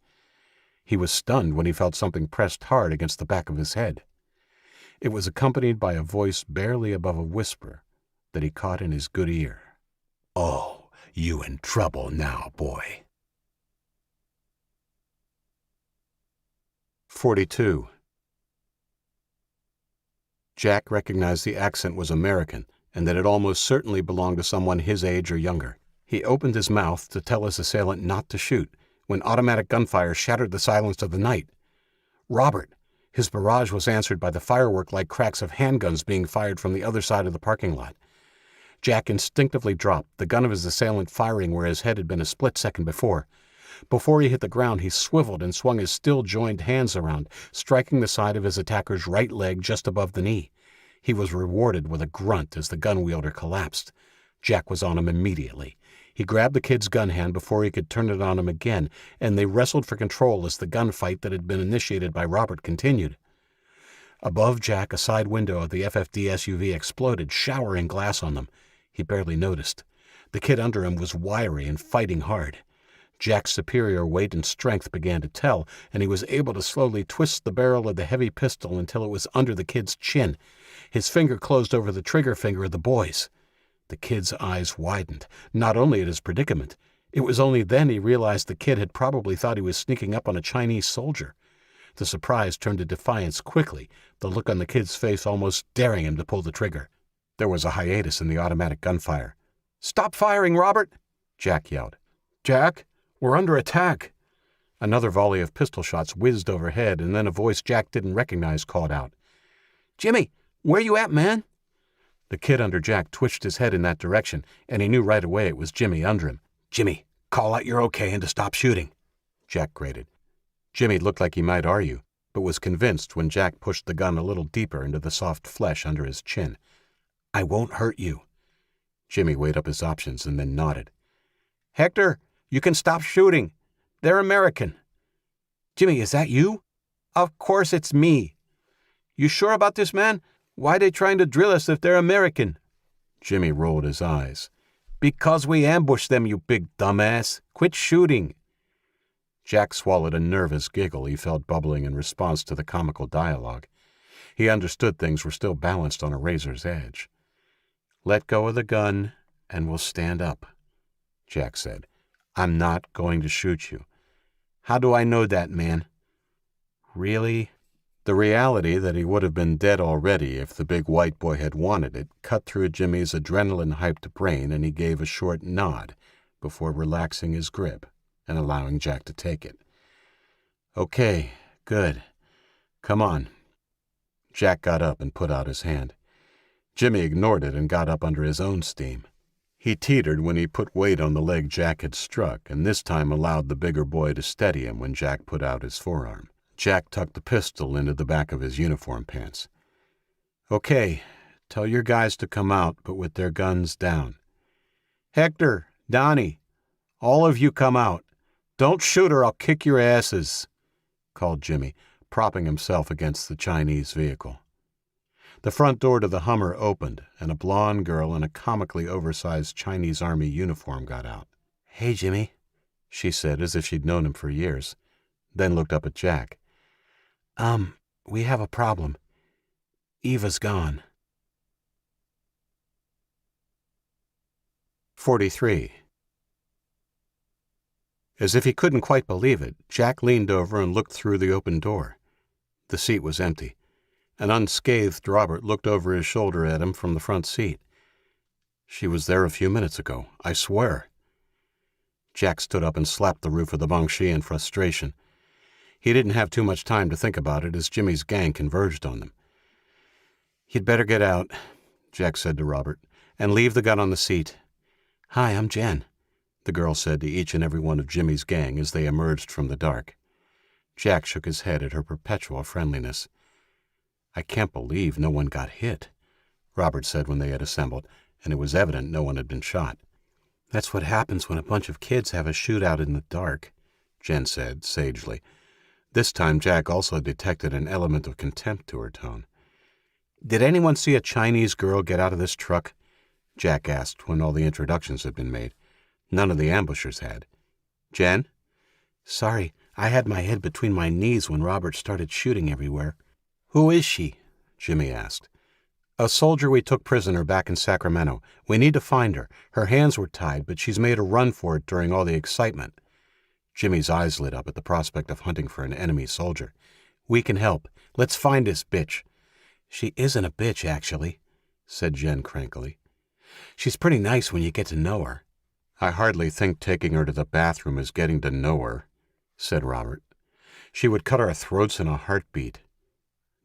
He was stunned when he felt something pressed hard against the back of his head. It was accompanied by a voice barely above a whisper that he caught in his good ear. "Oh, you in trouble now, boy." 42. Jack recognized the accent was American and that it almost certainly belonged to someone his age or younger. He opened his mouth to tell his assailant not to shoot when automatic gunfire shattered the silence of the night. Robert! His barrage was answered by the firework-like cracks of handguns being fired from the other side of the parking lot. Jack instinctively dropped, the gun of his assailant firing where his head had been a split second before. Before he hit the ground, he swiveled and swung his still-joined hands around, striking the side of his attacker's right leg just above the knee. He was rewarded with a grunt as the gun-wielder collapsed. Jack was on him immediately. He grabbed the kid's gun hand before he could turn it on him again, and they wrestled for control as the gunfight that had been initiated by Robert continued. Above Jack, a side window of the FFD SUV exploded, showering glass on them. He barely noticed. The kid under him was wiry and fighting hard. Jack's superior weight and strength began to tell, and he was able to slowly twist the barrel of the heavy pistol until it was under the kid's chin. His finger closed over the trigger finger of the boy's. The kid's eyes widened, not only at his predicament. It was only then he realized the kid had probably thought he was sneaking up on a Chinese soldier. The surprise turned to defiance quickly, the look on the kid's face almost daring him to pull the trigger. There was a hiatus in the automatic gunfire. "Stop firing, Robert!" Jack yelled. "Jack, we're under attack!" Another volley of pistol shots whizzed overhead, and then a voice Jack didn't recognize called out, "Jimmy, where you at, man?" The kid under Jack twitched his head in that direction, and he knew right away it was Jimmy under him. "Jimmy, call out you're okay and to stop shooting," Jack grated. Jimmy looked like he might argue, but was convinced when Jack pushed the gun a little deeper into the soft flesh under his chin. "I won't hurt you." Jimmy weighed up his options and then nodded. "Hector, you can stop shooting. They're American." "Jimmy, is that you?" "Of course it's me." "You sure about this, man? Why they trying to drill us if they're American?" Jimmy rolled his eyes. "Because we ambushed them, you big dumbass. Quit shooting." Jack swallowed a nervous giggle he felt bubbling in response to the comical dialogue. He understood things were still balanced on a razor's edge. "Let go of the gun, and we'll stand up," Jack said. "I'm not going to shoot you." "How do I know that, man?" "Really?" The reality that he would have been dead already if the big white boy had wanted it cut through Jimmy's adrenaline-hyped brain, and he gave a short nod before relaxing his grip and allowing Jack to take it. "Okay, good. Come on." Jack got up and put out his hand. Jimmy ignored it and got up under his own steam. He teetered when he put weight on the leg Jack had struck, and this time allowed the bigger boy to steady him when Jack put out his forearm. Jack tucked the pistol into the back of his uniform pants. "Okay, tell your guys to come out, but with their guns down. Hector, Donnie, all of you come out. Don't shoot or I'll kick your asses," called Jimmy, propping himself against the Chinese vehicle. The front door to the Hummer opened, and a blonde girl in a comically oversized Chinese Army uniform got out. "Hey, Jimmy," she said as if she'd known him for years, then looked up at Jack. We have a problem. Eva's gone." 43. As if he couldn't quite believe it, Jack leaned over and looked through the open door. The seat was empty. An unscathed Robert looked over his shoulder at him from the front seat. "She was there a few minutes ago, I swear." Jack stood up and slapped the roof of the Bangshi in frustration. He didn't have too much time to think about it as Jimmy's gang converged on them. "You'd better get out," Jack said to Robert, "and leave the gun on the seat." "Hi, I'm Jen," the girl said to each and every one of Jimmy's gang as they emerged from the dark. Jack shook his head at her perpetual friendliness. "I can't believe no one got hit," Robert said when they had assembled, and it was evident no one had been shot. "That's what happens when a bunch of kids have a shootout in the dark," Jen said, sagely. This time Jack also detected an element of contempt to her tone. "Did anyone see a Chinese girl get out of this truck?" Jack asked when all the introductions had been made. None of the ambushers had. "Jen?" "Sorry, I had my head between my knees when Robert started shooting everywhere." "Who is she?" Jimmy asked. "A soldier we took prisoner back in Sacramento. We need to find her. Her hands were tied, but she's made a run for it during all the excitement." Jimmy's eyes lit up at the prospect of hunting for an enemy soldier. "We can help. Let's find this bitch." "She isn't a bitch, actually," said Jen crankily. "She's pretty nice when you get to know her." "I hardly think taking her to the bathroom is getting to know her," said Robert. "She would cut our throats in a heartbeat."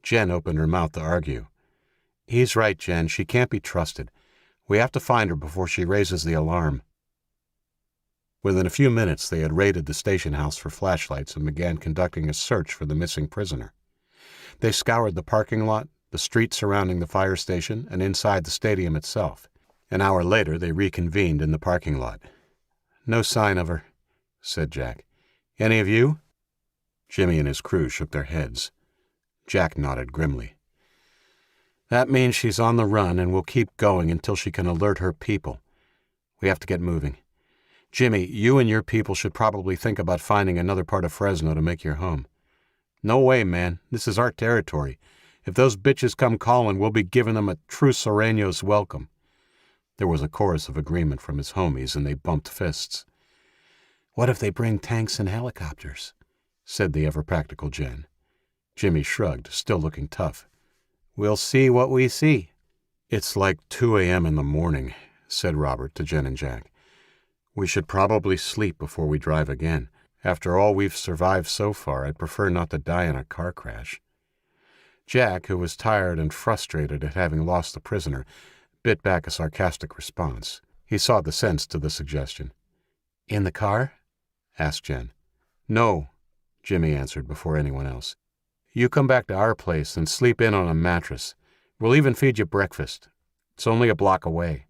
Jen opened her mouth to argue. "He's right, Jen. She can't be trusted. We have to find her before she raises the alarm." Within a few minutes they had raided the station house for flashlights and began conducting a search for the missing prisoner. They scoured the parking lot, the street surrounding the fire station, and inside the stadium itself. An hour later they reconvened in the parking lot. "No sign of her," said Jack. "Any of you?" Jimmy and his crew shook their heads. Jack nodded grimly. "That means she's on the run, and we'll keep going until she can alert her people. We have to get moving. Jimmy, you and your people should probably think about finding another part of Fresno to make your home." "No way, man. This is our territory. If those bitches come calling, we'll be giving them a true Serranos welcome." There was a chorus of agreement from his homies, and they bumped fists. "What if they bring tanks and helicopters?" said the ever-practical Jen. Jimmy shrugged, still looking tough. "We'll see what we see." "It's like 2 a.m. in the morning," said Robert to Jen and Jack. "We should probably sleep before we drive again. After all we've survived so far, I'd prefer not to die in a car crash." Jack, who was tired and frustrated at having lost the prisoner, bit back a sarcastic response. He saw the sense to the suggestion. "In the car?" asked Jen. "No," Jimmy answered before anyone else. "You come back to our place and sleep in on a mattress. We'll even feed you breakfast. It's only a block away."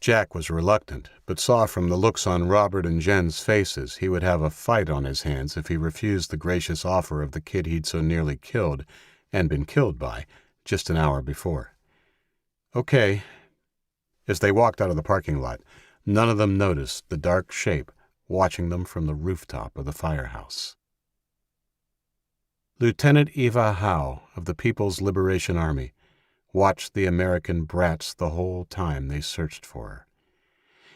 Jack was reluctant, but saw from the looks on Robert and Jen's faces he would have a fight on his hands if he refused the gracious offer of the kid he'd so nearly killed, and been killed by, just an hour before. "Okay." As they walked out of the parking lot, none of them noticed the dark shape watching them from the rooftop of the firehouse. Lieutenant Eva Howe of the People's Liberation Army watched the American brats the whole time they searched for her.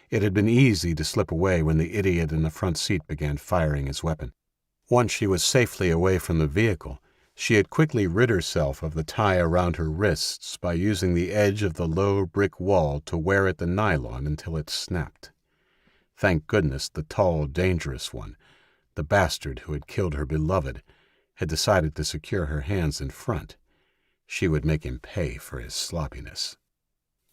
It had been easy to slip away when the idiot in the front seat began firing his weapon. Once she was safely away from the vehicle, she had quickly rid herself of the tie around her wrists by using the edge of the low brick wall to wear at the nylon until it snapped. Thank goodness the tall, dangerous one, the bastard who had killed her beloved, had decided to secure her hands in front. She would make him pay for his sloppiness.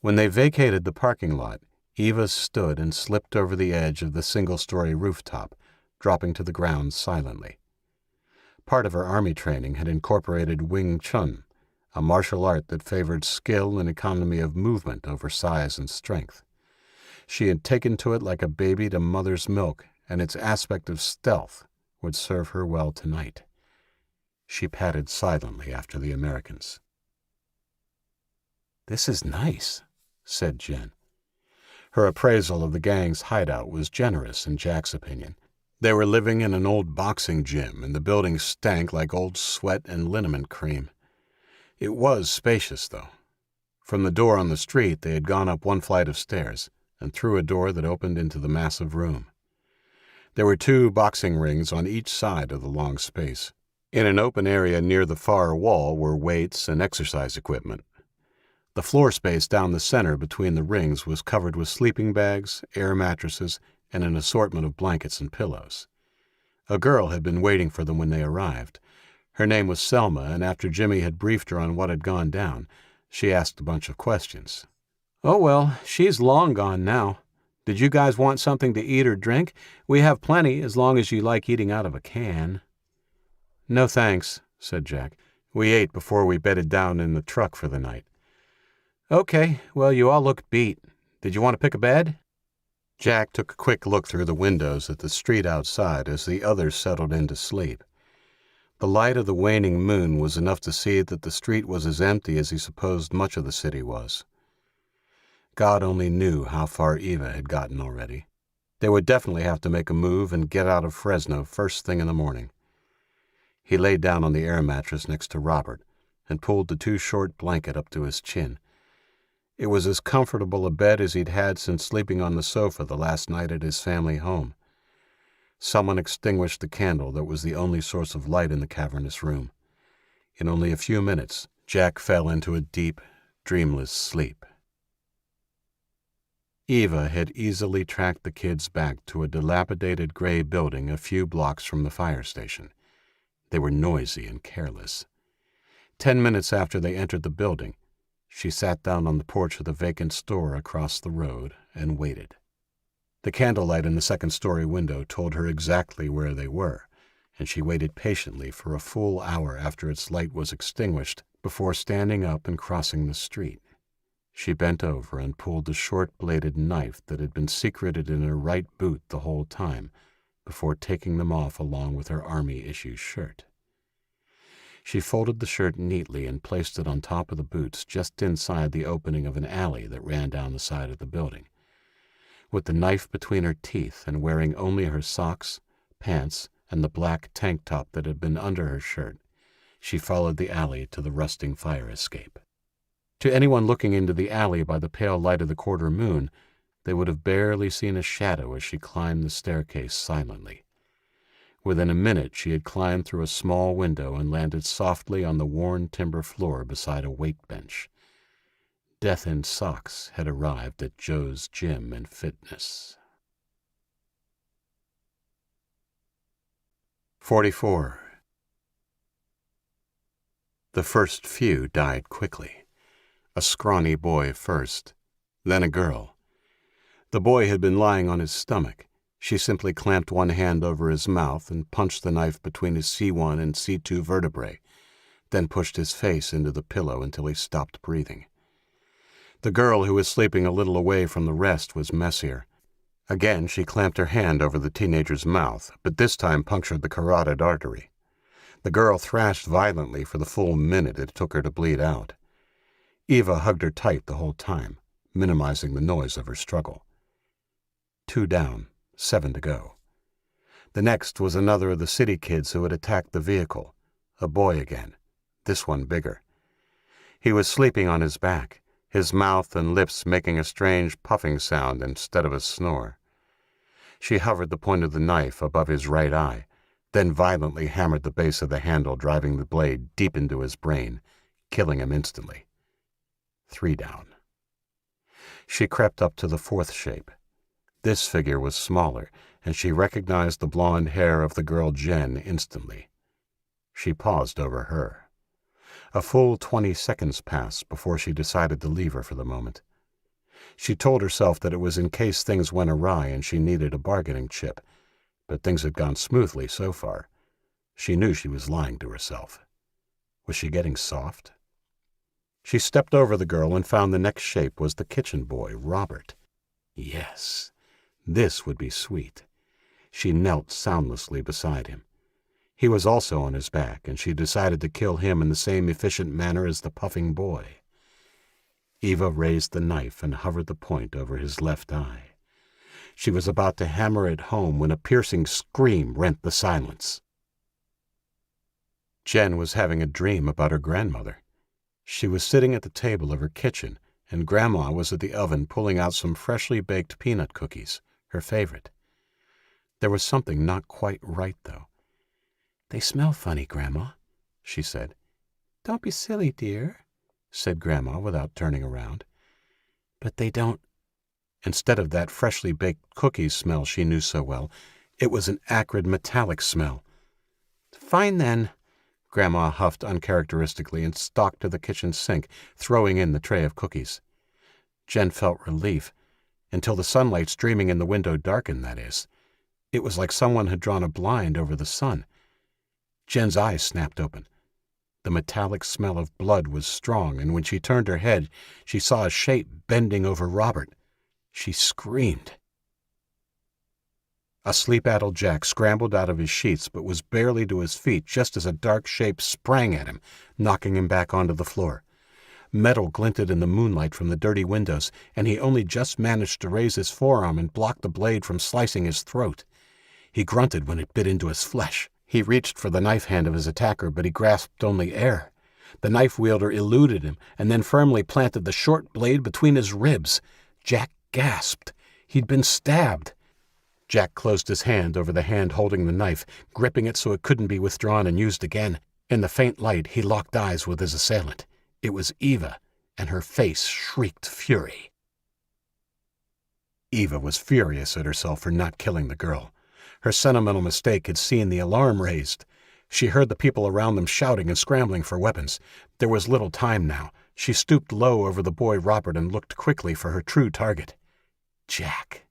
When they vacated the parking lot, Eva stood and slipped over the edge of the single-story rooftop, dropping to the ground silently. Part of her army training had incorporated Wing Chun, a martial art that favored skill and economy of movement over size and strength. She had taken to it like a baby to mother's milk, and its aspect of stealth would serve her well tonight. She padded silently after the Americans. "This is nice," said Jen. Her appraisal of the gang's hideout was generous in Jack's opinion. They were living in an old boxing gym, and the building stank like old sweat and liniment cream. It was spacious, though. From the door on the street, they had gone up one flight of stairs and through a door that opened into the massive room. There were 2 boxing rings on each side of the long space. In an open area near the far wall were weights and exercise equipment. The floor space down the center between the rings was covered with sleeping bags, air mattresses, and an assortment of blankets and pillows. A girl had been waiting for them when they arrived. Her name was Selma, and after Jimmy had briefed her on what had gone down, she asked a bunch of questions. "Oh, well, she's long gone now. Did you guys want something to eat or drink? We have plenty, as long as you like eating out of a can." "No thanks," said Jack. "We ate before we bedded down in the truck for the night." "Okay, well, you all looked beat. Did you want to pick a bed?" Jack took a quick look through the windows at the street outside as the others settled in to sleep. The light of the waning moon was enough to see that the street was as empty as he supposed much of the city was. God only knew how far Eva had gotten already. They would definitely have to make a move and get out of Fresno first thing in the morning. He laid down on the air mattress next to Robert and pulled the too short blanket up to his chin. It was as comfortable a bed as he'd had since sleeping on the sofa the last night at his family home. Someone extinguished the candle that was the only source of light in the cavernous room. In only a few minutes, Jack fell into a deep, dreamless sleep. Eva had easily tracked the kids back to a dilapidated gray building a few blocks from the fire station. They were noisy and careless. 10 minutes after they entered the building, she sat down on the porch of the vacant store across the road and waited. The candlelight in the second-story window told her exactly where they were, and she waited patiently for a full hour after its light was extinguished before standing up and crossing the street. She bent over and pulled the short-bladed knife that had been secreted in her right boot the whole time, before taking them off along with her Army-issue shirt. She folded the shirt neatly and placed it on top of the boots just inside the opening of an alley that ran down the side of the building. With the knife between her teeth and wearing only her socks, pants, and the black tank top that had been under her shirt, she followed the alley to the rusting fire escape. To anyone looking into the alley by the pale light of the quarter moon, they would have barely seen a shadow as she climbed the staircase silently. Within a minute she had climbed through a small window and landed softly on the worn timber floor beside a weight bench. Death in Socks had arrived at Joe's gym and fitness. 44. The first few died quickly. A scrawny boy first, then a girl. The boy had been lying on his stomach. She simply clamped one hand over his mouth and punched the knife between his C1 and C2 vertebrae, then pushed his face into the pillow until he stopped breathing. The girl, who was sleeping a little away from the rest, was messier. Again, she clamped her hand over the teenager's mouth, but this time punctured the carotid artery. The girl thrashed violently for the full minute it took her to bleed out. Eva hugged her tight the whole time, minimizing the noise of her struggle. 2 down, 7 to go. The next was another of the city kids who had attacked the vehicle, a boy again, this one bigger. He was sleeping on his back, his mouth and lips making a strange puffing sound instead of a snore. She hovered the point of the knife above his right eye, then violently hammered the base of the handle, driving the blade deep into his brain, killing him instantly. 3 down. She crept up to the fourth shape. This figure was smaller, and she recognized the blonde hair of the girl Jen instantly. She paused over her. A full 20 seconds passed before she decided to leave her for the moment. She told herself that it was in case things went awry and she needed a bargaining chip, but things had gone smoothly so far. She knew she was lying to herself. Was she getting soft? She stepped over the girl and found the next shape was the kitchen boy, Robert. Yes, this would be sweet. She knelt soundlessly beside him. He was also on his back, and she decided to kill him in the same efficient manner as the puffing boy. Eva raised the knife and hovered the point over his left eye. She was about to hammer it home when a piercing scream rent the silence. Jen was having a dream about her grandmother. She was sitting at the table of her kitchen, and Grandma was at the oven pulling out some freshly baked peanut cookies, her favorite. There was something not quite right, though. "They smell funny, Grandma," she said. "Don't be silly, dear," said Grandma without turning around. "But they don't—" Instead of that freshly baked cookies smell she knew so well, it was an acrid metallic smell. "Fine, then," Grandma huffed uncharacteristically and stalked to the kitchen sink, throwing in the tray of cookies. Jen felt relief, until the sunlight streaming in the window darkened, that is. It was like someone had drawn a blind over the sun. Jen's eyes snapped open. The metallic smell of blood was strong, and when she turned her head, she saw a shape bending over Robert. She screamed. A sleep-addled Jack scrambled out of his sheets but was barely to his feet just as a dark shape sprang at him, knocking him back onto the floor. Metal glinted in the moonlight from the dirty windows, and he only just managed to raise his forearm and block the blade from slicing his throat. He grunted when it bit into his flesh. He reached for the knife hand of his attacker, but he grasped only air. The knife wielder eluded him and then firmly planted the short blade between his ribs. Jack gasped. He'd been stabbed. Jack closed his hand over the hand holding the knife, gripping it so it couldn't be withdrawn and used again. In the faint light, he locked eyes with his assailant. It was Eva, and her face shrieked fury. Eva was furious at herself for not killing the girl. Her sentimental mistake had seen the alarm raised. She heard the people around them shouting and scrambling for weapons. There was little time now. She stooped low over the boy Robert and looked quickly for her true target. Jack.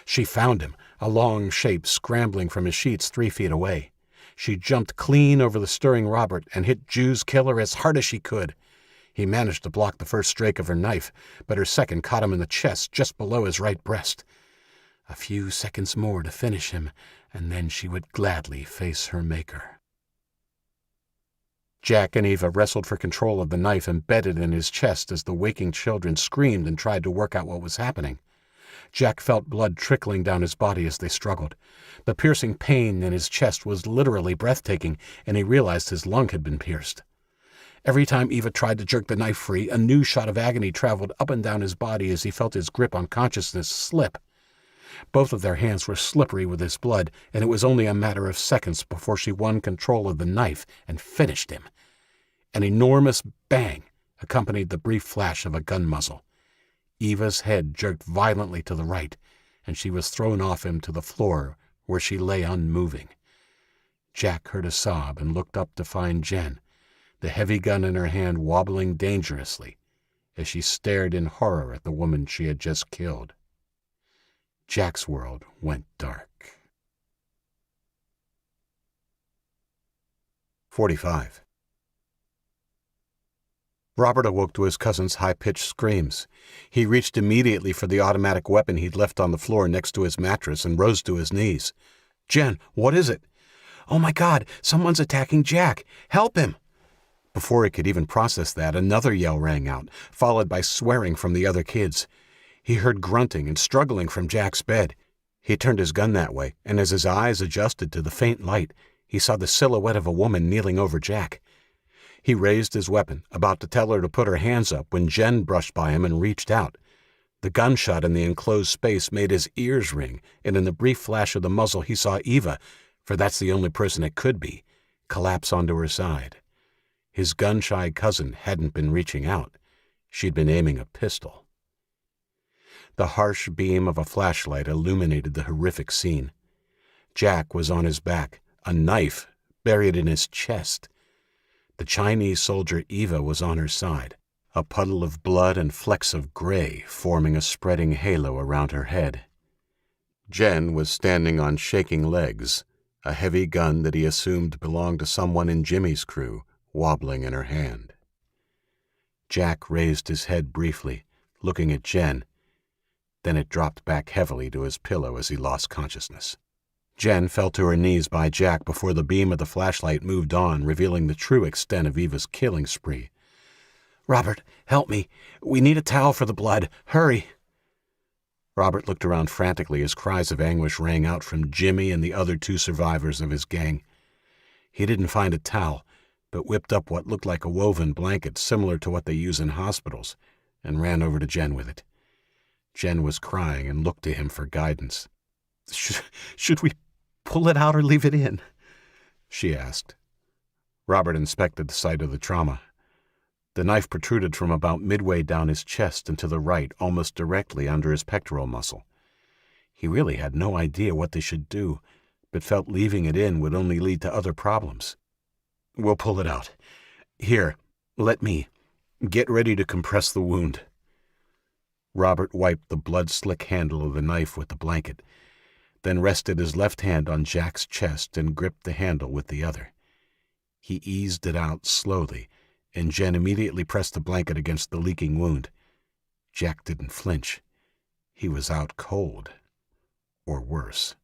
She found him, a long shape scrambling from his sheets 3 feet away. She jumped clean over the stirring Robert and hit Jew's killer as hard as she could. He managed to block the first strike of her knife, but her second caught him in the chest just below his right breast. A few seconds more to finish him, and then she would gladly face her maker. Jack and Eva wrestled for control of the knife embedded in his chest as the waking children screamed and tried to work out what was happening. Jack felt blood trickling down his body as they struggled. The piercing pain in his chest was literally breathtaking, and he realized his lung had been pierced. Every time Eva tried to jerk the knife free, a new shot of agony traveled up and down his body as he felt his grip on consciousness slip. Both of their hands were slippery with his blood, and it was only a matter of seconds before she won control of the knife and finished him. An enormous bang, accompanied the brief flash of a gun muzzle. Eva's head jerked violently to the right, and she was thrown off him to the floor where she lay unmoving. Jack heard a sob and looked up to find Jen, the heavy gun in her hand wobbling dangerously as she stared in horror at the woman she had just killed. Jack's world went dark. 45. Robert awoke to his cousin's high-pitched screams. He reached immediately for the automatic weapon he'd left on the floor next to his mattress and rose to his knees. "Jen, what is it?" "Oh my God, someone's attacking Jack! Help him!" Before he could even process that, another yell rang out, followed by swearing from the other kids. He heard grunting and struggling from Jack's bed. He turned his gun that way, and as his eyes adjusted to the faint light, he saw the silhouette of a woman kneeling over Jack. He raised his weapon, about to tell her to put her hands up, when Jen brushed by him and reached out. The gunshot in the enclosed space made his ears ring, and in the brief flash of the muzzle he saw Eva, for that's the only person it could be, collapse onto her side. His gun-shy cousin hadn't been reaching out. She'd been aiming a pistol. The harsh beam of a flashlight illuminated the horrific scene. Jack was on his back, a knife buried in his chest. The Chinese soldier Eva was on her side, a puddle of blood and flecks of gray forming a spreading halo around her head. Jen was standing on shaking legs, a heavy gun that he assumed belonged to someone in Jimmy's crew, wobbling in her hand. Jack raised his head briefly, looking at Jen. Then it dropped back heavily to his pillow as he lost consciousness. Jen fell to her knees by Jack before the beam of the flashlight moved on, revealing the true extent of Eva's killing spree. "Robert, help me. We need a towel for the blood. Hurry!" Robert looked around frantically as cries of anguish rang out from Jimmy and the other two survivors of his gang. He didn't find a towel, but whipped up what looked like a woven blanket similar to what they use in hospitals, and ran over to Jen with it. Jen was crying and looked to him for guidance. Should we pull it out or leave it in?" she asked. Robert inspected the site of the trauma. The knife protruded from about midway down his chest and to the right, almost directly under his pectoral muscle. He really had no idea what they should do, but felt leaving it in would only lead to other problems. "We'll pull it out. Here, let me. Get ready to compress the wound." Robert wiped the blood-slick handle of the knife with the blanket, then rested his left hand on Jack's chest and gripped the handle with the other. He eased it out slowly, and Jen immediately pressed the blanket against the leaking wound. Jack didn't flinch. He was out cold. Or worse.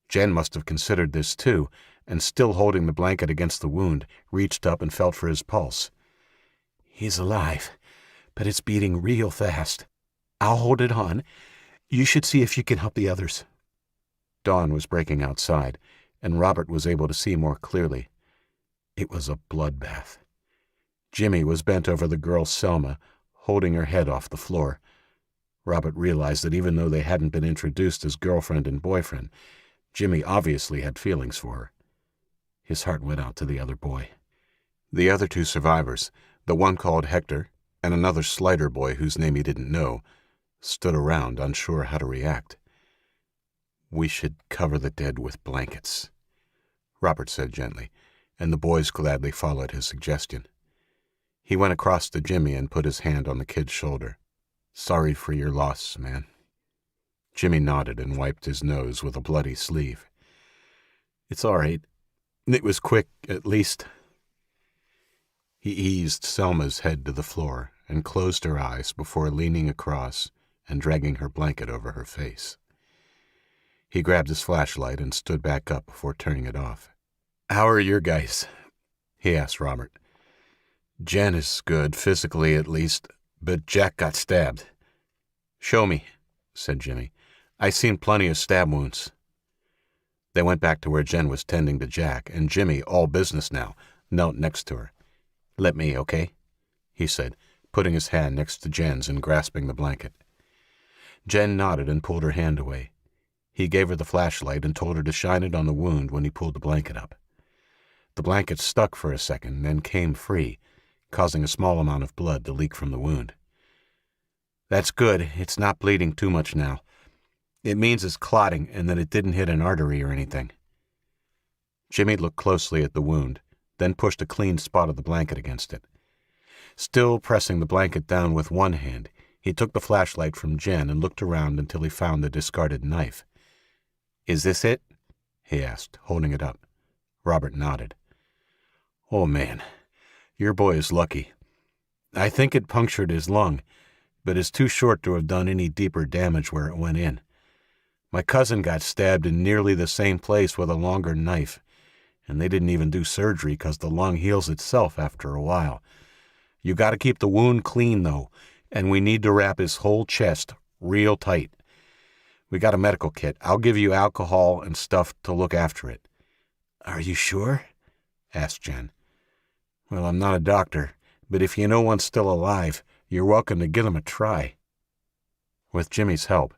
Jen must have considered this too, and still holding the blanket against the wound, reached up and felt for his pulse. "He's alive, but it's beating real fast. I'll hold it on. You should see if you can help the others." Dawn was breaking outside, and Robert was able to see more clearly. It was a bloodbath. Jimmy was bent over the girl Selma, holding her head off the floor. Robert realized that even though they hadn't been introduced as girlfriend and boyfriend, Jimmy obviously had feelings for her. His heart went out to the other boy. The other two survivors, the one called Hector and another slighter boy whose name he didn't know, stood around unsure how to react. "We should cover the dead with blankets," Robert said gently, and the boys gladly followed his suggestion. He went across to Jimmy and put his hand on the kid's shoulder. "Sorry for your loss, man." Jimmy nodded and wiped his nose with a bloody sleeve. "It's all right. It was quick, at least." He eased Selma's head to the floor and closed her eyes before leaning across and dragging her blanket over her face. He grabbed his flashlight and stood back up before turning it off. "How are your guys?" he asked Robert. "Jen is good, physically at least, but Jack got stabbed." "Show me," said Jimmy. "I seen plenty of stab wounds." They went back to where Jen was tending to Jack, and Jimmy, all business now, knelt next to her. "Let me, okay?" he said, putting his hand next to Jen's and grasping the blanket. Jen nodded and pulled her hand away. He gave her the flashlight and told her to shine it on the wound when he pulled the blanket up. The blanket stuck for a second, then came free, causing a small amount of blood to leak from the wound. "That's good. It's not bleeding too much now. It means it's clotting and that it didn't hit an artery or anything." Jimmy looked closely at the wound, then pushed a clean spot of the blanket against it. Still pressing the blanket down with one hand, he took the flashlight from Jen and looked around until he found the discarded knife. "Is this it?" he asked, holding it up. Robert nodded. "Oh, man, your boy is lucky. I think it punctured his lung, but it's too short to have done any deeper damage where it went in. My cousin got stabbed in nearly the same place with a longer knife, and they didn't even do surgery because the lung heals itself after a while. You got to keep the wound clean, though, and we need to wrap his whole chest real tight. We got a medical kit. I'll give you alcohol and stuff to look after it." "Are you sure?" asked Jen. "Well, I'm not a doctor, but if you know one's still alive, you're welcome to give them a try." With Jimmy's help,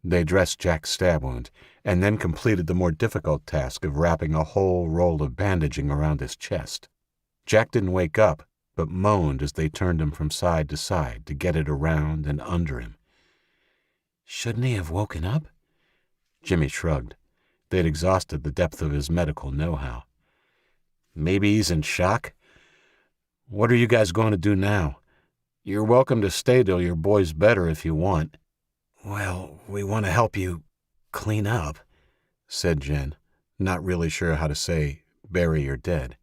they dressed Jack's stab wound and then completed the more difficult task of wrapping a whole roll of bandaging around his chest. Jack didn't wake up, but moaned as they turned him from side to get it around and under him. "Shouldn't he have woken up?" Jimmy shrugged. They'd exhausted the depth of his medical know-how. "Maybe he's in shock. What are you guys going to do now? You're welcome to stay till your boy's better if you want." "Well, we want to help you clean up," said Jen, not really sure how to say bury your dead.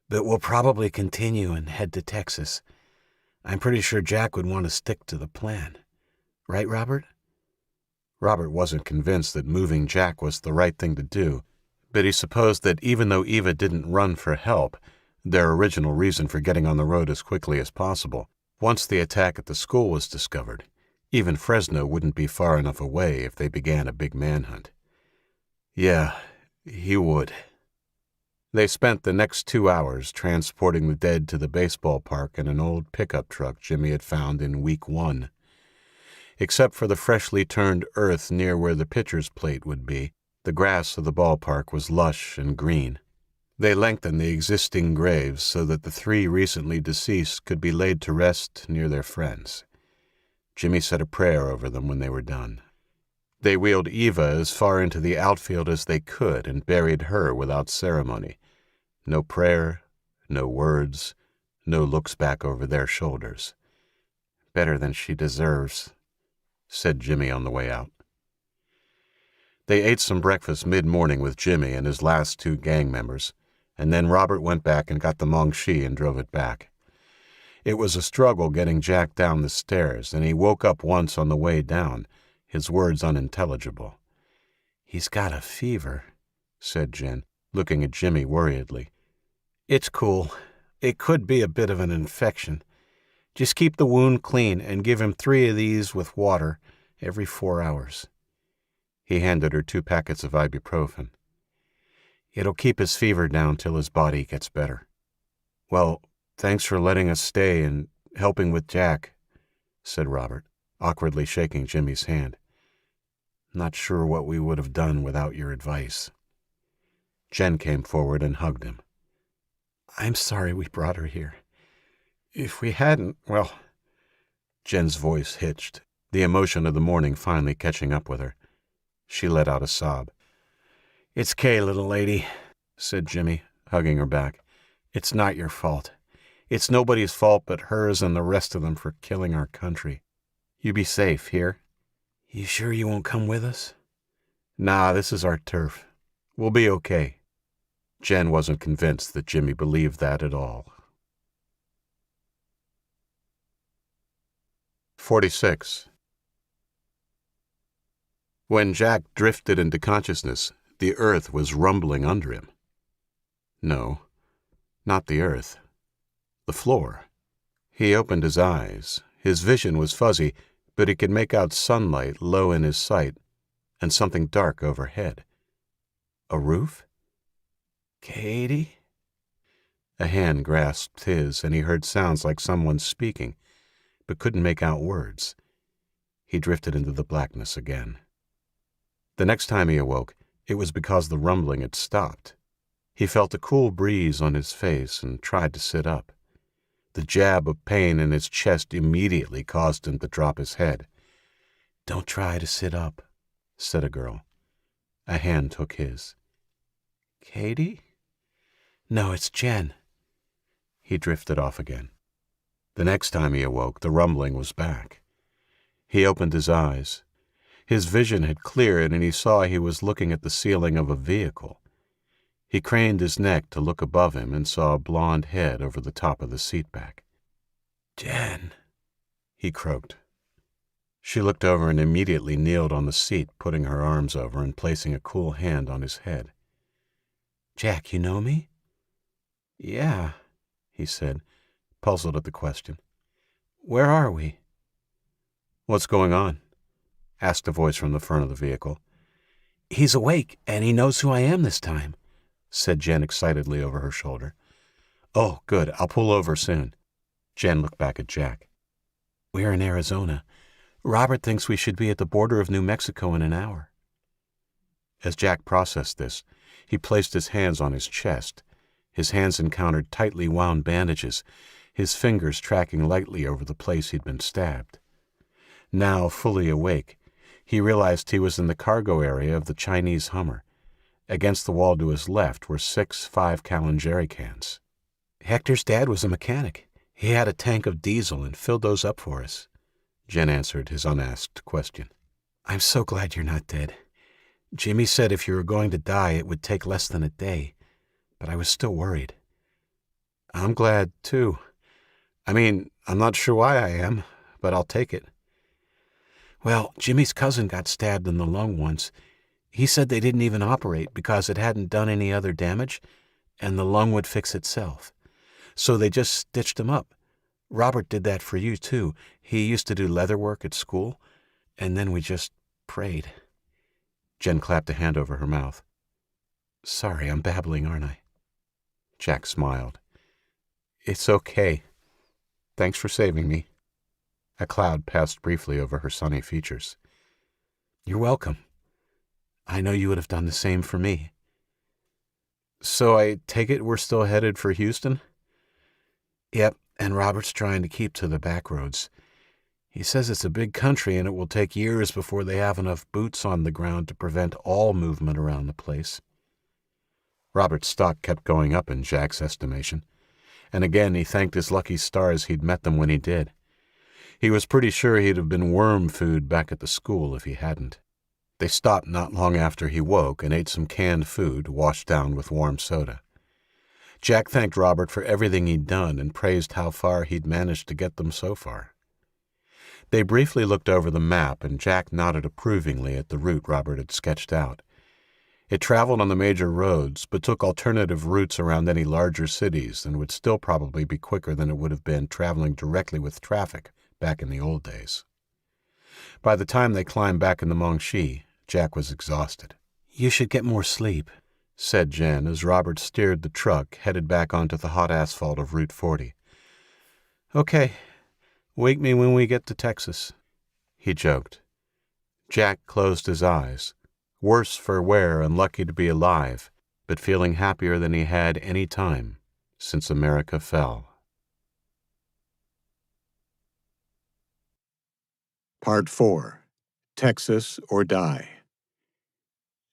"But we'll probably continue and head to Texas. I'm pretty sure Jack would want to stick to the plan. Right, Robert?" Robert wasn't convinced that moving Jack was the right thing to do, but he supposed that even though Eva didn't run for help, their original reason for getting on the road as quickly as possible, once the attack at the school was discovered, even Fresno wouldn't be far enough away if they began a big manhunt. Yeah, he would. They spent the next 2 hours transporting the dead to the baseball park in an old pickup truck Jimmy had found in week 1. Except for the freshly turned earth near where the pitcher's plate would be, the grass of the ballpark was lush and green. They lengthened the existing graves so that the 3 recently deceased could be laid to rest near their friends. Jimmy said a prayer over them when they were done. They wheeled Eva as far into the outfield as they could and buried her without ceremony. No prayer, no words, no looks back over their shoulders. "Better than she deserves," said Jimmy on the way out. They ate some breakfast mid-morning with Jimmy and his last 2 gang members, and then Robert went back and got the Mongshi and drove it back. It was a struggle getting Jack down the stairs, and he woke up once on the way down, his words unintelligible. "He's got a fever," said Jen, looking at Jimmy worriedly. "It's cool. It could be a bit of an infection. Just keep the wound clean and give him 3 of these with water every 4 hours. He handed her 2 packets of ibuprofen. "It'll keep his fever down till his body gets better." "Well, thanks for letting us stay and helping with Jack," said Robert, awkwardly shaking Jimmy's hand. "Not sure what we would have done without your advice." Jen came forward and hugged him. "I'm sorry we brought her here. If we hadn't, well..." Jen's voice hitched, the emotion of the morning finally catching up with her. She let out a sob. "It's Kay, little lady," said Jimmy, hugging her back. "It's not your fault. It's nobody's fault but hers and the rest of them for killing our country. You be safe here." "You sure you won't come with us?" "Nah, this is our turf. We'll be okay." Jen wasn't convinced that Jimmy believed that at all. 46. When Jack drifted into consciousness, the earth was rumbling under him. No, not the earth. The floor. He opened his eyes. His vision was fuzzy, but he could make out sunlight low in his sight and something dark overhead. A roof? "Katie?" A hand grasped his, and he heard sounds like someone speaking, but couldn't make out words. He drifted into the blackness again. The next time he awoke, it was because the rumbling had stopped. He felt a cool breeze on his face and tried to sit up. The jab of pain in his chest immediately caused him to drop his head. "Don't try to sit up," said a girl. A hand took his. "Katie?" "No, it's Jen." He drifted off again. The next time he awoke, the rumbling was back. He opened his eyes. His vision had cleared, and he saw he was looking at the ceiling of a vehicle. He craned his neck to look above him and saw a blonde head over the top of the seat back. "Jen," he croaked. She looked over and immediately kneeled on the seat, putting her arms over and placing a cool hand on his head. "Jack, you know me?" "Yeah," he said, puzzled at the question. "Where are we?" "What's going on?" asked a voice from the front of the vehicle. "He's awake, and he knows who I am this time," said Jen excitedly over her shoulder. "Oh, good. I'll pull over soon." Jen looked back at Jack. "We're in Arizona. Robert thinks we should be at the border of New Mexico in an hour." As Jack processed this, he placed his hands on his chest. His hands encountered tightly wound bandages, his fingers tracking lightly over the place he'd been stabbed. Now, fully awake, he realized he was in the cargo area of the Chinese Hummer. Against the wall to his left were 6 5-gallon jerry cans. "Hector's dad was a mechanic. He had a tank of diesel and filled those up for us," Jen answered his unasked question. "I'm so glad you're not dead. Jimmy said if you were going to die, it would take less than a day, but I was still worried." "I'm glad, too. I mean, I'm not sure why I am, but I'll take it." "Well, Jimmy's cousin got stabbed in the lung once. He said they didn't even operate because it hadn't done any other damage, and the lung would fix itself. So they just stitched him up. Robert did that for you, too. He used to do leather work at school, and then we just prayed." Jen clapped a hand over her mouth. "Sorry, I'm babbling, aren't I?" Jack smiled. "It's okay. Thanks for saving me." A cloud passed briefly over her sunny features. "You're welcome. I know you would have done the same for me." "So I take it we're still headed for Houston?" "Yep, and Robert's trying to keep to the back roads. He says it's a big country and it will take years before they have enough boots on the ground to prevent all movement around the place." Robert's stock kept going up in Jack's estimation, and again he thanked his lucky stars he'd met them when he did. He was pretty sure he'd have been worm food back at the school if he hadn't. They stopped not long after he woke and ate some canned food washed down with warm soda. Jack thanked Robert for everything he'd done and praised how far he'd managed to get them so far. They briefly looked over the map, and Jack nodded approvingly at the route Robert had sketched out. It traveled on the major roads, but took alternative routes around any larger cities and would still probably be quicker than it would have been traveling directly with traffic back in the old days. By the time they climbed back in the Mongshi, Jack was exhausted. "You should get more sleep," said Jen as Robert steered the truck headed back onto the hot asphalt of Route 40. "Okay, wake me when we get to Texas," he joked. Jack closed his eyes, worse for wear and lucky to be alive, but feeling happier than he had any time since America fell. Part 4. Texas or Die.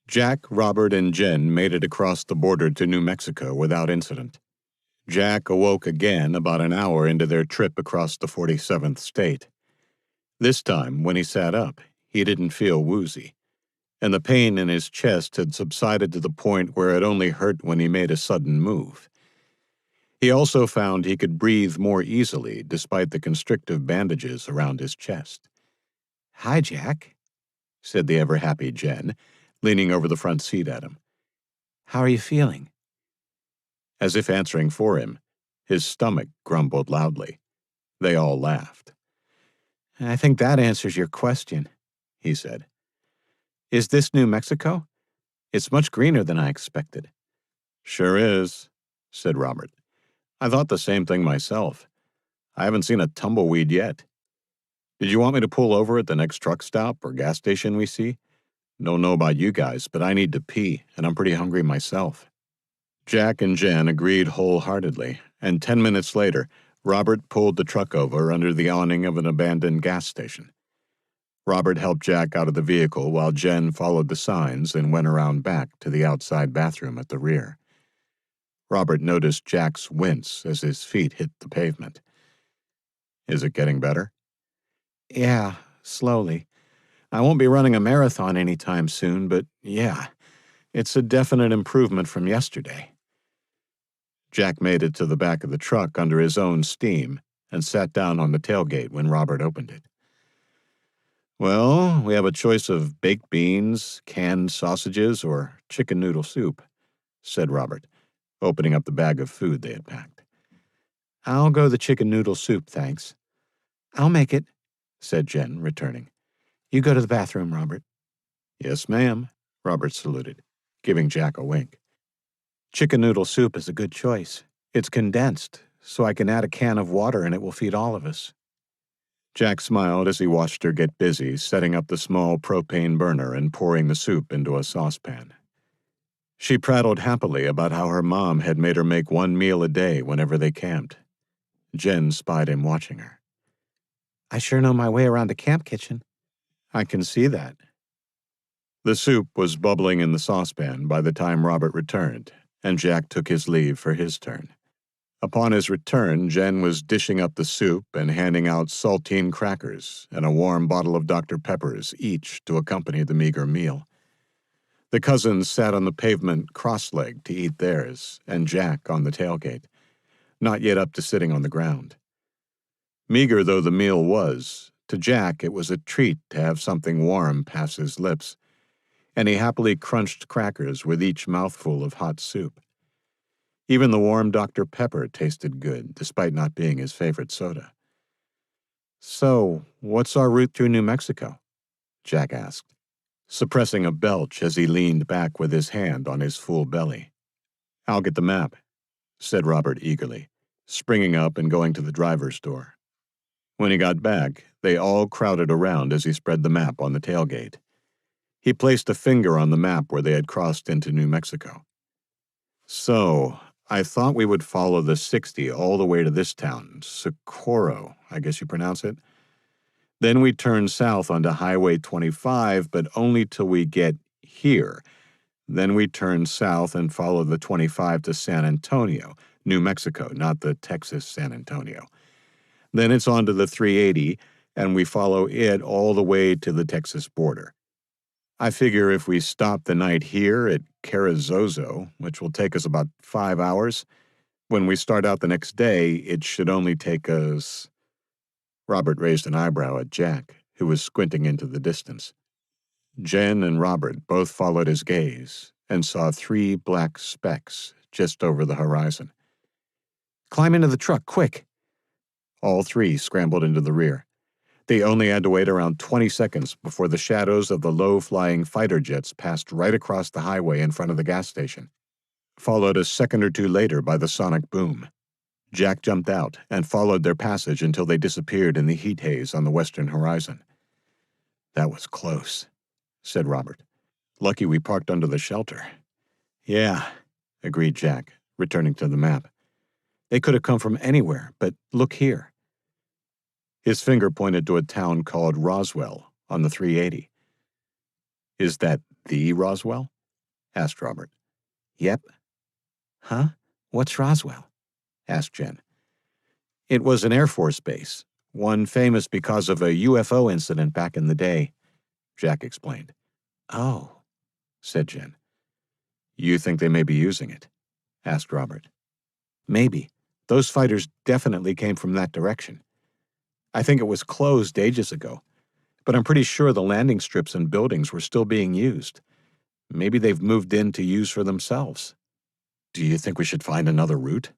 Jack, Robert, and Jen made it across the border to New Mexico without incident. Jack awoke again about an hour into their trip across the 47th state. This time, when he sat up, he didn't feel woozy, and the pain in his chest had subsided to the point where it only hurt when he made a sudden move. He also found he could breathe more easily despite the constrictive bandages around his chest. "Hi, Jack," said the ever-happy Jen, leaning over the front seat at him. "How are you feeling?" As if answering for him, his stomach grumbled loudly. They all laughed. "I think that answers your question," he said. "Is this New Mexico? It's much greener than I expected." "Sure is," said Robert. "I thought the same thing myself. I haven't seen a tumbleweed yet. Did you want me to pull over at the next truck stop or gas station we see? Don't know about you guys, but I need to pee, and I'm pretty hungry myself." Jack and Jen agreed wholeheartedly, and 10 minutes later, Robert pulled the truck over under the awning of an abandoned gas station. Robert helped Jack out of the vehicle while Jen followed the signs and went around back to the outside bathroom at the rear. Robert noticed Jack's wince as his feet hit the pavement. Is it getting better? Yeah, slowly. I won't be running a marathon anytime soon, but yeah, it's a definite improvement from yesterday. Jack made it to the back of the truck under his own steam and sat down on the tailgate when Robert opened it. Well, we have a choice of baked beans, canned sausages, or chicken noodle soup, said Robert, opening up the bag of food they had packed. I'll go the chicken noodle soup, thanks. I'll make it, said Jen, returning. You go to the bathroom, Robert. Yes, ma'am, Robert saluted, giving Jack a wink. Chicken noodle soup is a good choice. It's condensed, so I can add a can of water and it will feed all of us. Jack smiled as he watched her get busy setting up the small propane burner and pouring the soup into a saucepan. She prattled happily about how her mom had made her make one meal a day whenever they camped. Jen spied him watching her. I sure know my way around a camp kitchen. I can see that. The soup was bubbling in the saucepan by the time Robert returned, and Jack took his leave for his turn. Upon his return, Jen was dishing up the soup and handing out saltine crackers and a warm bottle of Dr. Pepper's each to accompany the meager meal. The cousins sat on the pavement cross-legged to eat theirs, and Jack on the tailgate, not yet up to sitting on the ground. Meager though the meal was, to Jack it was a treat to have something warm pass his lips, and he happily crunched crackers with each mouthful of hot soup. Even the warm Dr. Pepper tasted good, despite not being his favorite soda. So, what's our route through New Mexico? Jack asked, suppressing a belch as he leaned back with his hand on his full belly. I'll get the map, said Robert eagerly, springing up and going to the driver's door. When he got back, they all crowded around as he spread the map on the tailgate. He placed a finger on the map where they had crossed into New Mexico. So, I thought we would follow the 60 all the way to this town, Socorro, I guess you pronounce it. Then we turn south onto Highway 25, but only till we get here. Then we turn south and follow the 25 to San Antonio, New Mexico, not the Texas San Antonio. Then it's on to the 380, and we follow it all the way to the Texas border. I figure if we stop the night here at Carrizozo, which will take us about 5 hours, when we start out the next day, it should only take us... Robert raised an eyebrow at Jack, who was squinting into the distance. Jen and Robert both followed his gaze and saw 3 black specks just over the horizon. Climb into the truck, quick! All 3 scrambled into the rear. They only had to wait around 20 seconds before the shadows of the low-flying fighter jets passed right across the highway in front of the gas station, followed a second or two later by the sonic boom. Jack jumped out and followed their passage until they disappeared in the heat haze on the western horizon. That was close, said Robert. Lucky we parked under the shelter. Yeah, agreed Jack, returning to the map. They could have come from anywhere, but look here. His finger pointed to a town called Roswell on the 380. Is that the Roswell? Asked Robert. Yep. Huh? What's Roswell? Asked Jen. It was an Air Force base, one famous because of a UFO incident back in the day, Jack explained. Oh, said Jen. You think they may be using it? Asked Robert. Maybe. Those fighters definitely came from that direction. I think it was closed ages ago, but I'm pretty sure the landing strips and buildings were still being used. Maybe they've moved in to use for themselves. Do you think we should find another route?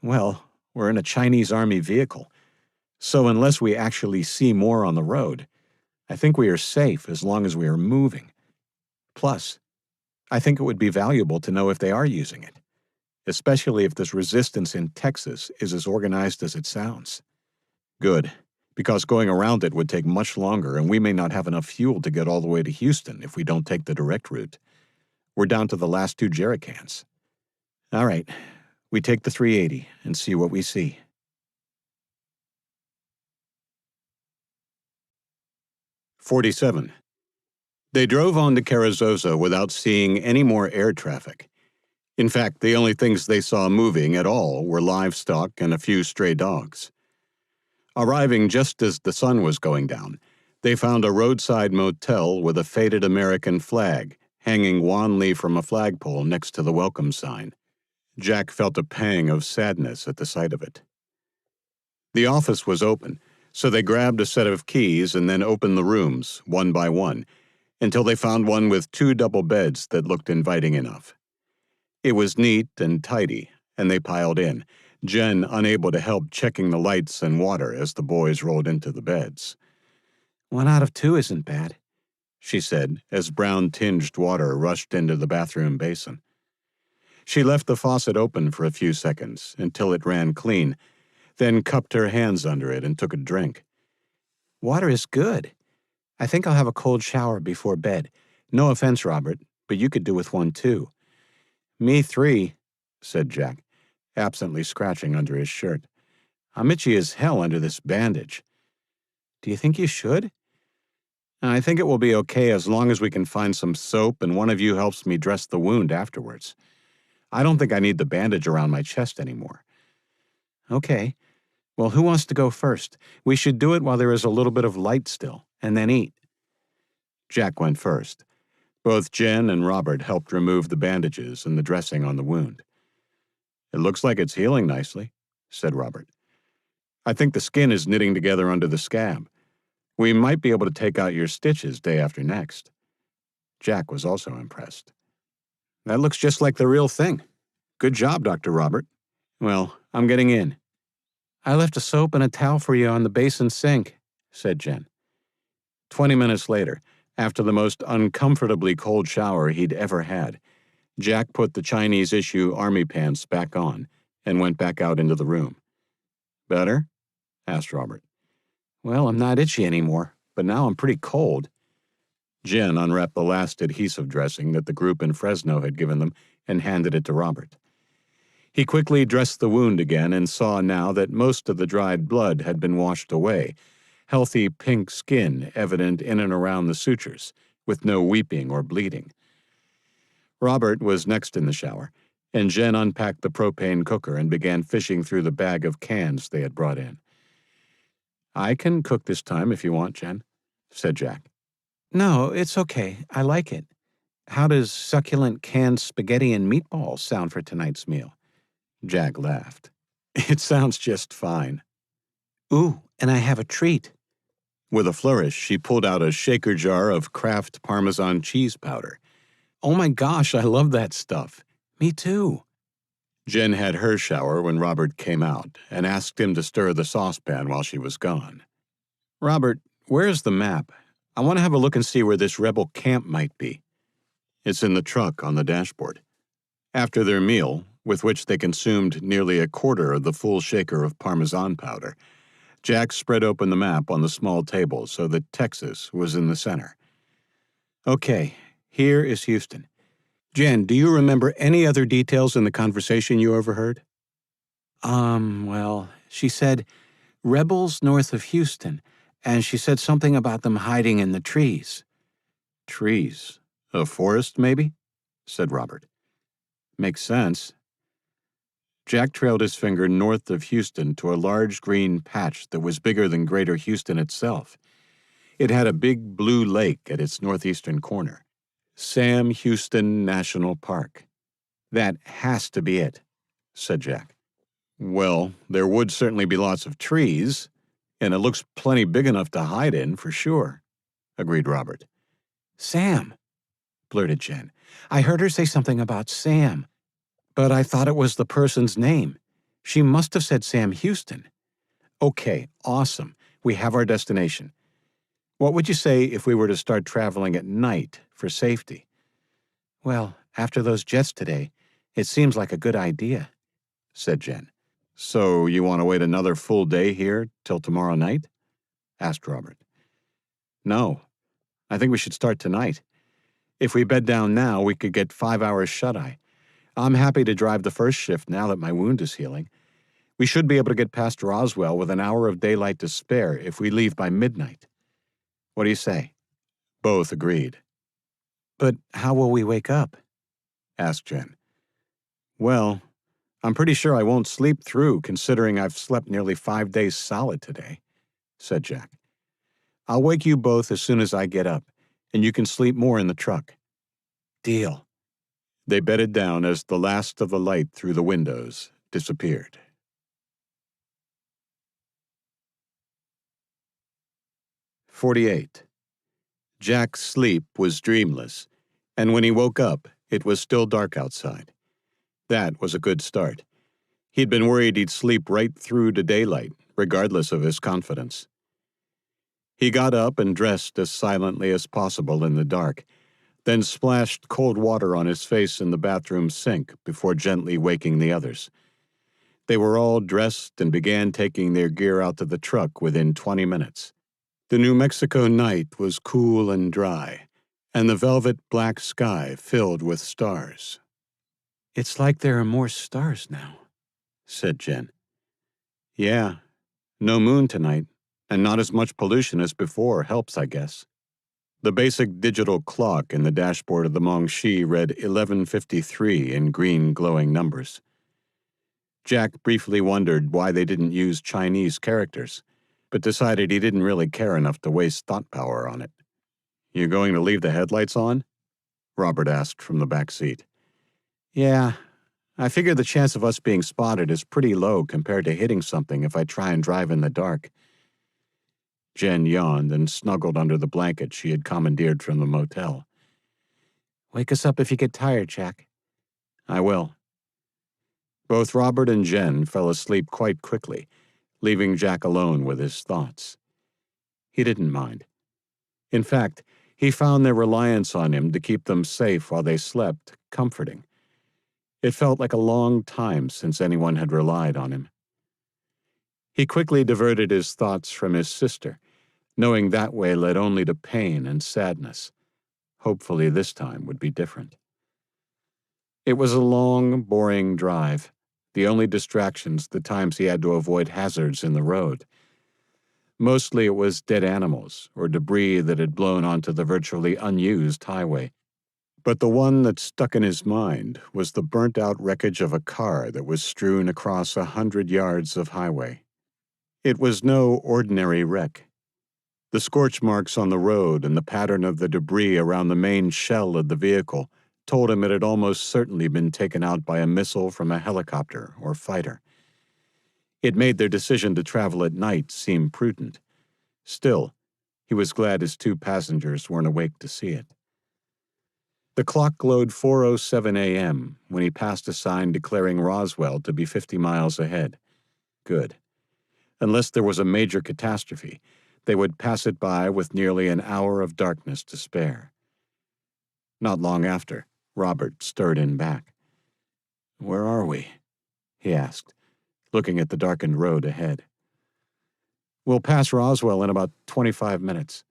Well, we're in a Chinese Army vehicle, so unless we actually see more on the road, I think we are safe as long as we are moving. Plus, I think it would be valuable to know if they are using it, especially if this resistance in Texas is as organized as it sounds. Good, because going around it would take much longer and we may not have enough fuel to get all the way to Houston if we don't take the direct route. We're down to the last 2 jerrycans. All right, we take the 380 and see what we see. 47. They drove on to Carrizosa without seeing any more air traffic. In fact, the only things they saw moving at all were livestock and a few stray dogs. Arriving just as the sun was going down, they found a roadside motel with a faded American flag hanging wanly from a flagpole next to the welcome sign. Jack felt a pang of sadness at the sight of it. The office was open, so they grabbed a set of keys and then opened the rooms, one by one, until they found one with 2 double beds that looked inviting enough. It was neat and tidy, and they piled in, Jen unable to help checking the lights and water as the boys rolled into the beds. 1 out of 2 isn't bad, she said as brown-tinged water rushed into the bathroom basin. She left the faucet open for a few seconds until it ran clean, then cupped her hands under it and took a drink. Water is good. I think I'll have a cold shower before bed. No offense, Robert, but you could do with one too. Me 3, said Jack, absently scratching under his shirt. I'm itchy as hell under this bandage. Do you think you should? I think it will be okay as long as we can find some soap and one of you helps me dress the wound afterwards. I don't think I need the bandage around my chest anymore. Okay. Well, who wants to go first? We should do it while there is a little bit of light still, and then eat. Jack went first. Both Jen and Robert helped remove the bandages and the dressing on the wound. It looks like it's healing nicely, said Robert. I think the skin is knitting together under the scab. We might be able to take out your stitches day after next. Jack was also impressed. That looks just like the real thing. Good job, Dr. Robert. Well, I'm getting in. I left a soap and a towel for you on the basin sink, said Jen. 20 minutes later, after the most uncomfortably cold shower he'd ever had, Jack put the Chinese-issue army pants back on and went back out into the room. Better? Asked Robert. Well, I'm not itchy anymore, but now I'm pretty cold. Jen unwrapped the last adhesive dressing that the group in Fresno had given them and handed it to Robert. He quickly dressed the wound again and saw now that most of the dried blood had been washed away, healthy pink skin evident in and around the sutures, with no weeping or bleeding. Robert was next in the shower, and Jen unpacked the propane cooker and began fishing through the bag of cans they had brought in. I can cook this time if you want, Jen, said Jack. No, it's okay. I like it. How does succulent canned spaghetti and meatballs sound for tonight's meal? Jack laughed. It sounds just fine. Ooh, and I have a treat. With a flourish, she pulled out a shaker jar of Kraft Parmesan cheese powder. Oh my gosh, I love that stuff. Me too. Jen had her shower when Robert came out and asked him to stir the saucepan while she was gone. Robert, where's the map? I want to have a look and see where this rebel camp might be. It's in the truck on the dashboard. After their meal, with which they consumed nearly a quarter of the full shaker of Parmesan powder, Jack spread open the map on the small table so that Texas was in the center. Okay, here is Houston. Jen, do you remember any other details in the conversation you overheard? Well, she said, rebels north of Houston, and she said something about them hiding in the trees. Trees? A forest, maybe? Said Robert. Makes sense. Jack trailed his finger north of Houston to a large green patch that was bigger than Greater Houston itself. It had a big blue lake at its northeastern corner. Sam Houston National Park. That has to be it, said Jack. Well, there would certainly be lots of trees, and it looks plenty big enough to hide in, for sure, agreed Robert. Sam, blurted Jen. I heard her say something about Sam, but I thought it was the person's name. She must have said Sam Houston. Okay, awesome. We have our destination. What would you say if we were to start traveling at night for safety? Well, after those jets today, it seems like a good idea, said Jen. So you want to wait another full day here till tomorrow night? Asked Robert. No, I think we should start tonight. If we bed down now, we could get 5 hours shut-eye. I'm happy to drive the first shift now that my wound is healing. We should be able to get past Roswell with an hour of daylight to spare if we leave by midnight. What do you say? Both agreed. "But how will we wake up?" asked Jen. "Well, I'm pretty sure I won't sleep through, considering I've slept nearly 5 days solid today," said Jack. "I'll wake you both as soon as I get up, and you can sleep more in the truck." "Deal." They bedded down as the last of the light through the windows disappeared. "48. Jack's sleep was dreamless, and when he woke up, it was still dark outside. That was a good start. He'd been worried he'd sleep right through to daylight, regardless of his confidence. He got up and dressed as silently as possible in the dark, then splashed cold water on his face in the bathroom sink before gently waking the others. They were all dressed and began taking their gear out to the truck within 20 minutes. The New Mexico night was cool and dry, and the velvet black sky filled with stars. "It's like there are more stars now," said Jen. "Yeah, no moon tonight, and not as much pollution as before helps, I guess." The basic digital clock in the dashboard of the Mongshi read 11:53 in green glowing numbers. Jack briefly wondered why they didn't use Chinese characters, but decided he didn't really care enough to waste thought power on it. "You going to leave the headlights on?" Robert asked from the back seat. "Yeah, I figure the chance of us being spotted is pretty low compared to hitting something if I try and drive in the dark." Jen yawned and snuggled under the blanket she had commandeered from the motel. "Wake us up if you get tired, Jack." "I will." Both Robert and Jen fell asleep quite quickly, leaving Jack alone with his thoughts. He didn't mind. In fact, he found their reliance on him to keep them safe while they slept comforting. It felt like a long time since anyone had relied on him. He quickly diverted his thoughts from his sister, knowing that way led only to pain and sadness. Hopefully this time would be different. It was a long, boring drive, the only distractions the times he had to avoid hazards in the road. Mostly it was dead animals or debris that had blown onto the virtually unused highway. But the one that stuck in his mind was the burnt-out wreckage of a car that was strewn across 100 yards of highway. It was no ordinary wreck. The scorch marks on the road and the pattern of the debris around the main shell of the vehicle told him it had almost certainly been taken out by a missile from a helicopter or fighter. It made their decision to travel at night seem prudent. Still, he was glad his 2 passengers weren't awake to see it. The clock glowed 4:07 a.m. when he passed a sign declaring Roswell to be 50 miles ahead. Good. Unless there was a major catastrophe, they would pass it by with nearly an hour of darkness to spare. Not long after, Robert stirred in back. "Where are we?" he asked, looking at the darkened road ahead. "We'll pass Roswell in about 25 minutes.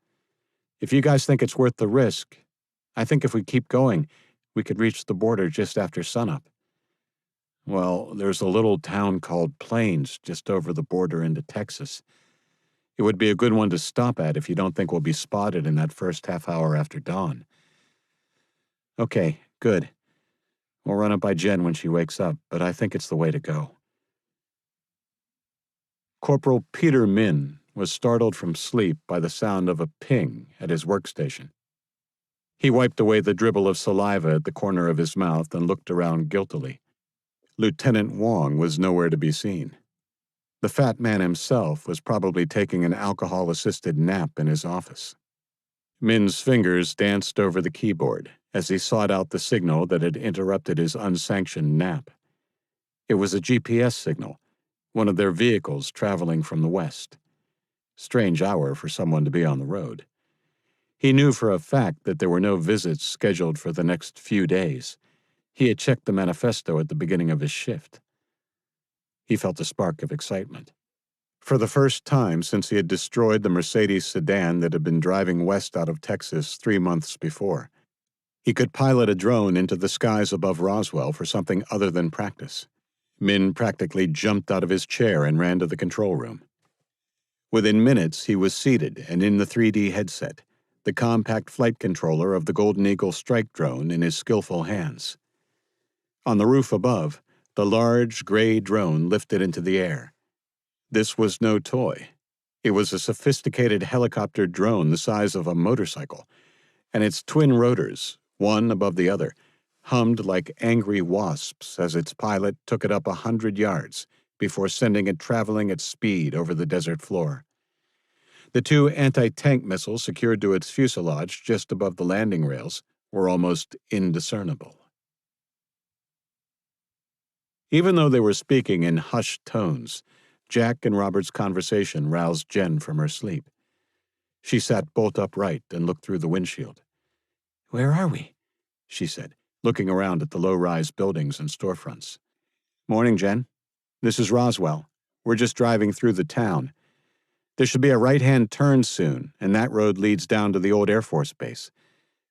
If you guys think it's worth the risk, I think if we keep going, we could reach the border just after sunup." "Well, there's a little town called Plains just over the border into Texas. It would be a good one to stop at if you don't think we'll be spotted in that first half hour after dawn." "Okay, good. We'll run it by Jen when she wakes up, but I think it's the way to go." Corporal Peter Min was startled from sleep by the sound of a ping at his workstation. He wiped away the dribble of saliva at the corner of his mouth and looked around guiltily. Lieutenant Wong was nowhere to be seen. The fat man himself was probably taking an alcohol-assisted nap in his office. Min's fingers danced over the keyboard as he sought out the signal that had interrupted his unsanctioned nap. It was a GPS signal, one of their vehicles traveling from the west. Strange hour for someone to be on the road. He knew for a fact that there were no visits scheduled for the next few days. He had checked the manifesto at the beginning of his shift. He felt a spark of excitement. For the first time since he had destroyed the Mercedes sedan that had been driving west out of Texas 3 months before, he could pilot a drone into the skies above Roswell for something other than practice. Min practically jumped out of his chair and ran to the control room. Within minutes, he was seated and in the 3D headset, the compact flight controller of the Golden Eagle strike drone in his skillful hands. On the roof above, the large gray drone lifted into the air. This was no toy. It was a sophisticated helicopter drone the size of a motorcycle, and its twin rotors, one above the other, hummed like angry wasps as its pilot took it up 100 yards before sending it traveling at speed over the desert floor. The two anti-tank missiles secured to its fuselage just above the landing rails were almost indiscernible. Even though they were speaking in hushed tones, Jack and Robert's conversation roused Jen from her sleep. She sat bolt upright and looked through the windshield. "Where are we?" she said, looking around at the low-rise buildings and storefronts. "Morning, Jen. This is Roswell. We're just driving through the town. There should be a right-hand turn soon, and that road leads down to the old Air Force Base.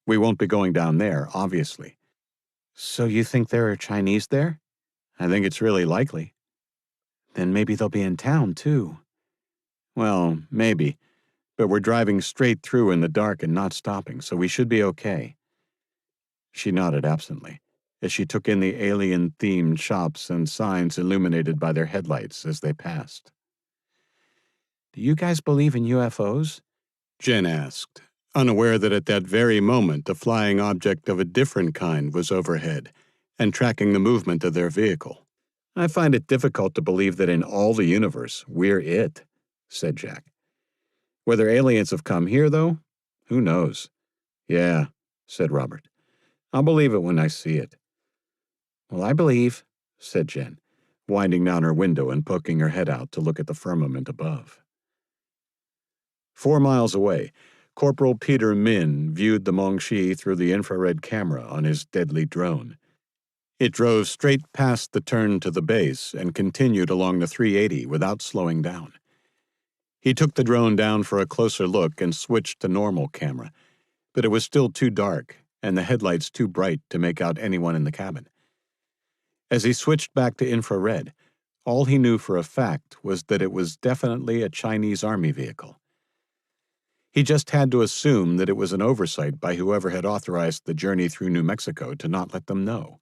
We won't be going down there, obviously." "So you think there are Chinese there?" "I think it's really likely." "Then maybe they'll be in town, too." "Well, maybe, but we're driving straight through in the dark and not stopping, so we should be okay." She nodded absently as she took in the alien-themed shops and signs illuminated by their headlights as they passed. "Do you guys believe in UFOs?" Jen asked, unaware that at that very moment a flying object of a different kind was overhead and tracking the movement of their vehicle. "I find it difficult to believe that in all the universe we're it," said Jack. "Whether aliens have come here, though, who knows?" "Yeah," said Robert. "I'll believe it when I see it." "Well, I believe," said Jen, winding down her window and poking her head out to look at the firmament above. 4 miles away, Corporal Peter Min viewed the Mongxi through the infrared camera on his deadly drone. It drove straight past the turn to the base and continued along the 380 without slowing down. He took the drone down for a closer look and switched to normal camera, but it was still too dark and the headlights too bright to make out anyone in the cabin. As he switched back to infrared, all he knew for a fact was that it was definitely a Chinese Army vehicle. He just had to assume that it was an oversight by whoever had authorized the journey through New Mexico to not let them know.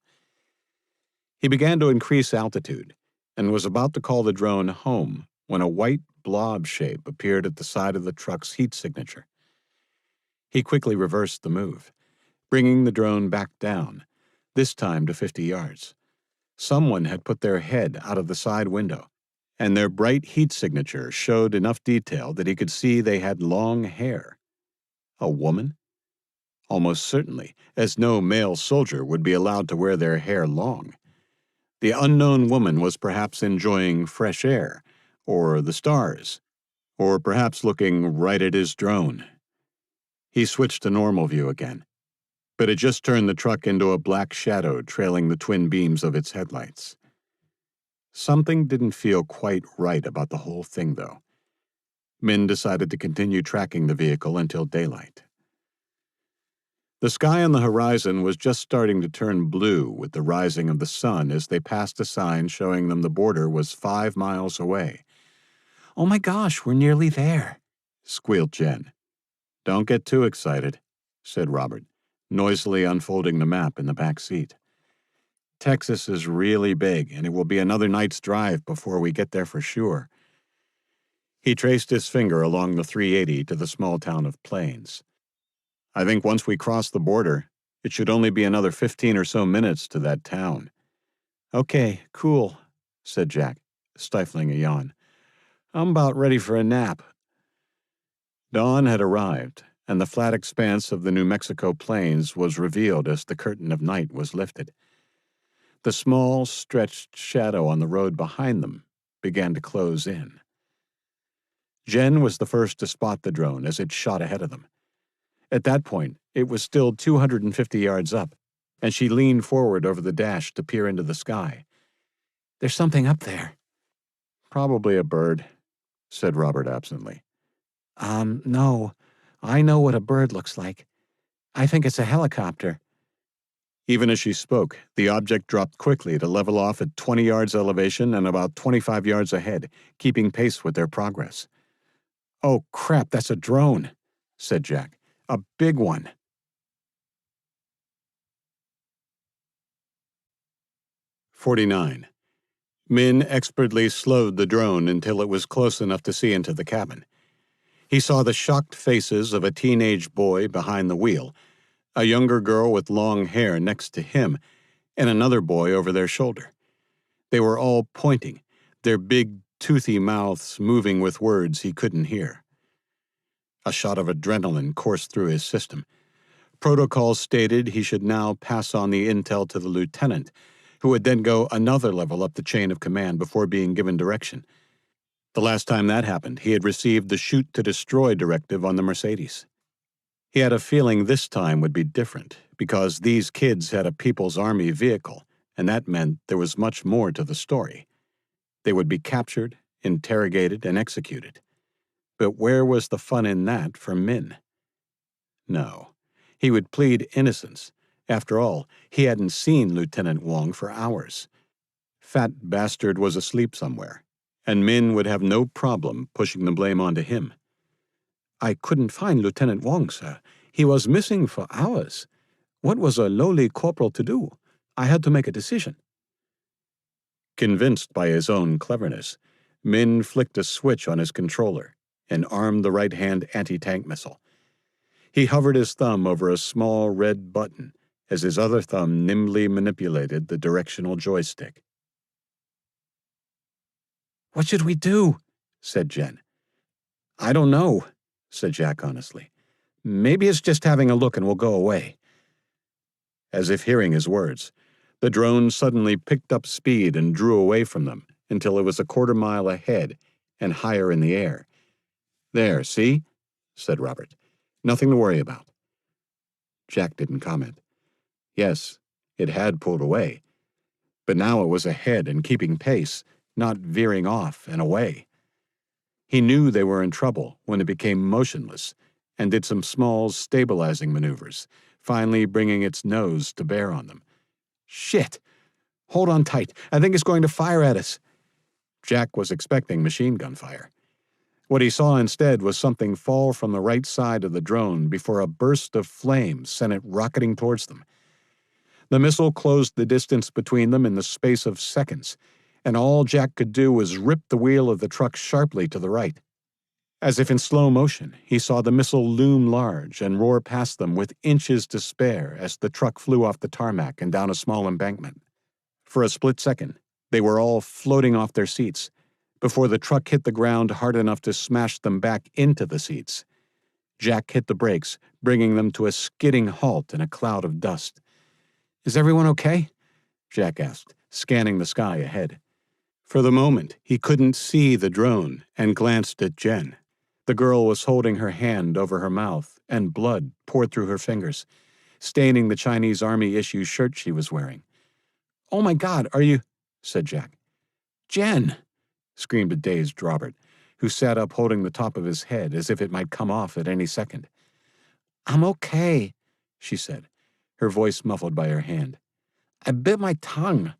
He began to increase altitude and was about to call the drone home when a white blob shape appeared at the side of the truck's heat signature. He quickly reversed the move, bringing the drone back down, this time to 50 yards. Someone had put their head out of the side window, and their bright heat signature showed enough detail that he could see they had long hair. A woman? Almost certainly, as no male soldier would be allowed to wear their hair long. The unknown woman was perhaps enjoying fresh air, or the stars, or perhaps looking right at his drone. He switched to normal view again, but it just turned the truck into a black shadow trailing the twin beams of its headlights. Something didn't feel quite right about the whole thing, though. Min decided to continue tracking the vehicle until daylight. The sky on the horizon was just starting to turn blue with the rising of the sun as they passed a sign showing them the border was 5 miles away. "Oh my gosh, we're nearly there," squealed Jen. "Don't get too excited," said Robert, noisily unfolding the map in the back seat. "Texas is really big, and it will be another night's drive before we get there for sure." He traced his finger along the 380 to the small town of Plains. "I think once we cross the border, it should only be another 15 or so minutes to that town." "Okay, cool," said Jack, stifling a yawn. "I'm about ready for a nap." Dawn had arrived, and the flat expanse of the New Mexico plains was revealed as the curtain of night was lifted. The small, stretched shadow on the road behind them began to close in. Jen was the first to spot the drone as it shot ahead of them. At that point, it was still 250 yards up, and she leaned forward over the dash to peer into the sky. "There's something up there." "Probably a bird," said Robert absently. No. I know what a bird looks like. I think it's a helicopter." Even as she spoke, the object dropped quickly to level off at 20 yards elevation and about 25 yards ahead, keeping pace with their progress. "Oh, crap, that's a drone," said Jack, A big one. "49. Min expertly slowed the drone until it was close enough to see into the cabin. He saw the shocked faces of a teenage boy behind the wheel, a younger girl with long hair next to him, and another boy over their shoulder. They were all pointing, their big, toothy mouths moving with words he couldn't hear. A shot of adrenaline coursed through his system. Protocol stated he should now pass on the intel to the lieutenant, who would then go another level up the chain of command before being given direction. The last time that happened, he had received the shoot-to-destroy directive on the Mercedes. He had a feeling this time would be different, because these kids had a People's Army vehicle, and that meant there was much more to the story. They would be captured, interrogated, and executed. But where was the fun in that for Min? No. He would plead innocence. After all, he hadn't seen Lieutenant Wong for hours. Fat bastard was asleep somewhere, and Min would have no problem pushing the blame onto him. "I couldn't find Lieutenant Wong, sir. He was missing for hours. What was a lowly corporal to do? I had to make a decision." Convinced by his own cleverness, Min flicked a switch on his controller and armed the right-hand anti-tank missile. He hovered his thumb over a small red button as his other thumb nimbly manipulated the directional joystick. "What should we do?" said Jen. "I don't know," said Jack honestly. "Maybe it's just having a look and we'll go away." As if hearing his words, the drone suddenly picked up speed and drew away from them until it was a quarter-mile ahead and higher in the air. "There, see?" said Robert. "Nothing to worry about." Jack didn't comment. Yes, it had pulled away, but now it was ahead and keeping pace, not veering off and away. He knew they were in trouble when it became motionless and did some small stabilizing maneuvers, finally bringing its nose to bear on them. "Shit! Hold on tight. I think it's going to fire at us." Jack was expecting machine gun fire. What he saw instead was something fall from the right side of the drone before a burst of flame sent it rocketing towards them. The missile closed the distance between them in the space of seconds, and all Jack could do was rip the wheel of the truck sharply to the right. As if in slow motion, he saw the missile loom large and roar past them with inches to spare as the truck flew off the tarmac and down a small embankment. For a split second, they were all floating off their seats, before the truck hit the ground hard enough to smash them back into the seats. Jack hit the brakes, bringing them to a skidding halt in a cloud of dust. "Is everyone okay?" Jack asked, scanning the sky ahead. For the moment, he couldn't see the drone and glanced at Jen. The girl was holding her hand over her mouth, and blood poured through her fingers, staining the Chinese Army issue shirt she was wearing. "Oh my God, are you—" said Jack. "Jen!" screamed a dazed Robert, who sat up holding the top of his head as if it might come off at any second. "I'm okay," she said, her voice muffled by her hand. "I bit my tongue."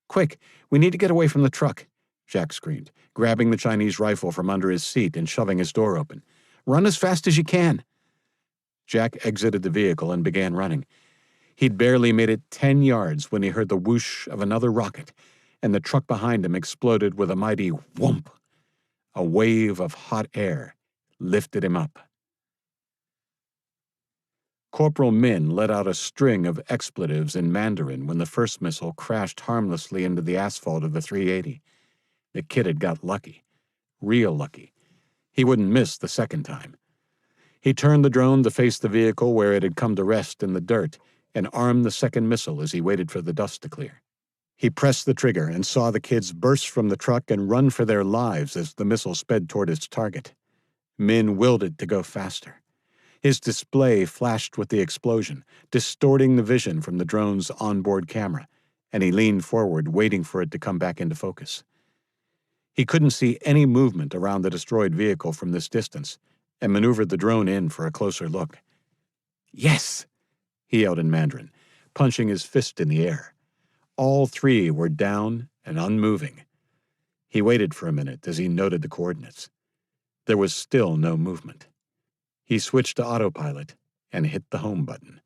"Quick, we need to get away from the truck," Jack screamed, grabbing the Chinese rifle from under his seat and shoving his door open. "Run as fast as you can." Jack exited the vehicle and began running. He'd barely made it 10 yards when he heard the whoosh of another rocket, and the truck behind him exploded with a mighty whoomp. A wave of hot air lifted him up. Corporal Min let out a string of expletives in Mandarin when the first missile crashed harmlessly into the asphalt of the 380. The kid had got lucky. Real lucky. He wouldn't miss the second time. He turned the drone to face the vehicle where it had come to rest in the dirt and armed the second missile as he waited for the dust to clear. He pressed the trigger and saw the kids burst from the truck and run for their lives as the missile sped toward its target. Min willed it to go faster. His display flashed with the explosion, distorting the vision from the drone's onboard camera, and he leaned forward, waiting for it to come back into focus. He couldn't see any movement around the destroyed vehicle from this distance, and maneuvered the drone in for a closer look. "Yes!" he yelled in Mandarin, punching his fist in the air. All three were down and unmoving. He waited for a minute as he noted the coordinates. There was still no movement. He switched to autopilot and hit the home button.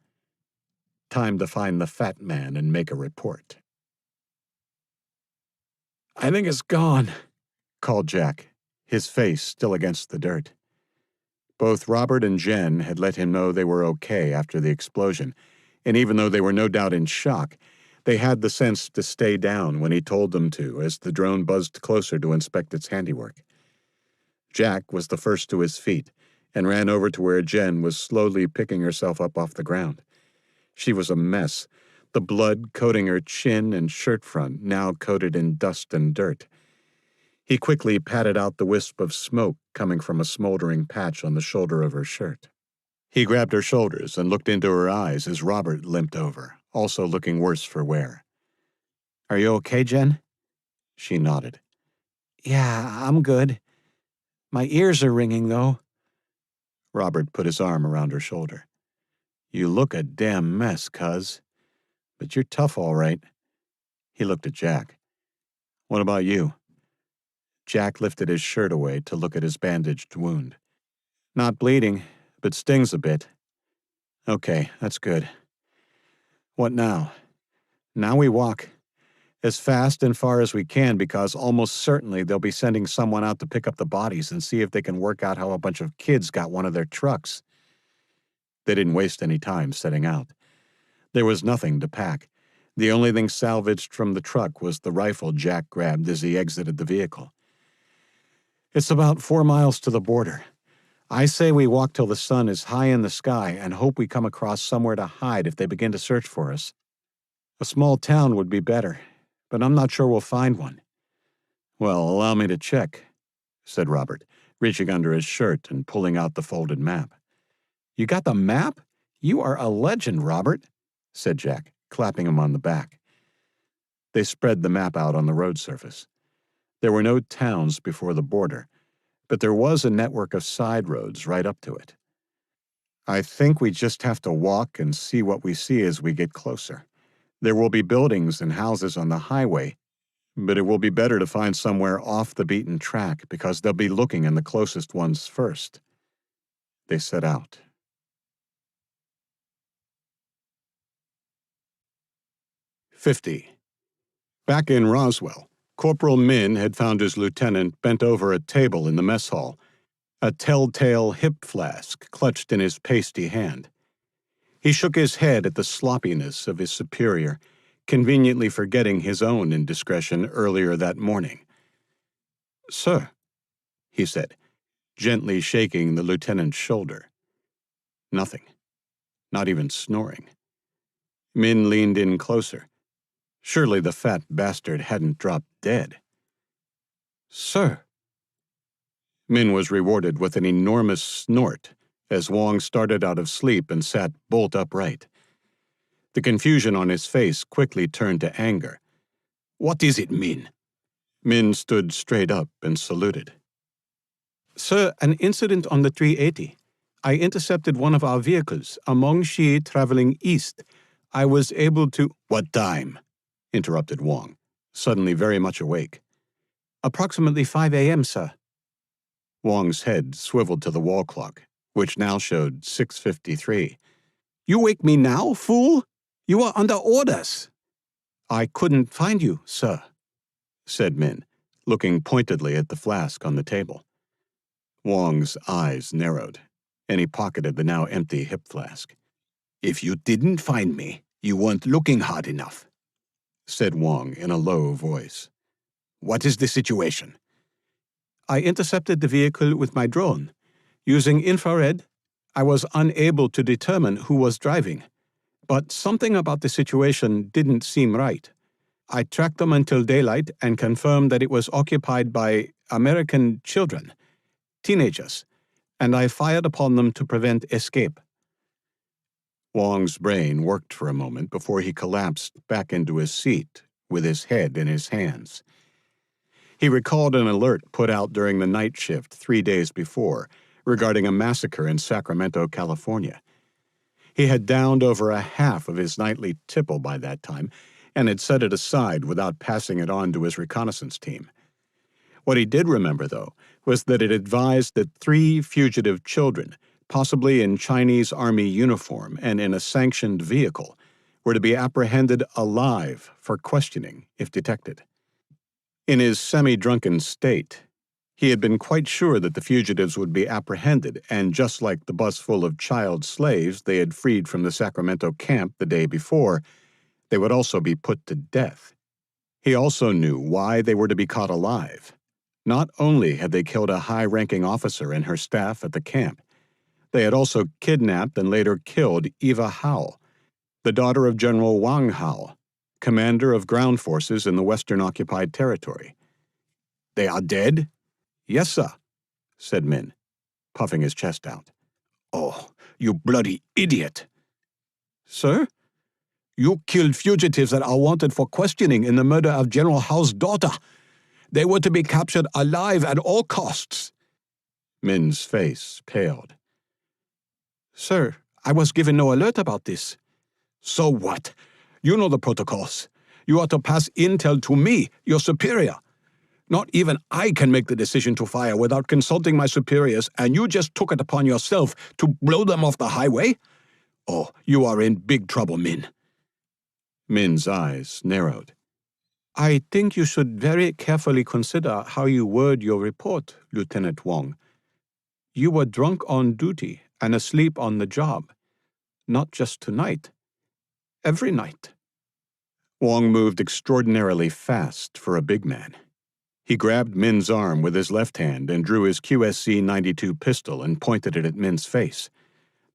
Time to find the fat man and make a report. "I think it's gone," called Jack, his face still against the dirt. Both Robert and Jen had let him know they were okay after the explosion, and even though they were no doubt in shock, they had the sense to stay down when he told them to as the drone buzzed closer to inspect its handiwork. Jack was the first to his feet and ran over to where Jen was slowly picking herself up off the ground. She was a mess, the blood coating her chin and shirt front, now coated in dust and dirt. He quickly patted out the wisp of smoke coming from a smoldering patch on the shoulder of her shirt. He grabbed her shoulders and looked into her eyes as Robert limped over, also looking worse for wear. "Are you okay, Jen?" She nodded. "Yeah, I'm good. My ears are ringing, though." Robert put his arm around her shoulder. "You look a damn mess, cuz. But you're tough, all right." He looked at Jack. "What about you?" Jack lifted his shirt away to look at his bandaged wound. "Not bleeding, but stings a bit." "Okay, that's good. What now?" "Now we walk. As fast and far as we can, because almost certainly they'll be sending someone out to pick up the bodies and see if they can work out how a bunch of kids got one of their trucks." They didn't waste any time setting out. There was nothing to pack. The only thing salvaged from the truck was the rifle Jack grabbed as he exited the vehicle. "It's about 4 miles to the border. I say we walk till the sun is high in the sky and hope we come across somewhere to hide if they begin to search for us. A small town would be better, but I'm not sure we'll find one." "Well, allow me to check," said Robert, reaching under his shirt and pulling out the folded map. "You got the map? You are a legend, Robert," said Jack, clapping him on the back. They spread the map out on the road surface. There were no towns before the border, but there was a network of side roads right up to it. "I think we just have to walk and see what we see as we get closer. There will be buildings and houses on the highway, but it will be better to find somewhere off the beaten track because they'll be looking in the closest ones first." They set out. "50. Back in Roswell, Corporal Min had found his lieutenant bent over a table in the mess hall, a telltale hip flask clutched in his pasty hand. He shook his head at the sloppiness of his superior, conveniently forgetting his own indiscretion earlier that morning. "Sir," he said, gently shaking the lieutenant's shoulder. Nothing. Not even snoring. Min leaned in closer. Surely the fat bastard hadn't dropped dead. "Sir." Min was rewarded with an enormous snort as Wong started out of sleep and sat bolt upright. The confusion on his face quickly turned to anger. "What is it, Min?" Min stood straight up and saluted. "Sir, an incident on the 380. I intercepted one of our vehicles, a Mongshi traveling east. I was able to—" "What time?" interrupted Wong, suddenly very much awake. "Approximately 5 a.m., sir." Wong's head swiveled to the wall clock, which now showed 6:53. "You wake me now, fool? You are under orders." "I couldn't find you, sir," said Min, looking pointedly at the flask on the table. Wong's eyes narrowed, and he pocketed the now empty hip flask. "If you didn't find me, you weren't looking hard enough," said Wong in a low voice. "What is the situation?" "I intercepted the vehicle with my drone. Using infrared, I was unable to determine who was driving, but something about the situation didn't seem right. I tracked them until daylight and confirmed that it was occupied by American children, teenagers, and I fired upon them to prevent escape." Wong's brain worked for a moment before he collapsed back into his seat with his head in his hands. He recalled an alert put out during the night shift 3 days before regarding a massacre in Sacramento, California. He had downed over a half of his nightly tipple by that time and had set it aside without passing it on to his reconnaissance team. What he did remember, though, was that it advised that 3 fugitive children, possibly in Chinese Army uniform and in a sanctioned vehicle, were to be apprehended alive for questioning if detected. In his semi-drunken state, he had been quite sure that the fugitives would be apprehended, and just like the bus full of child slaves they had freed from the Sacramento camp the day before, they would also be put to death. He also knew why they were to be caught alive. Not only had they killed a high-ranking officer and her staff at the camp, they had also kidnapped and later killed Eva Howe, the daughter of General Wang Hao, commander of ground forces in the Western Occupied Territory. "They are dead?" "Yes, sir," said Min, puffing his chest out. "Oh, you bloody idiot!" "Sir?" "You killed fugitives that are wanted for questioning in the murder of General Howe's daughter. They were to be captured alive at all costs." Min's face paled. "Sir, I was given no alert about this." "So what? You know the protocols. You are to pass intel to me, your superior. Not even I can make the decision to fire without consulting my superiors, and you just took it upon yourself to blow them off the highway? Oh, you are in big trouble, Min." Min's eyes narrowed. "I think you should very carefully consider how you word your report, Lieutenant Wong. You were drunk on duty and asleep on the job. Not just tonight. Every night." Wong moved extraordinarily fast for a big man. He grabbed Min's arm with his left hand and drew his QSC-92 pistol and pointed it at Min's face.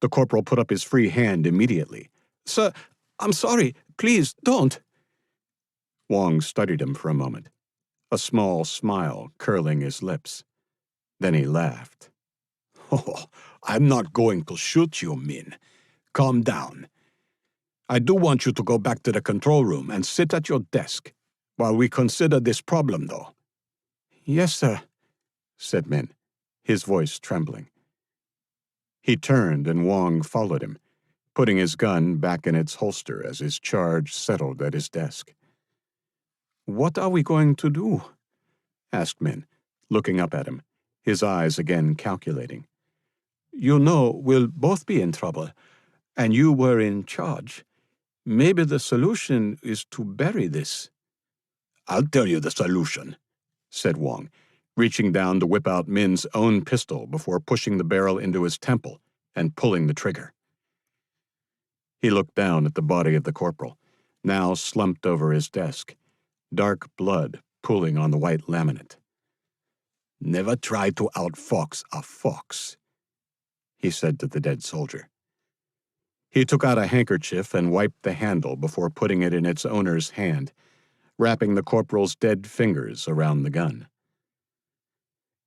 The corporal put up his free hand immediately. "Sir, I'm sorry. Please, don't." Wong studied him for a moment, a small smile curling his lips. Then he laughed. "Oh, I'm not going to shoot you, Min. Calm down. I do want you to go back to the control room and sit at your desk while we consider this problem, though." "Yes, sir," said Min, his voice trembling. He turned and Wong followed him, putting his gun back in its holster as his charge settled at his desk. "What are we going to do?" asked Min, looking up at him, his eyes again calculating. "You know we'll both be in trouble, and you were in charge. Maybe the solution is to bury this." "I'll tell you the solution," said Wong, reaching down to whip out Min's own pistol before pushing the barrel into his temple and pulling the trigger. He looked down at the body of the corporal, now slumped over his desk, dark blood pooling on the white laminate. "Never try to outfox a fox," he said to the dead soldier. He took out a handkerchief and wiped the handle before putting it in its owner's hand, wrapping the corporal's dead fingers around the gun.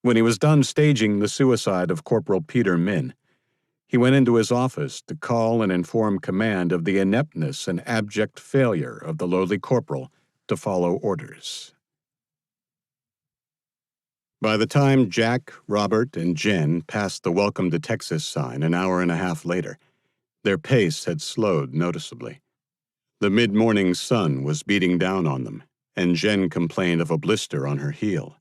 When he was done staging the suicide of Corporal Peter Min, he went into his office to call and inform command of the ineptness and abject failure of the lowly corporal to follow orders. By the time Jack, Robert, and Jen passed the Welcome to Texas sign an hour and a half later, their pace had slowed noticeably. The mid-morning sun was beating down on them, and Jen complained of a blister on her heel.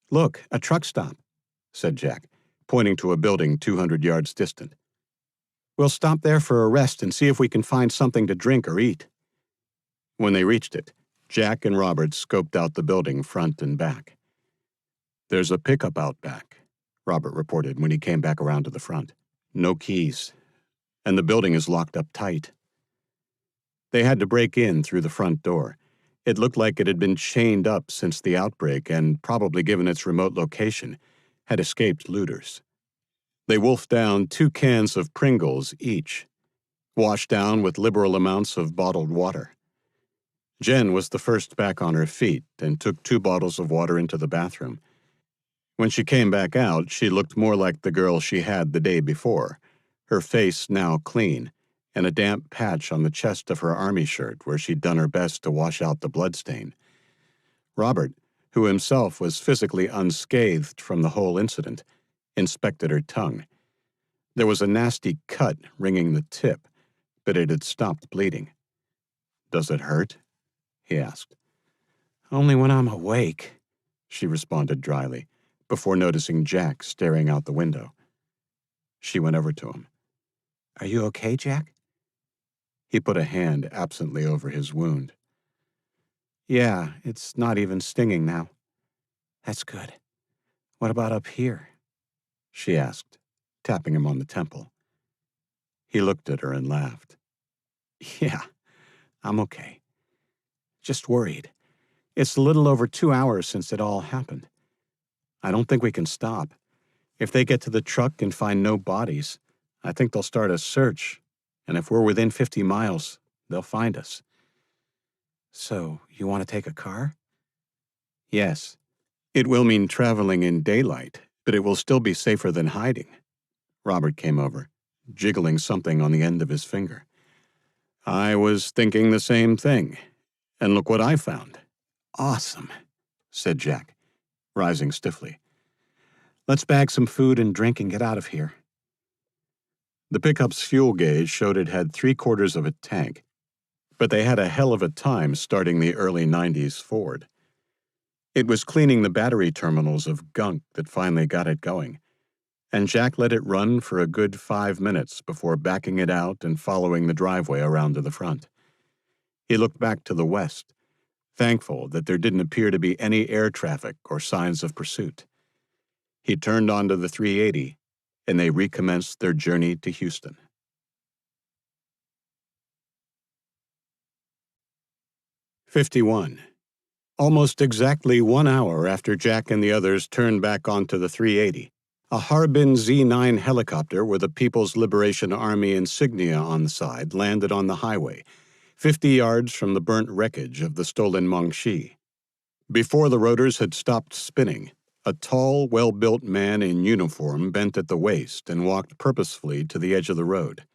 "Look, a truck stop," said Jack, pointing to a building 200 yards distant. "We'll stop there for a rest and see if we can find something to drink or eat." When they reached it, Jack and Robert scoped out the building front and back. "There's a pickup out back," Robert reported when he came back around to the front. "No keys, and the building is locked up tight." They had to break in through the front door. It looked like it had been chained up since the outbreak and, probably given its remote location, had escaped looters. They wolfed down 2 cans of Pringles each, washed down with liberal amounts of bottled water. Jen was the first back on her feet and took 2 bottles of water into the bathroom. When she came back out, she looked more like the girl she had the day before, her face now clean, and a damp patch on the chest of her army shirt where she'd done her best to wash out the bloodstain. Robert, who himself was physically unscathed from the whole incident, inspected her tongue. There was a nasty cut ringing the tip, but it had stopped bleeding. "Does it hurt?" he asked. "Only when I'm awake," she responded dryly, before noticing Jack staring out the window. She went over to him. "Are you okay, Jack?" He put a hand absently over his wound. "Yeah, it's not even stinging now." "That's good. What about up here?" she asked, tapping him on the temple. He looked at her and laughed. "Yeah, I'm okay. Just worried. It's a little over 2 hours since it all happened. I don't think we can stop. If they get to the truck and find no bodies, I think they'll start a search, and if we're within 50 miles, they'll find us." "So, you want to take a car?" "Yes. It will mean traveling in daylight, but it will still be safer than hiding." Robert came over, jiggling something on the end of his finger. "I was thinking the same thing, and look what I found." "Awesome," said Jack, rising stiffly. "Let's bag some food and drink and get out of here." The pickup's fuel gauge showed it had 3/4 of a tank, but they had a hell of a time starting the early 90s Ford. It was cleaning the battery terminals of gunk that finally got it going, and Jack let it run for a good 5 minutes before backing it out and following the driveway around to the front. He looked back to the west, thankful that there didn't appear to be any air traffic or signs of pursuit. He turned onto the 380, and they recommenced their journey to Houston. 51. Almost exactly 1 hour after Jack and the others turned back onto the 380, a Harbin Z-9 helicopter with a People's Liberation Army insignia on the side landed on the highway, 50 yards from the burnt wreckage of the stolen Mongxi. Before the rotors had stopped spinning, a tall, well-built man in uniform bent at the waist and walked purposefully to the edge of the road.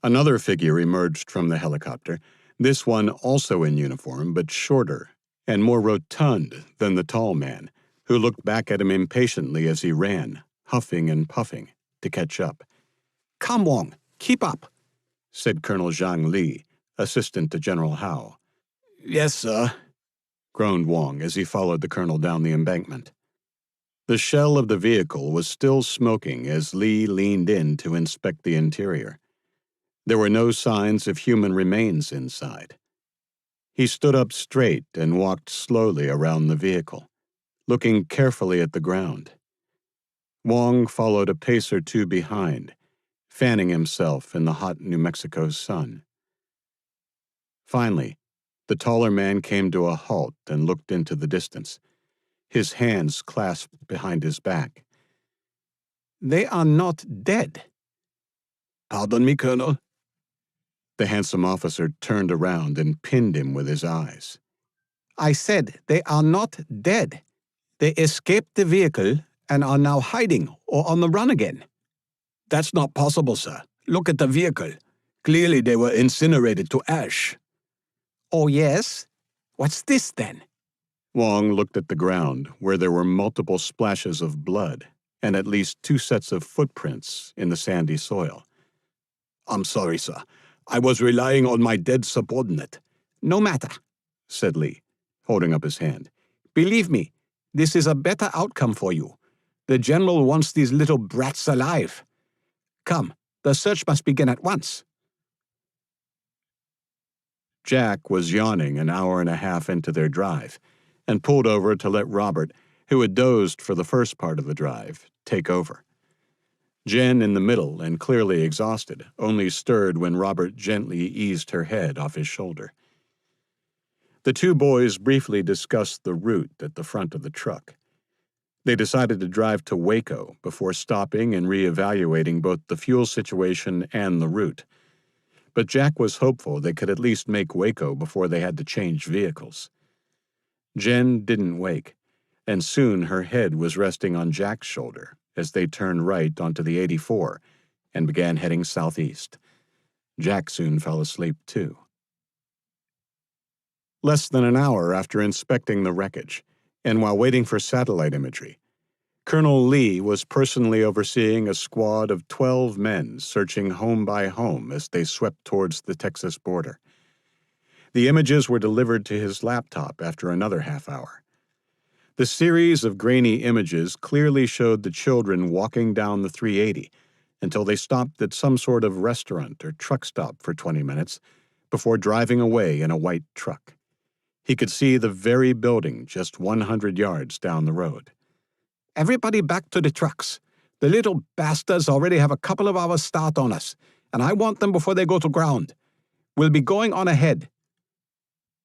Another figure emerged from the helicopter, this one also in uniform, but shorter and more rotund than the tall man, who looked back at him impatiently as he ran, huffing and puffing, to catch up. "Come, Wong, keep up," said Colonel Zhang Li, assistant to General Hao. "Yes, sir," groaned Wong as he followed the colonel down the embankment. The shell of the vehicle was still smoking as Li leaned in to inspect the interior. There were no signs of human remains inside. He stood up straight and walked slowly around the vehicle, looking carefully at the ground. Wong followed a pace or two behind, fanning himself in the hot New Mexico sun. Finally, the taller man came to a halt and looked into the distance, his hands clasped behind his back. "They are not dead." "Pardon me, Colonel." The handsome officer turned around and pinned him with his eyes. "I said they are not dead. They escaped the vehicle and are now hiding or on the run again." "That's not possible, sir. Look at the vehicle. Clearly they were incinerated to ash." "Oh, yes? What's this, then?" Wong looked at the ground, where there were multiple splashes of blood and at least 2 sets of footprints in the sandy soil. "I'm sorry, sir. I was relying on my dead subordinate." "No matter," said Li, holding up his hand. "Believe me, this is a better outcome for you. The general wants these little brats alive. Come, the search must begin at once." Jack was yawning an hour and a half into their drive, and pulled over to let Robert, who had dozed for the first part of the drive, take over. Jen, in the middle and clearly exhausted, only stirred when Robert gently eased her head off his shoulder. The two boys briefly discussed the route at the front of the truck. They decided to drive to Waco before stopping and reevaluating both the fuel situation and the route. But Jack was hopeful they could at least make Waco before they had to change vehicles. Jen didn't wake, and soon her head was resting on Jack's shoulder as they turned right onto the 84 and began heading southeast. Jack soon fell asleep, too. Less than an hour after inspecting the wreckage, and while waiting for satellite imagery, Colonel Li was personally overseeing a squad of 12 men searching home by home as they swept towards the Texas border. The images were delivered to his laptop after another half hour. The series of grainy images clearly showed the children walking down the 380, until they stopped at some sort of restaurant or truck stop for 20 minutes before driving away in a white truck. He could see the very building just 100 yards down the road. "Everybody back to the trucks. The little bastards already have a couple of hours start on us, and I want them before they go to ground. We'll be going on ahead."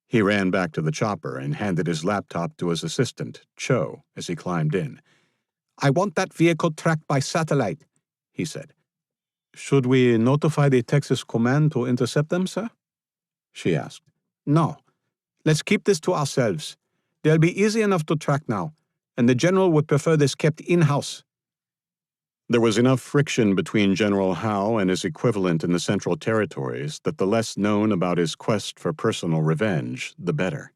He ran back to the chopper and handed his laptop to his assistant, Cho, as he climbed in. "I want that vehicle tracked by satellite," he said. "Should we notify the Texas command to intercept them, sir?" she asked. "No. Let's keep this to ourselves. They'll be easy enough to track now, and the general would prefer this kept in-house." There was enough friction between General Howe and his equivalent in the Central Territories that the less known about his quest for personal revenge, the better.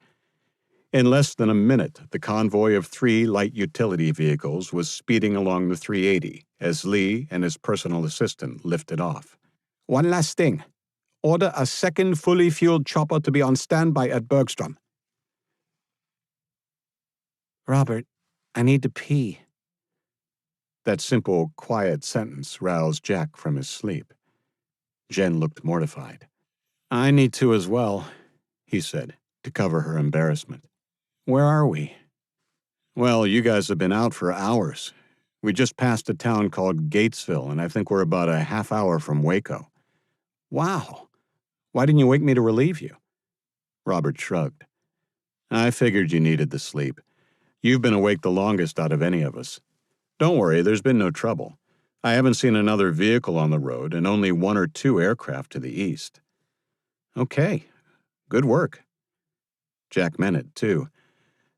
In less than a minute, the convoy of 3 light utility vehicles was speeding along the 380 as Lee and his personal assistant lifted off. "One last thing. Order a second fully fueled chopper to be on standby at Bergstrom." "Robert, I need to pee." That simple, quiet sentence roused Jack from his sleep. Jen looked mortified. "I need to as well," he said, to cover her embarrassment. "Where are we?" "Well, you guys have been out for hours. We just passed a town called Gatesville, and I think we're about a half hour from Waco." "Wow. Why didn't you wake me to relieve you?" Robert shrugged. "I figured you needed the sleep. You've been awake the longest out of any of us. Don't worry, there's been no trouble. I haven't seen another vehicle on the road and only 1 or 2 aircraft to the east." "Okay. Good work." Jack meant it, too.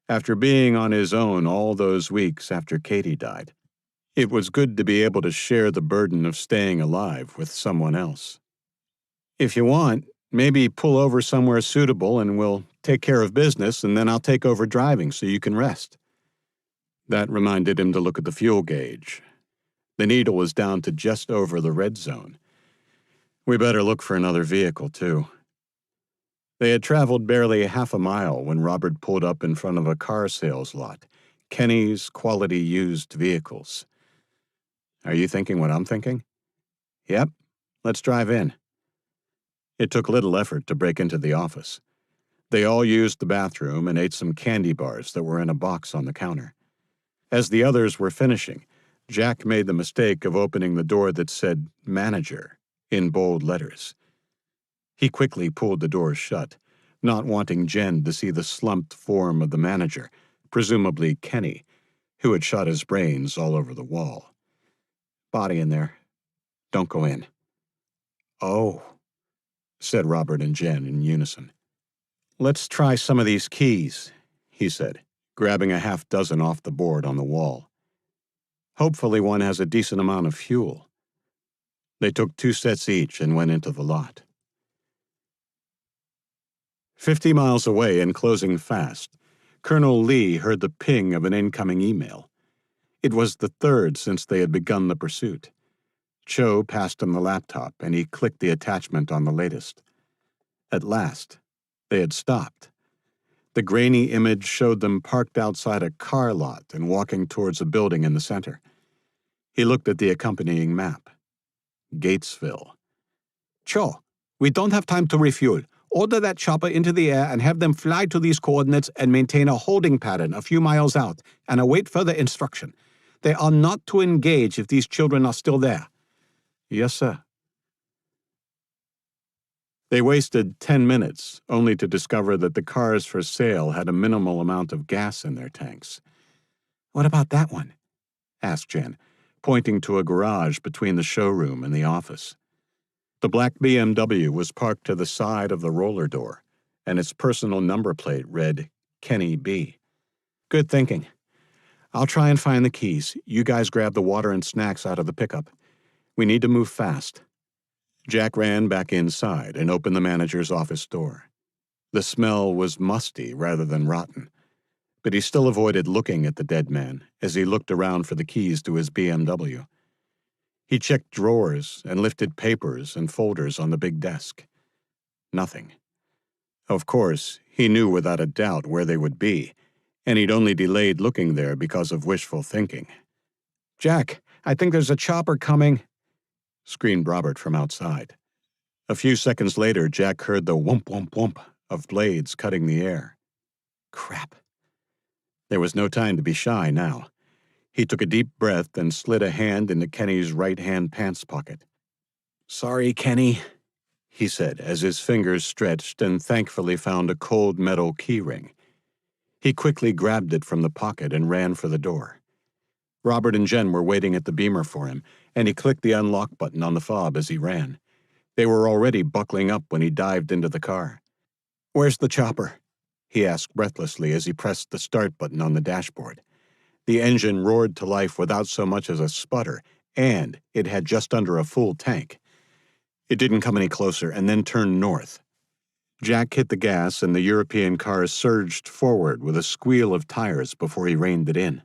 After being on his own all those weeks after Katie died, it was good to be able to share the burden of staying alive with someone else. "If you want, maybe pull over somewhere suitable and we'll take care of business, and then I'll take over driving so you can rest." That reminded him to look at the fuel gauge. The needle was down to just over the red zone. "We better look for another vehicle, too." They had traveled barely half a mile when Robert pulled up in front of a car sales lot, Kenny's Quality Used Vehicles. "Are you thinking what I'm thinking?" "Yep. Let's drive in." It took little effort to break into the office. They all used the bathroom and ate some candy bars that were in a box on the counter. As the others were finishing, Jack made the mistake of opening the door that said "Manager" in bold letters. He quickly pulled the door shut, not wanting Jen to see the slumped form of the manager, presumably Kenny, who had shot his brains all over the wall. "Body in there. Don't go in." "Oh," said Robert and Jen in unison. "Let's try some of these keys," he said, grabbing a half dozen off the board on the wall. "Hopefully one has a decent amount of fuel." They took 2 sets each and went into the lot. 50 miles away and closing fast, Colonel Lee heard the ping of an incoming email. It was the 3rd since they had begun the pursuit. Cho passed him the laptop, and he clicked the attachment on the latest. At last, they had stopped. The grainy image showed them parked outside a car lot and walking towards a building in the center. He looked at the accompanying map. Gatesville. "Cho, we don't have time to refuel. Order that chopper into the air and have them fly to these coordinates and maintain a holding pattern a few miles out and await further instruction. They are not to engage if these children are still there." "Yes, sir." They wasted 10 minutes, only to discover that the cars for sale had a minimal amount of gas in their tanks. "What about that one?" asked Jen, pointing to a garage between the showroom and the office. The black BMW was parked to the side of the roller door, and its personal number plate read Kenny B. "Good thinking. I'll try and find the keys. You guys grab the water and snacks out of the pickup. We need to move fast." Jack ran back inside and opened the manager's office door. The smell was musty rather than rotten, but he still avoided looking at the dead man as he looked around for the keys to his BMW. He checked drawers and lifted papers and folders on the big desk. Nothing. Of course, he knew without a doubt where they would be, and he'd only delayed looking there because of wishful thinking. "Jack, I think there's a chopper coming." screamed Robert from outside. A few seconds later, Jack heard the whomp whomp whomp of blades cutting the air. Crap. There was no time to be shy now. He took a deep breath and slid a hand into Kenny's right-hand pants pocket. "Sorry, Kenny," he said as his fingers stretched and thankfully found a cold metal keyring. He quickly grabbed it from the pocket and ran for the door. Robert and Jen were waiting at the Beamer for him, and he clicked the unlock button on the fob as he ran. They were already buckling up when he dived into the car. "Where's the chopper?" he asked breathlessly as he pressed the start button on the dashboard. The engine roared to life without so much as a sputter, and it had just under a full tank. It didn't come any closer and then turned north. Jack hit the gas and the European car surged forward with a squeal of tires before he reined it in.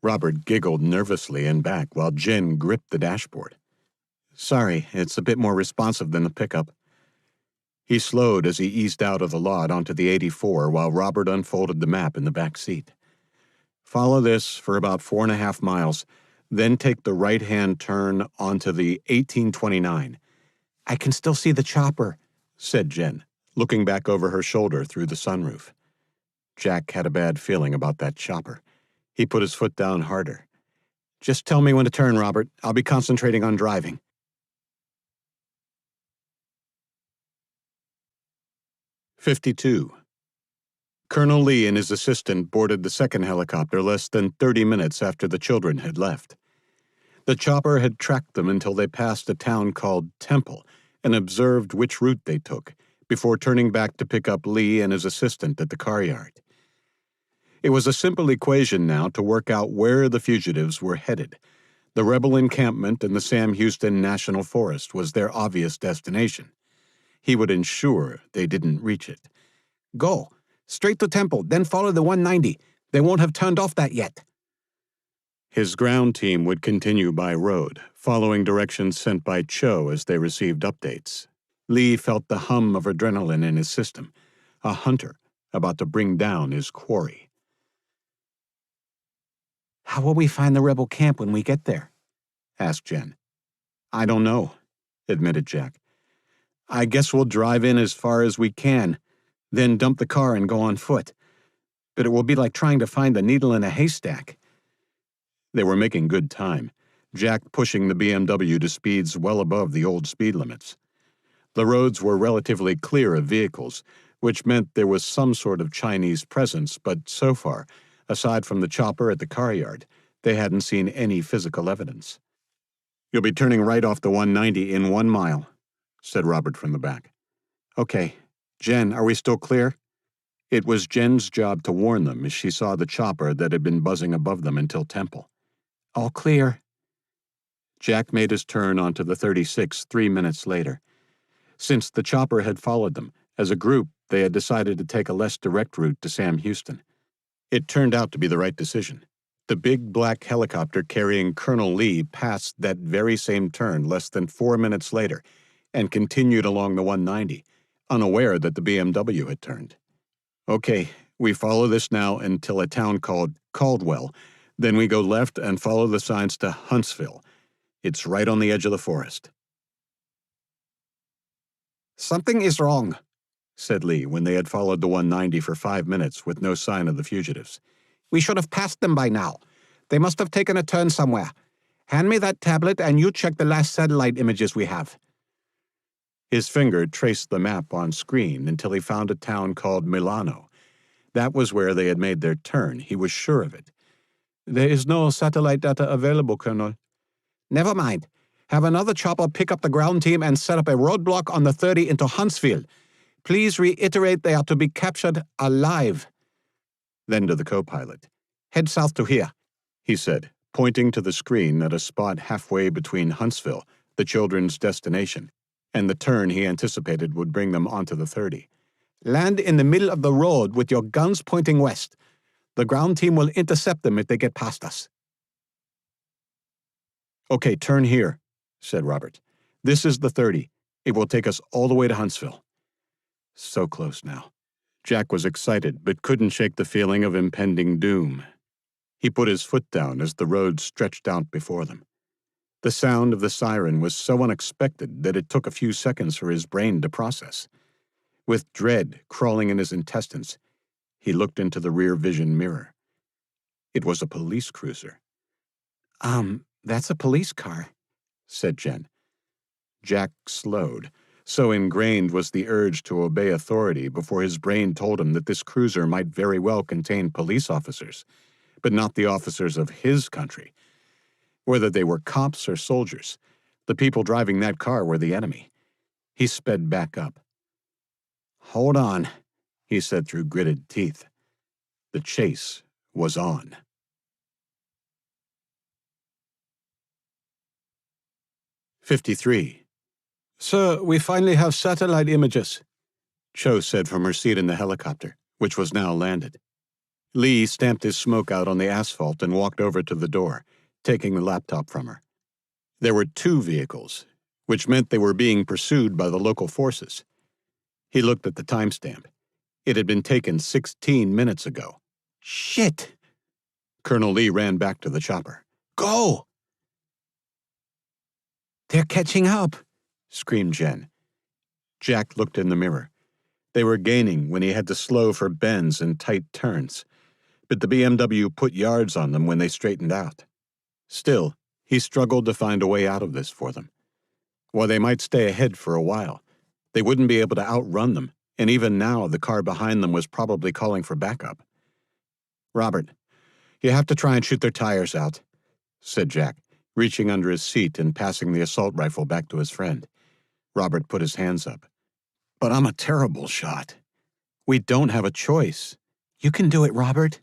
Robert giggled nervously and back while Jen gripped the dashboard. "Sorry, it's a bit more responsive than the pickup." He slowed as he eased out of the lot onto the 84 while Robert unfolded the map in the back seat. "Follow this for about 4.5 miles, then take the right-hand turn onto the 1829. "I can still see the chopper," said Jen, looking back over her shoulder through the sunroof. Jack had a bad feeling about that chopper. He put his foot down harder. "Just tell me when to turn, Robert. I'll be concentrating on driving." 52. Colonel Lee and his assistant boarded the second helicopter less than 30 minutes after the children had left. The chopper had tracked them until they passed a town called Temple and observed which route they took, before turning back to pick up Lee and his assistant at the car yard. It was a simple equation now to work out where the fugitives were headed. The rebel encampment in the Sam Houston National Forest was their obvious destination. He would ensure they didn't reach it. "Go. Straight to Temple, then follow the 190. They won't have turned off that yet." His ground team would continue by road, following directions sent by Cho as they received updates. Lee felt the hum of adrenaline in his system, a hunter about to bring down his quarry. "How will we find the rebel camp when we get there?" asked Jen. "I don't know," admitted Jack. "I guess we'll drive in as far as we can, then dump the car and go on foot. But it will be like trying to find a needle in a haystack." They were making good time, Jack pushing the BMW to speeds well above the old speed limits. The roads were relatively clear of vehicles, which meant there was some sort of Chinese presence, but so far, aside from the chopper at the car yard, they hadn't seen any physical evidence. "You'll be turning right off the 190 in 1 mile, said Robert from the back. "Okay. Jen, are we still clear?" It was Jen's job to warn them as she saw the chopper that had been buzzing above them until Temple. "All clear." Jack made his turn onto the 36 3 minutes later. Since the chopper had followed them, as a group, they had decided to take a less direct route to Sam Houston. It turned out to be the right decision. The big black helicopter carrying Colonel Lee passed that very same turn less than 4 minutes later and continued along the 190, unaware that the BMW had turned. "Okay, we follow this now until a town called Caldwell. Then we go left and follow the signs to Huntsville. It's right on the edge of the forest." "Something is wrong," said Lee when they had followed the 190 for 5 minutes with no sign of the fugitives. "We should have passed them by now. They must have taken a turn somewhere. Hand me that tablet and you check the last satellite images we have." His finger traced the map on screen until he found a town called Milano. That was where they had made their turn. He was sure of it. "There is no satellite data available, Colonel." "Never mind. Have another chopper pick up the ground team and set up a roadblock on the 30 into Huntsville. Please reiterate they are to be captured alive." Then to the co-pilot. "Head south to here," he said, pointing to the screen at a spot halfway between Huntsville, the children's destination, and the turn he anticipated would bring them onto the 30. "Land in the middle of the road with your guns pointing west. The ground team will intercept them if they get past us." "Okay, turn here," said Robert. "This is the 30. It will take us all the way to Huntsville." So close now. Jack was excited, but couldn't shake the feeling of impending doom. He put his foot down as the road stretched out before them. The sound of the siren was so unexpected that it took a few seconds for his brain to process. With dread crawling in his intestines, he looked into the rear vision mirror. It was a police cruiser. That's a police car," said Jen. Jack slowed. So ingrained was the urge to obey authority before his brain told him that this cruiser might very well contain police officers, but not the officers of his country. Whether they were cops or soldiers, the people driving that car were the enemy. He sped back up. "Hold on," he said through gritted teeth. The chase was on. 53. "Sir, we finally have satellite images," Cho said from her seat in the helicopter, which was now landed. Lee stamped his smoke out on the asphalt and walked over to the door, taking the laptop from her. There were 2 vehicles, which meant they were being pursued by the local forces. He looked at the timestamp. It had been taken 16 minutes ago. "Shit!" Colonel Lee ran back to the chopper. "Go!" "They're catching up!" screamed Jen. Jack looked in the mirror. They were gaining when he had to slow for bends and tight turns, but the BMW put yards on them when they straightened out. Still, he struggled to find a way out of this for them. While they might stay ahead for a while, they wouldn't be able to outrun them, and even now the car behind them was probably calling for backup. "Robert, you have to try and shoot their tires out," said Jack, reaching under his seat and passing the assault rifle back to his friend. Robert put his hands up. "But I'm a terrible shot. We don't have a choice." "You can do it, Robert,"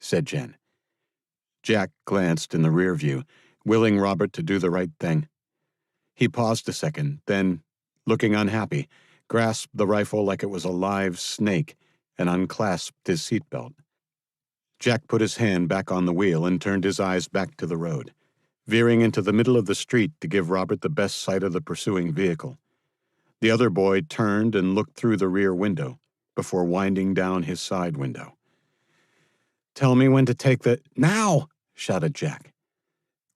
said Jen. Jack glanced in the rear view, willing Robert to do the right thing. He paused a second, then, looking unhappy, grasped the rifle like it was a live snake and unclasped his seatbelt. Jack put his hand back on the wheel and turned his eyes back to the road, veering into the middle of the street to give Robert the best sight of the pursuing vehicle. The other boy turned and looked through the rear window before winding down his side window. "Tell me when to take the—" "Now!" shouted Jack.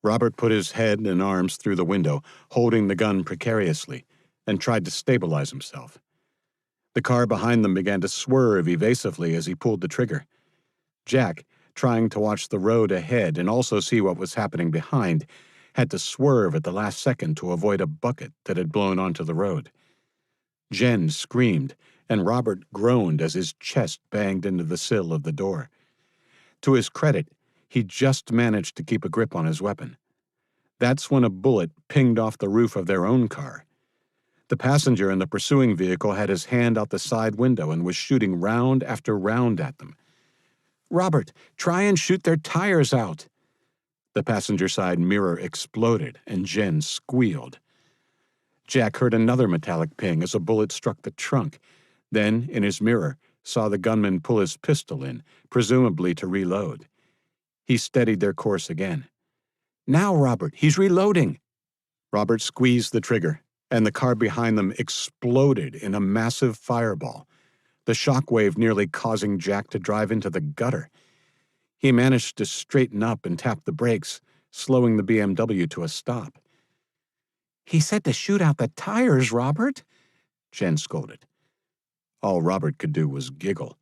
Robert put his head and arms through the window, holding the gun precariously, and tried to stabilize himself. The car behind them began to swerve evasively as he pulled the trigger. Jack, trying to watch the road ahead and also see what was happening behind, had to swerve at the last second to avoid a bucket that had blown onto the road. Jen screamed, and Robert groaned as his chest banged into the sill of the door. To his credit, he just managed to keep a grip on his weapon. That's when a bullet pinged off the roof of their own car. The passenger in the pursuing vehicle had his hand out the side window and was shooting round after round at them. "Robert, try and shoot their tires out." The passenger side mirror exploded, and Jen squealed. Jack heard another metallic ping as a bullet struck the trunk, then, in his mirror, saw the gunman pull his pistol in, presumably to reload. He steadied their course again. "Now, Robert, he's reloading." Robert squeezed the trigger, and the car behind them exploded in a massive fireball, the shockwave nearly causing Jack to drive into the gutter. He managed to straighten up and tap the brakes, slowing the BMW to a stop. "He said to shoot out the tires, Robert," Jen scolded. All Robert could do was giggle.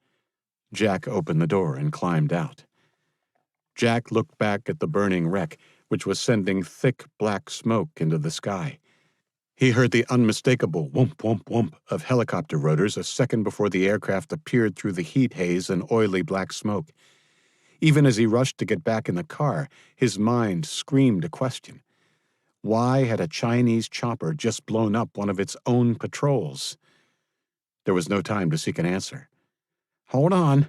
Jack opened the door and climbed out. Jack looked back at the burning wreck, which was sending thick black smoke into the sky. He heard the unmistakable whoomp, whoomp, whoomp of helicopter rotors a second before the aircraft appeared through the heat haze and oily black smoke. Even as he rushed to get back in the car, his mind screamed a question. Why had a Chinese chopper just blown up one of its own patrols? There was no time to seek an answer. "Hold on."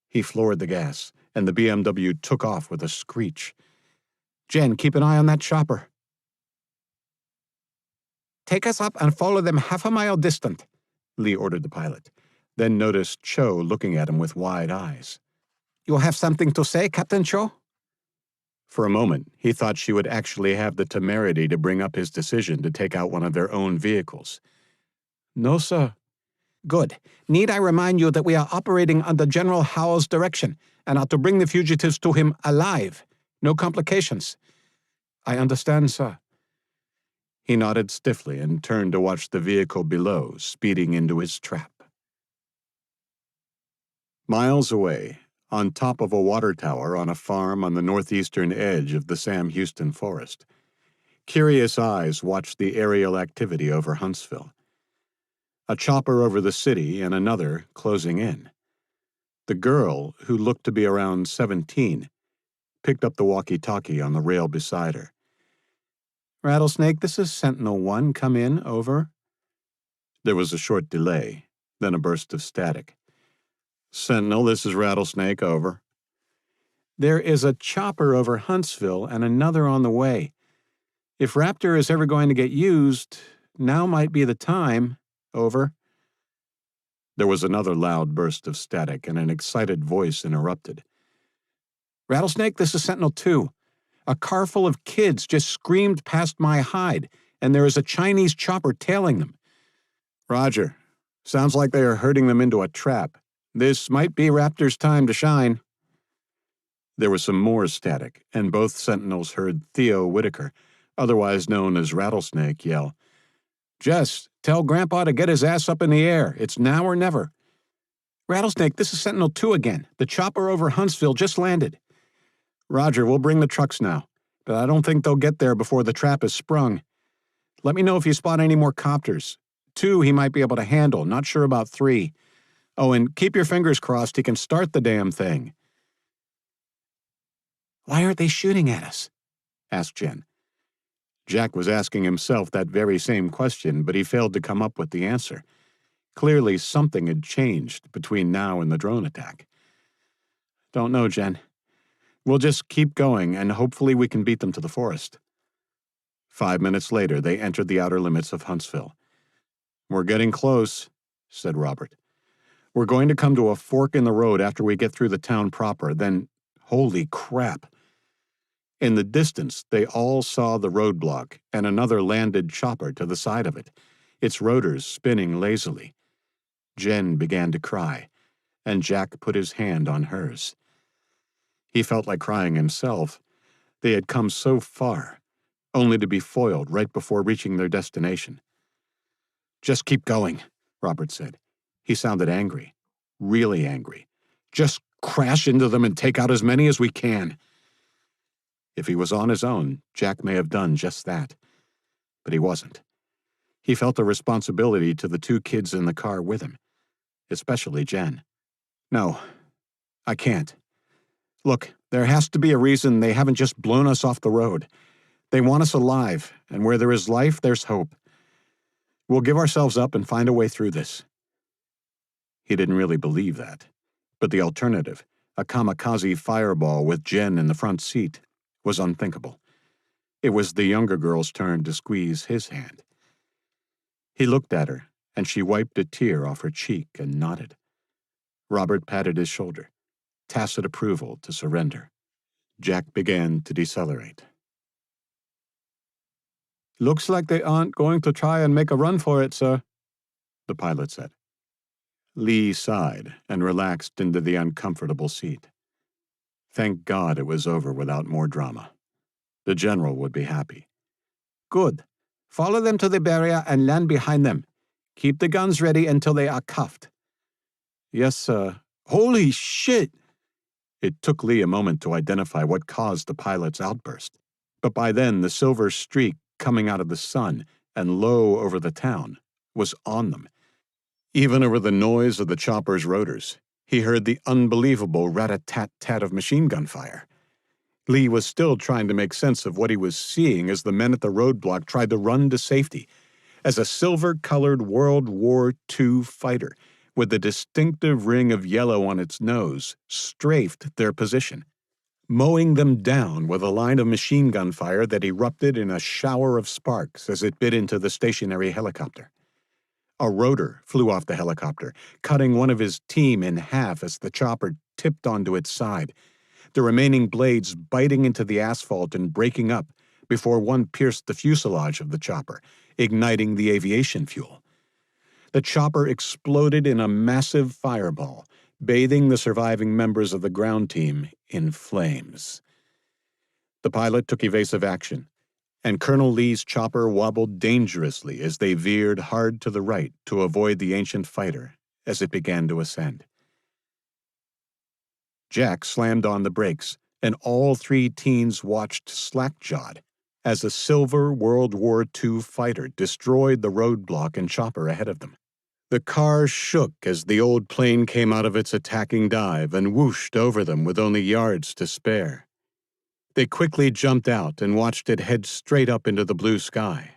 He floored the gas, and the BMW took off with a screech. "Jen, keep an eye on that chopper." "Take us up and follow them half a mile distant," Lee ordered the pilot, then noticed Cho looking at him with wide eyes. "You have something to say, Captain Cho?" For a moment, he thought she would actually have the temerity to bring up his decision to take out one of their own vehicles. "No, sir." "Good. Need I remind you that we are operating under General Howe's direction and are to bring the fugitives to him alive? No complications." I understand, sir." He nodded stiffly and turned to watch the vehicle below speeding into his trap. Miles away, on top of a water tower on a farm on the northeastern edge of the Sam Houston forest, curious eyes watched the aerial activity over Huntsville. A chopper over the city and another closing in. The girl, who looked to be around 17, picked up the walkie-talkie on the rail beside her. "Rattlesnake, this is Sentinel-1. Come in, over." There was a short delay, then a burst of static. "Sentinel, this is Rattlesnake, over." "There is a chopper over Huntsville and another on the way. If Raptor is ever going to get used, now might be the time, over." There was another loud burst of static, and an excited voice interrupted. "Rattlesnake, this is Sentinel-2. A car full of kids just screamed past my hide, and there is a Chinese chopper tailing them." "Roger. Sounds like they are herding them into a trap. This might be Raptor's time to shine." There was some more static, and both sentinels heard Theo Whitaker, otherwise known as Rattlesnake, yell, "Jess, tell Grandpa to get his ass up in the air. It's now or never." "Rattlesnake, this is Sentinel-2 again. The chopper over Huntsville just landed." "Roger, we'll bring the trucks now, but I don't think they'll get there before the trap is sprung. Let me know if you spot any more copters. 2 he might be able to handle, not sure about 3. Oh, and keep your fingers crossed he can start the damn thing." "Why aren't they shooting at us?" asked Jen. Jack was asking himself that very same question, but he failed to come up with the answer. Clearly something had changed between now and the drone attack. "Don't know, Jen. We'll just keep going, and hopefully we can beat them to the forest." 5 minutes later, they entered the outer limits of Huntsville. "We're getting close," said Robert. "We're going to come to a fork in the road after we get through the town proper, then, holy crap." In the distance, they all saw the roadblock and another landed chopper to the side of it, its rotors spinning lazily. Jen began to cry, and Jack put his hand on hers. He felt like crying himself. They had come so far, only to be foiled right before reaching their destination. "Just keep going," Robert said. He sounded angry, really angry. "Just crash into them and take out as many as we can." If he was on his own, Jack may have done just that. But he wasn't. He felt a responsibility to the 2 kids in the car with him, especially Jen. "No, I can't. Look, there has to be a reason they haven't just blown us off the road. They want us alive, and where there is life, there's hope. We'll give ourselves up and find a way through this." He didn't really believe that, but the alternative, a kamikaze fireball with Jen in the front seat, was unthinkable. It was the younger girl's turn to squeeze his hand. He looked at her, and she wiped a tear off her cheek and nodded. Robert patted his shoulder, tacit approval to surrender. Jack began to decelerate. "Looks like they aren't going to try and make a run for it, sir," the pilot said. Lee sighed and relaxed into the uncomfortable seat. Thank God it was over without more drama. The general would be happy. "Good. Follow them to the barrier and land behind them. Keep the guns ready until they are cuffed." "Yes, sir." "Holy shit!" It took Lee a moment to identify what caused the pilot's outburst, but by then the silver streak coming out of the sun and low over the town was on them. Even over the noise of the chopper's rotors, he heard the unbelievable rat-a-tat-tat of machine gun fire. Lee was still trying to make sense of what he was seeing as the men at the roadblock tried to run to safety, as a silver-colored World War II fighter with a distinctive ring of yellow on its nose strafed their position, mowing them down with a line of machine gun fire that erupted in a shower of sparks as it bit into the stationary helicopter. A rotor flew off the helicopter, cutting one of his team in half as the chopper tipped onto its side, the remaining blades biting into the asphalt and breaking up before one pierced the fuselage of the chopper, igniting the aviation fuel. The chopper exploded in a massive fireball, bathing the surviving members of the ground team in flames. The pilot took evasive action, and Colonel Lee's chopper wobbled dangerously as they veered hard to the right to avoid the ancient fighter as it began to ascend. Jack slammed on the brakes, and all three teens watched slack-jawed as a silver World War II fighter destroyed the roadblock and chopper ahead of them. The car shook as the old plane came out of its attacking dive and whooshed over them with only yards to spare. They quickly jumped out and watched it head straight up into the blue sky.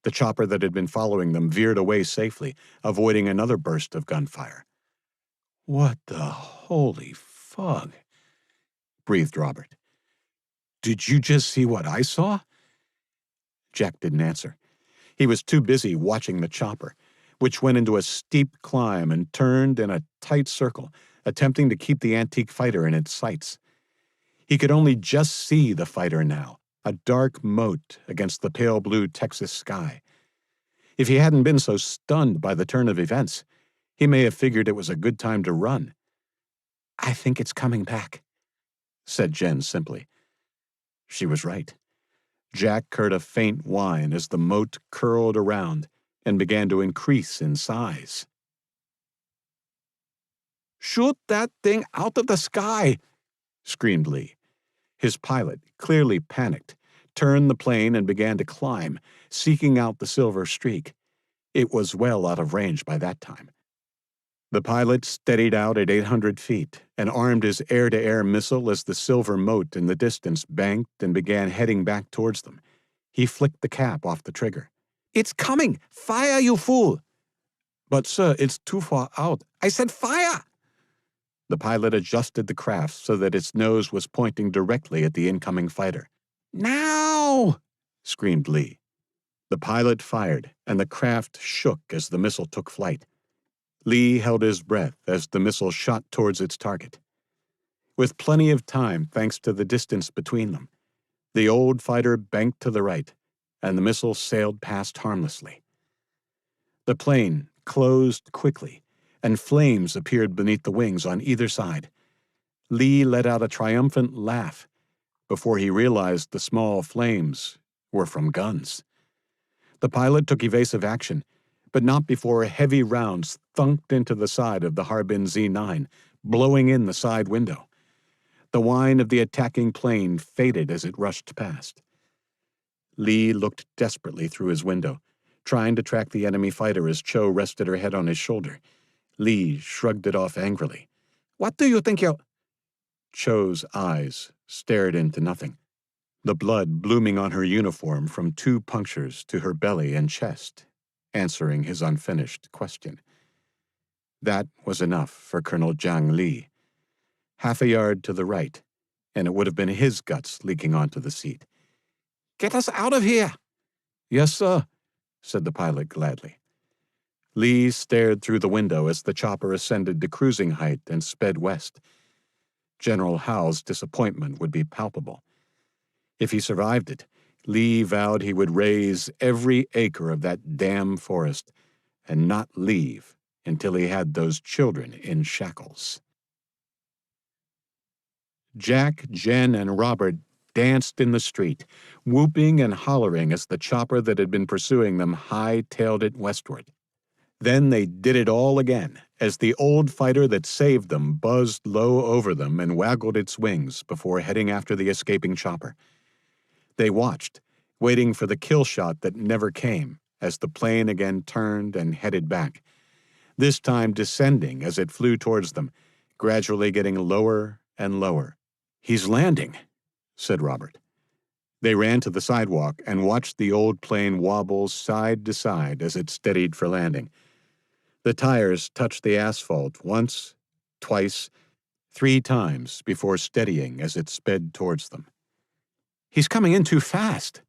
The chopper that had been following them veered away safely, avoiding another burst of gunfire. "What the holy fug?" breathed Robert. "Did you just see what I saw?" Jack didn't answer. He was too busy watching the chopper, which went into a steep climb and turned in a tight circle, attempting to keep the antique fighter in its sights. He could only just see the fighter now, a dark mote against the pale blue Texas sky. If he hadn't been so stunned by the turn of events, he may have figured it was a good time to run. "I think it's coming back," said Jen simply. She was right. Jack heard a faint whine as the mote curled around and began to increase in size. "Shoot that thing out of the sky!" screamed Lee. His pilot, clearly panicked, turned the plane and began to climb, seeking out the silver streak. It was well out of range by that time. The pilot steadied out at 800 feet and armed his air-to-air missile as the silver mote in the distance banked and began heading back towards them. He flicked the cap off the trigger. "It's coming! Fire, you fool!" "But, sir, it's too far out. I said fire!" The pilot adjusted the craft so that its nose was pointing directly at the incoming fighter. "Now!" screamed Lee. The pilot fired, and the craft shook as the missile took flight. Lee held his breath as the missile shot towards its target. With plenty of time thanks to the distance between them, the old fighter banked to the right, and the missile sailed past harmlessly. The plane closed quickly, and flames appeared beneath the wings on either side. Lee let out a triumphant laugh before he realized the small flames were from guns. The pilot took evasive action, but not before heavy rounds thunked into the side of the Harbin Z9, blowing in the side window. The whine of the attacking plane faded as it rushed past. Lee looked desperately through his window, trying to track the enemy fighter as Cho rested her head on his shoulder. Lee shrugged it off angrily. "What do you think you're—" Cho's eyes stared into nothing, the blood blooming on her uniform from 2 punctures to her belly and chest, answering his unfinished question. That was enough for Colonel Jiang Li. Half a yard to the right, and it would have been his guts leaking onto the seat. "Get us out of here!" "Yes, sir," said the pilot gladly. Lee stared through the window as the chopper ascended to cruising height and sped west. General Howe's disappointment would be palpable. If he survived it, Lee vowed he would raze every acre of that damn forest and not leave until he had those children in shackles. Jack, Jen, and Robert danced in the street, whooping and hollering as the chopper that had been pursuing them high-tailed it westward. Then they did it all again, as the old fighter that saved them buzzed low over them and waggled its wings before heading after the escaping chopper. They watched, waiting for the kill shot that never came, as the plane again turned and headed back, this time descending as it flew towards them, gradually getting lower and lower. "He's landing," said Robert. They ran to the sidewalk and watched the old plane wobble side to side as it steadied for landing. The tires touched the asphalt once, twice, 3 times before steadying as it sped towards them. "He's coming in too fast,"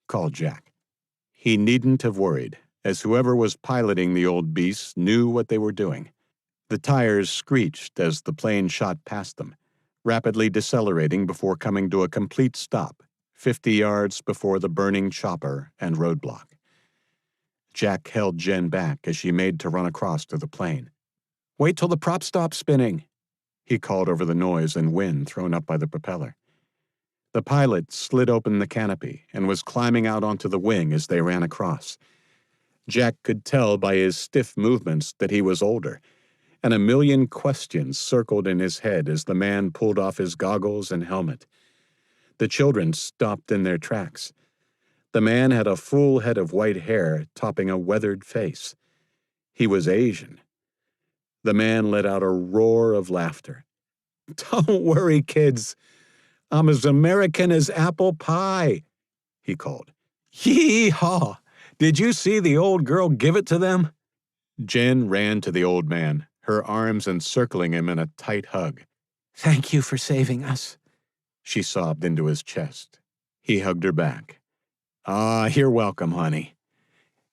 called Jack. He needn't have worried, as whoever was piloting the old beast knew what they were doing. The tires screeched as the plane shot past them, rapidly decelerating before coming to a complete stop, 50 yards before the burning chopper and roadblock. Jack held Jen back as she made to run across to the plane. "Wait till the prop stops spinning," he called over the noise and wind thrown up by the propeller. The pilot slid open the canopy and was climbing out onto the wing as they ran across. Jack could tell by his stiff movements that he was older, and a million questions circled in his head as the man pulled off his goggles and helmet. The children stopped in their tracks. The man had a full head of white hair topping a weathered face. He was Asian. The man let out a roar of laughter. "Don't worry, kids. I'm as American as apple pie," he called. "Yee-haw! Did you see the old girl give it to them?" Jen ran to the old man, her arms encircling him in a tight hug. "Thank you for saving us," she sobbed into his chest. He hugged her back. You're welcome, honey."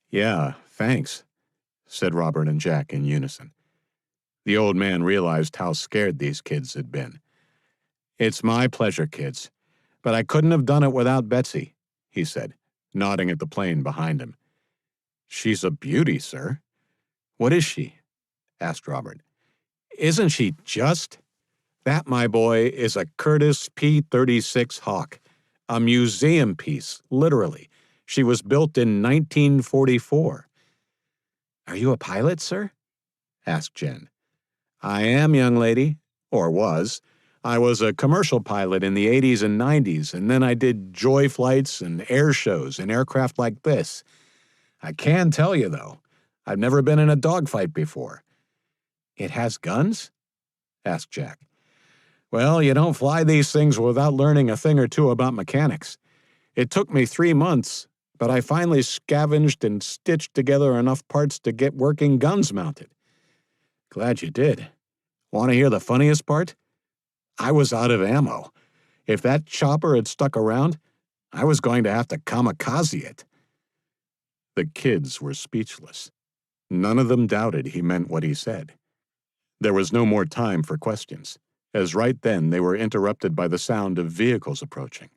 "Yeah, thanks," said Robert and Jack in unison. The old man realized how scared these kids had been. "It's my pleasure, kids, but I couldn't have done it without Betsy," he said, nodding at the plane behind him. "She's a beauty, sir." "What is she?" asked Robert. "Isn't she just? That, my boy, is a Curtiss P-36 Hawk, a museum piece, literally. She was built in 1944. "Are you a pilot, sir?" asked Jen. "I am, young lady, or was. I was a commercial pilot in the 80s and 90s, and then I did joy flights and air shows in aircraft like this. I can tell you, though, I've never been in a dogfight before." "It has guns?" asked Jack. "Well, you don't fly these things without learning a thing or two about mechanics. It took me 3 months, but I finally scavenged and stitched together enough parts to get working guns mounted." "Glad you did. Want to hear the funniest part? I was out of ammo. If that chopper had stuck around, I was going to have to kamikaze it." The kids were speechless. None of them doubted he meant what he said. There was no more time for questions, as right then they were interrupted by the sound of vehicles approaching.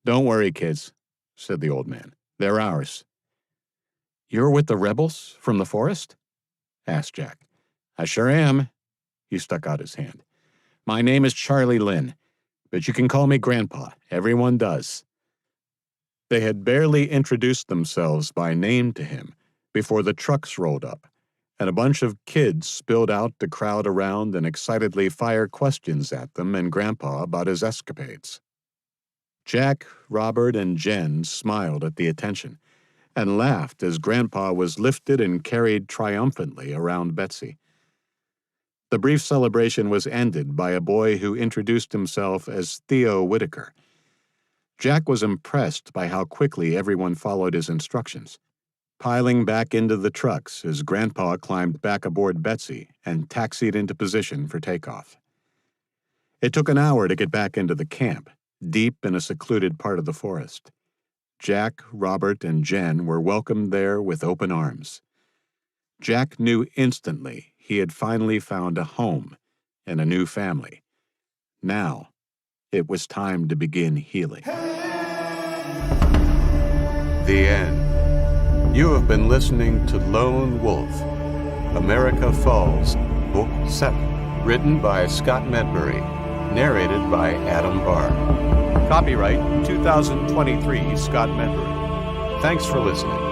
"Don't worry, kids," said the old man. "They're ours." "You're with the rebels from the forest?" asked Jack. "I sure am." He stuck out his hand. "My name is Charlie Lynn, but you can call me Grandpa. Everyone does." They had barely introduced themselves by name to him before the trucks rolled up, and a bunch of kids spilled out to crowd around and excitedly fire questions at them and Grandpa about his escapades. Jack, Robert, and Jen smiled at the attention and laughed as Grandpa was lifted and carried triumphantly around Betsy. The brief celebration was ended by a boy who introduced himself as Theo Whitaker. Jack was impressed by how quickly everyone followed his instructions, piling back into the trucks as Grandpa climbed back aboard Betsy and taxied into position for takeoff. It took an hour to get back into the camp, deep in a secluded part of the forest. Jack, Robert, and Jen were welcomed there with open arms. Jack knew instantly he had finally found a home and a new family. Now, it was time to begin healing. The end. You have been listening to Lone Wolf, America Falls, Book 7, written by Scott Medbury, narrated by Adam Barr. Copyright 2023 Scott Medbury. Thanks for listening.